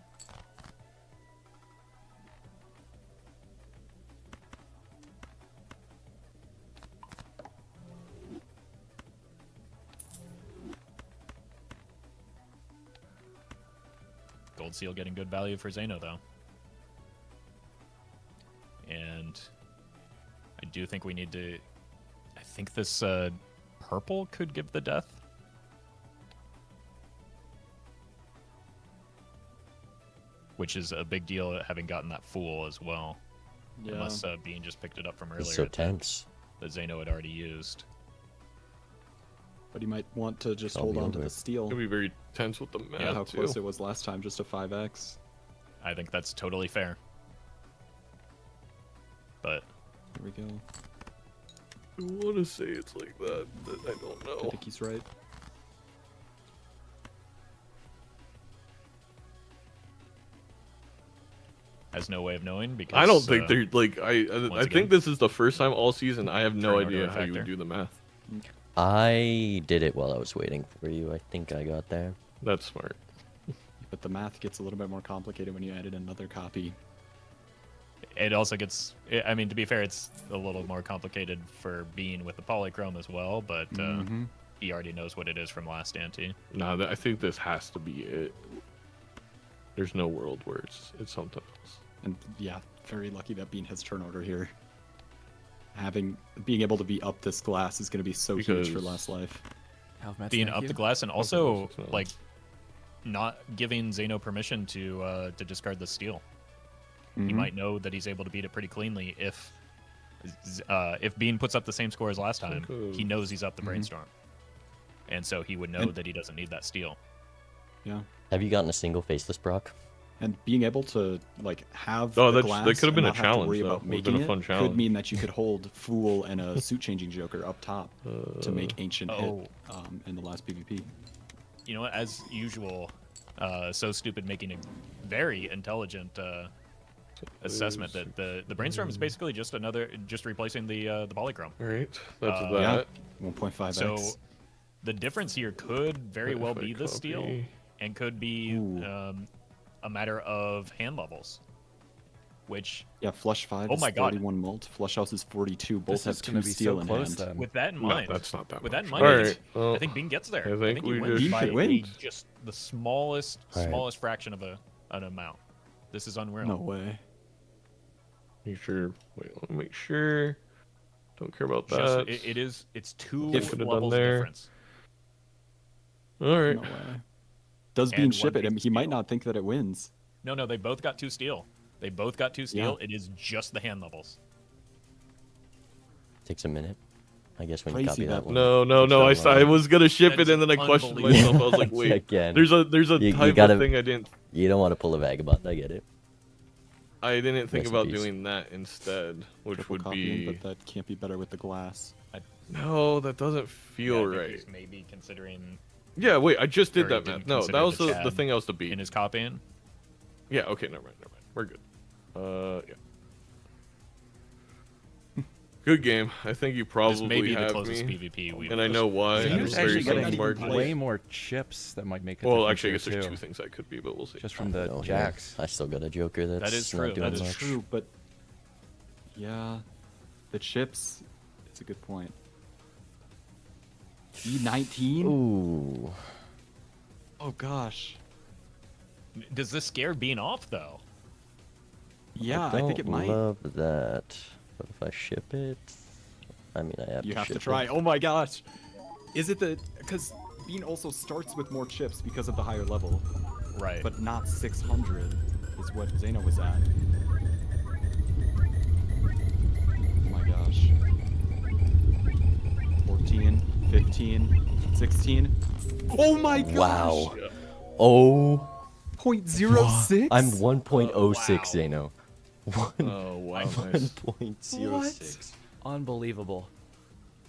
Gold Seal getting good value for Zeno, though. And I do think we need to... I think this purple could give the death. which is a big deal having gotten that Fool as well.
Yeah.
Unless Bean just picked it up from earlier.
It's so tense.
That Zeno had already used.
But he might want to just
I'll
hold
be
on to
over.
the steal.
It'll be very tense with the math
Yeah, how
too.
close it was last time, just a 5x.
I think that's totally fair. But
Here we go.
I want to say it's like that, but I don't
I
know.
think he's right.
has no way of knowing because
I don't think they're like I
once
think
again,
this is the first time all season I have no
turnover
idea how you
factor.
would do the math.
I did it while I was waiting for you. I think I got there.
That's smart.
But the math gets a little bit more complicated when you added another copy.
It also gets. I mean, to be fair, it's a little more complicated for Bean with the polychrome as well, but he already knows what it is from last ante.
Nah, I think this has to be it. There's no world where it's something else.
And yeah, very lucky that Bean has turn order here. Being able to be up this glass is going to be so huge for
Because-
Last Life.
Half
Being up the glass and also
it's not.
like not giving Zeno permission to discard the steal. He might know that he's able to beat it pretty cleanly if Bean puts up the same score as last time. He knows he's up the brainstorm, and so he would know
And-
that he doesn't need that steal.
Yeah.
Have you gotten a single faceless Brock?
And being able to like have
Oh,
the
that
glass
could have
and
been a
not have to
challenge,
worry
though.
about
Would've been
making
a fun
it
challenge.
could mean that you could hold Fool and a suit changing Joker up top to make Ancient
Oh.
hit in the last PvP.
You know what? As usual, So Stupid making a very intelligent assessment that the brainstorm is basically just replacing the polychrome.
All right, that's
Yeah.
that.
1.5x.
So the difference here could very
What
well
if I
be the steal,
copy?
and could be a matter of hand levels, which
yeah, Flush 5
Oh
is
my God.
31 mult. Flush House is 42. Both
This
have
is gonna
2
be
steal
so
in
close
hand.
then.
with that in
No,
mind,
that's not that
with
much.
that in mind,
All
I
right,
think-
well,
I think Bean gets there.
I think
he
we
wins
just-
by
Bean wins.
just the smallest
All right.
smallest fraction of an amount. This is unreal.
No way.
You sure? Wait, let me make sure. Don't care about
Just-
that.
it's two
If-
Could've done
levels
there.
difference.
All right.
No way. Does Bean
And
ship
one
it? I mean,
piece
he
of
might
steel.
not think that it wins.
No, they both got 2 steal. They both got 2 steal. It is just the hand levels.
Takes a minute. I guess when
Crazy
you copy
that
that one.
No. I was gonna ship
That
it and
is
then I questioned
unbelievable.
myself. I was like, wait,
Again.
there's a
You
type
gotta-
of thing I didn't
You don't want to pull a vagabond. I get it.
think
Rest in
about
peace.
doing that instead, which
Triple
would
copying,
be
but that can't be better with the glass.
no, that doesn't feel
Yeah, I think
right.
he's maybe considering
Yeah, wait, I just did
Or
that
didn't
math. No,
consider
that was
the
the
Chad
thing I was to beat.
in his copying.
Yeah, okay, never mind. We're good. Yeah. Good game. I think you
This
probably
may be the
have
closest
me,
PvP we've
and I know why.
So
I'm
you're
He's
very
actually
getting
getting
even
smart.
way more chips that might make a
Well,
difference
actually, I guess
here,
there's
too.
2 things I could be, but we'll see.
Just from
I
the
don't know,
jacks.
I still got a Joker that's
is
not
true,
doing
that is
much.
True, but yeah, the chips. It's a good point. E19.
Ooh.
Oh gosh.
Does this scare Bean off though?
Yeah, I think it
don't
might.
love that. But if I ship it, I mean, I have
You
to
have to
ship
try.
it.
Oh my gosh. Is it because Bean also starts with more chips because of the higher level,
Right.
but not 600 is what Zeno was at. Oh my gosh. 14, 15, 16. Oh my gosh.
Wow. Oh.
0.06?
I'm 1.06
Wow.
Zeno.
Oh wow, nice.
1.06.
Unbelievable.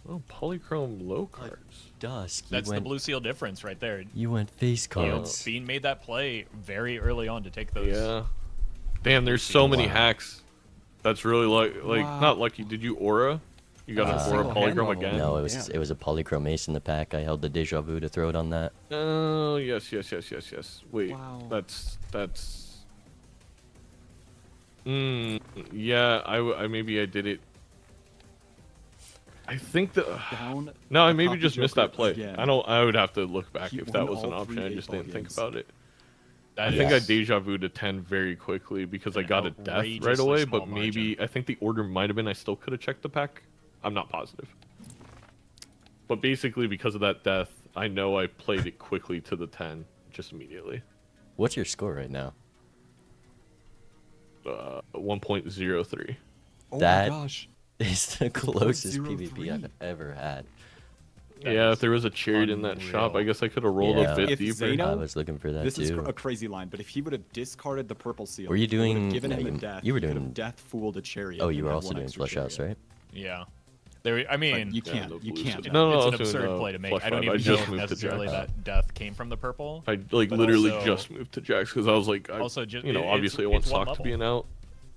Oh, polychrome low cards.
Dusk.
That's
you
the
went,
blue seal difference right there.
You went face
You know,
cards.
Bean made that play very early on to take those.
Yeah. Damn, there's so many
Wow.
hacks. That's really like
Wow.
not lucky. Did you aura? You got an aura
single hand
polychrome
level.
again?
No,
Damn.
it was a polychrome ace in the pack. I held the deja vu to throw it on that.
Oh yes. Wait,
Wow.
that's. Yeah, I maybe I did it. I think the.
Down.
No, I
a
maybe
copy
just missed
Joker
that play.
again.
I don't. I would have to look back
He
if that
won
was an
all
option.
three
I just
8-ball
didn't think
games.
about it.
That
I think I
is-
deja vu to 10 very quickly because I
An
got a death right
outrageously
away,
small
but maybe I think the order might have been I still could have checked the pack. I'm not positive. But basically, because of that death, I know I played it quickly to the 10 just immediately.
What's your score right now?
1.03.
Oh
That-
my gosh.
It's the closest
0.03.
PvP I've ever had.
That
Yeah,
is
if there was a chariot in that shop, I
unreal.
guess I could have rolled
Yeah.
a bit
If
deeper.
Zeno-
I was looking for that
This is
too.
a crazy line, but if he would have discarded the purple seal,
Were you
it would have
doing-
given
no,
him
you-
a death.
you were
he could
doing-
have death fooled a chariot.
Oh,
and
you were
had
also
one
doing
extra
flush house,
chariot.
right?
Yeah. There, I mean,
You
Yeah,
can't.
the
You
blue
can't.
seal.
no,
No,
it's an
also
absurd
no,
play to make.
flush
I don't
five. I
even know
just
if
moved to
necessarily
Jax.
that death came from the purple.
I like
But
literally
also-
just moved to Jax because I was like,
Also, just
you know,
it's-
obviously I want
it's one
Sock to
level.
be out.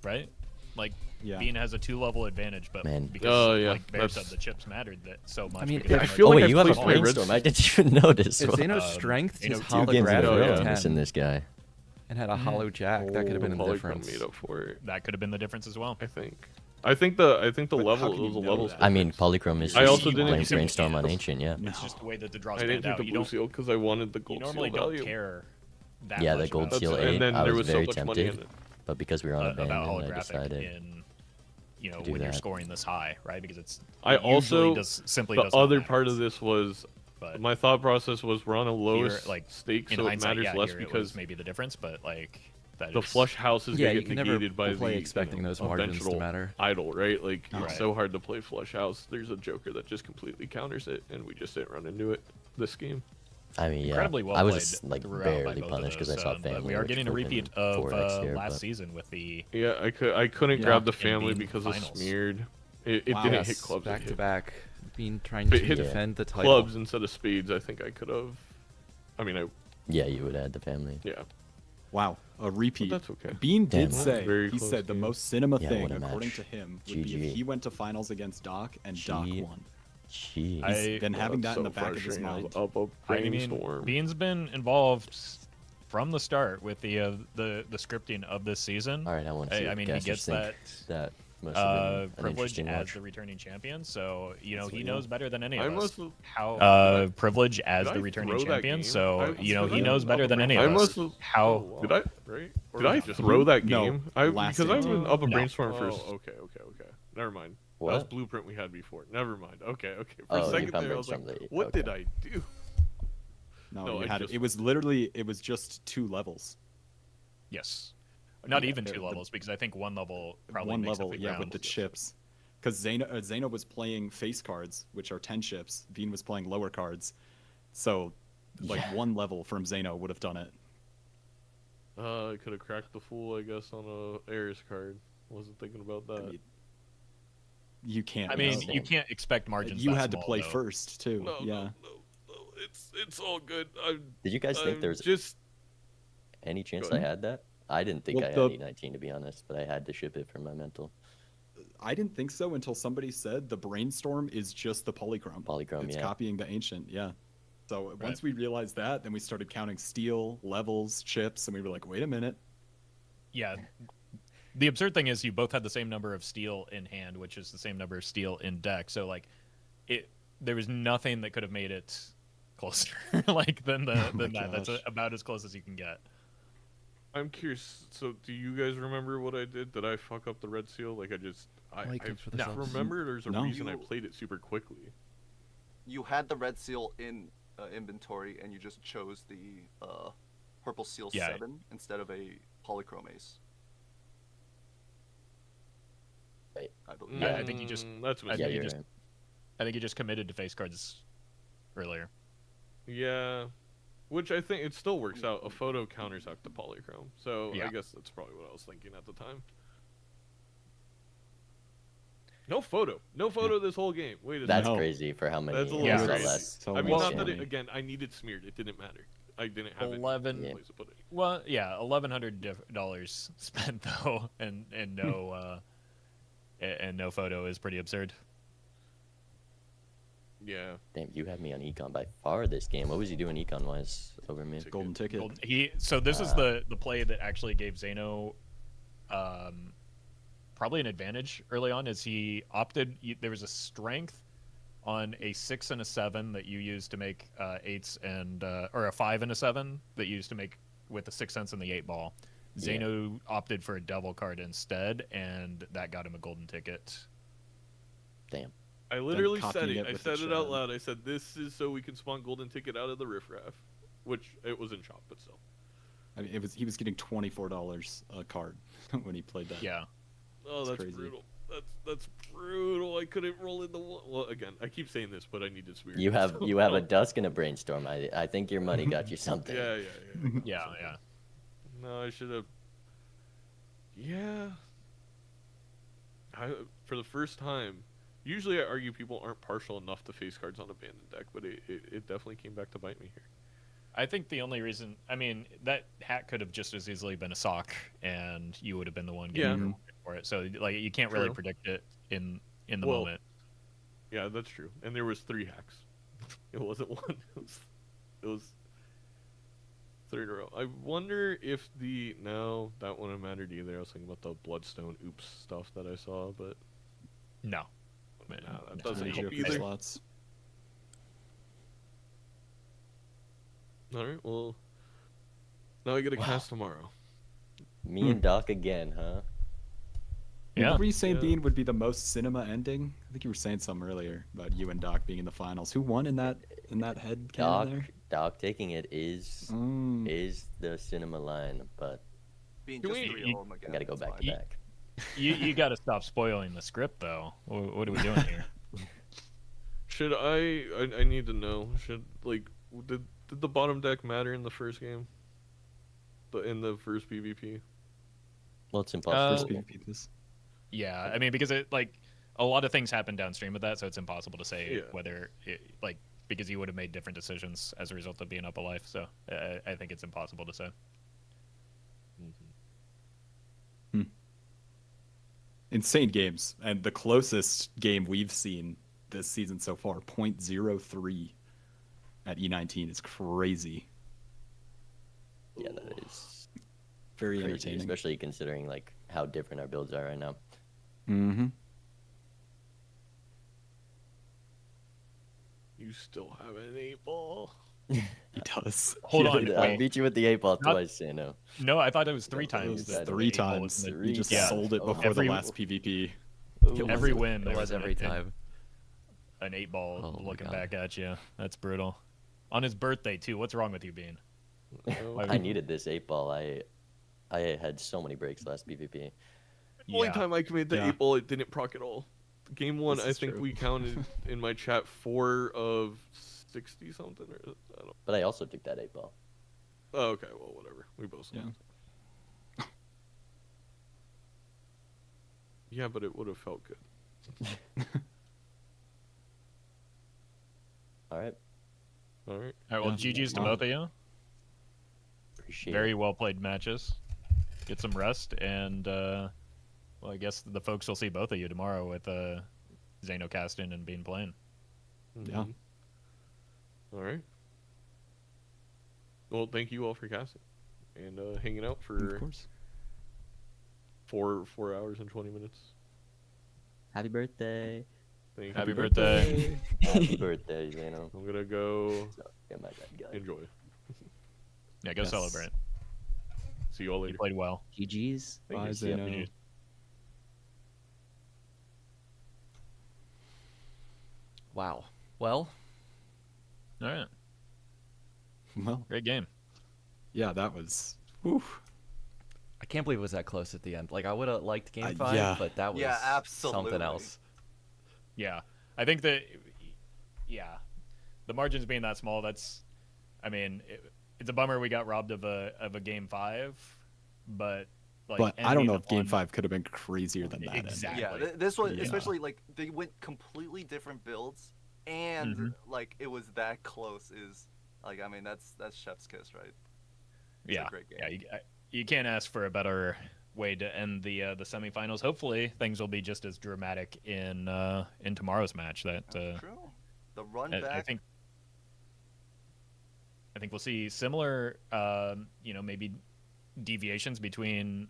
Right? Like,
Yeah.
Bean has a 2-level advantage, but
Man.
because,
Oh, yeah,
like Bear said,
that's-
the chips mattered that so much.
mean,
because
I
I'm
feel
Oh
like
wait,
I
you have a
placed my red-
brainstorm. I didn't even notice.
If Zeno's
Um,
strength
you know,
is
two
Two games in a
holographic
yeah.
row
at
missing
10
this guy.
and had a hollow jack, that could have been the
Polychrome
difference.
made up for it.
that could have been the difference as well.
I think. I think the
But
level
how can you
those
know
levels.
that?
I mean, Polychrome is
I
just
also didn't-
playing
you simply
Brainstorm on
can't.
Ancient, yeah.
No.
It's just the way that the draws
I didn't
stand
take the
out. You
blue
don't,
seal because I wanted the
you
gold
normally
seal
don't
value.
care that
Yeah, the
much
gold
about
seal
That's-
8,
and then
I
there
was
was so
very
much money in
tempted,
it.
but because we were on a
about
band, I
holographic
decided.
in, you know,
to do
when you're
that.
scoring this high, right? Because it's
I
it usually
also
simply
the
does not
other
matter.
part of this was
But
my thought process was we're on a
here,
lowest
like
stake,
in
so it
hindsight,
matters
yeah,
less
here it was
because
maybe the difference, but like that
the
is-
flush house is
Yeah,
gonna
you
get
can never
negated by
play
the
expecting those
you know,
margins to
eventual
matter.
idol, right? Like
Right.
it's so hard to play flush house. There's a Joker that just completely counters it, and we just didn't run into it this game.
I mean, yeah,
incredibly well
I was
played
just, like
throughout by
barely
both of
punished because I
those,
saw
but
family.
we are
which
getting a
would've been
repeat of
4x here,
last
but-
season with the
Yeah, I couldn't
Yeah.
grab the
In
family
Beam
because of
finals.
smeared. It
Wow.
didn't
Yes,
hit clubs.
back
it
to
hit
back, being trying
If it
to
hit
defend the title.
clubs instead of spades. I think I could have. I mean,
Yeah, you would add the family.
yeah.
Wow, a repeat.
that's okay.
Bean
Damn.
did say
Very
he
close
said the
game.
most cinema
Yeah,
thing,
what a
according
match.
to him, would be
GG.
if he went to finals against Doc and Doc
Gee.
won.
Jeez.
I-
Been having that
That's
in the
so
back of his
frustrating. I was
mind.
Up a
I mean,
brainstorm.
Bean's been involved from the start with the scripting of this season.
All right, I want to see.
I
what
mean, he
casters
gets
think.
that
That must have been an
privilege
interesting
as
watch.
the returning champion, so you know
That's
he
what-
knows better than any
I
of us
must have-
how privilege as
Did
the
I
returning
throw that
champion.
game?
So you know
did
he
I-
knows better than any
I
of
must
us
have.
how.
Did I? Right?
Or
Did I
just
throw that
no,
game?
last
Because I've
game.
been up a
No.
brainstorm for. Oh, okay. Never mind. That was
What?
blueprint we had before. Never mind. Okay. For
Oh,
a
you
second
found
there, I was like,
brainstorm
what
okay.
did I do?
No,
No,
you
I
had
just-
it was literally it was just 2 levels.
Yes, not
Yeah,
even
the-
2 levels because I think 1 level probably
One
makes
level,
up the
yeah,
ground.
with the chips. Because Zeno was playing face cards, which are 10 chips. Bean was playing lower cards. So, like,
Yeah.
1 level from Zeno would have done it.
I could have cracked the fool, I guess, on a Ares card. Wasn't thinking about that.
I mean, you can't.
I mean,
know.
you can't expect margins.
You
that
had to
small,
play
though.
first, too.
no,
yeah.
no. It's all good.
Did you guys think
I'm
there was
just
any chance
Go
I
ahead.
had that? I didn't think
Well,
I had
the-
E19 to be honest, but I had to ship it for my mental.
I didn't think so until somebody said the brainstorm is just the polychrome.
Polychrome,
It's
yeah.
copying the ancient, yeah. So once we realized that, then we started counting steel, levels, chips, and we were like, wait a minute.
Yeah. The absurd thing is you both had the same number of steel in hand, which is the same number of steel in deck. So like, there was nothing that could have made it closer, like than that. That's
gosh.
about as close as you can get.
I'm curious. So, do you guys remember what I did? Did I fuck up the red seal? Like, I
Like it for the
no.
subs.
remember. There's a
No.
reason I
You-
played it super quickly.
You had the red seal in inventory, and you just chose the purple seal
Yeah.
7 instead of a polychrome ace.
Right.
I believe.
Yeah, I think you just-
That's a
I
Yeah,
think
mistake.
you
you're
just-
right.
I think you just committed to face cards earlier.
Yeah, which I think it still works out. A photo counters out the polychrome, so
Yeah.
I guess that's probably what I was thinking at the time. No photo this whole game. Wait a
That's
second.
No.
crazy for how many
That's a
little
I saw
crazy.
that.
So
I mean,
much
not that
money.
it, again, I needed smeared. It didn't matter. I didn't have
11
any place to put it.
Well, yeah, $1,100 spent though, and no and no photo is pretty absurd.
Yeah.
Damn, you had me on econ by far this game. What was he doing econ wise over me?
Golden ticket.
So this is the play that actually gave Zeno probably an advantage early on. Is he opted? There was a strength on a 6 and a 7 that you used to make 8s and or a 5 and a 7 that you used to make with the 6 cents and the 8 ball. Zeno opted for a devil card instead, and that got him a golden ticket.
Damn.
I literally said
copying
it.
it
I
with the
said it out
chat.
loud. I said, "This is so we can spawn golden ticket out of the riffraff," which it was in shop, but still.
I mean, he was getting $24 a card when he played that.
Yeah.
Oh,
It's
that's
crazy.
brutal. That's brutal. I couldn't roll in the one. Well, again, I keep saying this, but I need to spirit.
You have a dusk and a brainstorm. I think your money got you something.
Yeah.
Yeah.
No, I should have. Yeah. For the first time, usually I argue people aren't partial enough to face cards on abandoned deck, but it definitely came back to bite me here.
I think the only reason, I mean, that hat could have just as easily been a sock, and you would have been the one getting rewarded for it. So, like, you can't really
True.
predict it in the
Well,
moment.
Yeah, that's true. And there was 3 hacks. It wasn't one. It was 3 in a row. I wonder if no, that wouldn't have mattered either. I was thinking about the Bloodstone oops stuff that I saw, but
No.
no, that
No.
doesn't
Any
help
Joker
either.
slots.
All right, well, now I get a cast tomorrow.
Me and Doc again, huh?
Yeah.
What were you saying,
Yeah.
Bean, would be the most cinema ending? I think you were saying something earlier about you and Doc being in the finals. Who won in that head
Doc
cannon there?
Doc taking it is the cinema line, but
Being
Can
just
we-
3-0 him again.
I gotta go
it's
back
fine.
to back.
You got to stop spoiling the script, though. What are we doing here?
Should I need to know. Did the bottom deck matter in the first game? In the first PvP?
Well, it's impossible.
First PvP this.
Yeah, I mean, because it, like, a lot of things happen downstream of that, so it's impossible to say
Yeah.
whether, because you would have made different decisions as a result of being up a life, so I think it's impossible to say.
Insane games, and the closest game we've seen this season so far, 0.03 at E19 is crazy.
Yeah, that is
Very
crazy,
entertaining.
especially considering like how different our builds are right now.
Mm-hmm.
You still have an 8-ball.
He does.
Hold
Yeah,
on,
he
I
wait.
beat you with the 8-ball
Not-
twice, Sano.
No, I thought it was 3
It
times.
was
that
Three
the eight ball was
times.
in the-
You just
yeah.
sold it
Oh,
before
every-
the last PvP.
Every win, there
It was
an-
every time.
An 8-ball
Oh my
looking
God.
back at you. That's brutal. On his birthday, too. What's wrong with you, Bean? Why
I needed this 8-ball. I had so many breaks last PvP.
Only
Yeah.
time I committed the
Yeah.
8-ball, it didn't proc at all. Game 1,
This
I
is
think
true.
we counted in my chat 4 of 60 something. Or I don't.
But I also took that 8-ball.
Oh, okay, well, whatever. We both.
Yeah.
Yeah. Yeah, but it would have felt good.
All right.
All right.
All right, well,
Yeah.
GG's to
Wow.
both of you.
Appreciate
Very
it.
well played matches. Get some rest, and well, I guess the folks will see both of you tomorrow with Zano casting and Bean playing.
Yeah.
Mhm. All right. Well, thank you all for casting and hanging out
Of
for
course.
4 hours and 20 minutes.
Happy birthday.
Thank you.
Happy birthday.
Happy birthday, Zano.
I'm gonna go
Yeah, my bad, guy.
enjoy.
Yeah, go
Yes.
celebrate.
See you all
You
later.
played well.
GG's.
Bye,
Yeah,
Zeno.
GG.
Wow. Well,
All right,
Well,
great game.
yeah, that was. Whew.
I can't believe it was that close at the end. Like I would have liked Game 5,
yeah.
but that was
Yeah, absolutely.
something else.
Yeah, I think that. Yeah, the margins being that small, I mean, it's a bummer we got robbed of a game 5, but like.
But I don't know if
ending
Game
on-
5 could have been crazier than that.
Exactly.
Yeah, this one
Yeah.
especially like they went completely different builds, and
Mhm.
like it was that close. Is like I mean that's chef's kiss, right? It's a
Yeah,
great game.
yeah. You can't ask for a better way to end the semifinals. Hopefully, things will be just as dramatic in tomorrow's match. That
True. The run
I
back.
think we'll see similar, maybe deviations between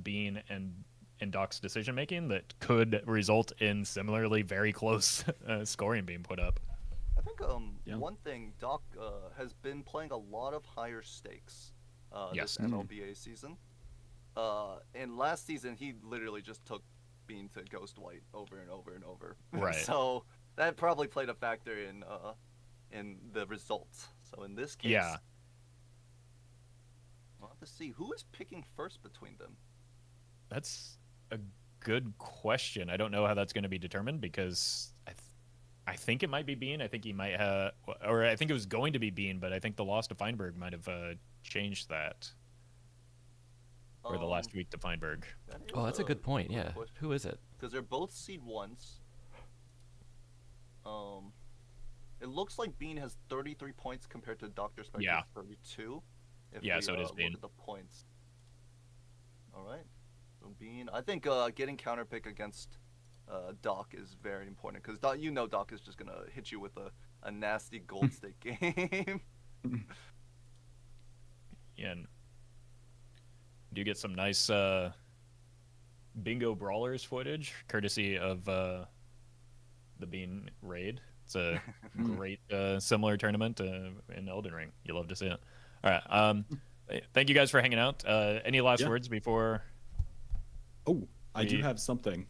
Bean and Doc's decision making that could result in similarly very close scoring being put up.
I think
Yeah.
one thing Doc has been playing a lot of higher stakes
Yes.
this MLBA season. And last season he literally just took Bean to Ghost White over and over and over.
Right.
So that probably played a factor in the results. So in this case,
Yeah.
We'll have to see who is picking first between them.
That's a good question. I don't know how that's going to be determined because I think it might be Bean. I think he might have, or I think it was going to be Bean, but I think the loss to Feinberg might have changed that. Or the last week to Feinberg.
Oh, that's a good point. Yeah. Who is it?
Because they're both seed ones. It looks like Bean has 33 points compared to Dr. Spectre's
Yeah.
32.
Yeah, so it is
look
Bean.
at the points. All right. So Bean, I think getting counterpick against Doc is very important because Doc is just gonna hit you with a nasty gold stake game.
Yeah, and do you get some nice bingo brawlers footage courtesy of the Bean raid? It's a great similar tournament in Elden Ring. You love to see it. All right. Thank you guys for hanging out. Any last words before?
Oh, I do have something.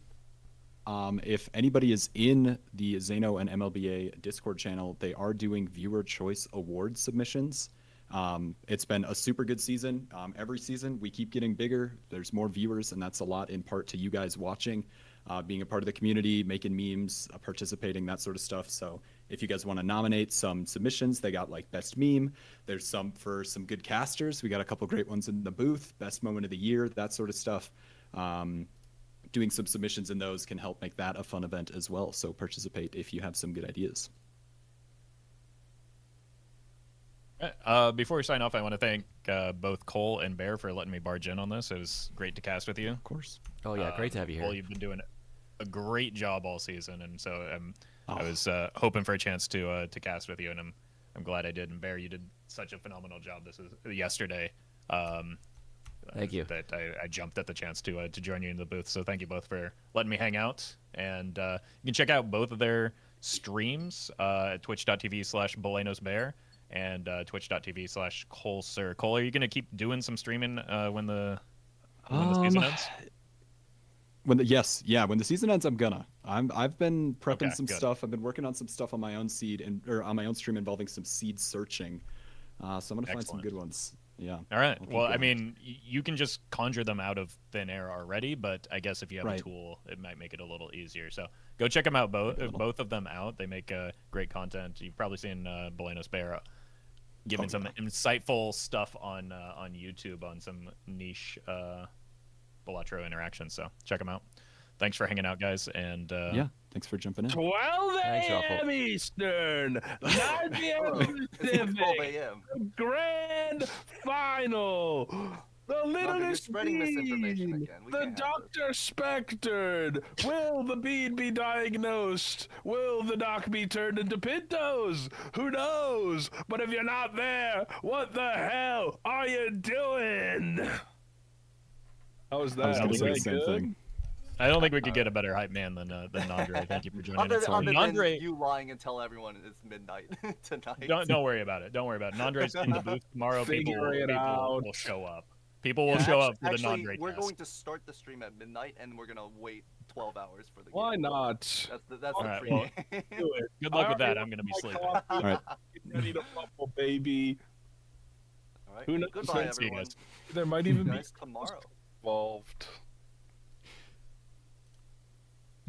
If anybody is in the Zeno and MLBA Discord channel, they are doing viewer choice award submissions. It's been a super good season. Every season we keep getting bigger. There's more viewers, and that's a lot in part to you guys watching, being a part of the community, making memes, participating, that sort of stuff. So if you guys want to nominate some submissions, they got like best meme. There's some for some good casters. We got a couple great ones in the booth, best moment of the year, that sort of stuff. Doing some submissions in those can help make that a fun event as well. So participate if you have some good ideas.
Before we sign off, I want to thank both Cole and Bear for letting me barge in on this. It was great to cast with you.
Of course.
Oh yeah, great to have you here.
Cole, you've been doing a great job all season, and so I was hoping for a chance to cast with you, and I'm glad I did. And Bear, you did such a phenomenal job yesterday.
Thank you.
That I jumped at the chance to join you in the booth. So thank you both for letting me hang out. And you can check out both of their streams at twitch.tv/BolanosBear and twitch.tv/ColeSir. Cole, are you going to keep doing some streaming when the season ends?
When the season ends, I'm gonna. I've been prepping some
good.
stuff. I've been working on some stuff on my own on my own stream involving some seed searching. So I'm gonna find some good ones. Yeah.
All right. Well, I mean, you can just conjure them out of thin air already, but I guess if you have a tool, it might make it a little easier. So go check them out, both of them out. They make great content. You've probably seen Bolanos Bear giving some insightful stuff on YouTube on some niche Balatro interactions. So check them out. Thanks for hanging out, guys. And
thanks for jumping in.
12 a.m. Eastern, 9 p.m. Pacific,
12 a.m.
grand final. The littlest
spreading misinformation
bean,
again. We
the
can't have
Dr. Spectered. Will the bean be diagnosed? Will the doc be turned into Pintos? Who knows? But if you're not there, what the hell are you doing? How was that?
I was gonna
Was
say
that
the same
good?
thing.
I don't think we could get a better hype man than Andre. Thank you for joining us.
Other than
Andre,
you lying and tell everyone it's midnight tonight.
don't worry about it. Don't worry about it. Nandre's in the booth tomorrow. People
out.
will show up. People will show up for the
Actually,
Nandre
we're
test.
going to start the stream at midnight, and we're gonna wait 12 hours for the
Why
game.
not?
That's
All
the
right,
pregame.
Do it.
Good luck with that.
I
I'm going to be
already
sleeping.
want my coffee.
All right.
Get ready to rumble, baby.
All right.
Who knows?
Goodbye,
See you
everyone.
guys.
There might
See
even
you
be
guys tomorrow.
involved.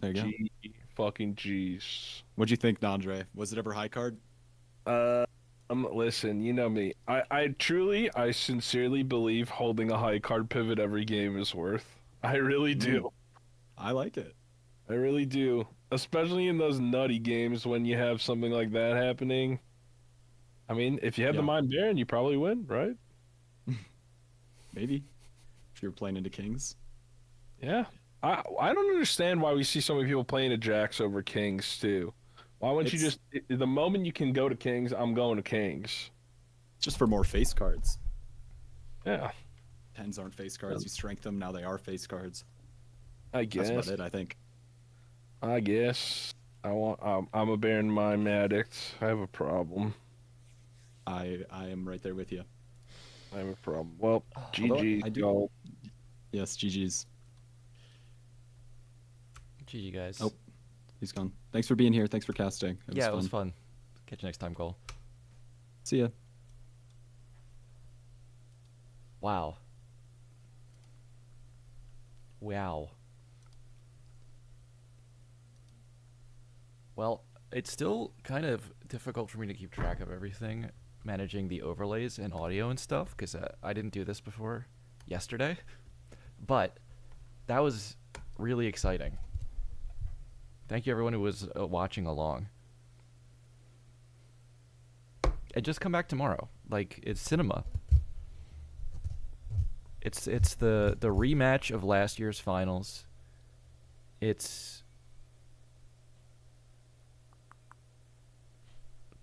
There you go.
Fucking G's.
What'd you think, Nandre? Was it ever high card?
Listen, you know me. I sincerely believe holding a high card pivot every game is worth. I really do.
I like it.
I really do. Especially in those nutty games when you have something like that happening. I mean, if you have the mind Baron, you probably win, right?
Maybe. If you're playing into Kings.
Yeah. I don't understand why we see so many people playing at Jacks over Kings, too. Why wouldn't you just... The moment you can go to Kings, I'm going to Kings.
Just for more face cards.
Yeah.
10s aren't face cards. You strength them, now they are face cards.
I guess.
That's about it, I think.
I guess. I'm a Baron Mime addict. I have a problem.
I am right there with you.
I have a problem. Well,
Although
GG.
I do-
y'all.
Yes, GG's.
GG guys.
Oh, he's gone. Thanks for being here. Thanks for casting.
It was fun. Catch you next time, Cole.
See ya.
Wow. Wow. Well, it's still kind of difficult for me to keep track of everything, managing the overlays and audio and stuff, because I didn't do this before yesterday. But that was really exciting. Thank you everyone who was watching along. And just come back tomorrow. Like, it's cinema. It's the rematch of last year's finals.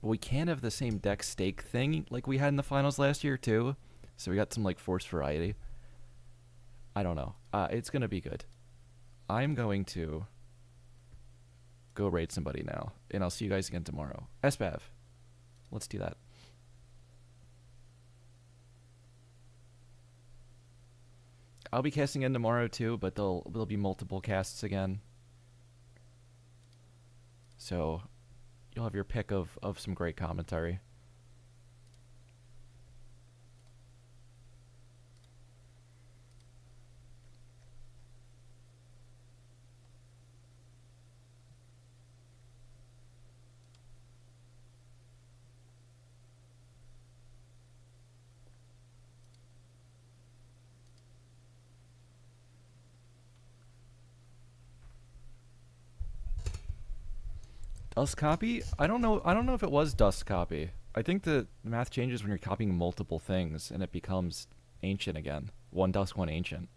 We can't have the same deck stake thing like we had in the finals last year too. So we got some like forced variety. I don't know. It's gonna be good. I'm going to go raid somebody now, and I'll see you guys again tomorrow. SBAV. Let's do that. I'll be casting in tomorrow too, but there'll be multiple casts again. So you'll have your pick of some great commentary. Dust copy? I don't know if it was dust copy. I think the math changes when you're copying multiple things and it becomes ancient again. One dust, one ancient.